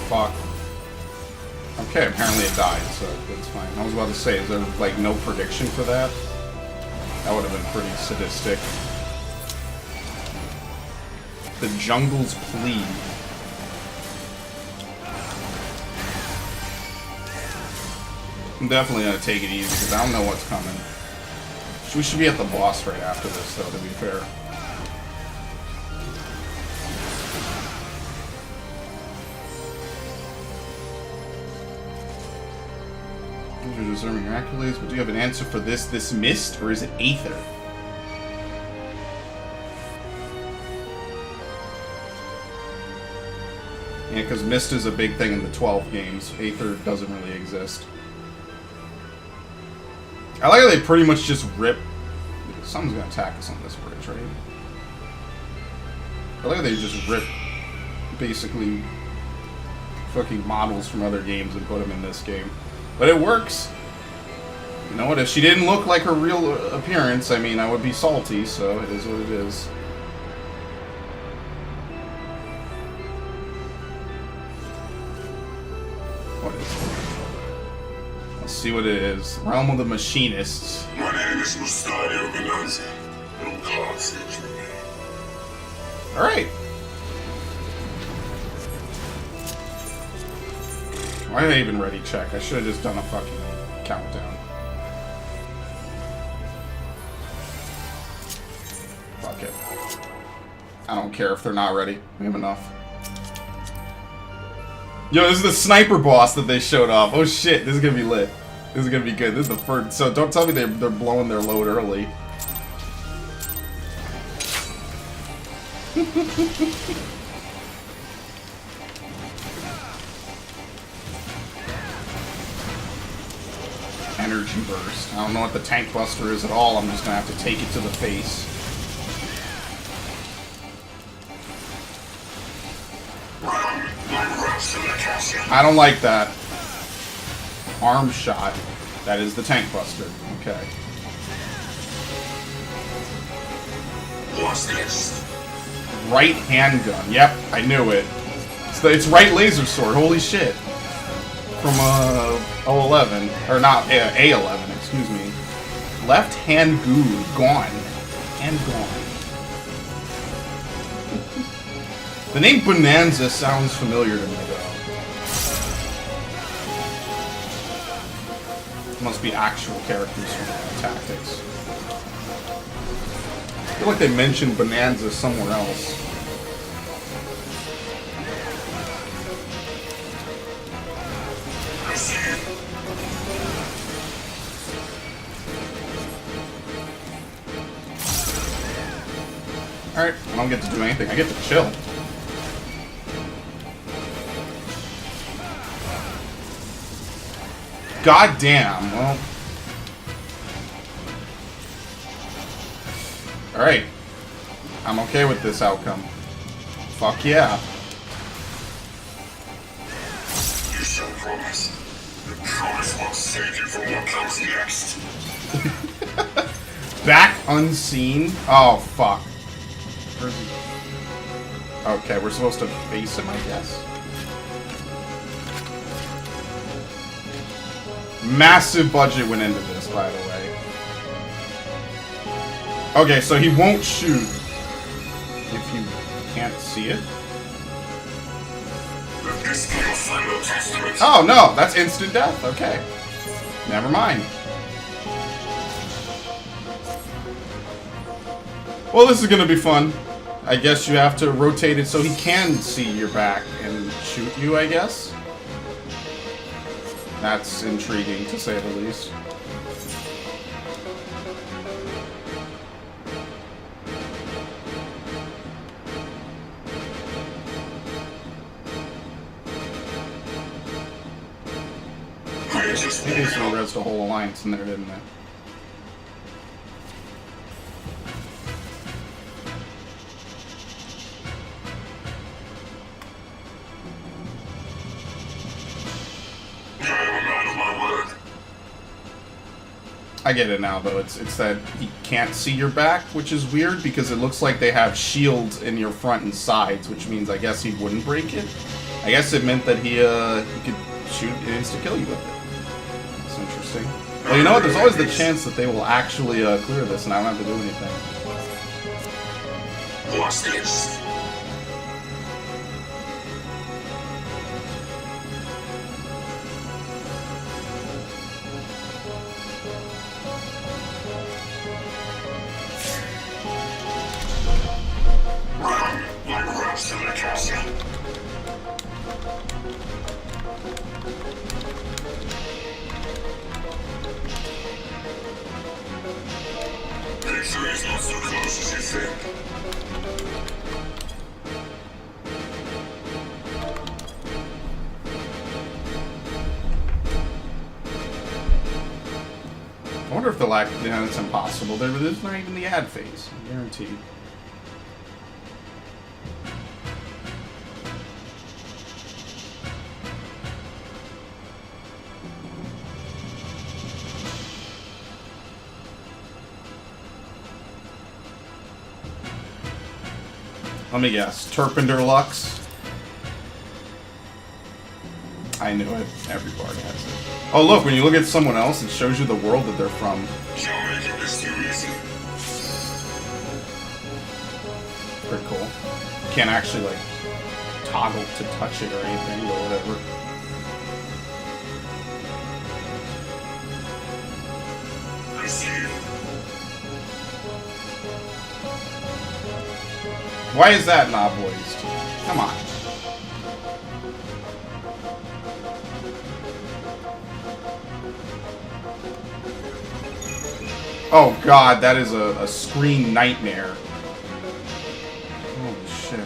A: Fuck. Okay, apparently it died, so that's fine. I was about to say, is there like no prediction for that? That would have been pretty sadistic. The Jungle's Plea. I'm definitely gonna take it easy because I don't know what's coming. We should be at the boss right after this, though, to be fair. for deserving your accolades, but do you have an answer for this mist, or is it Aether? Yeah, because mist is a big thing in the 12 games. Aether doesn't really exist. I like how they pretty much just rip... Someone's gonna attack us on this bridge, right? I like how they just rip, basically, fucking models from other games and put them in this game. But it works! You know what, if she didn't look like her real appearance, I mean, I would be salty, so it is what it is. What is it? Let's see what it is. Realm of the Machinists.
D: My name is Mustadio Benanza. No God save me.
A: Alright. Why did I even ready check? I should have just done a fucking countdown. Fuck it. I don't care if they're not ready. We have enough. Yo, this is the sniper boss that they showed off. Oh shit, this is gonna be lit. This is gonna be good. This is the first. So don't tell me they're blowing their load early. Energy burst. I don't know what the tank buster is at all. I'm just gonna have to take it to the face. I don't like that. Arm shot. That is the tank buster. Okay.
D: What's this?
A: Right handgun. Yep, I knew it. It's right laser sword. Holy shit. From 011. Or not, A11, excuse me. Left hand goo. Gone. And gone. The name Bonanza sounds familiar to me, though. Must be actual characters from Tactics. I feel like they mentioned Bonanza somewhere else. Alright, I don't get to do anything. I get to chill. God damn, well. Alright. I'm okay with this outcome. Fuck yeah.
D: You shall promise. The promise will save you from what comes next.
A: Back unseen? Oh, fuck. Where's he? Okay, we're supposed to face him, I guess. Massive budget went into this, by the way. Okay, so he won't shoot if you can't see it. Oh no, that's instant death. Okay. Never mind. Well, this is gonna be fun. I guess you have to rotate it so he can see your back and shoot you, I guess. That's intriguing, to say the least. They basically rezzed a whole alliance in there, didn't they? I get it now, though. It's that he can't see your back, which is weird, because it looks like they have shields in your front and sides, which means I guess he wouldn't break it. I guess it meant that he could shoot and insta-kill you with it. That's interesting. Well, you know what? There's always the chance that they will actually clear this, and I don't have to do anything.
D: What's this?
A: wonder if they'll act. Yeah, it's impossible. There's not even the ad phase. Guaranteed. Let me guess. Turpender Lux. I knew it. Everybody has it. Oh, look, when you look at someone else, it shows you the world that they're from. Pretty cool. You can't actually, like, toggle to touch it or anything, or whatever.
D: I see you.
A: Why is that not voiced? Come on. Oh god, that is a screen nightmare. Holy shit.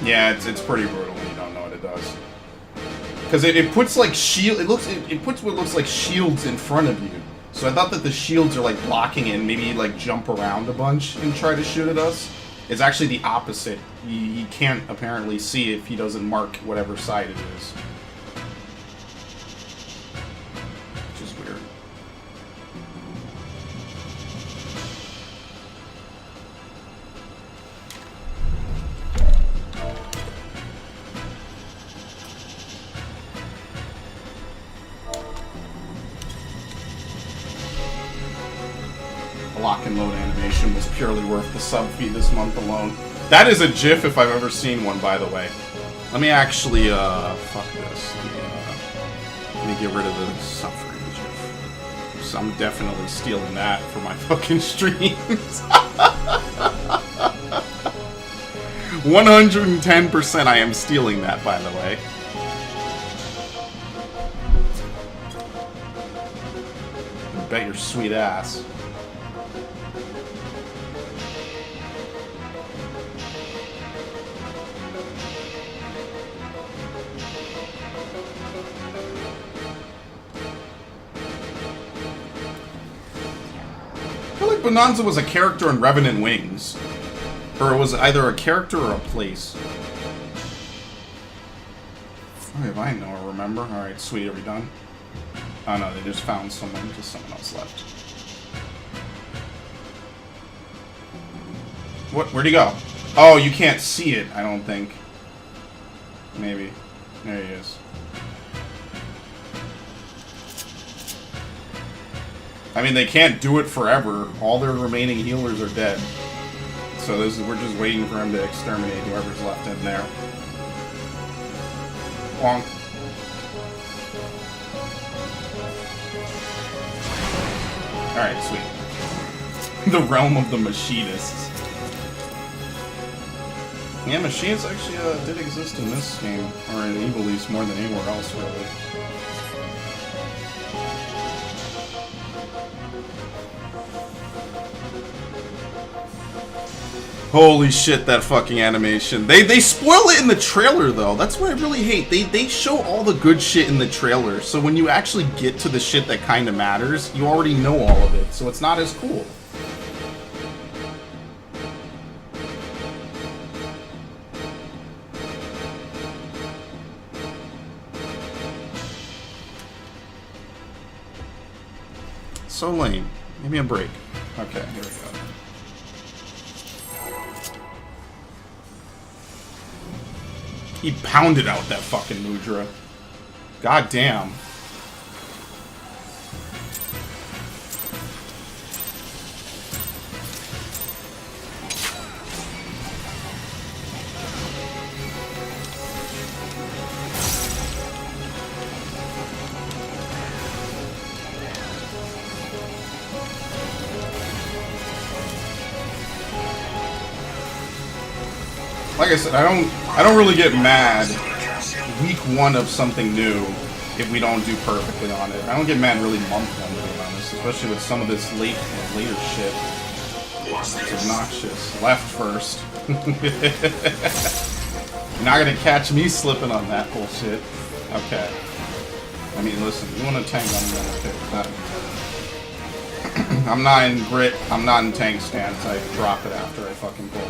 A: Yeah, it's pretty brutal when you don't know what it does. Because it puts like it puts what looks like shields in front of you. So I thought that the shields are like blocking it and maybe you like jump around a bunch and try to shoot at us. It's actually the opposite. He can't apparently see if he doesn't mark whatever side it is. Which is weird. Lock and load animation was purely worth the sub fee this month alone. That is a GIF if I've ever seen one, by the way. Let me actually, fuck this. Let me get rid of the suffering GIF. So I'm definitely stealing that for my fucking streams. 110% I am stealing that, by the way. You bet your sweet ass. I feel like Bonanza was a character in Revenant Wings. Or it was either a character or a place. Oh, if I know or remember. Alright, sweet, are we done? Oh no, they just found someone, just someone else left. Where'd he go? Oh, you can't see it, I don't think. Maybe. There he is. I mean, they can't do it forever. All their remaining healers are dead. So we're just waiting for him to exterminate whoever's left in there. Bonk. Alright, sweet. The realm of the machinists. Yeah, machinists actually did exist in this game, or in Evil East more than anywhere else, really. Holy shit, that fucking animation. They spoil it in the trailer, though. That's what I really hate. They show all the good shit in the trailer, so when you actually get to the shit that kind of matters, you already know all of it, so it's not as cool. So lame. Give me a break. Okay, here we go. He pounded out that fucking Mudra. God damn. Like I said, I don't really get mad week one of something new if we don't do perfectly on it. I don't get mad really month one, to be honest, especially with some of this later shit. It's obnoxious. Left first. You're not gonna catch me slipping on that bullshit. Okay. I mean, listen, you want to tank on me, I'm okay with that. I'm not in grit. I'm not in tank stance. I drop it after I fucking pull.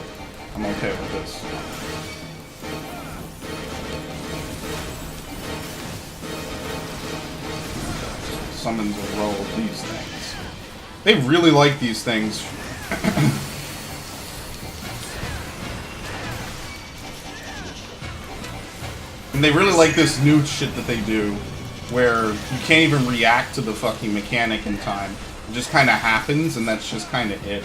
A: I'm okay with this. Summons a row of these things. They really like these things. And they really like this new shit that they do, where you can't even react to the fucking mechanic in time. It just kind of happens, and that's just kind of it.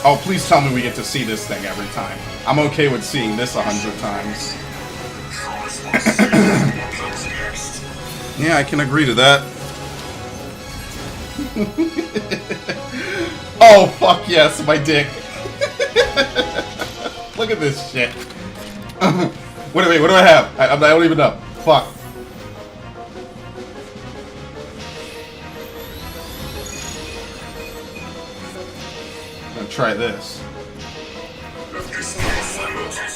A: Oh, please tell me we get to see this thing every time. I'm okay with seeing this 100 times. Yeah, I can agree to that. Oh, fuck yes, my dick. Look at this shit. Wait, what do I have? I don't even know. Fuck. I'm gonna try this.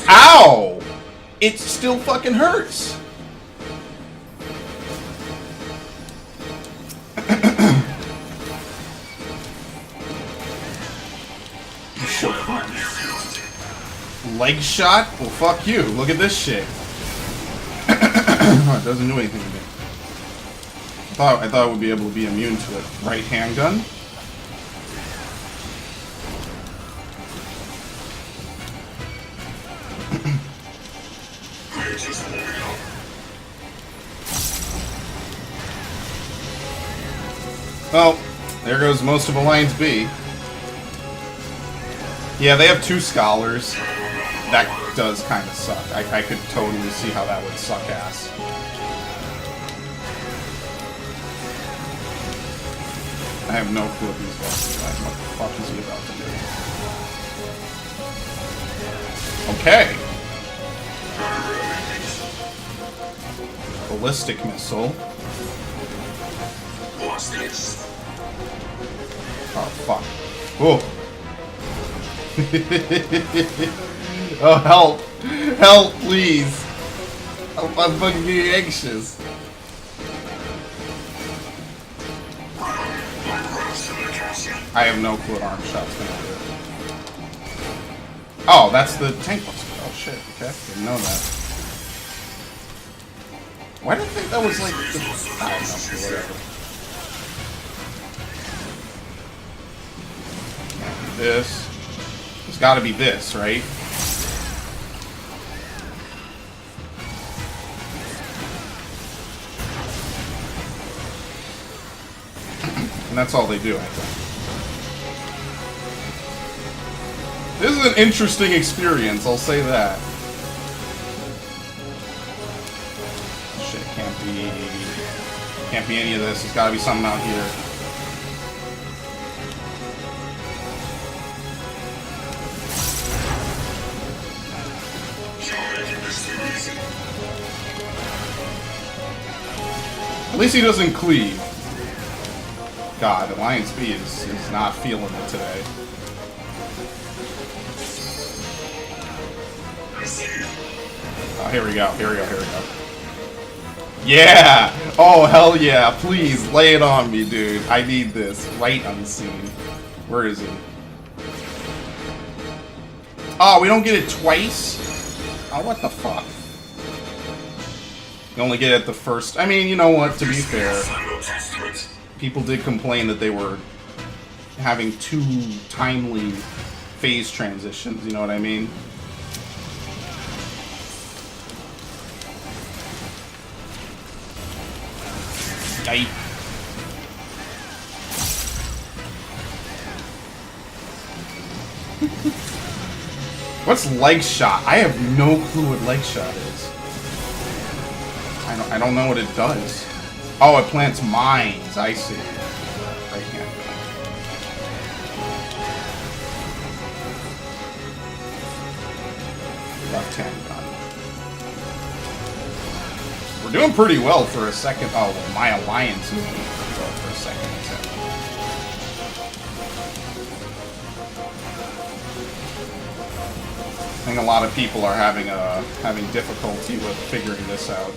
A: Ow! It still fucking hurts. Leg shot? Well, fuck you. Look at this shit. Oh, it doesn't do anything to me. I thought I would be able to be immune to it. Right handgun? Well, there goes most of Alliance B. Yeah, they have 2 scholars. That does kind of suck. I could totally see how that would suck ass. I have no clue what these guys are like. What the fuck is he about to do? Okay. Ballistic missile.
D: What's this?
A: Oh, fuck. Whoa. Oh, help. Help, please. I'm fucking getting anxious. I have no clue what arm shot's gonna do. Oh, that's the tank buster. Oh shit, okay. Didn't know that. Why did I think that was like the... I don't know, whatever. This. It's gotta be this, right? And that's all they do, I think. This is an interesting experience, I'll say that. Shit, can't be any of this. There's gotta be something out here. At least he doesn't cleave. God, Alliance B is not feeling it today. Oh, here we go. Yeah! Oh, hell yeah. Please, lay it on me, dude. I need this. Right unseen. Where is he? Oh, we don't get it twice? Oh, what the fuck? You only get it the first... I mean, you know what? To be fair, people did complain that they were having 2 timely phase transitions, you know what I mean? Yike. What's leg shot? I have no clue what leg shot is. I don't know what it does. Oh, it plants mines. I see. Right hand. Left hand gun. We're doing pretty well for a second. Oh, well, my alliance is doing pretty well for a second. think a lot of people are having difficulty with figuring this out.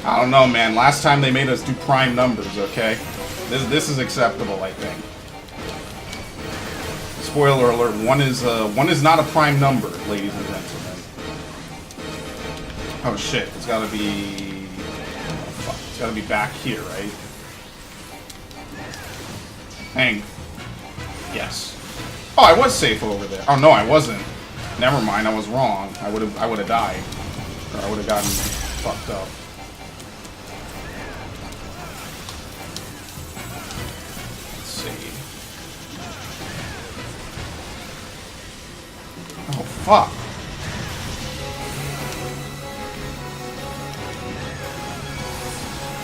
A: I don't know, man. Last time they made us do prime numbers, okay? This is acceptable, I think. Spoiler alert: one is not a prime number, ladies and gentlemen. Oh shit! It's got to be. Oh, fuck. It's got to be back here, right? Hang. Yes. Oh, I was safe over there. Oh no, I wasn't. Never mind. I was wrong. I would have died, or I would have gotten fucked up. Oh, fuck.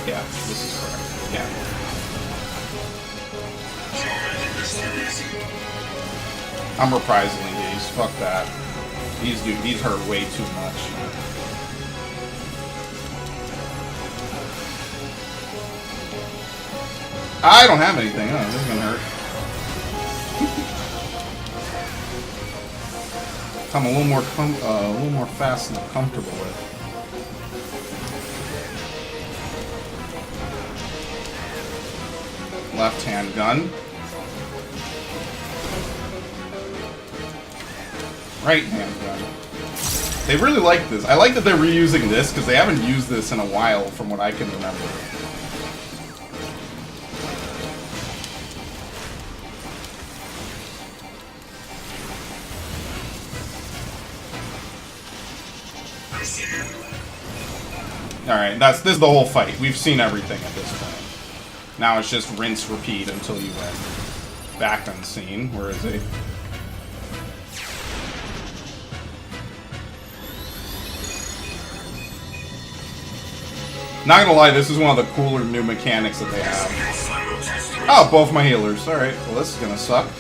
A: Yeah, this is correct. Yeah. I'm reprising these. Fuck that. These hurt way too much. I don't have anything. Oh, this is gonna hurt. I'm a little more fast and comfortable with. Left-hand gun. Right-hand gun. They really like this. I like that they're reusing this because they haven't used this in a while, from what I can remember. Alright, this is the whole fight. We've seen everything at this point. Now it's just rinse, repeat until you win. Back unseen. Where is he? Not gonna lie, this is one of the cooler new mechanics that they have. Oh, both my healers. Alright, well this is gonna suck.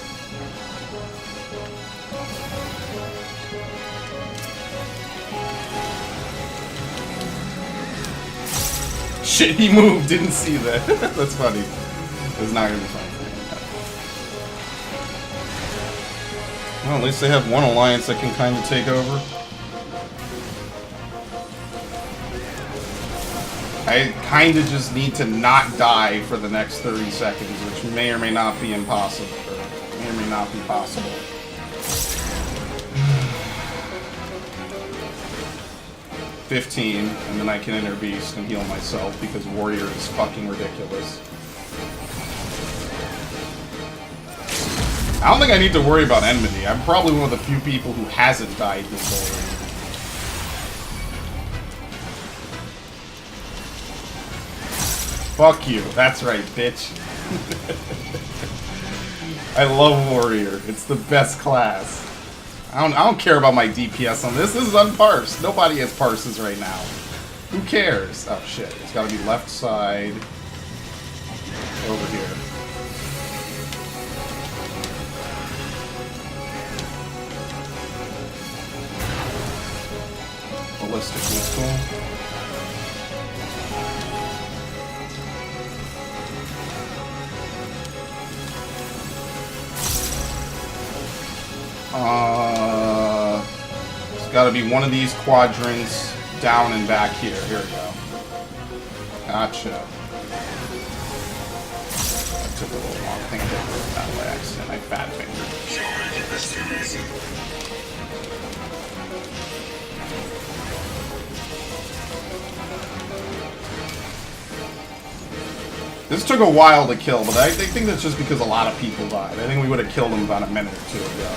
A: Shit, he moved, didn't see that. That's funny. It's not gonna be fun. Well, at least they have one alliance that can kind of take over. I kind of just need to not die for the next 30 seconds, which may or may not be impossible. Or may or may not be possible. $15, and then I can enter Beast and heal myself because Warrior is fucking ridiculous. I don't think I need to worry about enmity. I'm probably one of the few people who hasn't died before. Fuck you. That's right, bitch. I love Warrior. It's the best class. I don't care about my DPS on this. This is unparsed. Nobody has parses right now. Who cares? Oh shit. It's gotta be left side. Over here. Ballistic missile. It's gotta be one of these quadrants down and back here. Here we go. Gotcha. That took a little long. I think I did it that way accident. I fat fingered. This took a while to kill, but I think that's just because a lot of people died. I think we would have killed him about a minute or two ago.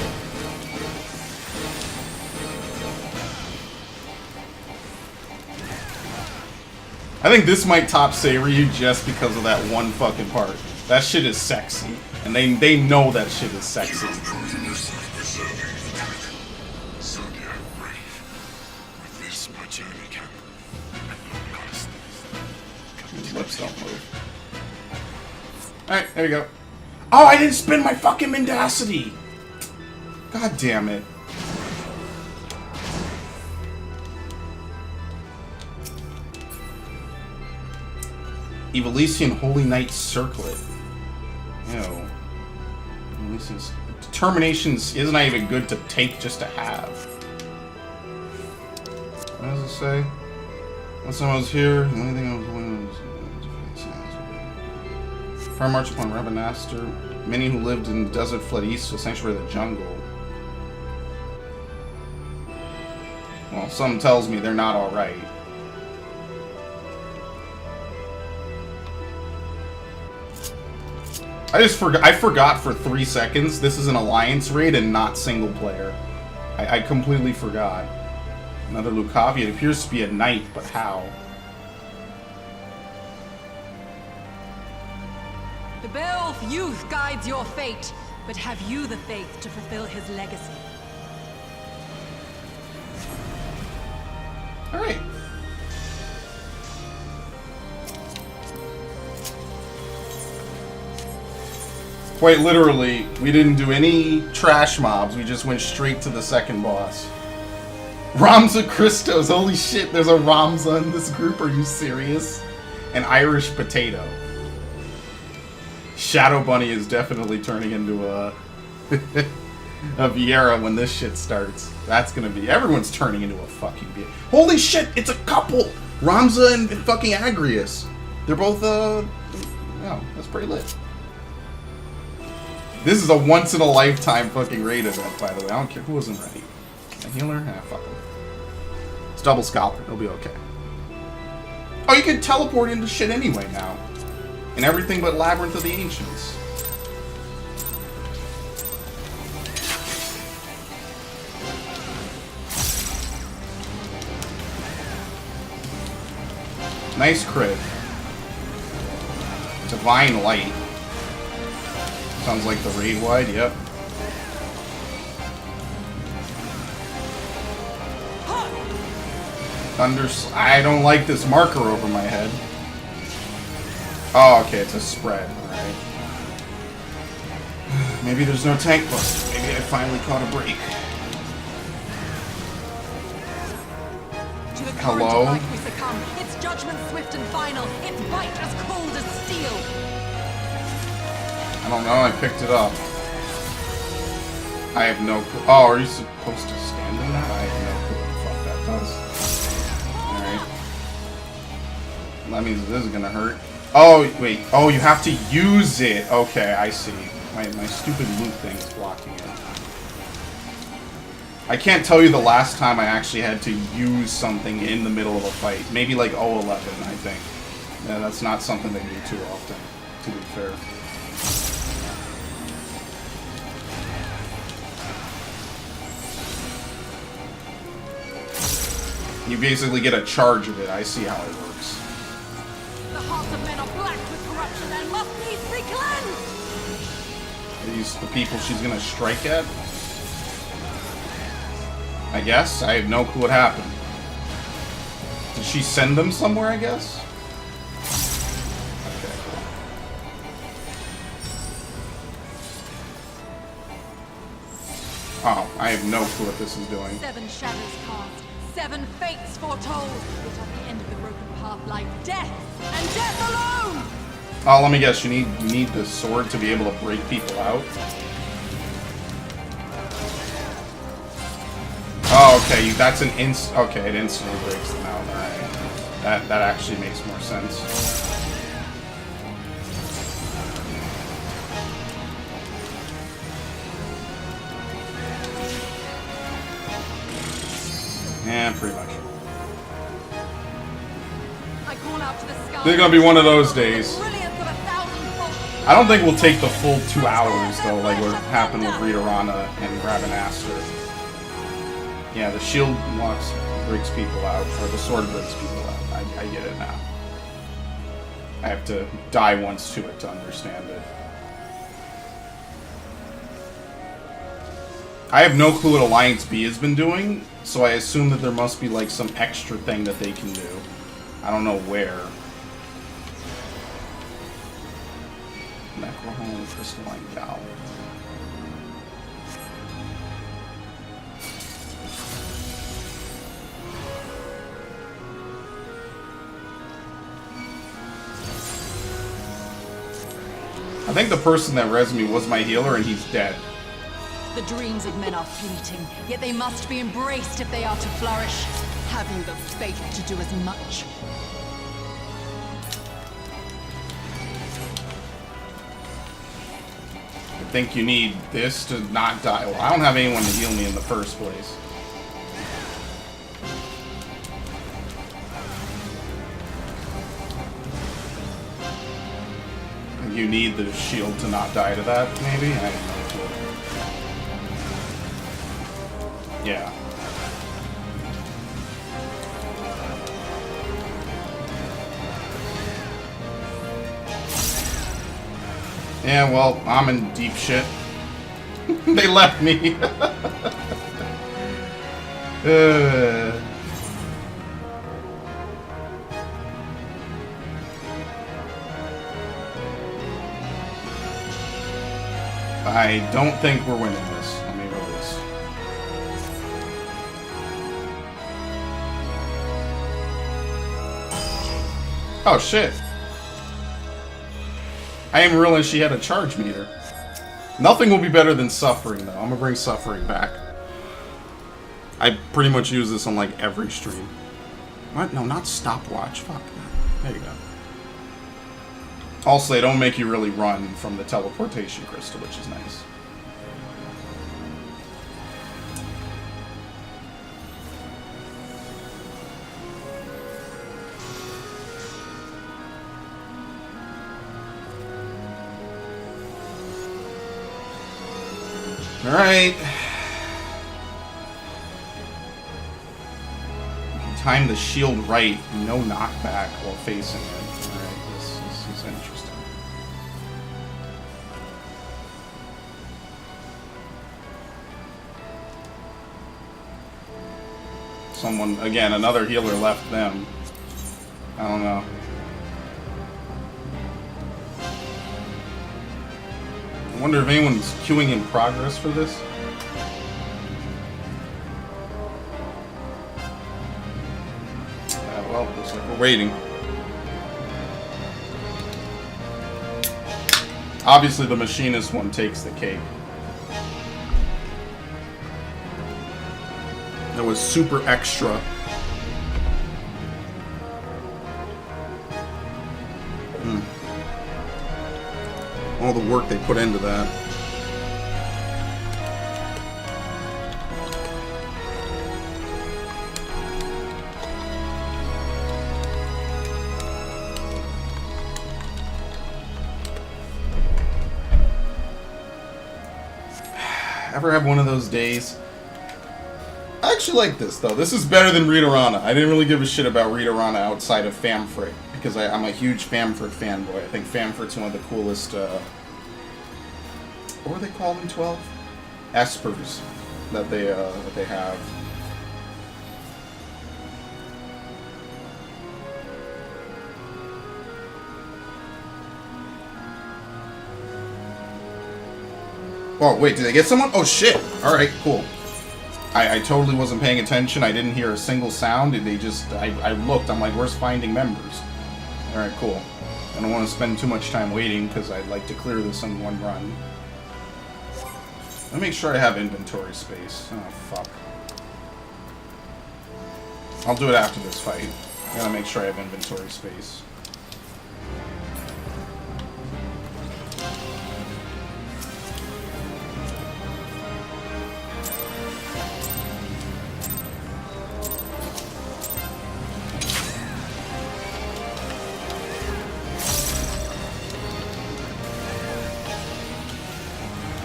A: I think this might top Seiryu just because of that one fucking part. That shit is sexy. And they know that shit is sexy. Lips don't move. Alright, there you go. Oh, I didn't spin my fucking mendacity! God damn it. Evilisian Holy Knight Circlet. Ew. Evilisian's determinations isn't that even good to take just to have. What does it say? Last time I was here, the only thing I was doing was Fire march upon Rabanastre. Many who lived in the desert fled east to the sanctuary of the jungle. Well, something tells me they're not alright. I forgot for 3 seconds this is an alliance raid and not single player. I completely forgot. Another Lucavi. It appears to be a knight, but how?
F: The Beowulf youth guides your fate, but have you the faith to fulfill his legacy?
A: Alright. Quite literally, we didn't do any trash mobs, we just went straight to the second boss. Ramza Christos, holy shit, there's a Ramza in this group, are you serious? An Irish potato. Shadow Bunny is definitely turning into a Viera when this shit starts. That's gonna be, everyone's turning into a fucking Viera. Holy shit, it's a couple! Ramza and fucking Agrius. They're both, oh, that's pretty lit. This is a once-in-a-lifetime fucking raid event, by the way. I don't care who wasn't ready. A healer? Ah, fuck him. It's double scalper. It'll be okay. Oh, you can teleport into shit anyway now. And everything but Labyrinth of the Ancients. Nice crit. Divine Light. Sounds like the raid wide, yep. I don't like this marker over my head. Oh, okay, it's a spread, alright. Maybe there's no tank bust. Maybe I finally caught a break.
F: To the
A: Hello?
F: current of life we succumb. Its judgment swift and final. Its bite as cold as steel.
A: I don't know, I picked it up. I have no clue. Oh, are you supposed to stand in that? I have no clue what the fuck that does. Alright. That means this is gonna hurt. Oh, wait. Oh, you have to use it. Okay, I see. My stupid loot thing is blocking it. I can't tell you the last time I actually had to use something in the middle of a fight. Maybe like 011, I think. Yeah, that's not something they do too often, to be fair. You basically get a charge of it. I see how it works.
F: The hearts of men are black with corruption and must needs be cleansed!
A: Are these the people she's gonna strike at? I guess. I have no clue what happened. Did she send them somewhere, I guess? Okay, cool. Oh, I have no clue what this is doing.
F: 7 shadows cast, 7 fates foretold. Yet at the end of the broken path lie death, and death alone!
A: Oh, let me guess. You need the sword to be able to break people out. Oh, okay. That's an Okay, it instantly breaks them out. Alright. That actually makes more sense. Yeah, pretty much.
F: I call out to the sky.
A: This is gonna be one of those days. I don't think we'll take the full 2 hours though, like what happened with Rita Rana and Rabanastre. Yeah, the shield locks breaks people out, or the sword breaks people out. I get it now. I have to die once to it to understand it. I have no clue what Alliance B has been doing, so I assume that there must be like some extra thing that they can do. I don't know where. Necrohome, Crystalline Cow. I think the person that res me was my healer and he's dead.
F: The dreams of men are fleeting, yet they must be embraced if they are to flourish. Have you the faith to do as much?
A: I think you need this to not die. Well, I don't have anyone to heal me in the first place. You need the shield to not die to that, maybe? I don't know. Yeah. Yeah, well, I'm in deep shit. They left me. I don't think we're winning this. Let me release. Oh shit. I didn't realize she had a charge meter. Nothing will be better than suffering though. I'm gonna bring suffering back. I pretty much use this on like every stream. What? No, not stopwatch. Fuck. There you go. Also, they don't make you really run from the teleportation crystal, which is nice. Alright. Time the shield right, no knockback while facing it. Alright, this is interesting. Someone, again, another healer left them. I don't know. I wonder if anyone's queuing in progress for this. Well, looks like we're waiting. Obviously, the machinist one takes the cake. That was super extra. All the work they put into that. Ever have one of those days? I actually like this, though. This is better than Readerana. I didn't really give a shit about Readerana outside of Famfrit, because I'm a huge Famfrit fanboy. I think Famfrit's one of the coolest, what were they called in 12? Espers that they have. Oh, wait, did they get someone? Oh, shit. Alright, cool. I totally wasn't paying attention. I didn't hear a single sound. They just... I looked. I'm like, where's finding members? Alright, cool. I don't want to spend too much time waiting, because I'd like to clear this in one run. Let me make sure I have inventory space. Oh, fuck. I'll do it after this fight. I gotta make sure I have inventory space.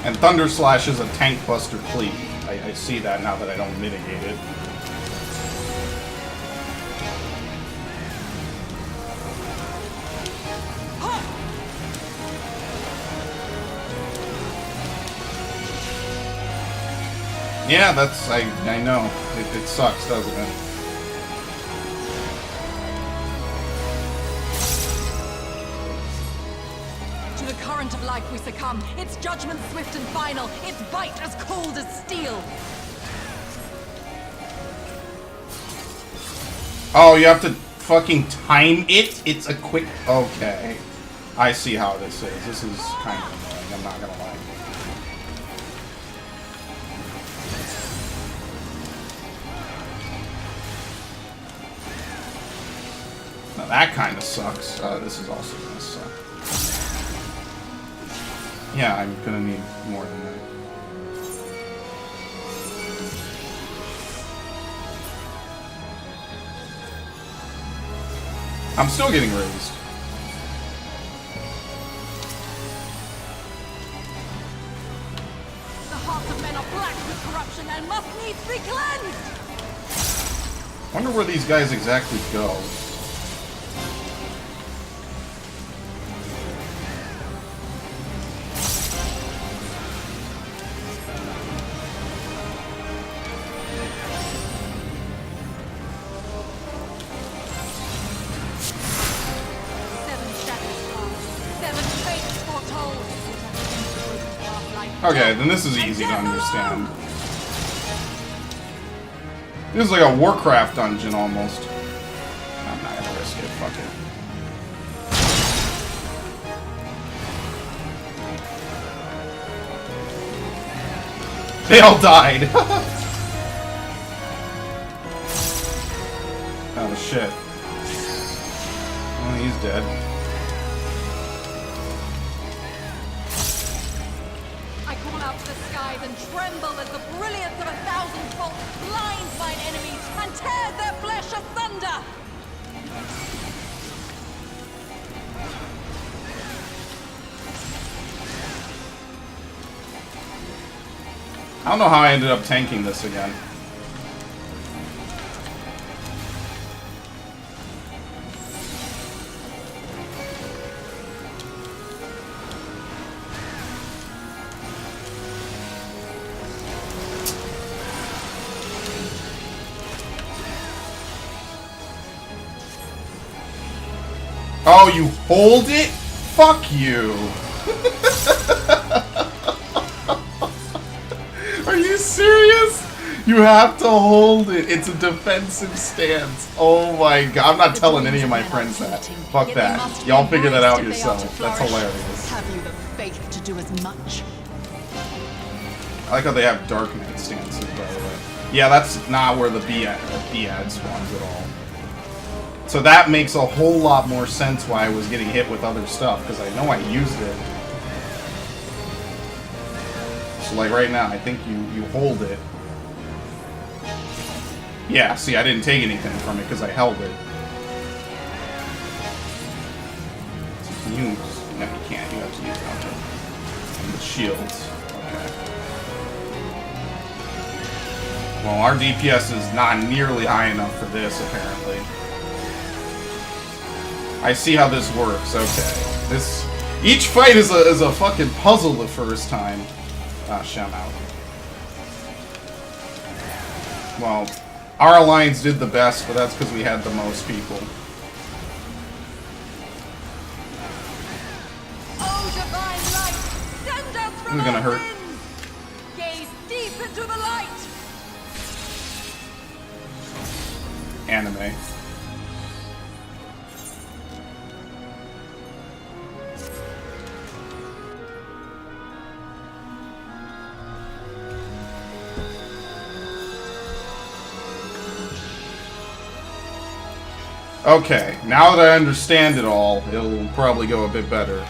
A: And Thunder Slash is a tank buster cleave. I see that now that I don't mitigate it. Yeah, that's... I know. It sucks, doesn't it?
F: To the current of life we succumb. Its judgment swift and final. Its bite as cold as steel.
A: Oh, you have to fucking time it? It's a quick... Okay. I see how this is. This is kind of annoying, I'm not gonna lie. Now that kind of sucks. This is also gonna suck. Yeah, I'm gonna need more than that. I'm still getting raised.
F: The hearts of men are black with corruption and must needs be cleansed!
A: Wonder where these guys exactly go. Okay, then this is easy to understand. This is like a Warcraft dungeon almost. I'm not gonna risk it, fuck it. They all died! Oh shit. Oh, he's dead.
F: And tremble as the brilliance of 1,000 bolts blinds mine enemies and tears their flesh asunder!
A: I don't know how I ended up tanking this again. Oh, you hold it? Fuck you. Are you serious? You have to hold it. It's a defensive stance. Oh my god. I'm not telling any of my friends that. Fuck that. Y'all figure that out yourself. That's hilarious.
U: Have you the faith to do as much?
A: I like how they have dark knight stances, by the way. Yeah, that's not where the B-ad spawns at all. So that makes a whole lot more sense why I was getting hit with other stuff, because I know I used it. So like right now, I think you hold it. Yeah, see, I didn't take anything from it because I held it. So you use... No, you can't. You have to use it. And the shields. Okay. Well, our DPS is not nearly high enough for this, apparently. I see how this works. Okay. This... Each fight is a fucking puzzle the first time. Ah, shit, I'm out. Well... Our alliance did the best, but that's because we had the most people.
F: Oh, divine light, send us from
A: This is gonna hurt.
F: sins. Gaze deep into the light.
A: Anime. Okay, now that I understand it all, it'll probably go a bit better.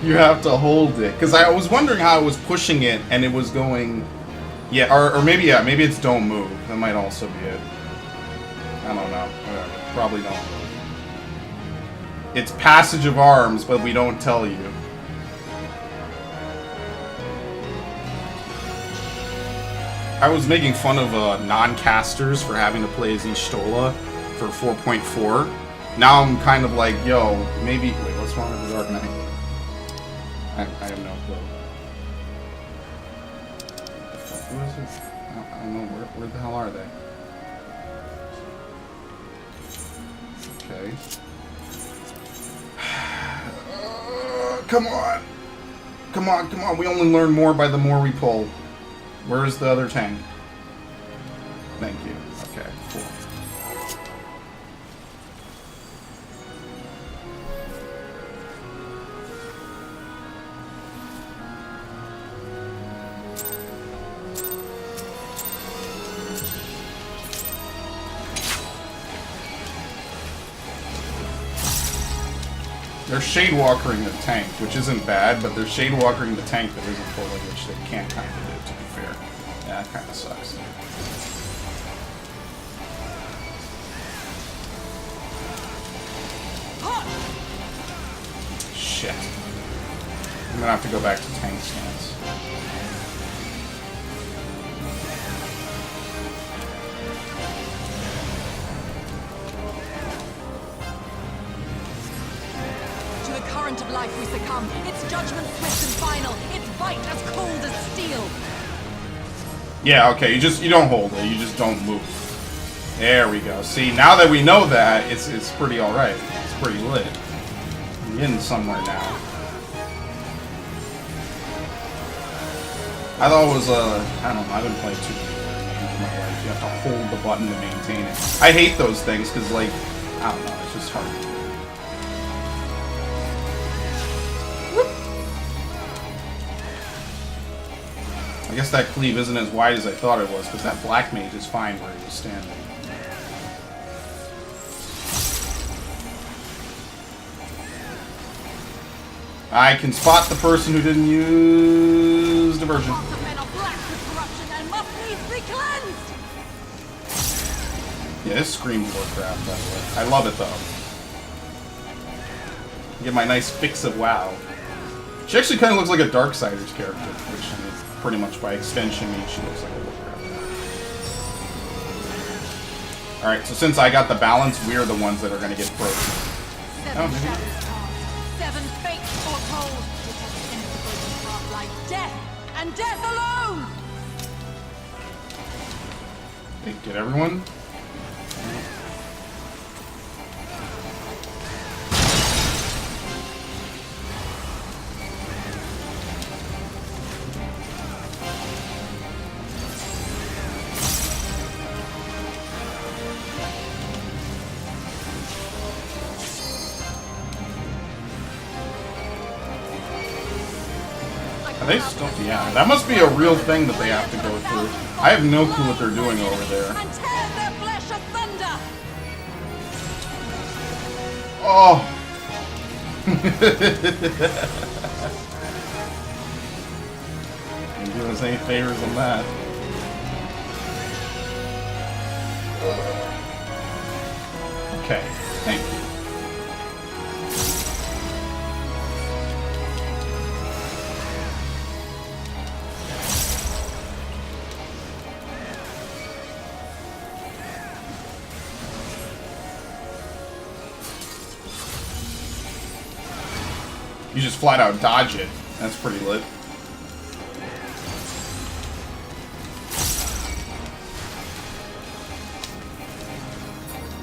A: You have to hold it. Because I was wondering how I was pushing it and it was going... Yeah, or maybe, yeah, maybe it's don't move. That might also be it. I don't know. Whatever. Probably don't move. It's passage of arms, but we don't tell you. I was making fun of non-casters for having to play as Y'shtola for 4.4. Now I'm kind of like, yo, maybe... Wait, what's wrong with the Dark Knight? I have no clue. Who is this? I don't know. Where the hell are they? Okay. Come on. Come on, come on. We only learn more by the more we pull. Where's the other tank? Thank you. Okay, cool. They're shade-walkering the tank, which isn't bad, but they're shade-walkering the tank that isn't pulling, which they can't kind of do, to be fair. Yeah, that kind of sucks. Shit. I'm gonna have to go back to tank stance.
F: Of life we succumb. Its judgment swift and final. Its bite as cold as steel.
A: Yeah, okay, you don't hold it, you just don't move. There we go. See, now that we know that, it's pretty alright. It's pretty lit. I'm getting somewhere now. I thought it was, I don't know, I've been playing too many games in my life. You have to hold the button to maintain it. I hate those things, because, like, I don't know, it's just hard to do. I guess that cleave isn't as wide as I thought it was, because that black mage is fine where he was standing. I can spot the person who didn't use diversion. Yeah, this screams Warcraft, by the way. I love it, though. Get my nice fix of WoW. She actually kind of looks like a Darksiders character, which is pretty much by extension means she looks like a Warcraft. Alright, so since I got the balance, we're the ones that are going to get broken. Oh, maybe.
F: 7 fates foretold. Which at the end of the broken path lie death, and death alone!
A: Hey, get everyone? Are they still? Yeah, that must be a real thing that they have to go through. I have no clue what they're doing over there. Oh! Can't do us any favors on that. Okay, thank you. You just flat out dodge it. That's pretty lit.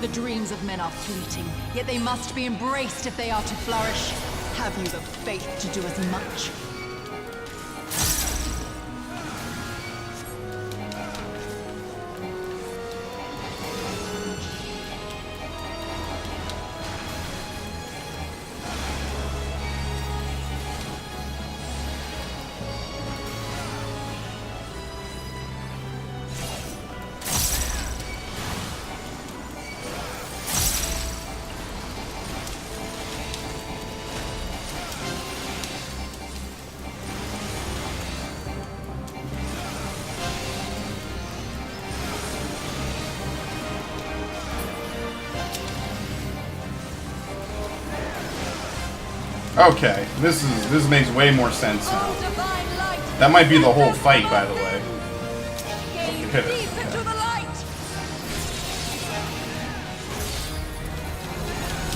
F: The dreams of men are fleeting, yet they must be embraced if they are to flourish. Have you the faith to do as much?
A: Okay, this makes way more sense now. That might be the whole fight, by the way. Okay, hit it. Okay.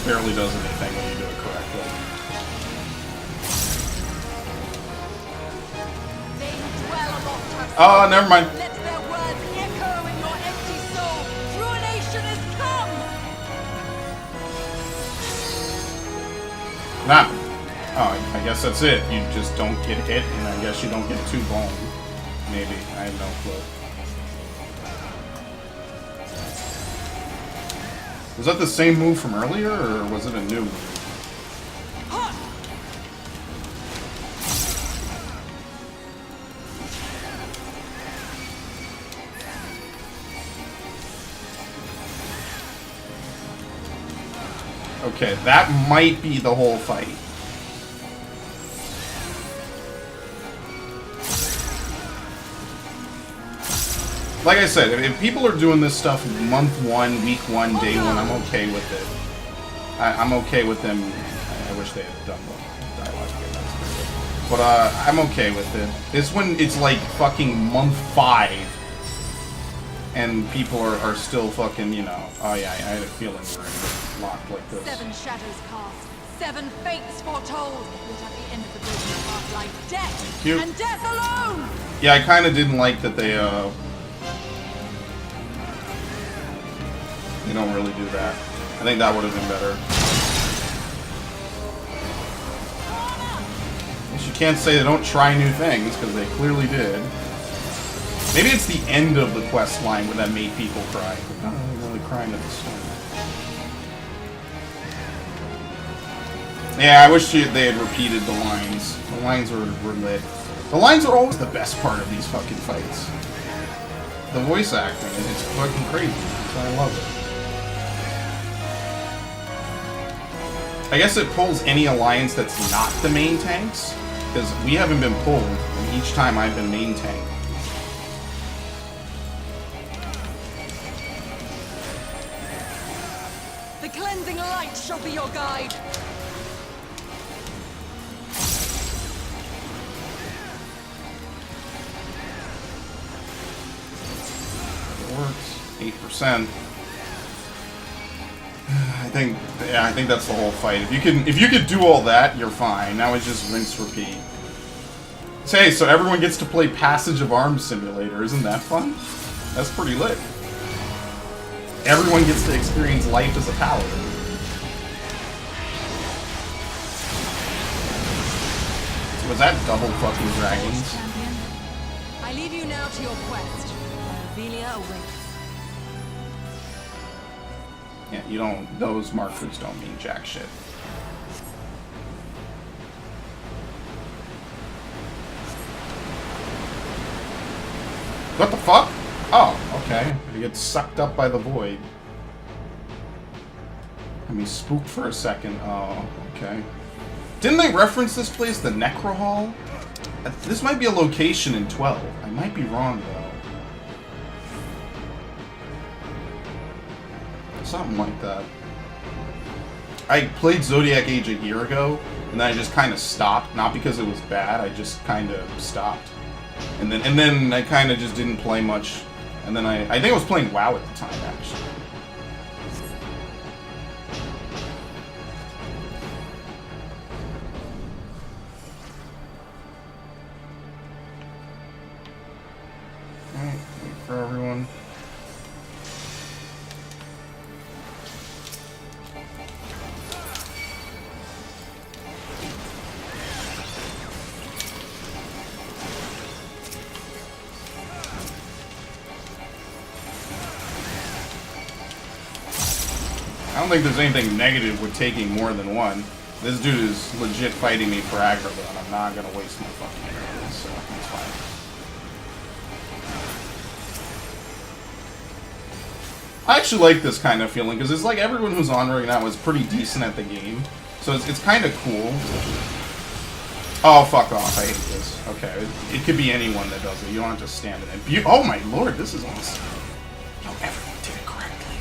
A: Barely does anything when you do it correctly. Oh, never mind.
F: Let their words echo in your empty soul. Ruination is come!
A: Nah. Oh, I guess that's it. You just don't get hit, and I guess you don't get too boned. Maybe. I have no clue. Was that the same move from earlier, or was it a new move? Okay, that might be the whole fight. Like I said, if people are doing this stuff month 1, week 1, day 1, I'm okay with it. I'm okay with them. I wish they had done the dialogue again. But I'm okay with it. It's when it's like fucking month 5 and people are still fucking, you know, oh yeah, I had a feeling we're locked like this.
F: 7 shadows cast, 7 fates foretold. Yet at the end of the broken path lie death,
A: Cute.
F: and death alone.
A: Yeah, I kind of didn't like that they don't really do that. I think that would have been better. You can't say they don't try new things, because they clearly did. Maybe it's the end of the quest line where that made people cry. They're not really crying at the start. Yeah, I wish they had repeated the lines. The lines were lit. The lines are always the best part of these fucking fights. The voice acting, it's fucking crazy. I love it. I guess it pulls any alliance that's not the main tanks, because we haven't been pulled, and each time I've been main tank.
F: The cleansing light shall be your guide.
A: It works. 8%. I think that's the whole fight. If you could do all that, you're fine. Now it's just rinse repeat. Say, so everyone gets to play Passage of Arms Simulator. Isn't that fun? That's pretty lit. Everyone gets to experience life as a paladin. So was that double fucking dragons?
F: Champion, I leave you now to your quest. Velia awaits.
A: Yeah, you don't. Those markers don't mean jack shit. What the fuck? Oh, okay. You get sucked up by the void. I mean, spooked for a second. Oh, okay. Didn't they reference this place, the Necro Hall? This might be a location in 12. I might be wrong, though. Something like that. I played Zodiac Age a year ago, and then I just kind of stopped. Not because it was bad, I just kind of stopped. And then I kind of just didn't play much. And then I think I was playing WoW at the time, actually. Alright, wait for everyone. I don't think there's anything negative with taking more than one. This dude is legit fighting me for aggro, and I'm not gonna waste my fucking arrows, so that's fine. I actually like this kind of feeling, because it's like everyone who's on right now is pretty decent at the game. So it's kind of cool. Oh, fuck off. I hate this. Okay, it could be anyone that does it. You don't have to stand in it. Oh my lord, this is awesome. Yo, everyone did it correctly.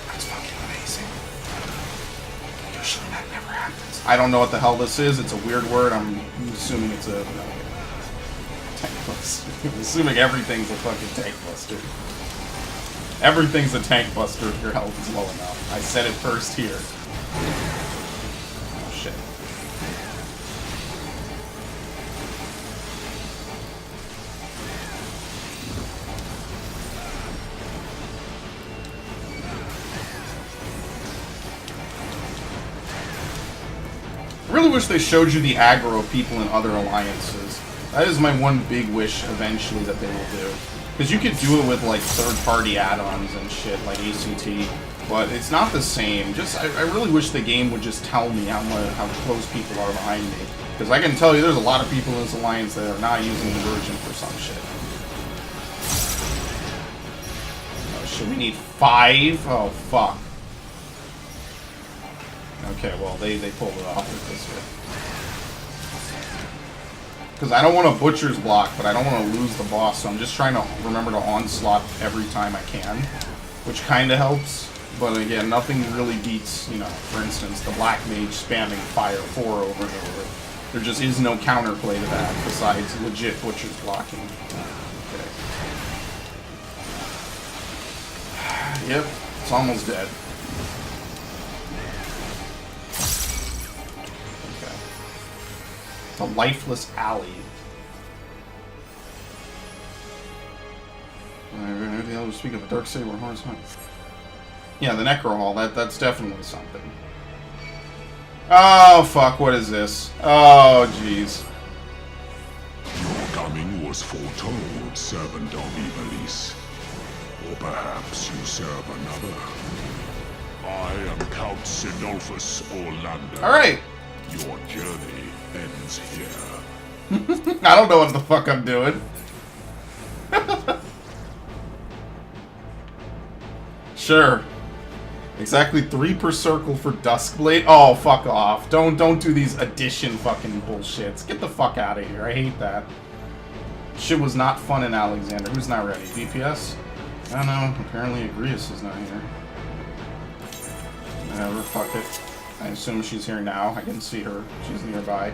A: That's fucking amazing. Usually that never happens. I don't know what the hell this is. It's a weird word. I'm assuming it's a... tank buster. I'm assuming everything's a fucking tank buster. Everything's a tank buster if your health is low enough. I said it first here. Oh shit. wish they showed you the aggro of people in other alliances. That is my one big wish eventually that they will do. Because you could do it with, like, third-party add-ons and shit, like ACT. But it's not the same. I really wish the game would just tell me how close people are behind me. Because I can tell you there's a lot of people in this alliance that are not using the version for some shit. Oh shit, we need 5? Oh fuck. Okay, well they pulled it off with this way. Because I don't want a butcher's block, but I don't want to lose the boss, so I'm just trying to remember to onslaught every time I can. Which kinda helps. But again, nothing really beats, you know, for instance, the Black Mage spamming Fire 4 over and over. There just is no counterplay to that besides legit Butcher's blocking. Okay. Yep, it's almost dead. Okay. The Lifeless Alley. Alright, the other speak of a Dark Saber Horse Hunt. Yeah, the Necro Hall, that's definitely something. Oh, fuck, what is this? Oh, jeez.
D: Your coming was foretold, servant of Ivalice. Or perhaps you serve another. I am Count Sinolphus Orlando.
A: Alright.
D: Your journey ends here.
A: I don't know what the fuck I'm doing. Sure. Exactly 3 per circle for Duskblade. Oh, fuck off. Don't do these addition fucking bullshits. Get the fuck out of here. I hate that. Shit was not fun in Alexander. Who's not ready? DPS? I don't know. Apparently Agrius is not here. Whatever, fuck it. I assume she's here now. I can see her. She's nearby.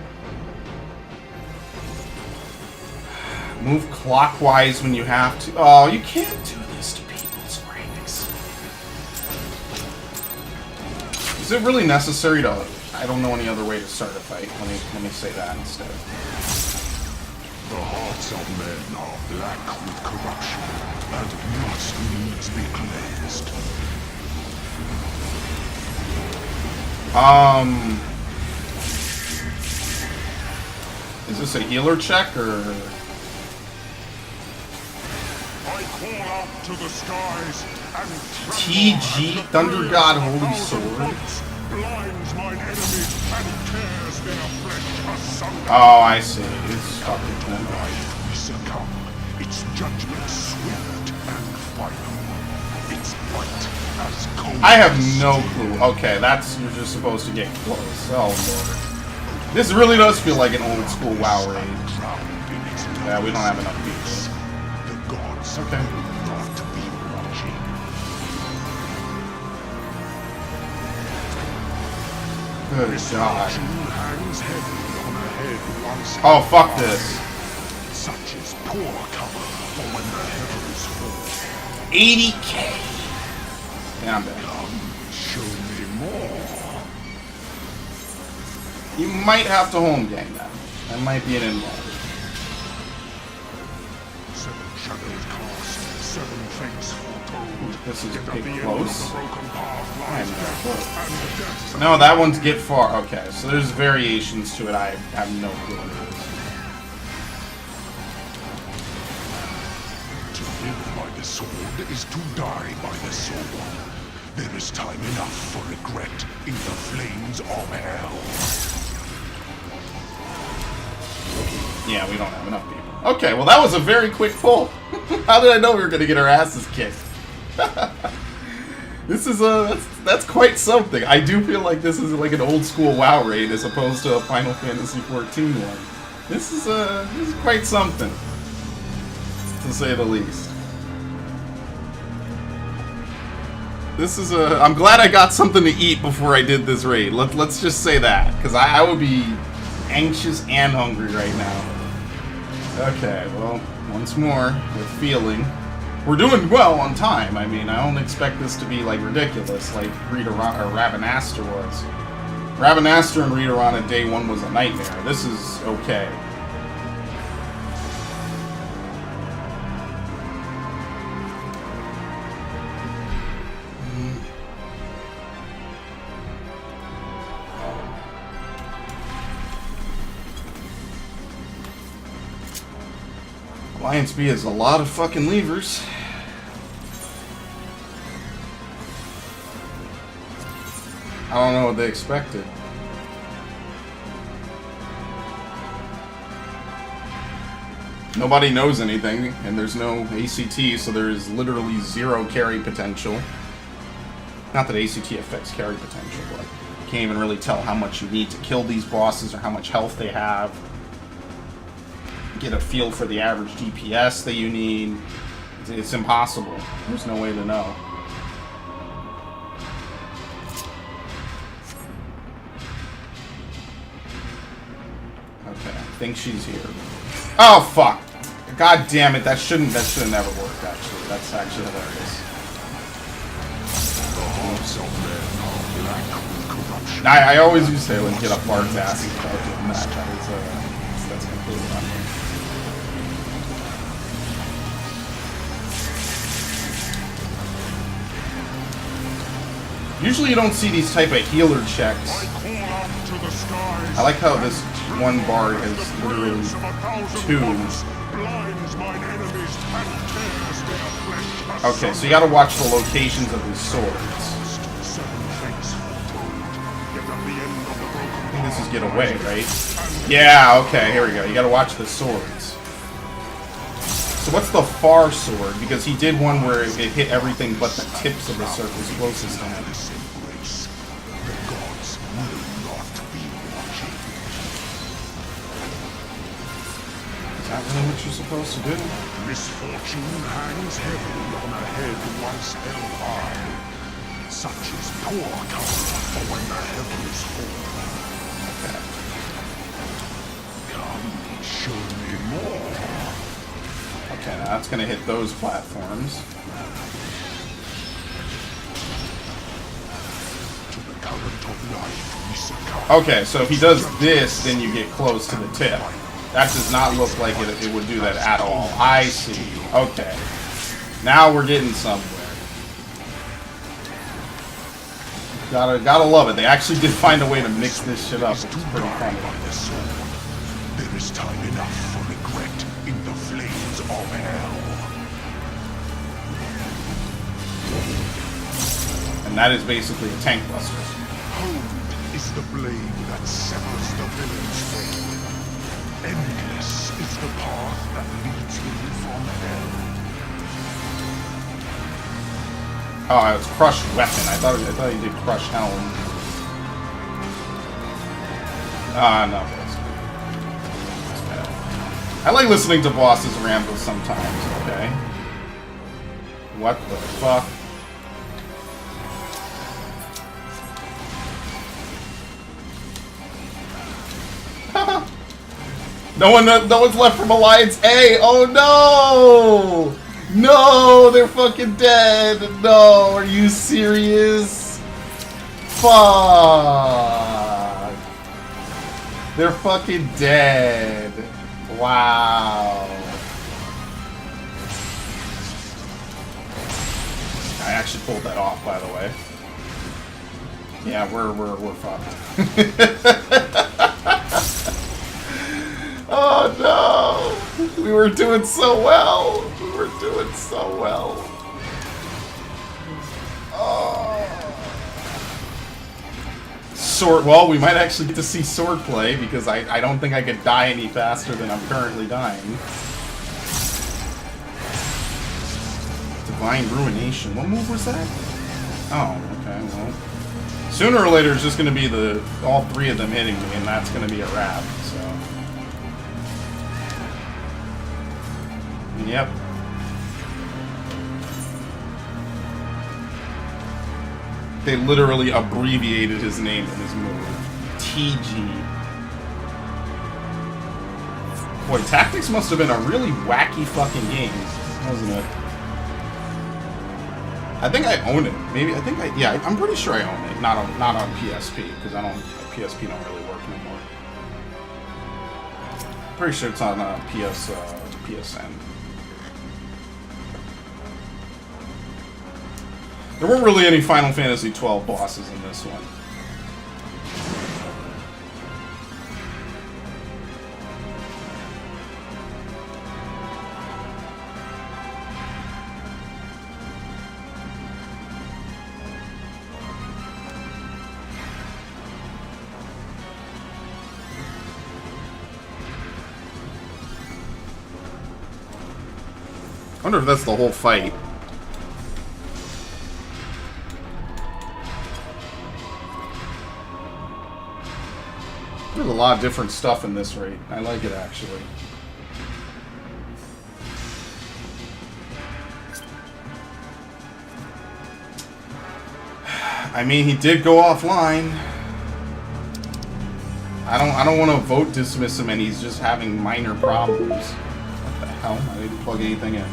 A: Move clockwise when you have to. Oh, you can't do this to people's ranks. Is it really necessary to... I don't know any other way to start a fight. Let me say that instead.
D: The hearts of men are black with corruption, and must needs be cleansed.
A: Is this a healer check, or...?
D: I call out to the skies and
A: TG, Thunder God Holy Sword.
D: blinds mine enemies and tears their flesh asunder.
A: Oh, I see. It's fucking cool.
D: We succumb. Its judgment swift and final. Its bite as cold.
A: I have no clue. Okay, that's... You're just supposed to get close. Oh, Lord. This really does feel like an old school WoW raid. Yeah, we don't have enough people. Okay. Good God. Oh, fuck this.
D: Such is poor cover for when the heavens fall.
A: 80k. Yeah, I'm dead.
D: Show me more.
A: You might have to home gang that. That might be an involved.
D: 7 shadows cast, 7 fates foretold.
A: This is
D: Get
A: pretty
D: at the end
A: close.
D: of the broken path lies death and death.
A: No, that one's get far. Okay, so there's variations to it. I have no clue.
D: To live by the sword is to die by the sword. There is time enough for regret in the flames of hell.
A: Yeah, we don't have enough people. Okay, well that was a very quick pull. How did I know we were gonna get our asses kicked? This is that's quite something. I do feel like this is like an old school WoW raid as opposed to a Final Fantasy XIV one. This is quite something, to say the least. This is I'm glad I got something to eat before I did this raid. Let's just say that, because I would be anxious and hungry right now. Okay, well, once more, with feeling. We're doing well on time. I mean, I don't expect this to be, like, ridiculous, like Rabanastre was. Rabanastre and Readeron at day 1 was a nightmare. This is okay. Alliance B has a lot of fucking levers. I don't know what they expected. Nobody knows anything, and there's no ACT, so there is literally zero carry potential. Not that ACT affects carry potential, but you can't even really tell how much you need to kill these bosses or how much health they have. Get a feel for the average DPS that you need. It's impossible. There's no way to know. Okay, I think she's here. Oh fuck! God damn it! That should have never worked. Actually, that's actually hilarious. I always used to say when you get up Bard's ass about doing that. That's completely unfair. Usually you don't see these type of healer checks. I like how this one bard has literally two. Okay, so you gotta watch the locations of his swords. I think this is get away, right? Yeah, okay, here we go. You gotta watch the swords. So what's the far sword? Because he did one where it hit everything but the tips of the circles closest to him. Is that really what you're supposed to do?
D: Misfortune hangs heavy on a head once held high. Such is poor comfort for when the heavens fall.
A: Okay.
D: Come, show me more.
A: Okay, now that's gonna hit those platforms.
D: To the current of life we succumb.
A: Okay, so if he does this, then you get close to the tip. That does not look like it would do that at all. I see. Okay. Now we're getting somewhere. Gotta love it. They actually did find a way to mix this shit up. It's pretty funny.
D: There is time enough for regret in the flames of hell.
A: And that is basically a tank buster.
D: Honed is the blade that severs the villain's fate. Endless is the path that leads him from hell.
A: Oh, it was crushed weapon. I thought he did crush helm. Ah, no. That's bad. I like listening to bosses ramble sometimes. Okay. What the fuck? No one's left from Alliance A. Oh no! No, they're fucking dead. No, are you serious? Fuck. They're fucking dead. Wow. I actually pulled that off, by the way. Yeah, we're fucked. Oh no! We were doing so well! We were doing so well. Oh. Sword. Well, we might actually get to see sword play because I don't think I could die any faster than I'm currently dying. Divine Ruination. What move was that? Oh, okay, well. Sooner or later it's just gonna be all three of them hitting me, and that's gonna be a wrap, so. Yep. They literally abbreviated his name in his movie. TG. Boy, Tactics must have been a really wacky fucking game, wasn't it? I think I own it. Maybe yeah, I'm pretty sure I own it. Not on PSP, because PSP don't really work no more. Pretty sure it's on PSN. There weren't really any Final Fantasy XII bosses in this one. wonder if that's the whole fight. There's a lot of different stuff in this raid. I like it, actually. I mean, he did go offline. I don't want to vote dismiss him, and he's just having minor problems. What the hell? I didn't plug anything in.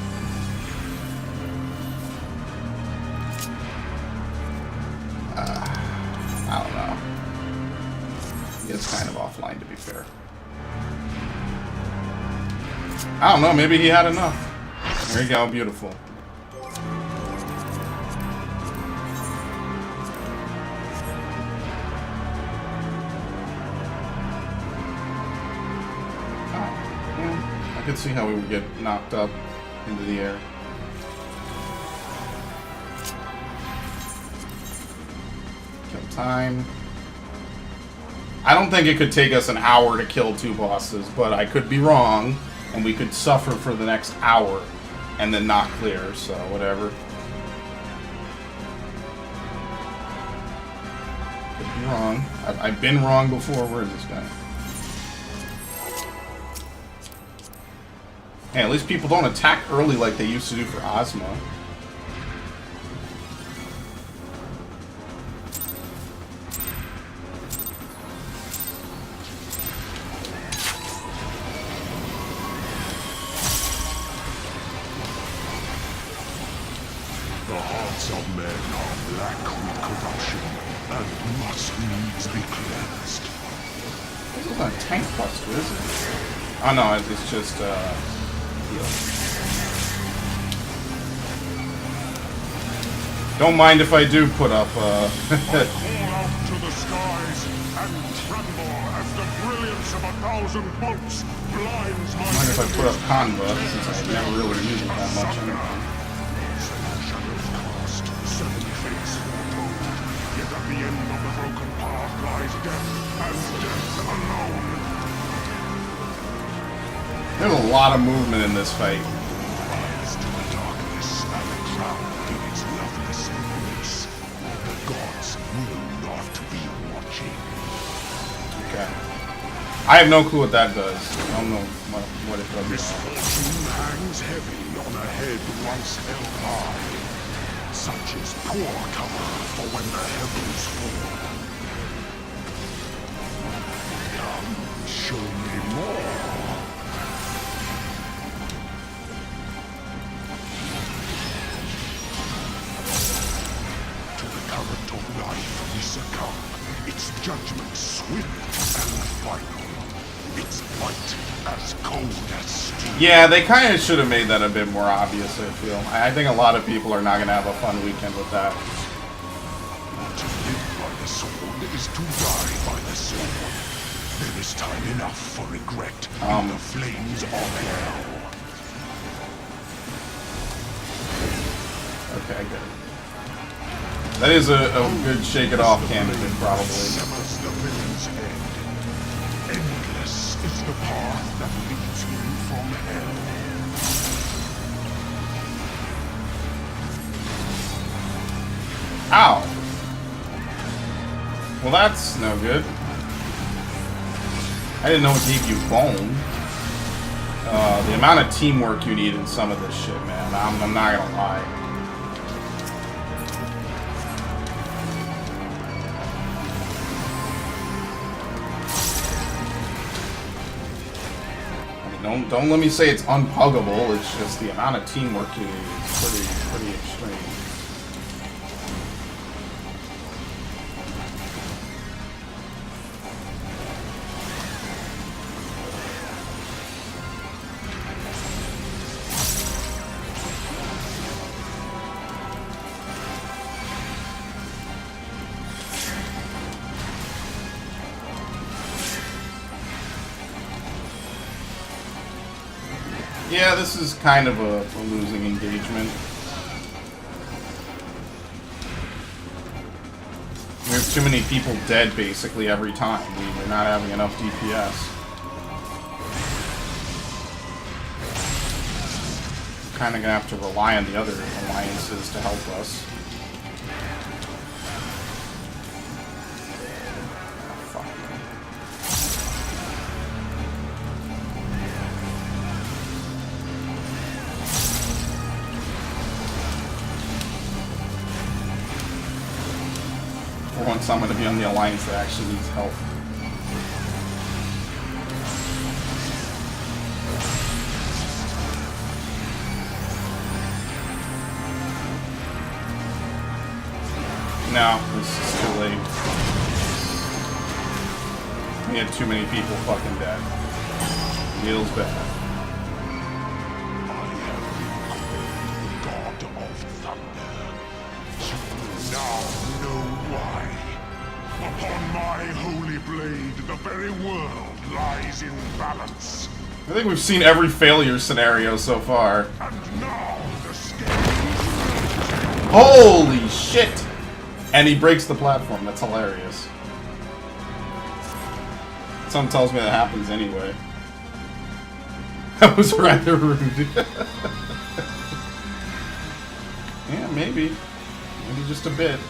A: I don't know. He is kind of offline, to be fair. I don't know. Maybe he had enough. There you go. Beautiful. I could see how we would get knocked up into the air. Kill time. I don't think it could take us an hour to kill 2 bosses, but I could be wrong, and we could suffer for the next hour and then not clear, so whatever. Could be wrong. I've been wrong before. Where is this guy? Hey, at least people don't attack early like they used to do for Ozma.
D: The hearts of men are black with corruption and must needs be cleansed.
A: This is not a tank buster, is it? Oh no, it's just don't mind if I do put up
D: I call out to the skies and tremble as the brilliance of 1,000 bolts blinds my
A: mind if I put up Conva, since I never really use it that much anyway.
D: shadows cast, 7 fates foretold. Yet at the end of the broken path lies death, and death alone.
A: There's a lot of movement in this fight.
D: Rise to the darkness and drown in its loveless embrace. The gods will not be watching.
A: Okay. I have no clue what that does. I don't know what it does.
D: Misfortune hangs heavy on a head once held high. Such is poor cover for when the heavens fall. Come, show me more. To the current of life we succumb. Its judgment swift and final. Its fight as cold as steel.
A: Yeah, they kind of should have made that a bit more obvious, I feel. I think a lot of people are not going to have a fun weekend with that.
D: To live by the sword is to die by the sword. There is time enough for regret in the flames of hell.
A: Okay, I get it. That is a good shake it off candidate, probably.
D: Severs the villain's head. Endless is the path that leads him from hell.
A: Ow! Well, that's no good. I didn't know it gave you bone. The amount of teamwork you need in some of this shit, man. I'm not gonna lie. Don't let me say it's unpuggable. It's just the amount of teamwork you need is pretty extreme. Yeah, this is kind of a losing engagement. We have too many people dead basically every time. We're not having enough DPS. kind of gonna have to rely on the other alliances to help us. For once, I'm gonna be on the alliance that actually needs help. No, this is too late. We had too many people fucking dead. Feels bad.
D: God of thunder. You now know why. Upon my holy blade, the very world lies in balance.
A: I think we've seen every failure scenario so far.
D: And now the scale.
A: Holy shit! And he breaks the platform. That's hilarious. Something tells me that happens anyway. That was rather rude. Yeah, maybe. Maybe just a bit.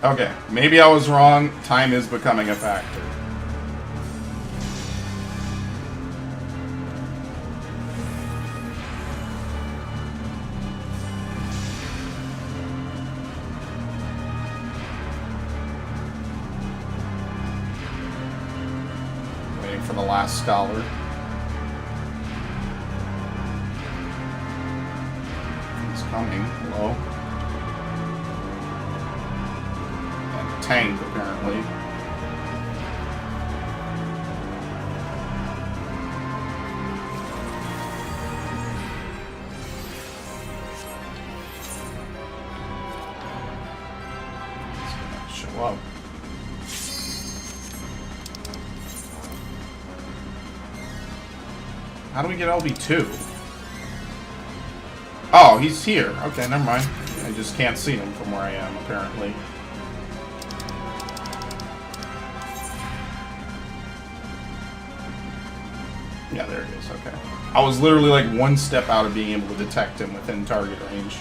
A: Okay, maybe I was wrong. Time is becoming a factor. Waiting for the last scholar. He's coming. Hello. Tank, apparently. He's gonna show up. How do we get LB2? Oh, he's here. Okay, never mind. I just can't see him from where I am, apparently. Yeah, there it is, okay. I was literally like one step out of being able to detect him within target range.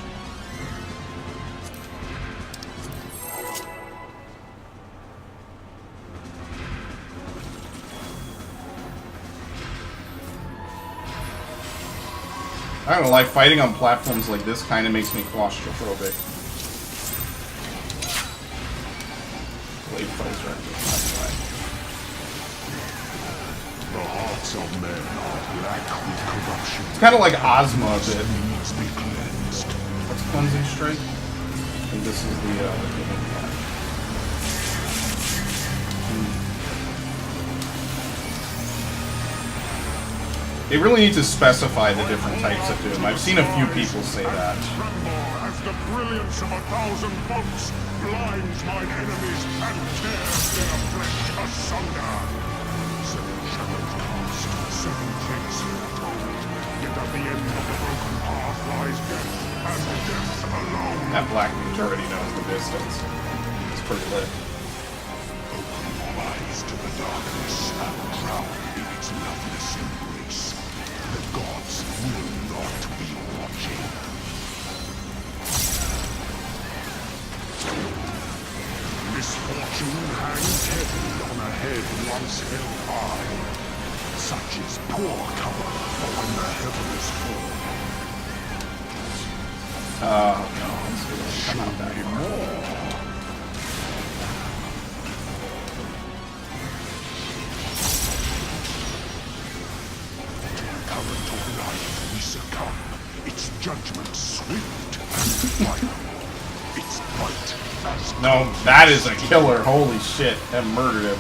A: I don't know, like fighting on platforms like this kind of makes me claustrophobic. Blade fights right there.
D: The hearts of men are black with corruption.
A: It's kind of like Ozma a bit.
D: Must be cleansed.
A: What's cleansing strike? I think this is the yeah. They really need to specify the different types of doom. I've seen a few people say that.
D: As the brilliance of 1,000 bolts blinds mine enemies and tears their flesh asunder. Seven shadows cast, seven fates foretold. Yet at the end of the broken path lies death, and death alone.
A: That black mage already knows the distance. It's pretty lit.
D: Open your eyes to the darkness and drown in its loveless embrace. The gods will not be watching. Misfortune hangs heavy on a head once held high. Such is poor cover for when the heavens fall.
A: No, it's come out that more.
D: Current of life we succumb. Its judgment swift and final. Its bite as
A: No, that is a killer. Holy shit. That murdered him.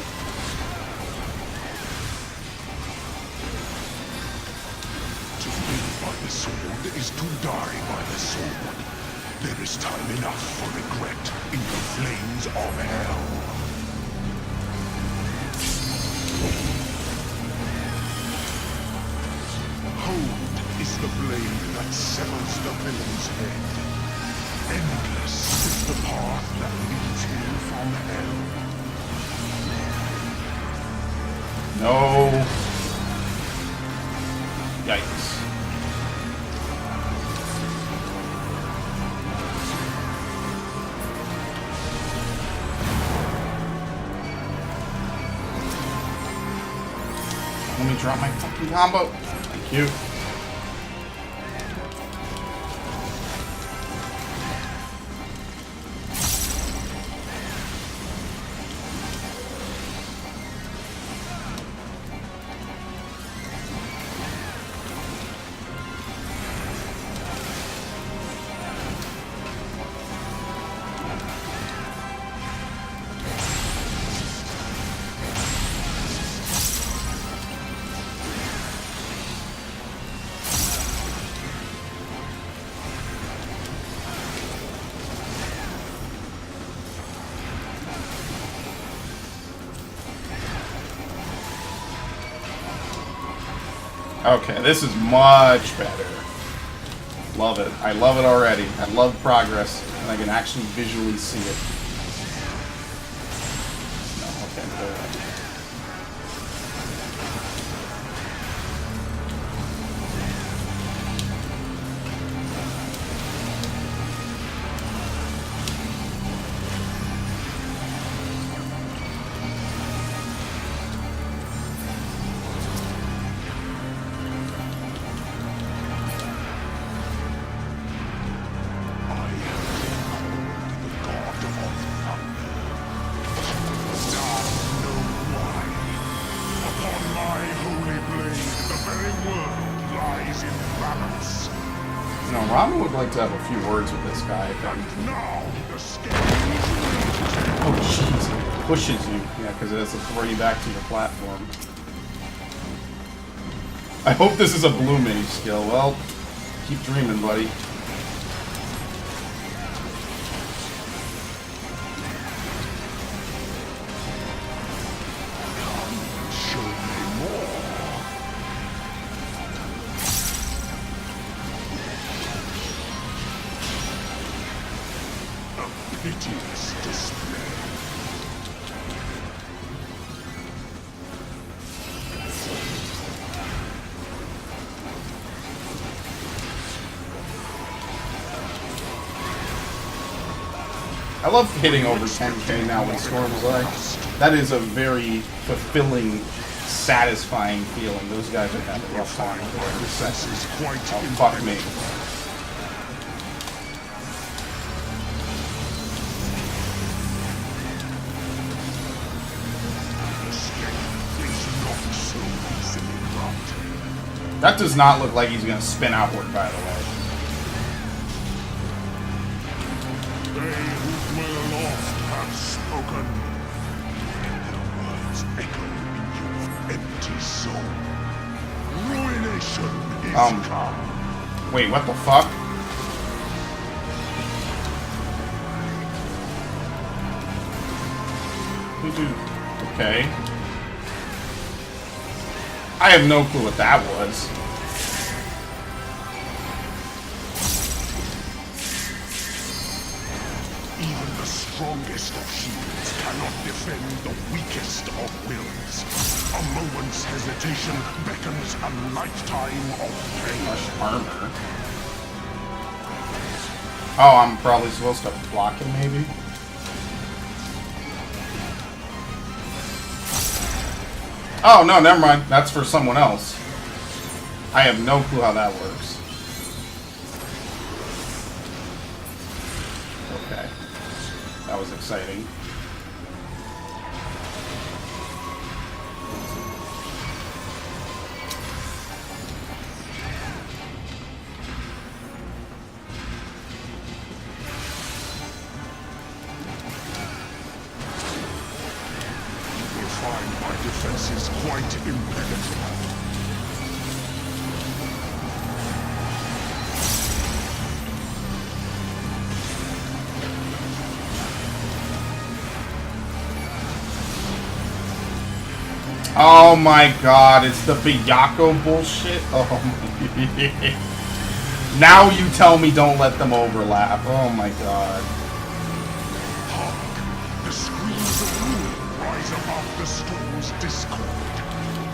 D: To live by the sword is to die by the sword. There is time enough for regret in the flames of hell. Cold is the blade that severs the villain's head. Endless is the path that leads him from hell.
A: No. Yikes. Let me drop my fucking combo. Thank you. Okay, this is much better. Love it. I love it already. I love progress, and I can actually visually see it. No, okay, good. To have a few words with this guy. Oh, jeez. Pushes you. Yeah, because it has to throw you back to your platform. I hope this is a blue mini skill. Well, keep dreaming, buddy. I love hitting over 10k now with Storm's Eye. That is a very fulfilling, satisfying feeling. Those guys are having a rough time with it. Oh, fuck me. That does not look like he's going to spin outward, by the way.
D: Spoken. Their words echo in your empty soul. Ruination is come.
A: Wait, what the fuck? Okay. I have no clue what that was.
D: Strongest of shields cannot defend the weakest of wills. A moment's hesitation beckons a lifetime of pain.
A: Armor. Oh, I'm probably supposed to block him, maybe? Oh, no, never mind. That's for someone else. I have no clue how that works. Okay. That was exciting.
D: You will find my defenses quite impenetrable.
A: Oh my god, it's the Byakuya bullshit. Oh my. Now you tell me don't let them overlap. Oh my god.
D: Hark! The screams of ruin rise above the storm's discord.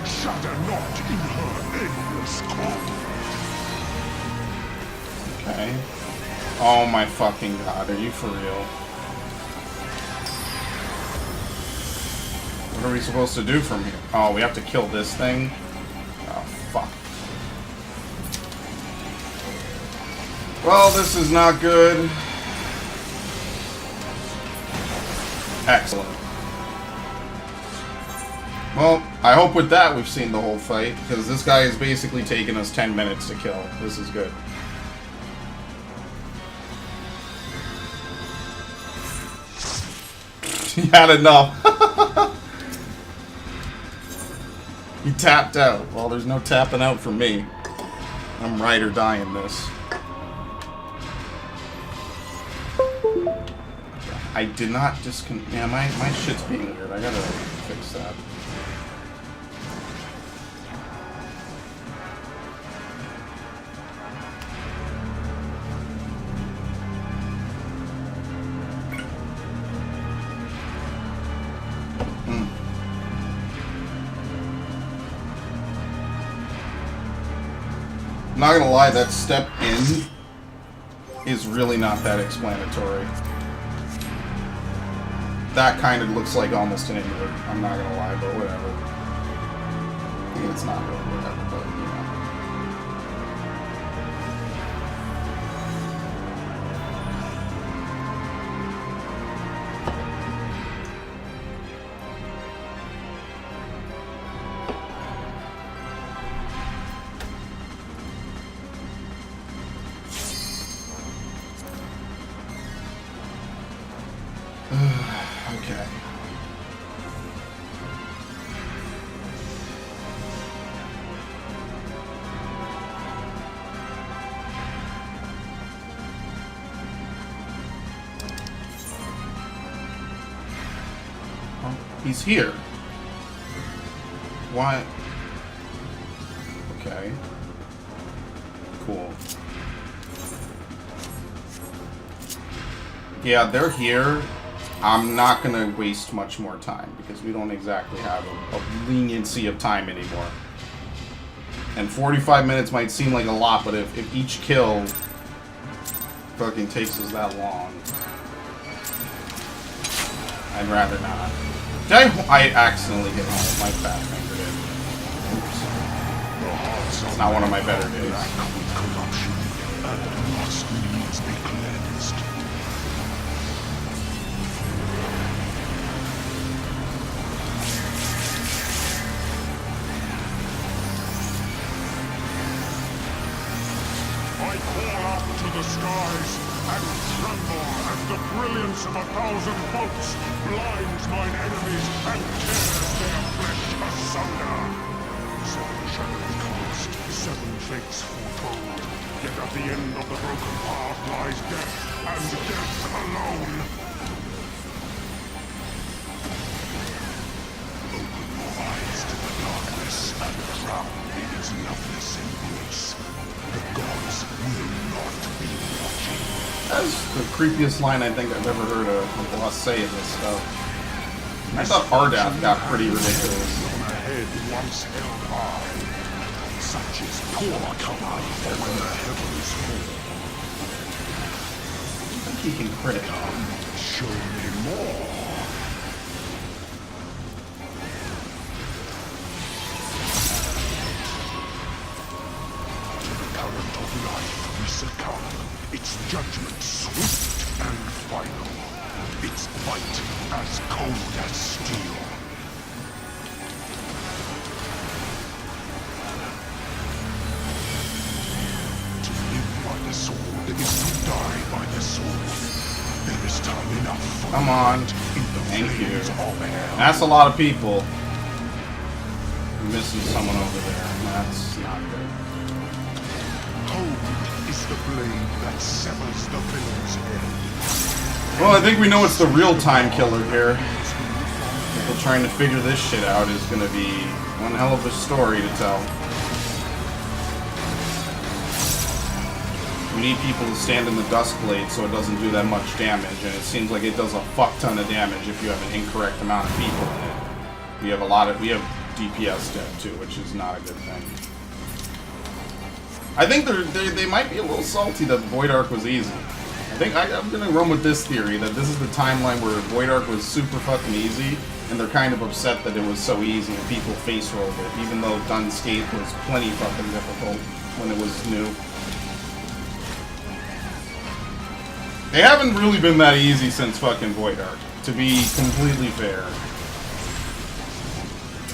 D: Shudder not in her endless cold.
A: Okay. Oh my fucking god, are you for real? What are we supposed to do from here? Oh, we have to kill this thing? Oh, fuck. Well, this is not good. Excellent. Well, I hope with that we've seen the whole fight, because this guy is basically taking us 10 minutes to kill. This is good. He had enough. He tapped out. Well, there's no tapping out for me. I'm ride or die in this. I did not yeah, my shit's being weird. I gotta fix that. Not gonna lie, that step in is really not that explanatory. That kind of looks like almost an inward. I'm not gonna lie, but whatever. It's not really whatever, but you know. Okay. Oh, he's here. Why? Okay. Cool. Yeah, they're here. I'm not going to waste much more time because we don't exactly have a leniency of time anymore. And 45 minutes might seem like a lot, but if each kill fucking takes us that long, I'd rather not. Did I accidentally hit home? My fat finger did. Oops. It's not one of my better days.
D: The skies and tremble as the brilliance of 1,000 bolts blinds mine enemies and tears their flesh asunder. 7 shadows cast, 7 fates foretold. Yet at the end of the broken path lies death, and death alone. Open your eyes to the darkness and drown in its loveless embrace. The gods will not be watching.
A: That's the creepiest line I think I've ever heard a boss say in this stuff. I thought Ardath got pretty ridiculous.
D: On a head once held high, such is poor company when the heavens fall.
A: I think he can crit.
D: Show me more. Life we succumb, its judgment swift and final, its fight as cold as steel. To live by the sword is to die by the sword. There is time enough for
A: come on. Thank you. That's a lot of people. We're missing someone over there. That's not good.
D: Is the blade that severs the villain's head.
A: Well, I think we know it's the real time killer here. People trying to figure this shit out is gonna be one hell of a story to tell. We need people to stand in the dust blade so it doesn't do that much damage, and it seems like it does a fuck ton of damage if you have an incorrect amount of people in it. We have DPS dead too, which is not a good thing. I think they might be a little salty that Void Ark was easy. I'm gonna run with this theory that this is the timeline where Void Ark was super fucking easy, and they're kind of upset that it was so easy and people face rolled it, even though Dunscape was plenty fucking difficult when it was new. They haven't really been that easy since fucking Void Ark, to be completely fair.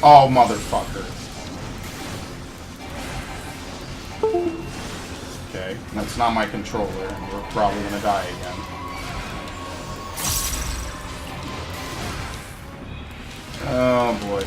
A: Oh, motherfucker. Okay, that's not my controller, and we're probably gonna die again. Oh boy.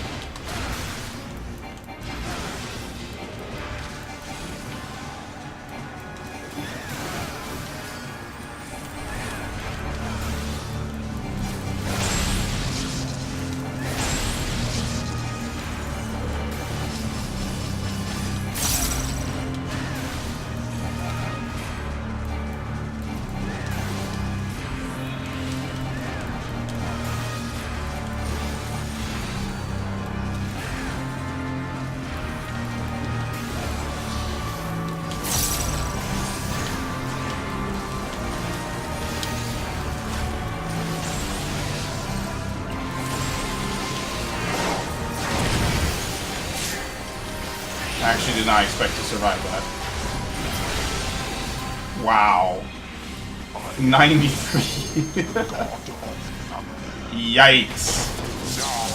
A: I actually did not expect to survive that. Wow. 93. Yikes.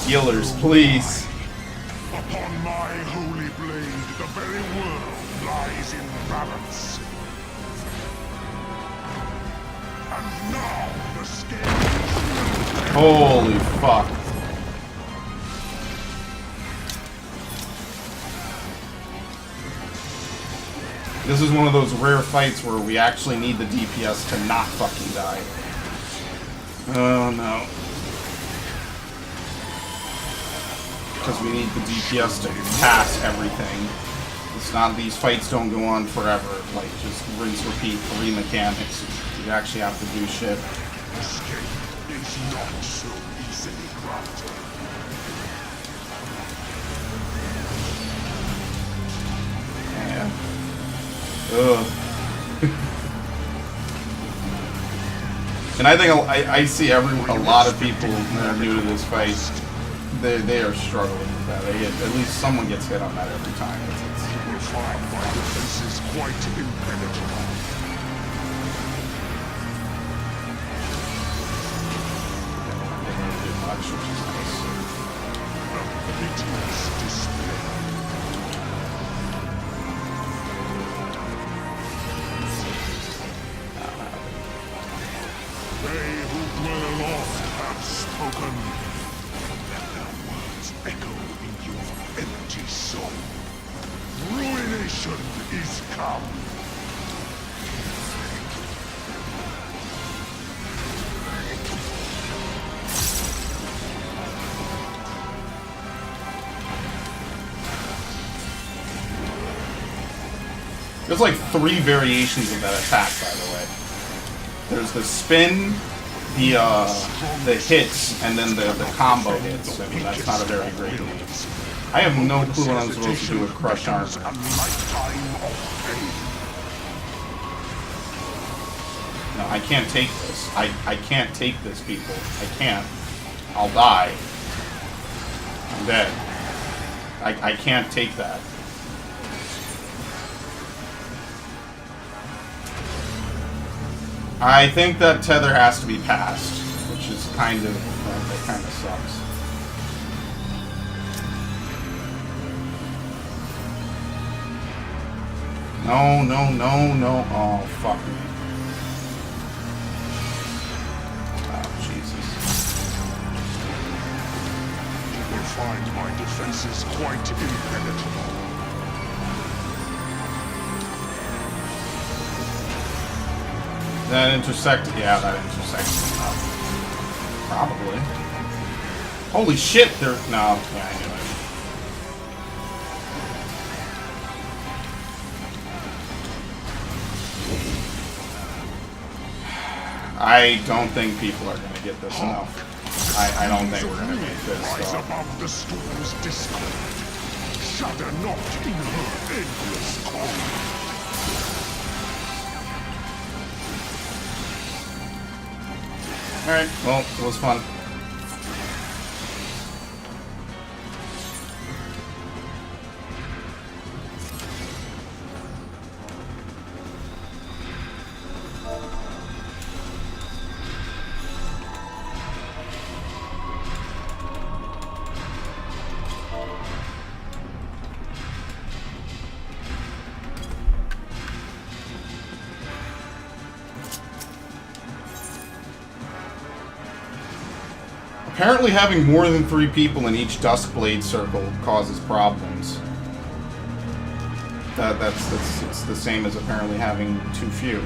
A: Healers, please.
D: Upon my holy blade, the very world lies in balance. And now the scale.
A: Holy fuck. This is one of those rare fights where we actually need the DPS to not fucking die. Oh no. Because we need the DPS to pass everything. It's not, these fights don't go on forever. Like, just rinse, repeat, 3 mechanics. You actually have to do shit.
D: Escape is not so easily granted.
A: Ugh. And I think I see a lot of people that are new to this fight. They are struggling with that. At least someone gets hit on that every time.
D: You will find my defenses quite impenetrable.
A: Didn't do much, which is nice.
D: A piteous display. They who dwell aloft have spoken. Let their words echo in your empty soul. Ruination is come.
A: There's like 3 variations of that attack, by the way. There's the spin, the hits, and then the combo hits. I mean, that's not a very great name. I have no clue what I'm supposed to do with crushed armor. No, I can't take this. I can't take this, people. I can't. I'll die. I'm dead. I can't take that. I think that tether has to be passed, which is kind of, that kind of sucks. No, no, no, no. Oh, fuck me. Oh, Jesus.
D: You will find my defenses quite impenetrable.
A: That intersect? Yeah, that intersects enough. Probably. Holy shit, there... No, yeah, I knew it. I don't think people are gonna get this enough. I don't think we're gonna make this.
D: Rise above the storm's discord. Shudder not in her endless cold.
A: Alright, well, it was fun. Apparently having more than 3 people in each Duskblade circle causes problems. It's the same as apparently having too few.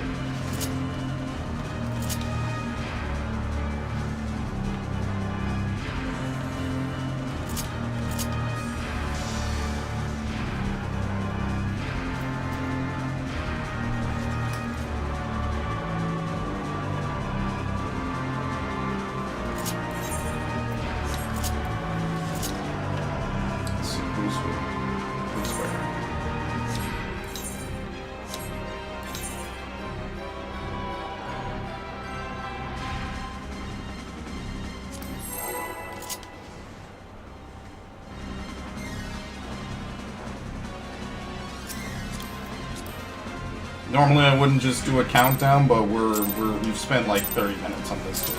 A: Normally I wouldn't just do a countdown, but we've spent like 30 minutes on this too.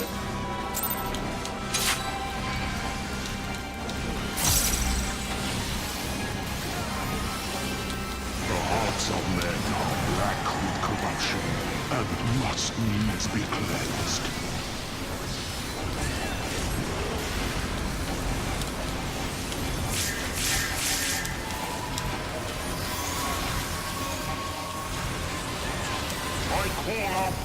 D: The hearts of men are black with corruption and must needs be cleansed.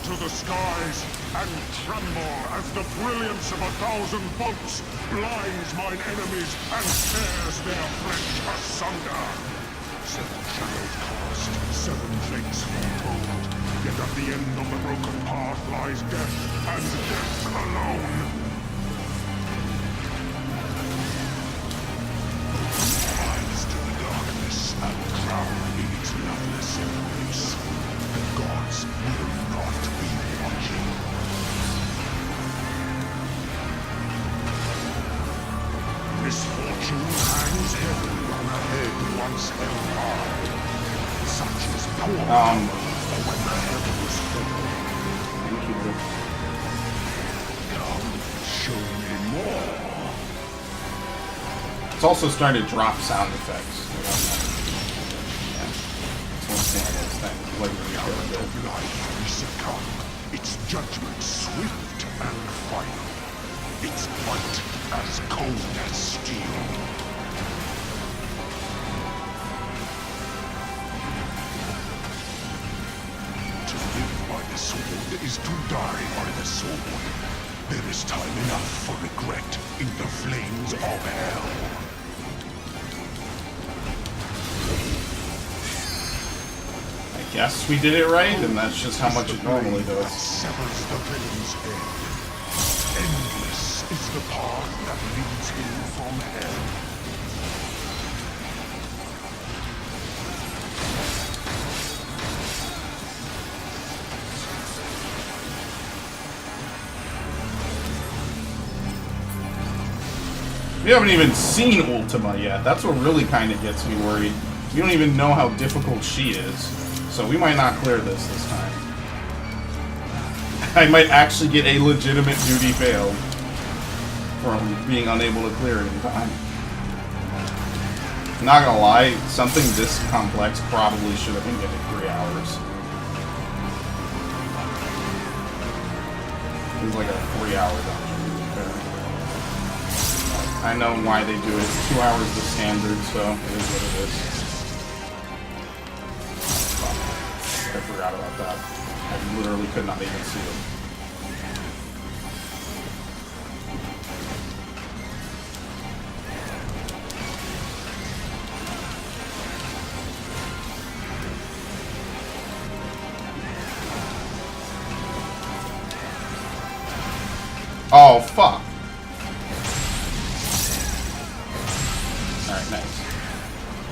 D: To the skies and tremble as the brilliance of 1,000 bolts blinds mine enemies and tears their flesh asunder. 7 shadows cast, 7 fates foretold, yet at the end of the broken path lies death, and death alone. Rise to the darkness and drown in its loveless embrace. The gods will not be watching. Misfortune hangs heavy on a head once held high. Such is poor for when the heavens fall.
A: Thank you.
D: Come, show me more.
A: It's also starting to drop sound effects.
D: Of life we succumb, its judgment swift and final, its fight as cold as steel. To live by the sword is to die by the sword. There is time enough for regret in the flames of hell.
A: Guess we did it right, and that's just how much it normally does.
D: Severs the villain's head. Endless is the path that leads him from hell.
A: We haven't even seen Ultima yet. That's what really kind of gets me worried. We don't even know how difficult she is. So we might not clear this time. I might actually get a legitimate duty fail from being unable to clear it in time. Not gonna lie, something this complex probably should have been given 3 hours. It was like a 3-hour dungeon. I know why they do it. 2 hours is the standard, so it is what it is. I forgot about that. I literally could not even see it. Alright, nice.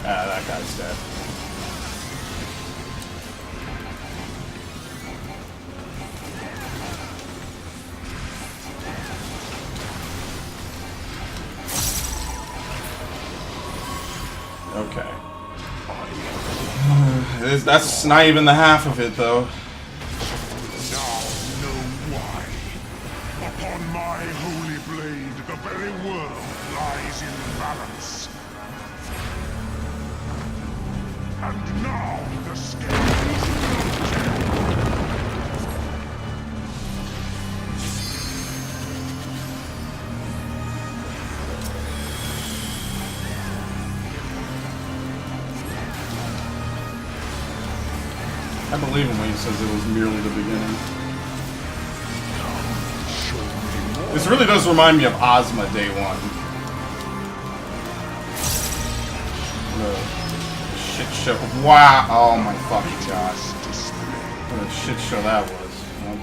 A: Ah, that guy's dead. Okay. That's not even the half of it, though.
D: Now know why. Upon my holy blade, the very world lies in balance. And now the scale is
A: I believe him when he says it was merely the beginning. This really does remind me of Ozma Day 1. The shit show. Wow! Oh my fucking god. What a shit show that was. Well,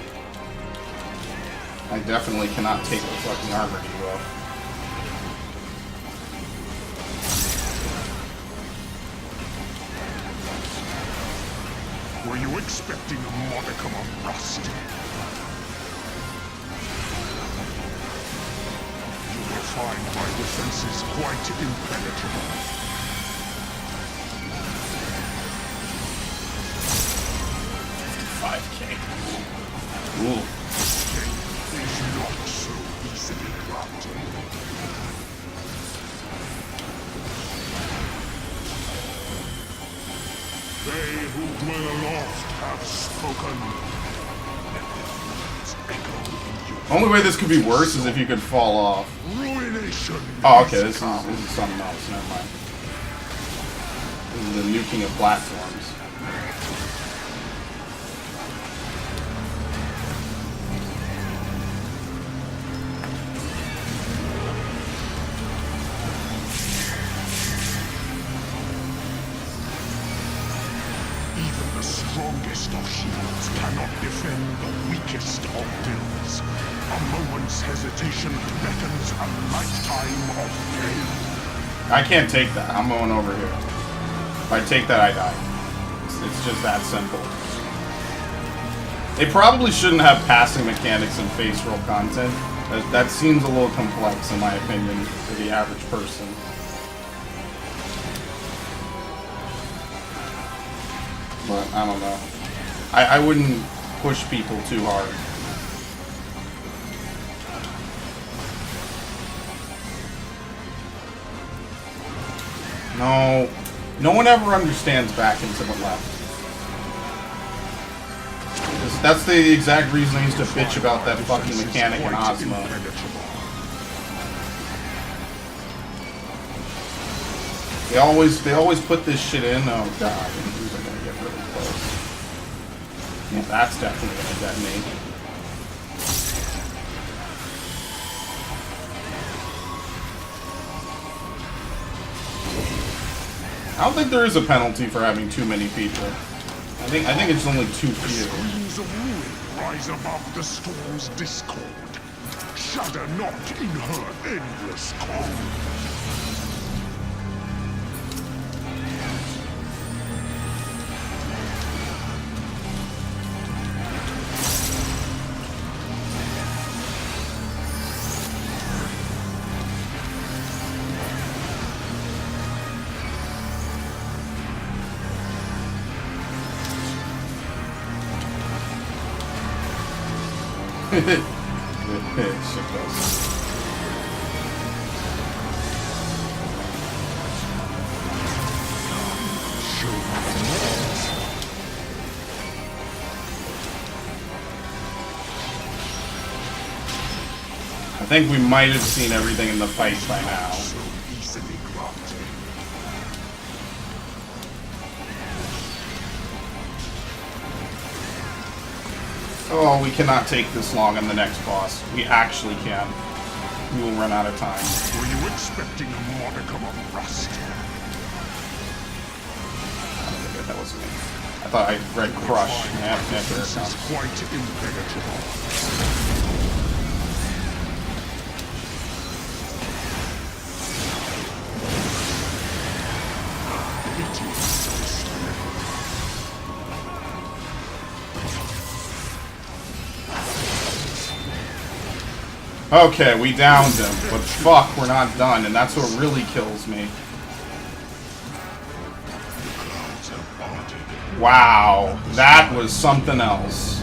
A: I definitely cannot take the fucking armor debuff.
D: Were you expecting a modicum of rust? You will find my defenses quite impenetrable.
A: Ooh.
D: Escape is not so easily granted. They who dwell aloft have spoken.
A: Only way this could be worse is if you could fall off.
D: Ruination.
A: Oh, okay, this is something else. Never mind. This is the nuking of platforms.
D: Strongest of shields cannot defend the weakest of wills. A moment's hesitation beckons a lifetime of pain.
A: I can't take that. I'm going over here. If I take that, I die. It's just that simple. They probably shouldn't have passing mechanics and face roll content. That seems a little complex, in my opinion, for the average person. But I don't know. I wouldn't push people too hard. No. No one ever understands back and to the left. That's the exact reason I used to bitch about that fucking mechanic in Ozma. They always put this shit in. Oh god, these are gonna get really close. Yeah, that's definitely gonna detonate. I don't think there is a penalty for having too many people. I think it's only too few.
D: The screams of ruin rise above the storm's discord. Shudder not in her endless calm.
A: Shit does. I think we might have seen everything in the fight by now. Oh, we cannot take this long on the next boss. We actually can. We will run out of time.
D: Were you expecting a modicum of rust?
A: That wasn't me. I thought I read Crush. Yeah,
D: This is quite impenetrable.
A: Okay, we downed him, but fuck, we're not done, and that's what really kills me. Wow, that was something else.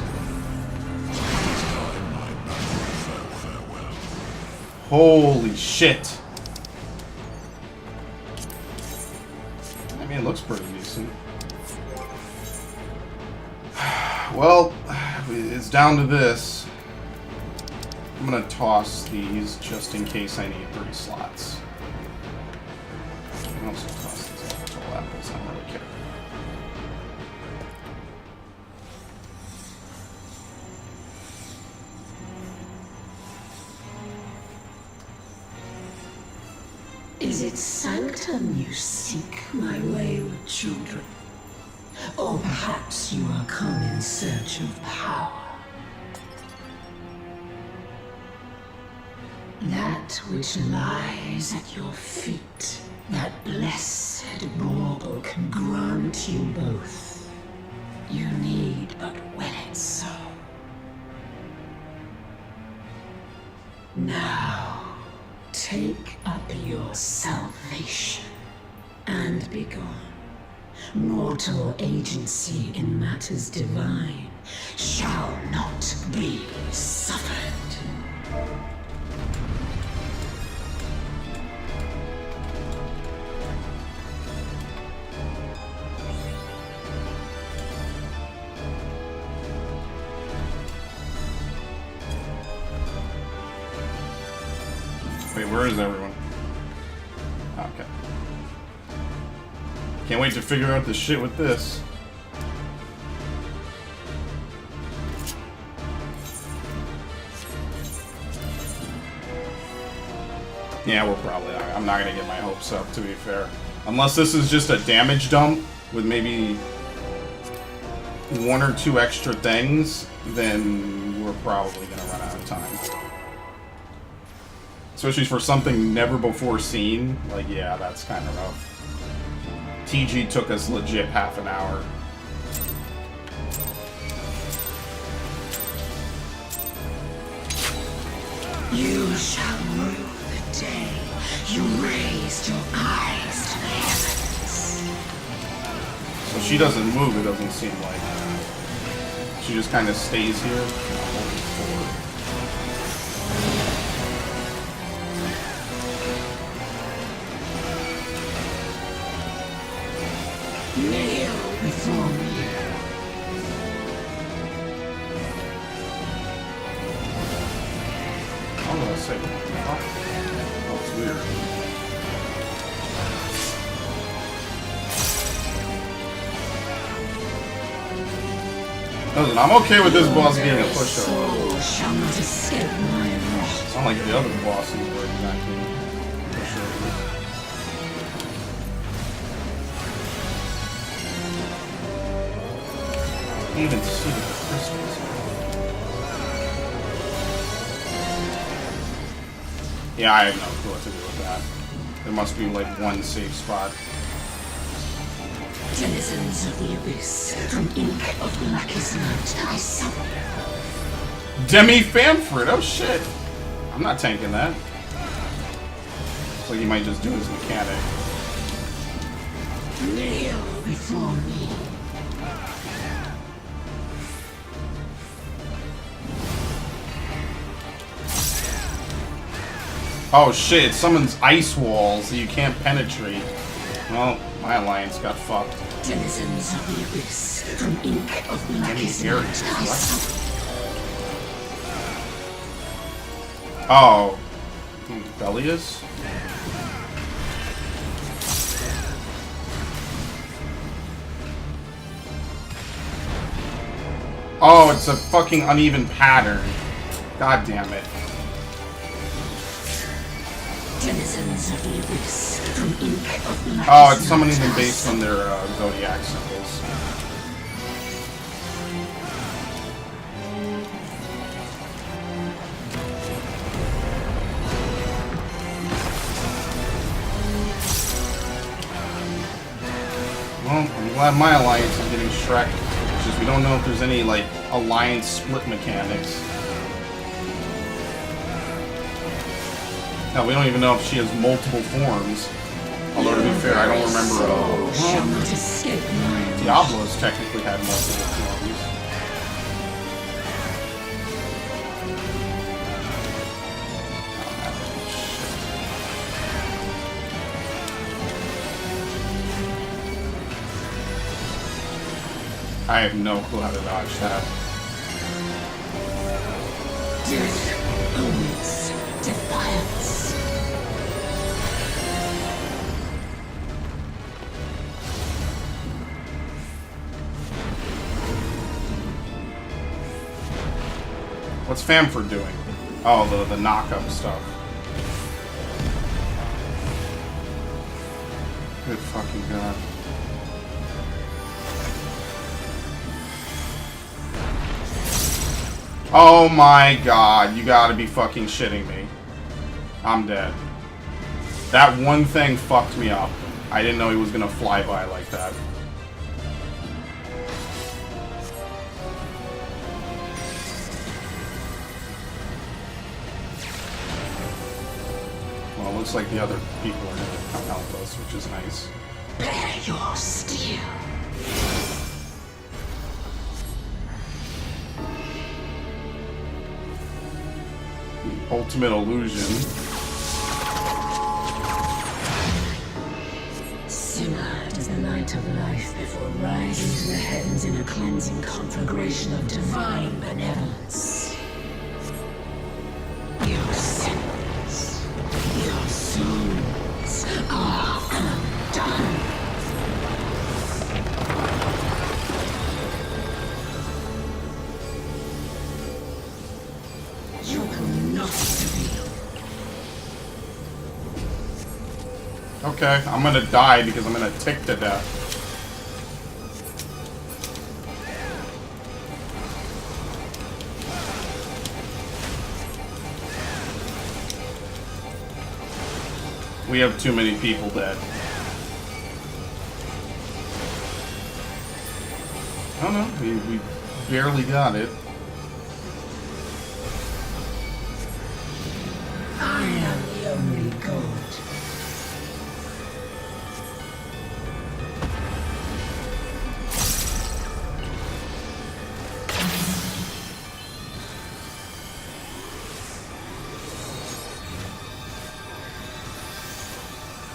A: Holy shit. I mean, it looks pretty decent. Well, it's down to this. I'm gonna toss these just in case I need 3 slots. I also toss these actual apples, I don't really care.
K: Is it sanctum you seek, my wayward children? Or perhaps you are come in search of power? That which lies at your feet, that blessed bauble can grant you both. You need but will it so. Now, take up your salvation and be gone. Mortal agency in matters divine shall not be suffered.
A: Wait, where is everyone? Okay. Can't wait to figure out the shit with this. Yeah, we're probably... I'm not gonna get my hopes up, to be fair. Unless this is just a damage dump with maybe 1 or 2 extra things, then we're probably gonna run out of time. Especially for something never before seen. Like, yeah, that's kind of rough. TG took us legit half an hour.
K: You shall rue the day you raised your eyes to the heavens.
A: So she doesn't move, it doesn't seem like. She just kind of stays here. Holding forward.
K: Kneel before me.
A: I'm gonna say, oh, it's weird. Listen, I'm okay with this boss being a pushover.
K: Shall not escape my wrath.
A: It's not like the other bosses were exactly pushovers. You can't even see the crystals. Yeah, I have no clue what to do with that. There must be like one safe spot.
K: Denizens of the abyss, from ink of blackest night, I summon.
A: Demi Famford, oh shit! I'm not tanking that. Looks like he might just do his mechanic.
K: Kneel before me.
A: Oh shit, it summons ice walls that you can't penetrate. Well, my alliance got fucked.
K: Denizens of the abyss, from ink of blackest night, I summon.
A: Oh. Bellius? Oh, it's a fucking uneven pattern. God damn it.
K: Denizens of the abyss, from ink of blackest
A: Oh, it's summoning them
K: night,
A: based on their zodiac symbols. Well, I'm glad my alliance is getting Shrek. It's just we don't know if there's any, like, alliance split mechanics. Hell, we don't even know if she has multiple forms. Although, to be fair, I don't remember. Diablo's technically had multiple forms. I have no clue how to dodge that.
K: Death owns defiance.
A: What's Famford doing? Oh, the knock-up stuff. Good fucking god. Oh my god, you gotta be fucking shitting me. I'm dead. That one thing fucked me up. I didn't know he was gonna fly by like that. Well, it looks like the other people are gonna come help us, which is nice.
K: Bear your steel.
A: Ultimate illusion.
K: Simmer as the light of life before rising to the heavens in a cleansing conflagration of divine benevolence. Your sins, your souls are undone. You will not prevail.
A: Okay, I'm gonna die because I'm gonna tick to death. We have too many people dead. Oh no, we barely got it.
K: I am the only god.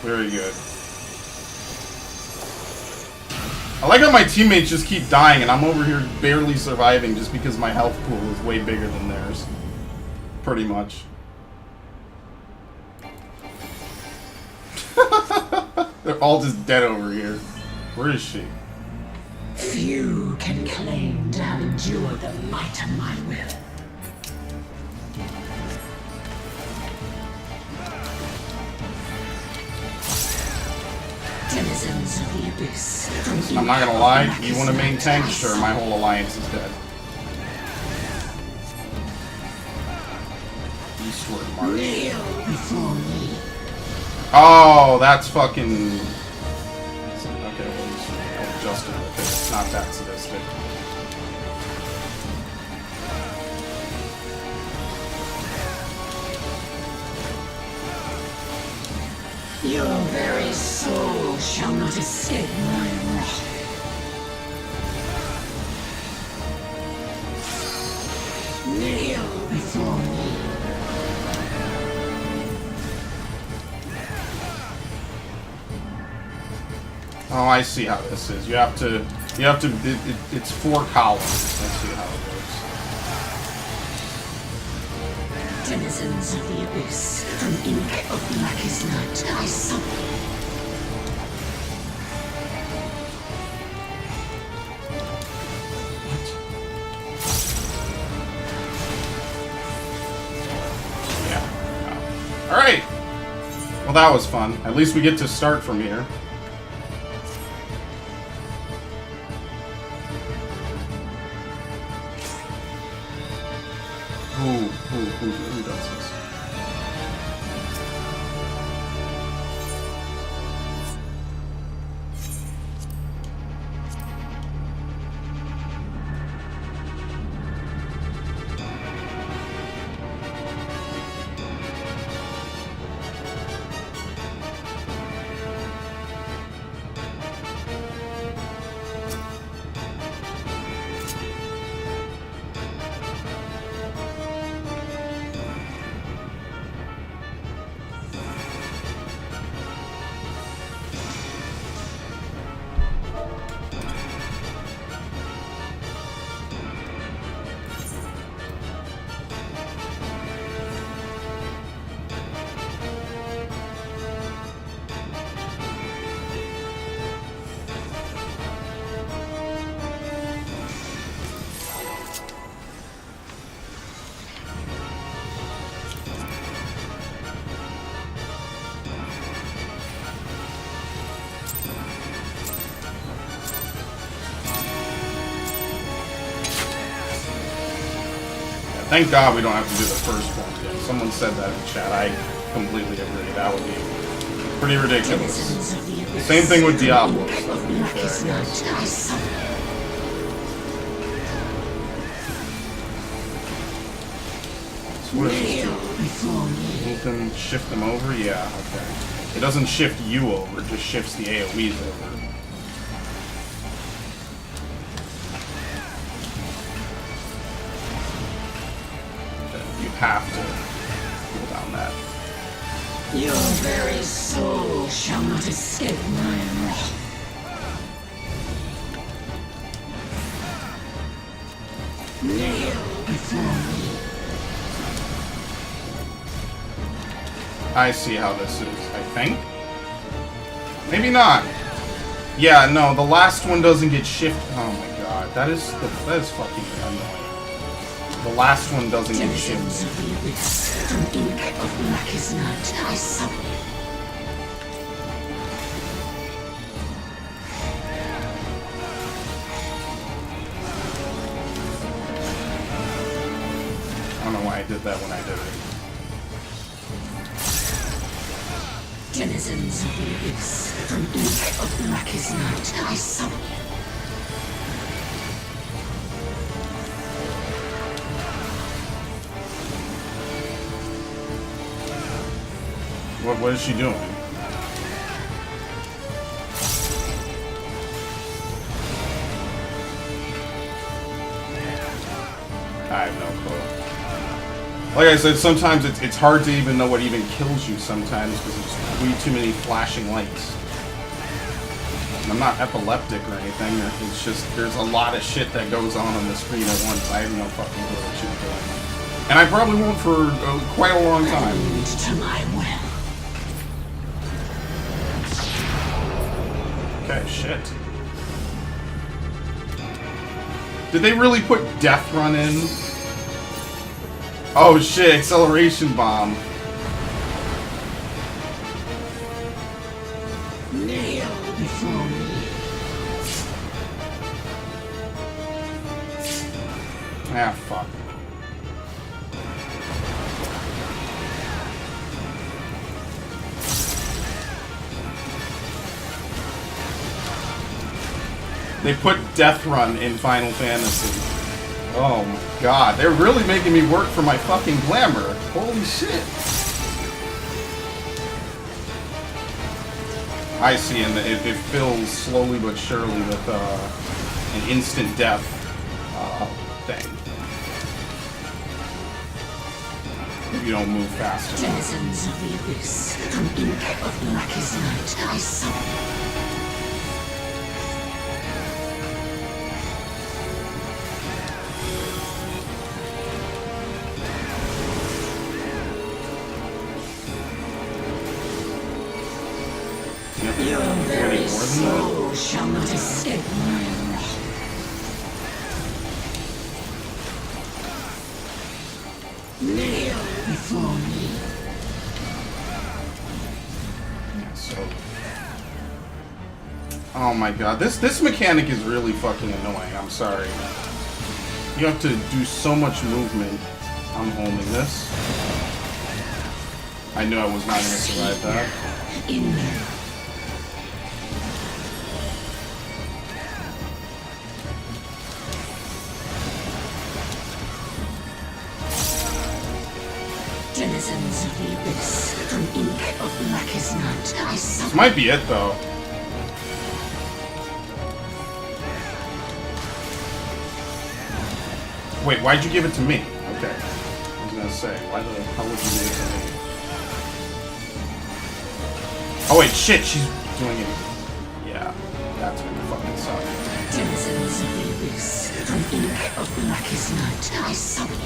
A: Very good. I like how my teammates just keep dying and I'm over here barely surviving just because my health pool is way bigger than theirs. Pretty much. They're all just dead over here. Where is she?
K: Few can claim to have endured the might of my will. Denizens of the abyss.
A: I'm not gonna lie, you want to maintain? Sure, my whole alliance is dead. Eastward march.
K: Kneel before me.
A: Oh, that's fucking... Okay, well, he's adjusted with it. It's not that sadistic.
K: Your very soul shall not escape my wrath. Kneel before me.
A: Oh, I see how this is. You have to, it's 4 columns. I see how it works.
K: Denizens of the abyss, from ink of blackest night, I summon.
A: Yeah. Alright! Well, that was fun. At least we get to start from here. Who does this? Thank God we don't have to do the first one again. Someone said that in chat. I completely agree. That would be pretty ridiculous. Same thing with Diablo. What is this? Move them, shift them over? Yeah, okay. It doesn't shift you over, it just shifts the AoEs over. You have to pull down that.
K: Your very soul shall not escape my wrath. Kneel before me.
A: I see how this is, I think. Maybe not. Yeah, no, the last one doesn't get shifted. Oh my god, that is fucking annoying. The last one doesn't get shifted.
K: From ink of blackest night, I summon.
A: I don't know why I did that when I did it.
K: Denizens of the abyss, from ink of blackest night, I summon.
A: What is she doing? I have no clue. Like I said, sometimes it's hard to even know what even kills you sometimes because there's way too many flashing lights. And I'm not epileptic or anything, it's just there's a lot of shit that goes on the screen at once. I have no fucking clue what she's doing. And I probably won't for quite a long time.
K: To my will.
A: Okay, shit. Did they really put Death Run in? Oh shit, Acceleration Bomb.
K: Kneel before me.
A: Ah, fuck. They put Death Run in Final Fantasy. Oh my god, they're really making me work for my fucking glamour. Holy shit. I see, and it fills slowly but surely with an instant death thing. If you don't move fast enough.
K: Denizens of the abyss, from ink of blackest night, I summon. Your very soul shall not escape my wrath. Kneel before me.
A: So, oh my god, this mechanic is really fucking annoying. I'm sorry. You have to do so much movement. I'm holding this. I knew I was not going to survive that.
K: In there. Denizens of the abyss, from ink of blackest night, I summon.
A: This might be it, though. Wait, why'd you give it to me? Okay. I was gonna say, why the hell would you give it to me? Oh wait, shit, she's doing it. Yeah, that's gonna fucking suck.
K: Denizens of the abyss, from ink of blackest night, I summon.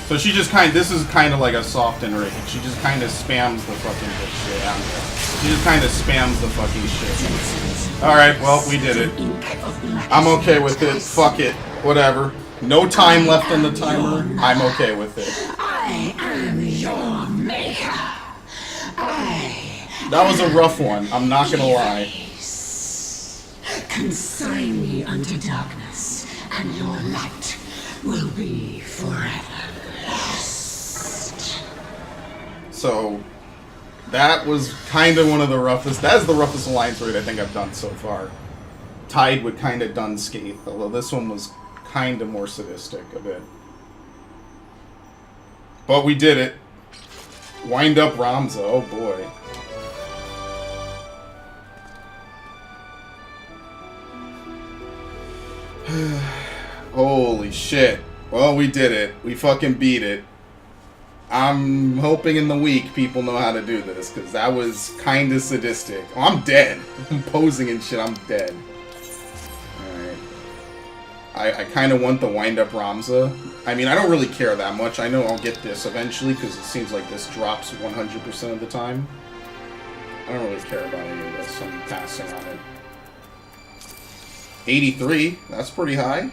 A: So she just this is kind of like a soft and rage. She just kind of spams the fucking shit. Yeah, she just kind of spams the fucking shit. Alright, well, we did it. I'm okay with it. Fuck it. Whatever. No time left on the timer. I'm okay with it.
K: I am your maker.
A: That was a rough one. I'm not gonna lie.
K: Consign me unto darkness, and your light will be forever lost.
A: So, that was kind of one of the roughest. That's the roughest alliance raid I think I've done so far. Tied with kind of unscathed, although this one was kind of more sadistic a bit. But we did it. Wind up Ramza, oh boy. Holy shit. Well, we did it. We fucking beat it. I'm hoping in the week people know how to do this, because that was kind of sadistic. Oh, I'm dead. I'm posing and shit, I'm dead. Alright. I kind of want the wind-up Ramza. I mean, I don't really care that much. I know I'll get this eventually, because it seems like this drops 100% of the time. I don't really care about any of this. I'm passing on it. 83. That's pretty high.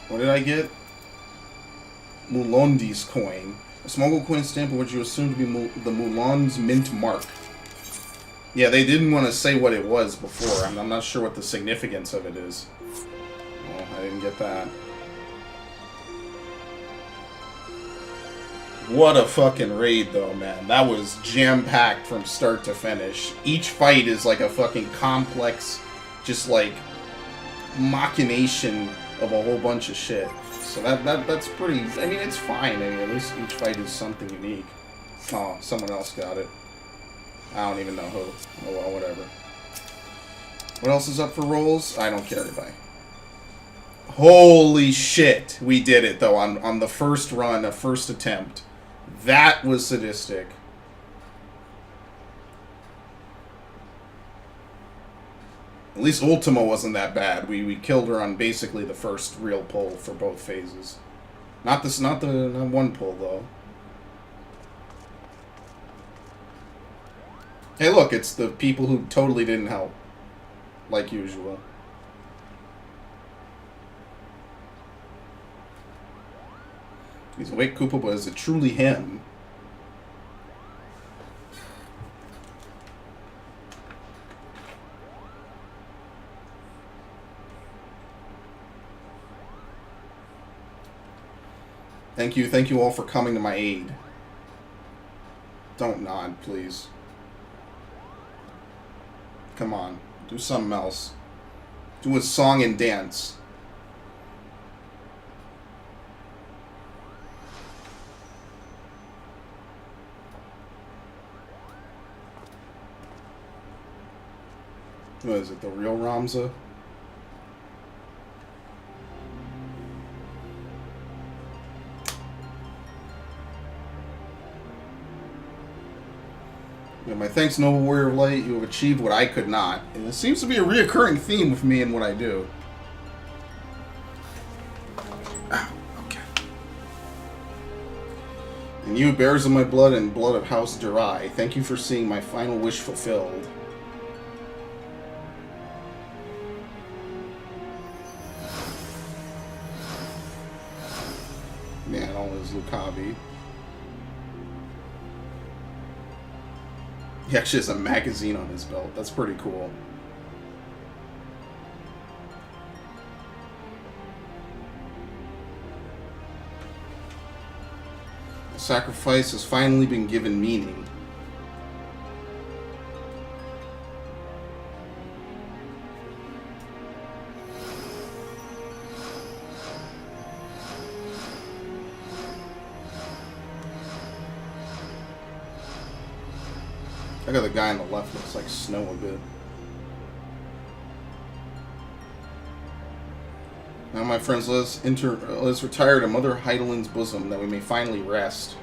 A: What did I get? Mulondi's coin. A small gold coin stamp of what you assume to be the Mulan's mint mark. Yeah, they didn't want to say what it was before. I'm not sure what the significance of it is. Oh, I didn't get that. What a fucking raid, though, man. That was jam-packed from start to finish. Each fight is like a fucking complex, just like, machination of a whole bunch of shit. So that's pretty... I mean, it's fine. I mean, at least each fight is something unique. Oh, someone else got it. I don't even know who. Oh well, whatever. What else is up for rolls? I don't care, goodbye. Holy shit! We did it, though, on the first run, a first attempt. That was sadistic. At least Ultima wasn't that bad. We killed her on basically the first real pull for both phases. Not one pull, though. Hey, look, it's the people who totally didn't help. Like usual. He's awake, Koopa, but is it truly him? Thank you all for coming to my aid. Don't nod, please. Come on, do something else. Do a song and dance. What is it, the real Ramza? My thanks, Noble Warrior of Light. You have achieved what I could not. And it seems to be a reoccurring theme with me and what I do. Ah, okay. And you, bearers of my blood and blood of House Durai, thank you for seeing my final wish fulfilled. Man, all is Lucavi. He actually has a magazine on his belt. That's pretty cool. The sacrifice has finally been given meaning. I got the guy on the left looks like snow a bit. Now, my friends, let's retire to Mother Heidelin's bosom, that we may finally rest.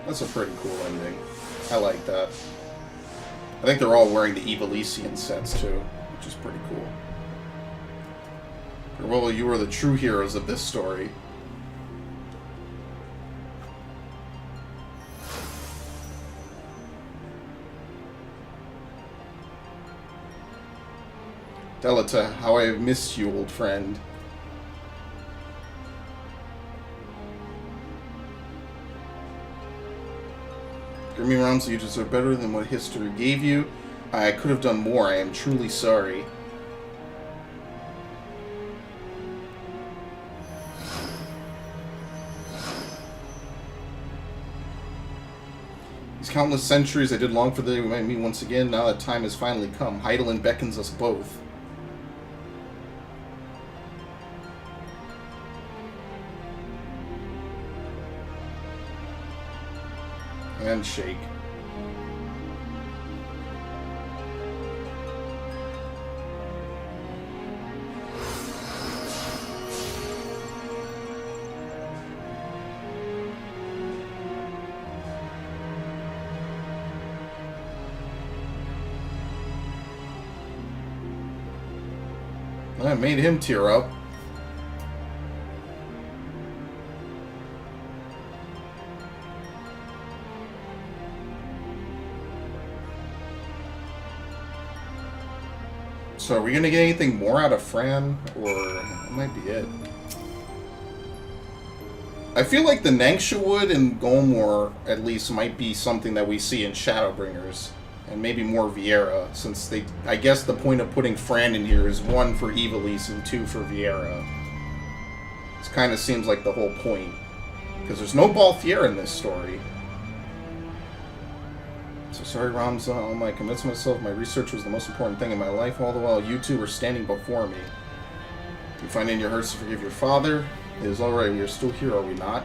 A: That's a pretty cool ending. I like that. I think they're all wearing the Evilisian sets, too, which is pretty cool. Well, you are the true heroes of this story. Delita, how I have missed you, old friend. Forgive me, Ramza, you deserve better than what history gave you. I could have done more. I am truly sorry. These countless centuries I did long for the day we might meet once again. Now that time has finally come. Heidelin beckons us both. Handshake. I made him tear up. So are we gonna get anything more out of Fran, or that might be it? I feel like the Nangxia Wood and Golmor, at least, might be something that we see in Shadowbringers. And maybe more Viera, since they... I guess the point of putting Fran in here is 1 for Ivalice and 2 for Viera. This kind of seems like the whole point. Because there's no Balthier in this story. So sorry, Ramza. I convinced myself my research was the most important thing in my life, all the while you two were standing before me. You find it in your hearts to forgive your father? It is alright, we are still here, are we not?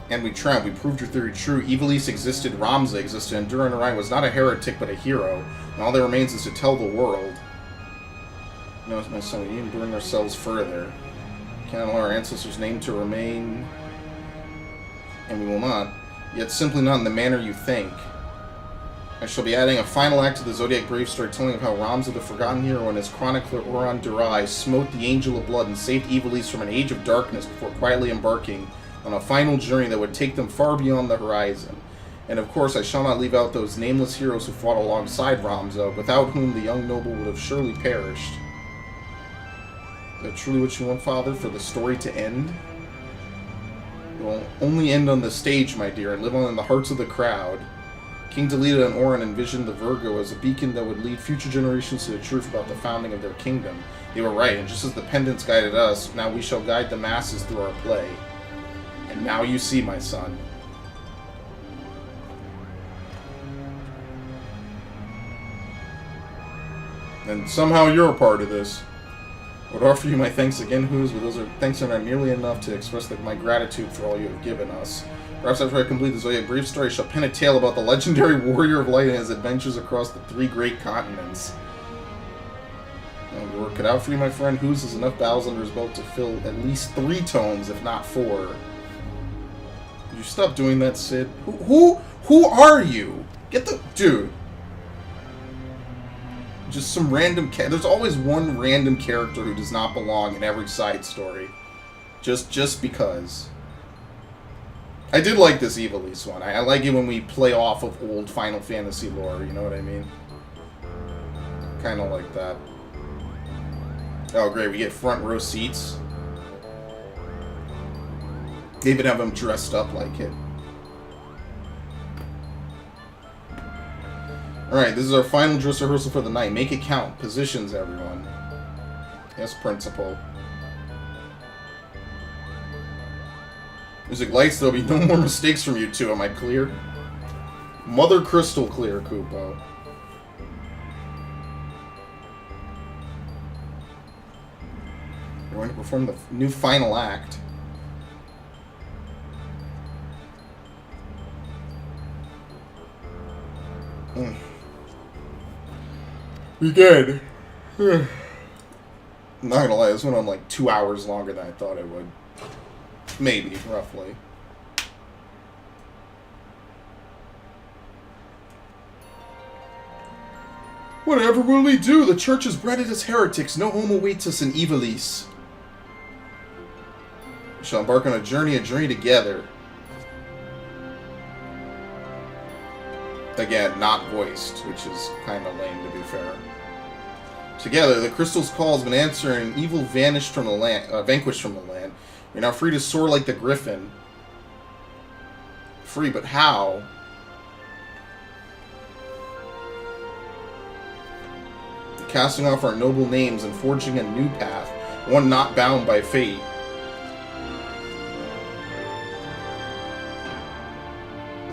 A: And we triumphed. We proved your theory true. Ivalice existed, Ramza existed, and Duran Arai was not a heretic but a hero. And all that remains is to tell the world. No, my son, we need to burn ourselves further. We cannot allow our ancestors' name to remain, and we will not. Yet simply not in the manner you think. I shall be adding a final act to the Zodiac Brave story, telling of how Ramza, the forgotten hero, and his chronicler Oran Durai smote the Angel of Blood and saved Ivalice from an age of darkness before quietly embarking on a final journey that would take them far beyond the horizon. And of course, I shall not leave out those nameless heroes who fought alongside Ramza, without whom the young noble would have surely perished. Is that truly what you want, Father, for the story to end? It will only end on the stage, my dear, and live on in the hearts of the crowd. King Delita and Orin envisioned the Virgo as a beacon that would lead future generations to the truth about the founding of their kingdom. They were right, and just as the pendants guided us, now we shall guide the masses through our play. And now you see, my son. And somehow you're a part of this. I would offer you my thanks again, Who's, but those thanks are not nearly enough to express my gratitude for all you have given us. Perhaps after I complete the Zodiac Brief story, I shall pen a tale about the legendary Warrior of Light and his adventures across the 3 great continents. Work it out for you, my friend. Who's has enough battles under his belt to fill at least 3 tomes, if not 4. Would you stop doing that, Sid? Who are you? Get the... Dude. Just some random... There's always one random character who does not belong in every side story. Just because. I did like this Ivalice one. I like it when we play off of old Final Fantasy lore, you know what I mean? Kind of like that. Oh, great, we get front row seats. They even have him dressed up like it. Alright, this is our final dress rehearsal for the night. Make it count. Positions, everyone. Yes, Principal. Music lights, there'll be no more mistakes from you two. Am I clear? Mother Crystal clear, Kupo. We're going to perform the new final act. We good. I'm not gonna lie, this went on like 2 hours longer than I thought it would. Maybe, roughly. Whatever will we do? The church is branded as heretics. No home awaits us in Ivalice. We shall embark on a journey together. Again, not voiced, which is kind of lame, to be fair. Together, the crystal's call has been answered, and evil vanquished from the land. You're now free to soar like the griffin. Free, but how? Casting off our noble names and forging a new path, one not bound by fate.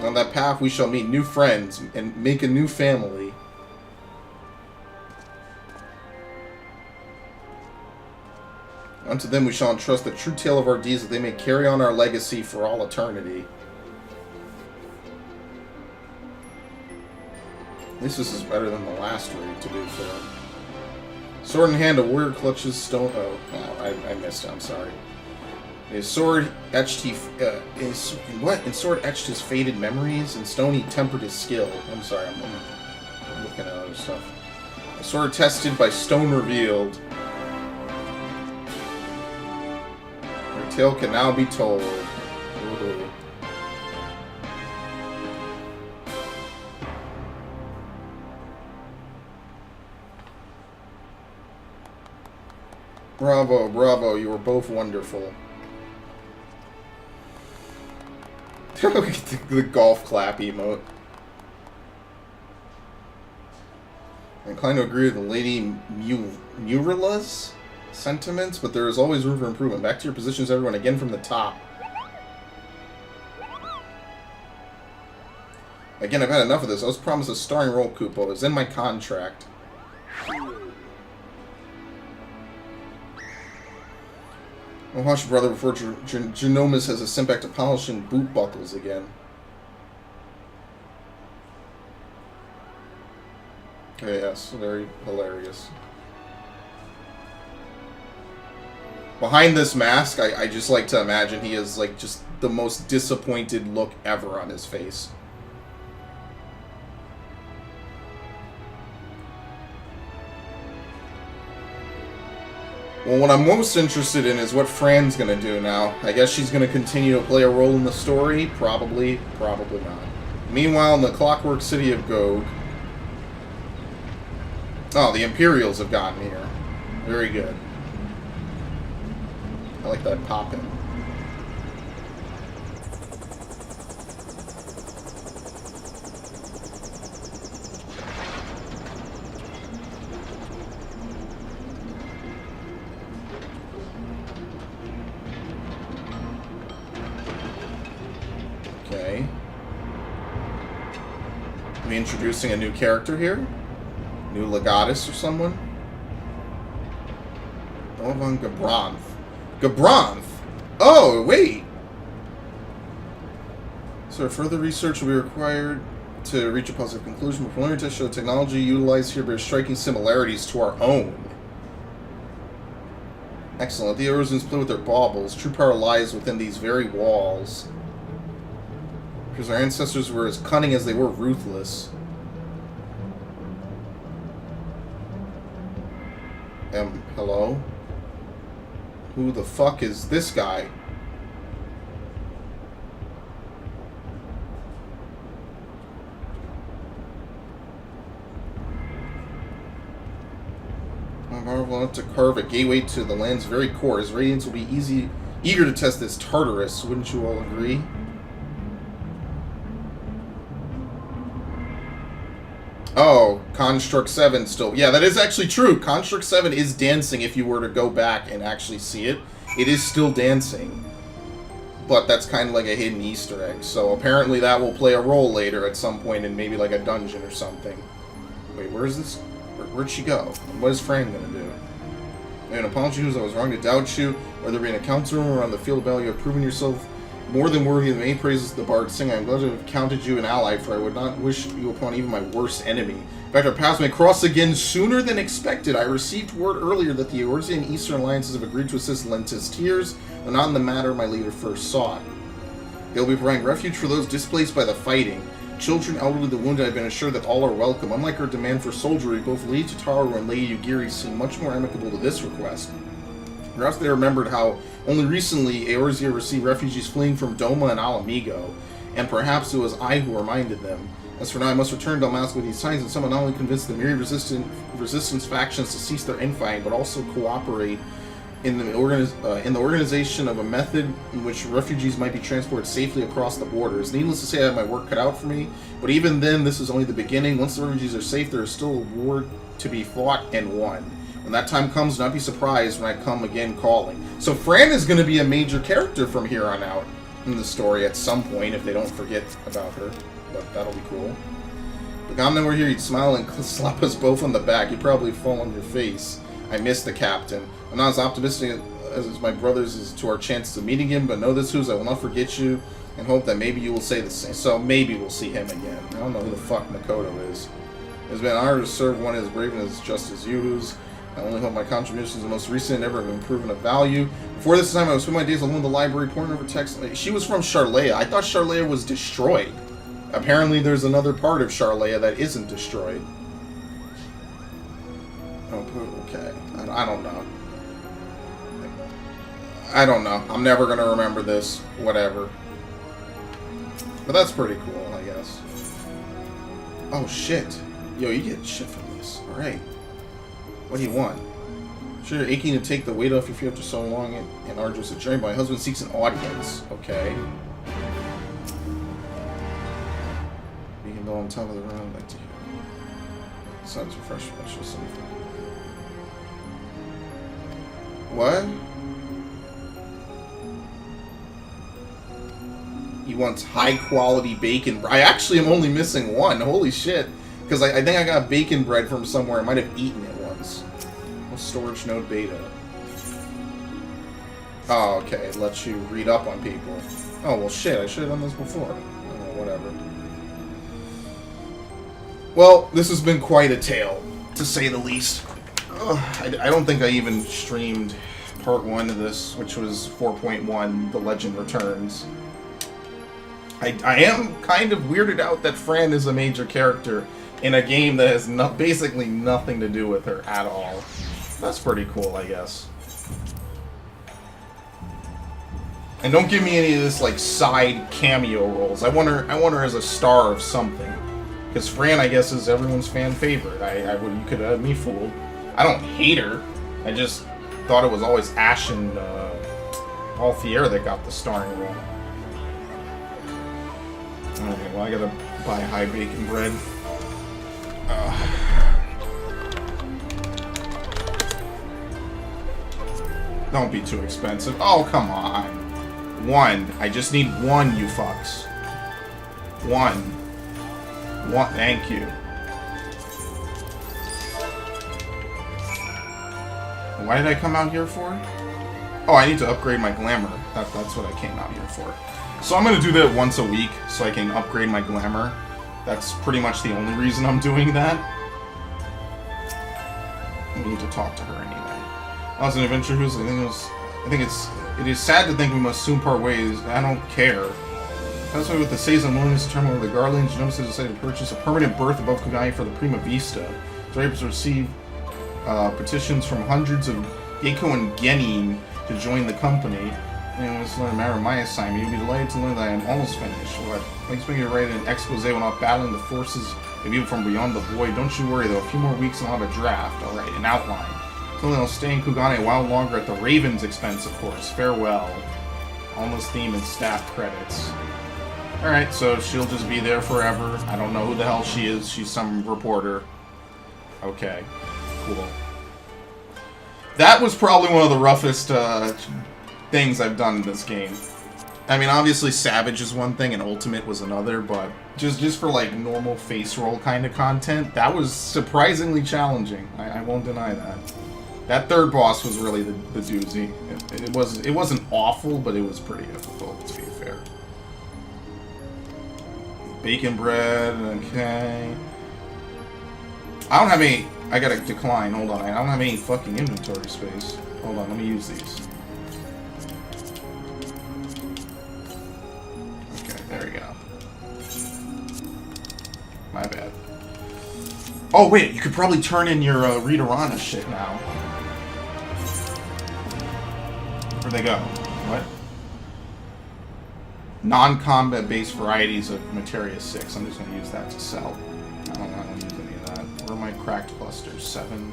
A: On that path we shall meet new friends and make a new family. Unto them we shall entrust the true tale of our deeds, that they may carry on our legacy for all eternity. At least this is better than the last raid, to be fair. Sword in hand, a warrior clutches stone... Oh, I missed it, I'm sorry. His sword etched in sword etched his faded memories, and stone he tempered his skill. I'm sorry, I'm looking at other stuff. A sword tested by stone revealed. Their tale can now be told. Ooh. Bravo, bravo, you were both wonderful. The golf clap emote. I'm inclined to agree with the Lady Murila's sentiments, but there is always room for improvement. Back to your positions, everyone, again from the top. Again, I've had enough of this. I was promised a starring role, Kupo. It was in my contract. I'll watch your brother before Genomus has us sent back to polishing boot buckles again. Okay, yes, very hilarious. Behind this mask, I just like to imagine he has like just the most disappointed look ever on his face. Well, what I'm most interested in is what Fran's gonna do now. I guess she's gonna continue to play a role in the story? Probably. Probably not. Meanwhile, in the Clockwork City of Gog... Oh, the Imperials have gotten here. Very good. I like that pop-in. Okay. Are we introducing a new character here? New Legatus or someone? Ovan Gabranth. Gabranth? Oh, wait! So further research will be required to reach a positive conclusion, but preliminary tests show the technology utilized here bears striking similarities to our own. Excellent. The Eorzeans play with their baubles. True power lies within these very walls. Because our ancestors were as cunning as they were ruthless. Hello? Who the fuck is this guy? Marvel enough to carve a gateway to the land's very core. His radiance will be eager to test this Tartarus. Wouldn't you all agree? Oh, Construct 7 still. Yeah, that is actually true. Construct 7 is dancing if you were to go back and actually see it. It is still dancing. But that's kind of like a hidden Easter egg. So apparently that will play a role later at some point in maybe like a dungeon or something. Wait, where is this? Where'd she go? What is Fran gonna do? And apologies, I was wrong to doubt you. Whether it be in a council room or on the field of battle, you have proven yourself more than worthy of the many praises the bard sing. I am glad to have counted you an ally, for I would not wish you upon even my worst enemy. In fact, our paths may cross again sooner than expected. I received word earlier that the Eorzean and Eastern Alliances have agreed to assist Lentis Tears, though not in the matter my leader first sought. They will be providing refuge for those displaced by the fighting. Children, elderly, the wounded, I've been assured that all are welcome. Unlike our demand for soldiery, both Lady Tataru and Lady Yugiri seem much more amicable to this request. Perhaps they remembered how only recently Eorzea received refugees fleeing from Doma and Alamigo, and perhaps it was I who reminded them. As for now, I must return to Dalmasca with these tidings and someone not only convince the myriad resistance factions to cease their infighting, but also cooperate in the organization of a method in which refugees might be transported safely across the borders. Needless to say, I have my work cut out for me, but even then, this is only the beginning. Once the refugees are safe, there is still a war to be fought and won. When that time comes, do not be surprised when I come again calling. So Fran is going to be a major character from here on out in the story at some point, if they don't forget about her. But that'll be cool. But Gamna were here, he'd smile and slap us both on the back. He'd probably fall on your face. I miss the captain. I'm not as optimistic as my brothers as to our chance of meeting him, but know this, Who's, I will not forget you, and hope that maybe you will say the same. So maybe we'll see him again. I don't know who the fuck Makoto is. It's been an honor to serve one as brave and as just as you, Who's. I only hope my contributions, the most recent, ever have been proven of value. Before this time, I was spending my days alone in the library, pouring over text. She was from Charlea. I thought Charlea was destroyed. Apparently, there's another part of Charlea that isn't destroyed. Oh, okay. I don't know. I don't know. I'm never gonna remember this. Whatever. But that's pretty cool, I guess. Oh, shit. Yo, you get shit from this. Alright. What do you want? Sure, you're aching to take the weight off your feet after so long and arduous a journey. My husband seeks an audience. Okay. We can go on top of the round. Like to hear. Sounds refreshing. Show something. What? He wants high quality bacon. I actually am only missing one. Holy shit. Because I think I got bacon bread from somewhere. I might have eaten it once. Storage node beta. Oh, okay. It lets you read up on people. Oh, well, shit. I should have done this before. Oh, whatever. Well, this has been quite a tale, to say the least. I don't think I even streamed part 1 of this, which was 4.1, The Legend Returns. I am kind of weirded out that Fran is a major character in a game that has basically nothing to do with her at all. That's pretty cool, I guess. And don't give me any of this, like, side cameo roles. I want her as a star of something. Because Fran, I guess, is everyone's fan favorite. You could have me fooled. I don't hate her. I just thought it was always Ash and Alfier that got the starring role. Alright, well, I gotta buy high bacon bread. Don't be too expensive. Oh, come on. 1. I just need 1, you fucks. 1. Thank you. Why did I come out here for? Oh, I need to upgrade my glamour. That's what I came out here for. So I'm going to do that once a week so I can upgrade my glamour. That's pretty much the only reason I'm doing that. I need to talk to her anyway. I was an adventure who's. It is sad to think we must soon part ways. I don't care. That's why with the Season willingness to turn over the Guardians, Genesis decided to purchase a permanent berth above Kugane for the Prima Vista. So able to receive petitions from hundreds of Geiko and Genin to join the company. And let's learn a matter of my assignment. You'll be delighted to learn that I am almost finished. What? Makes me write an expose when I'm battling the forces of evil from beyond the void. Don't you worry though. A few more weeks and I'll have a draft. Alright, an outline. Till then I'll stay in Kugane a while longer at the Raven's expense, of course. Farewell. Almost theme and staff credits. Alright, so she'll just be there forever. I don't know who the hell she is. She's some reporter. Okay. Cool. That was probably one of the roughest things I've done in this game. I mean, obviously Savage is one thing and Ultimate was another, but just for like normal face roll kind of content, that was surprisingly challenging. I won't deny that. That third boss was really the doozy. It wasn't awful, but it was pretty difficult, to be fair. Bacon bread, okay. I don't have any. I gotta decline. Hold on. I don't have any fucking inventory space. Hold on. Let me use these. Okay, there we go. My bad. Oh wait, you could probably turn in your Readerana shit now. Where'd they go? What? Non-combat based varieties of Materia 6. I'm just gonna use that to sell. I don't use any of that. Where are my cracked clusters? 7.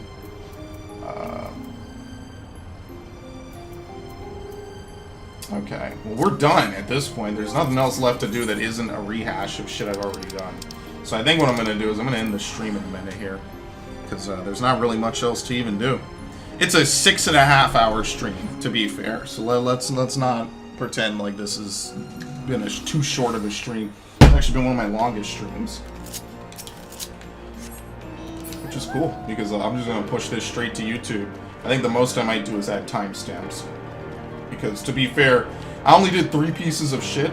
A: Okay, well, we're done at this point. There's nothing else left to do that isn't a rehash of shit I've already done. So I think what I'm going to do is I'm going to end the stream in a minute here. Because there's not really much else to even do. It's a 6.5 hour stream, to be fair. So let's not pretend like this has been too short of a stream. It's actually been one of my longest streams. Which is cool, because I'm just going to push this straight to YouTube. I think the most I might do is add timestamps. Because, to be fair, I only did 3 pieces of shit.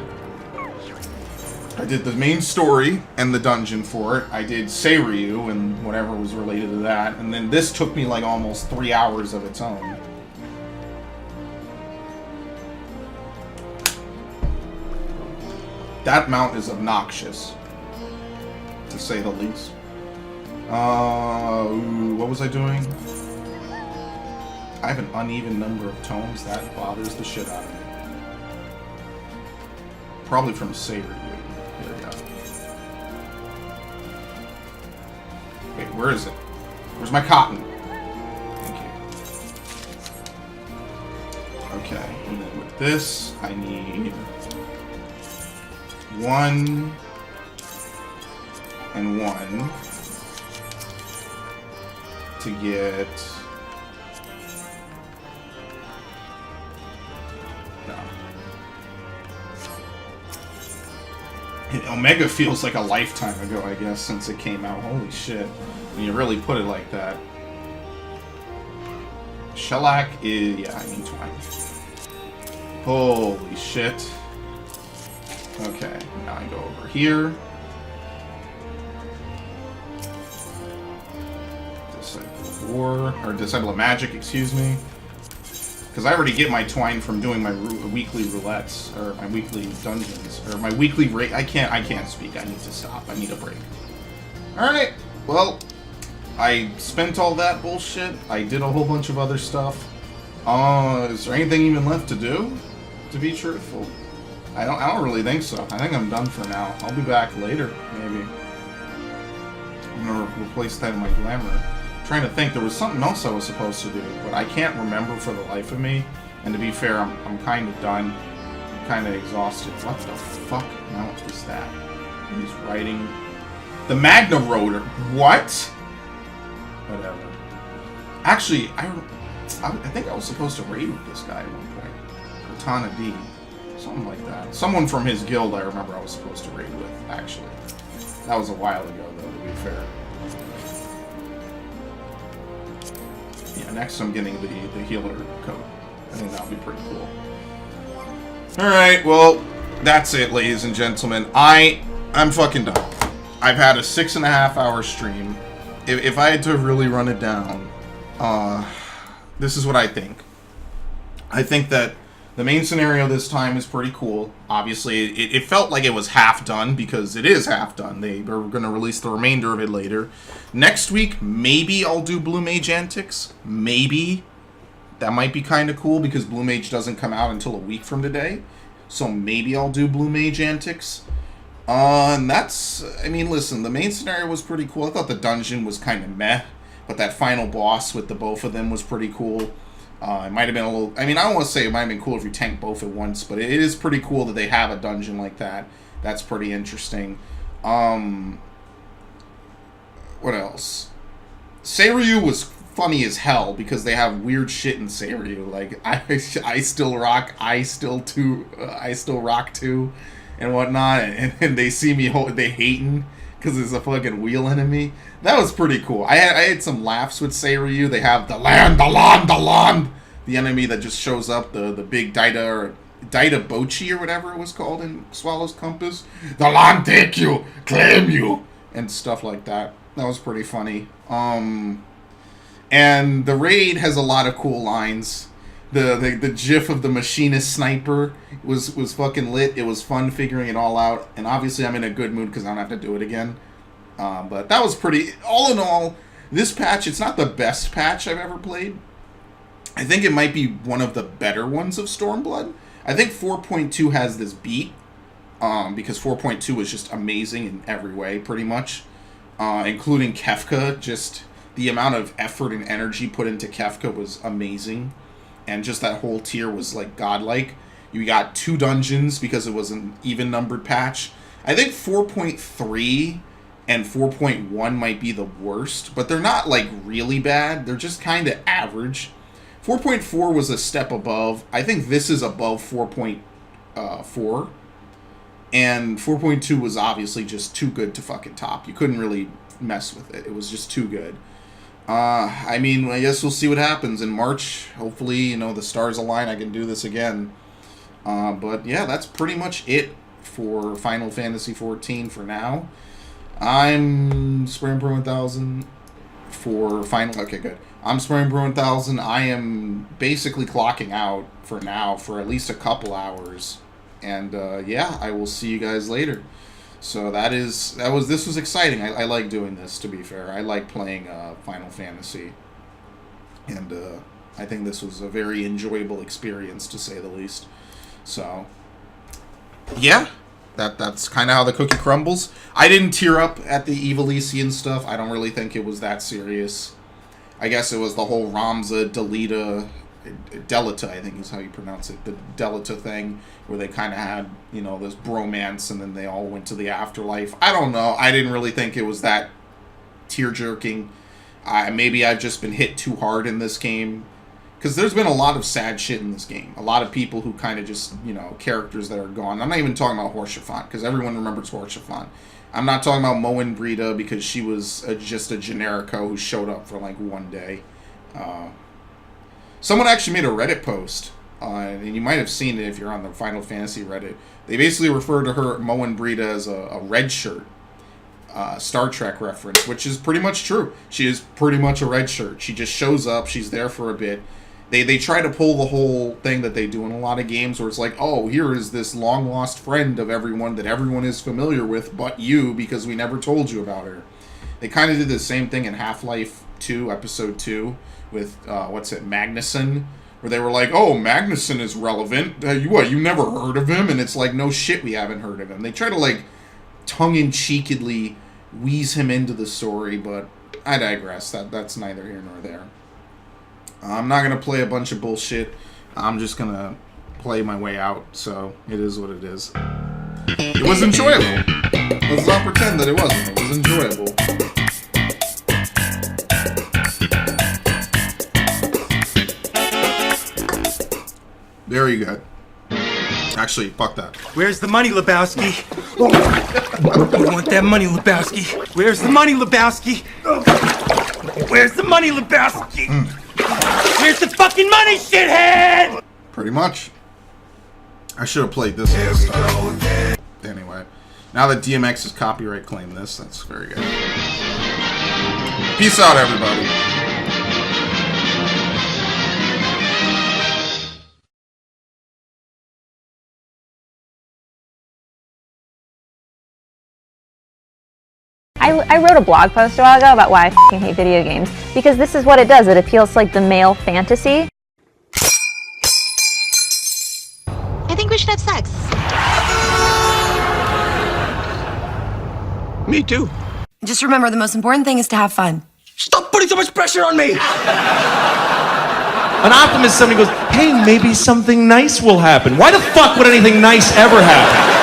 A: I did the main story and the dungeon for it. I did Seiryu and whatever was related to that. And then this took me like almost 3 hours of its own. That mount is obnoxious, to say the least. What was I doing? I have an uneven number of tones. That bothers the shit out of me. Probably from Seiryu. Here we go. Wait, where is it? Where's my cotton? Thank you. Okay, and then with this, I need 1 and 1 to get... Omega feels like a lifetime ago, I guess, since it came out. Holy shit. When you really put it like that. Shellac is... yeah, I need twine. Holy shit. Okay, now I go over here. Disciple of War, or Disciple of Magic, excuse me. Because I already get my twine from doing my weekly roulettes, or my weekly dungeons, or my weekly I can't speak. I need to stop. I need a break. Alright, well, I spent all that bullshit. I did a whole bunch of other stuff. Is there anything even left to do? To be truthful, I don't really think so. I think I'm done for now. I'll be back later, maybe. I'm gonna replace that in my glamour. Trying to think, there was something else I was supposed to do, but I can't remember for the life of me. And to be fair, I'm kind of done. I'm kind of exhausted. What the fuck mount is that? He's writing the Magna Rotor. What? Whatever. Actually, I think I was supposed to raid with this guy at one point. Cortana D. Something like that. Someone from his guild I remember I was supposed to raid with, actually. That was a while ago, though, to be fair. Yeah, next I'm getting the healer coat. I think that'll be pretty cool. Alright, well, that's it, ladies and gentlemen. I'm fucking done. I've had a 6.5 hour stream. If I had to really run it down, this is what I think. I think that the main scenario this time is pretty cool. Obviously, it felt like it was half done, because it is half done. They are going to release the remainder of it later. Next week, maybe I'll do Blue Mage Antics. Maybe. That might be kind of cool, because Blue Mage doesn't come out until a week from today. So maybe I'll do Blue Mage Antics. And that's... I mean, listen, the main scenario was pretty cool. I thought the dungeon was kind of meh. But that final boss with the both of them was pretty cool. It might have been a little... I mean, I don't want to say it might have been cool if you tank both at once, but it is pretty cool that they have a dungeon like that. That's pretty interesting. What else? Seiryu was funny as hell, because they have weird shit in Seiryu. Like, I still rock too, and whatnot, and they see me, they hating, because there's a fucking wheel enemy. That was pretty cool. I had some laughs with Seiryu. They have the land, the enemy that just shows up, the big Daida, or Daida Bochi, or whatever it was called in Swallow's Compass. The land take you, claim you, and stuff like that. That was pretty funny. And the raid has a lot of cool lines. The gif of the machinist sniper was fucking lit. It was fun figuring it all out. And obviously I'm in a good mood because I don't have to do it again. But that was pretty... All in all, this patch, it's not the best patch I've ever played. I think it might be one of the better ones of Stormblood. I think 4.2 has this beat. Because 4.2 is just amazing in every way, pretty much. Including Kefka. Just the amount of effort and energy put into Kefka was amazing. And just that whole tier was, like, godlike. You got 2 dungeons because it was an even-numbered patch. I think 4.3 and 4.1 might be the worst, but they're not, like, really bad. They're just kind of average. 4.4 was a step above. I think this is above 4.4. And 4.2 was obviously just too good to fucking top. You couldn't really mess with it. It was just too good. I mean, I guess we'll see what happens in March. Hopefully, you know, the stars align. I can do this again. But yeah, that's pretty much it for Final Fantasy XIV for now. I'm Spraying Pro 1000 for Final... Okay, good. I'm Spraying Pro 1000. I am basically clocking out for now for at least a couple hours. And yeah, I will see you guys later. So this was exciting. I like doing this, to be fair. I like playing Final Fantasy. And I think this was a very enjoyable experience, to say the least. So, yeah, that's kind of how the cookie crumbles. I didn't tear up at the Evilisian stuff. I don't really think it was that serious. I guess it was the whole Ramza, Delita, I think is how you pronounce it, the Delita thing, where they kind of had, you know, this bromance, and then they all went to the afterlife. I don't know. I didn't really think it was that tear-jerking. Maybe I've just been hit too hard in this game. Because there's been a lot of sad shit in this game. A lot of people who kind of just, you know, characters that are gone. I'm not even talking about Horsefant, because everyone remembers Horsefant. I'm not talking about Moen Brita, because she was just a generico who showed up for, like, one day. Someone actually made a Reddit post, and you might have seen it if you're on the Final Fantasy Reddit. They basically refer to her, Moen Brita, as a red shirt. Star Trek reference, which is pretty much true. She is pretty much a red shirt. She just shows up, she's there for a bit. They try to pull the whole thing that they do in a lot of games where it's like, oh, here is this long-lost friend of everyone that everyone is familiar with but you, because we never told you about her. They kind of did the same thing in Half-Life 2, Episode 2, with, Magnuson, where they were like, oh, Magnuson is relevant. You never heard of him? And it's like, no shit, we haven't heard of him. They try to, like, tongue-in-cheekily wheeze him into the story, but I digress. That's neither here nor there. I'm not going to play a bunch of bullshit. I'm just going to play my way out, so it is what it is. It was enjoyable. Let's not pretend that it wasn't. It was enjoyable. Very good. Actually, fuck that.
L: Where's the money, Lebowski? You want that money, Lebowski? Where's the money, Lebowski? Where's the money, Lebowski? Where's the fucking money, shithead?
A: Pretty much. I should have played this at the start. Anyway, now that DMX has copyright claimed this, that's very good. Peace out, everybody.
V: I wrote a blog post a while ago about why I fucking hate video games, because this is what it does. It appeals to, like, the male fantasy.
W: I think we should have sex.
L: Me too.
X: Just remember, the most important thing is to have fun.
L: Stop putting so much pressure on me!
Y: An optimist, somebody goes, hey, maybe something nice will happen. Why the fuck would anything nice ever happen?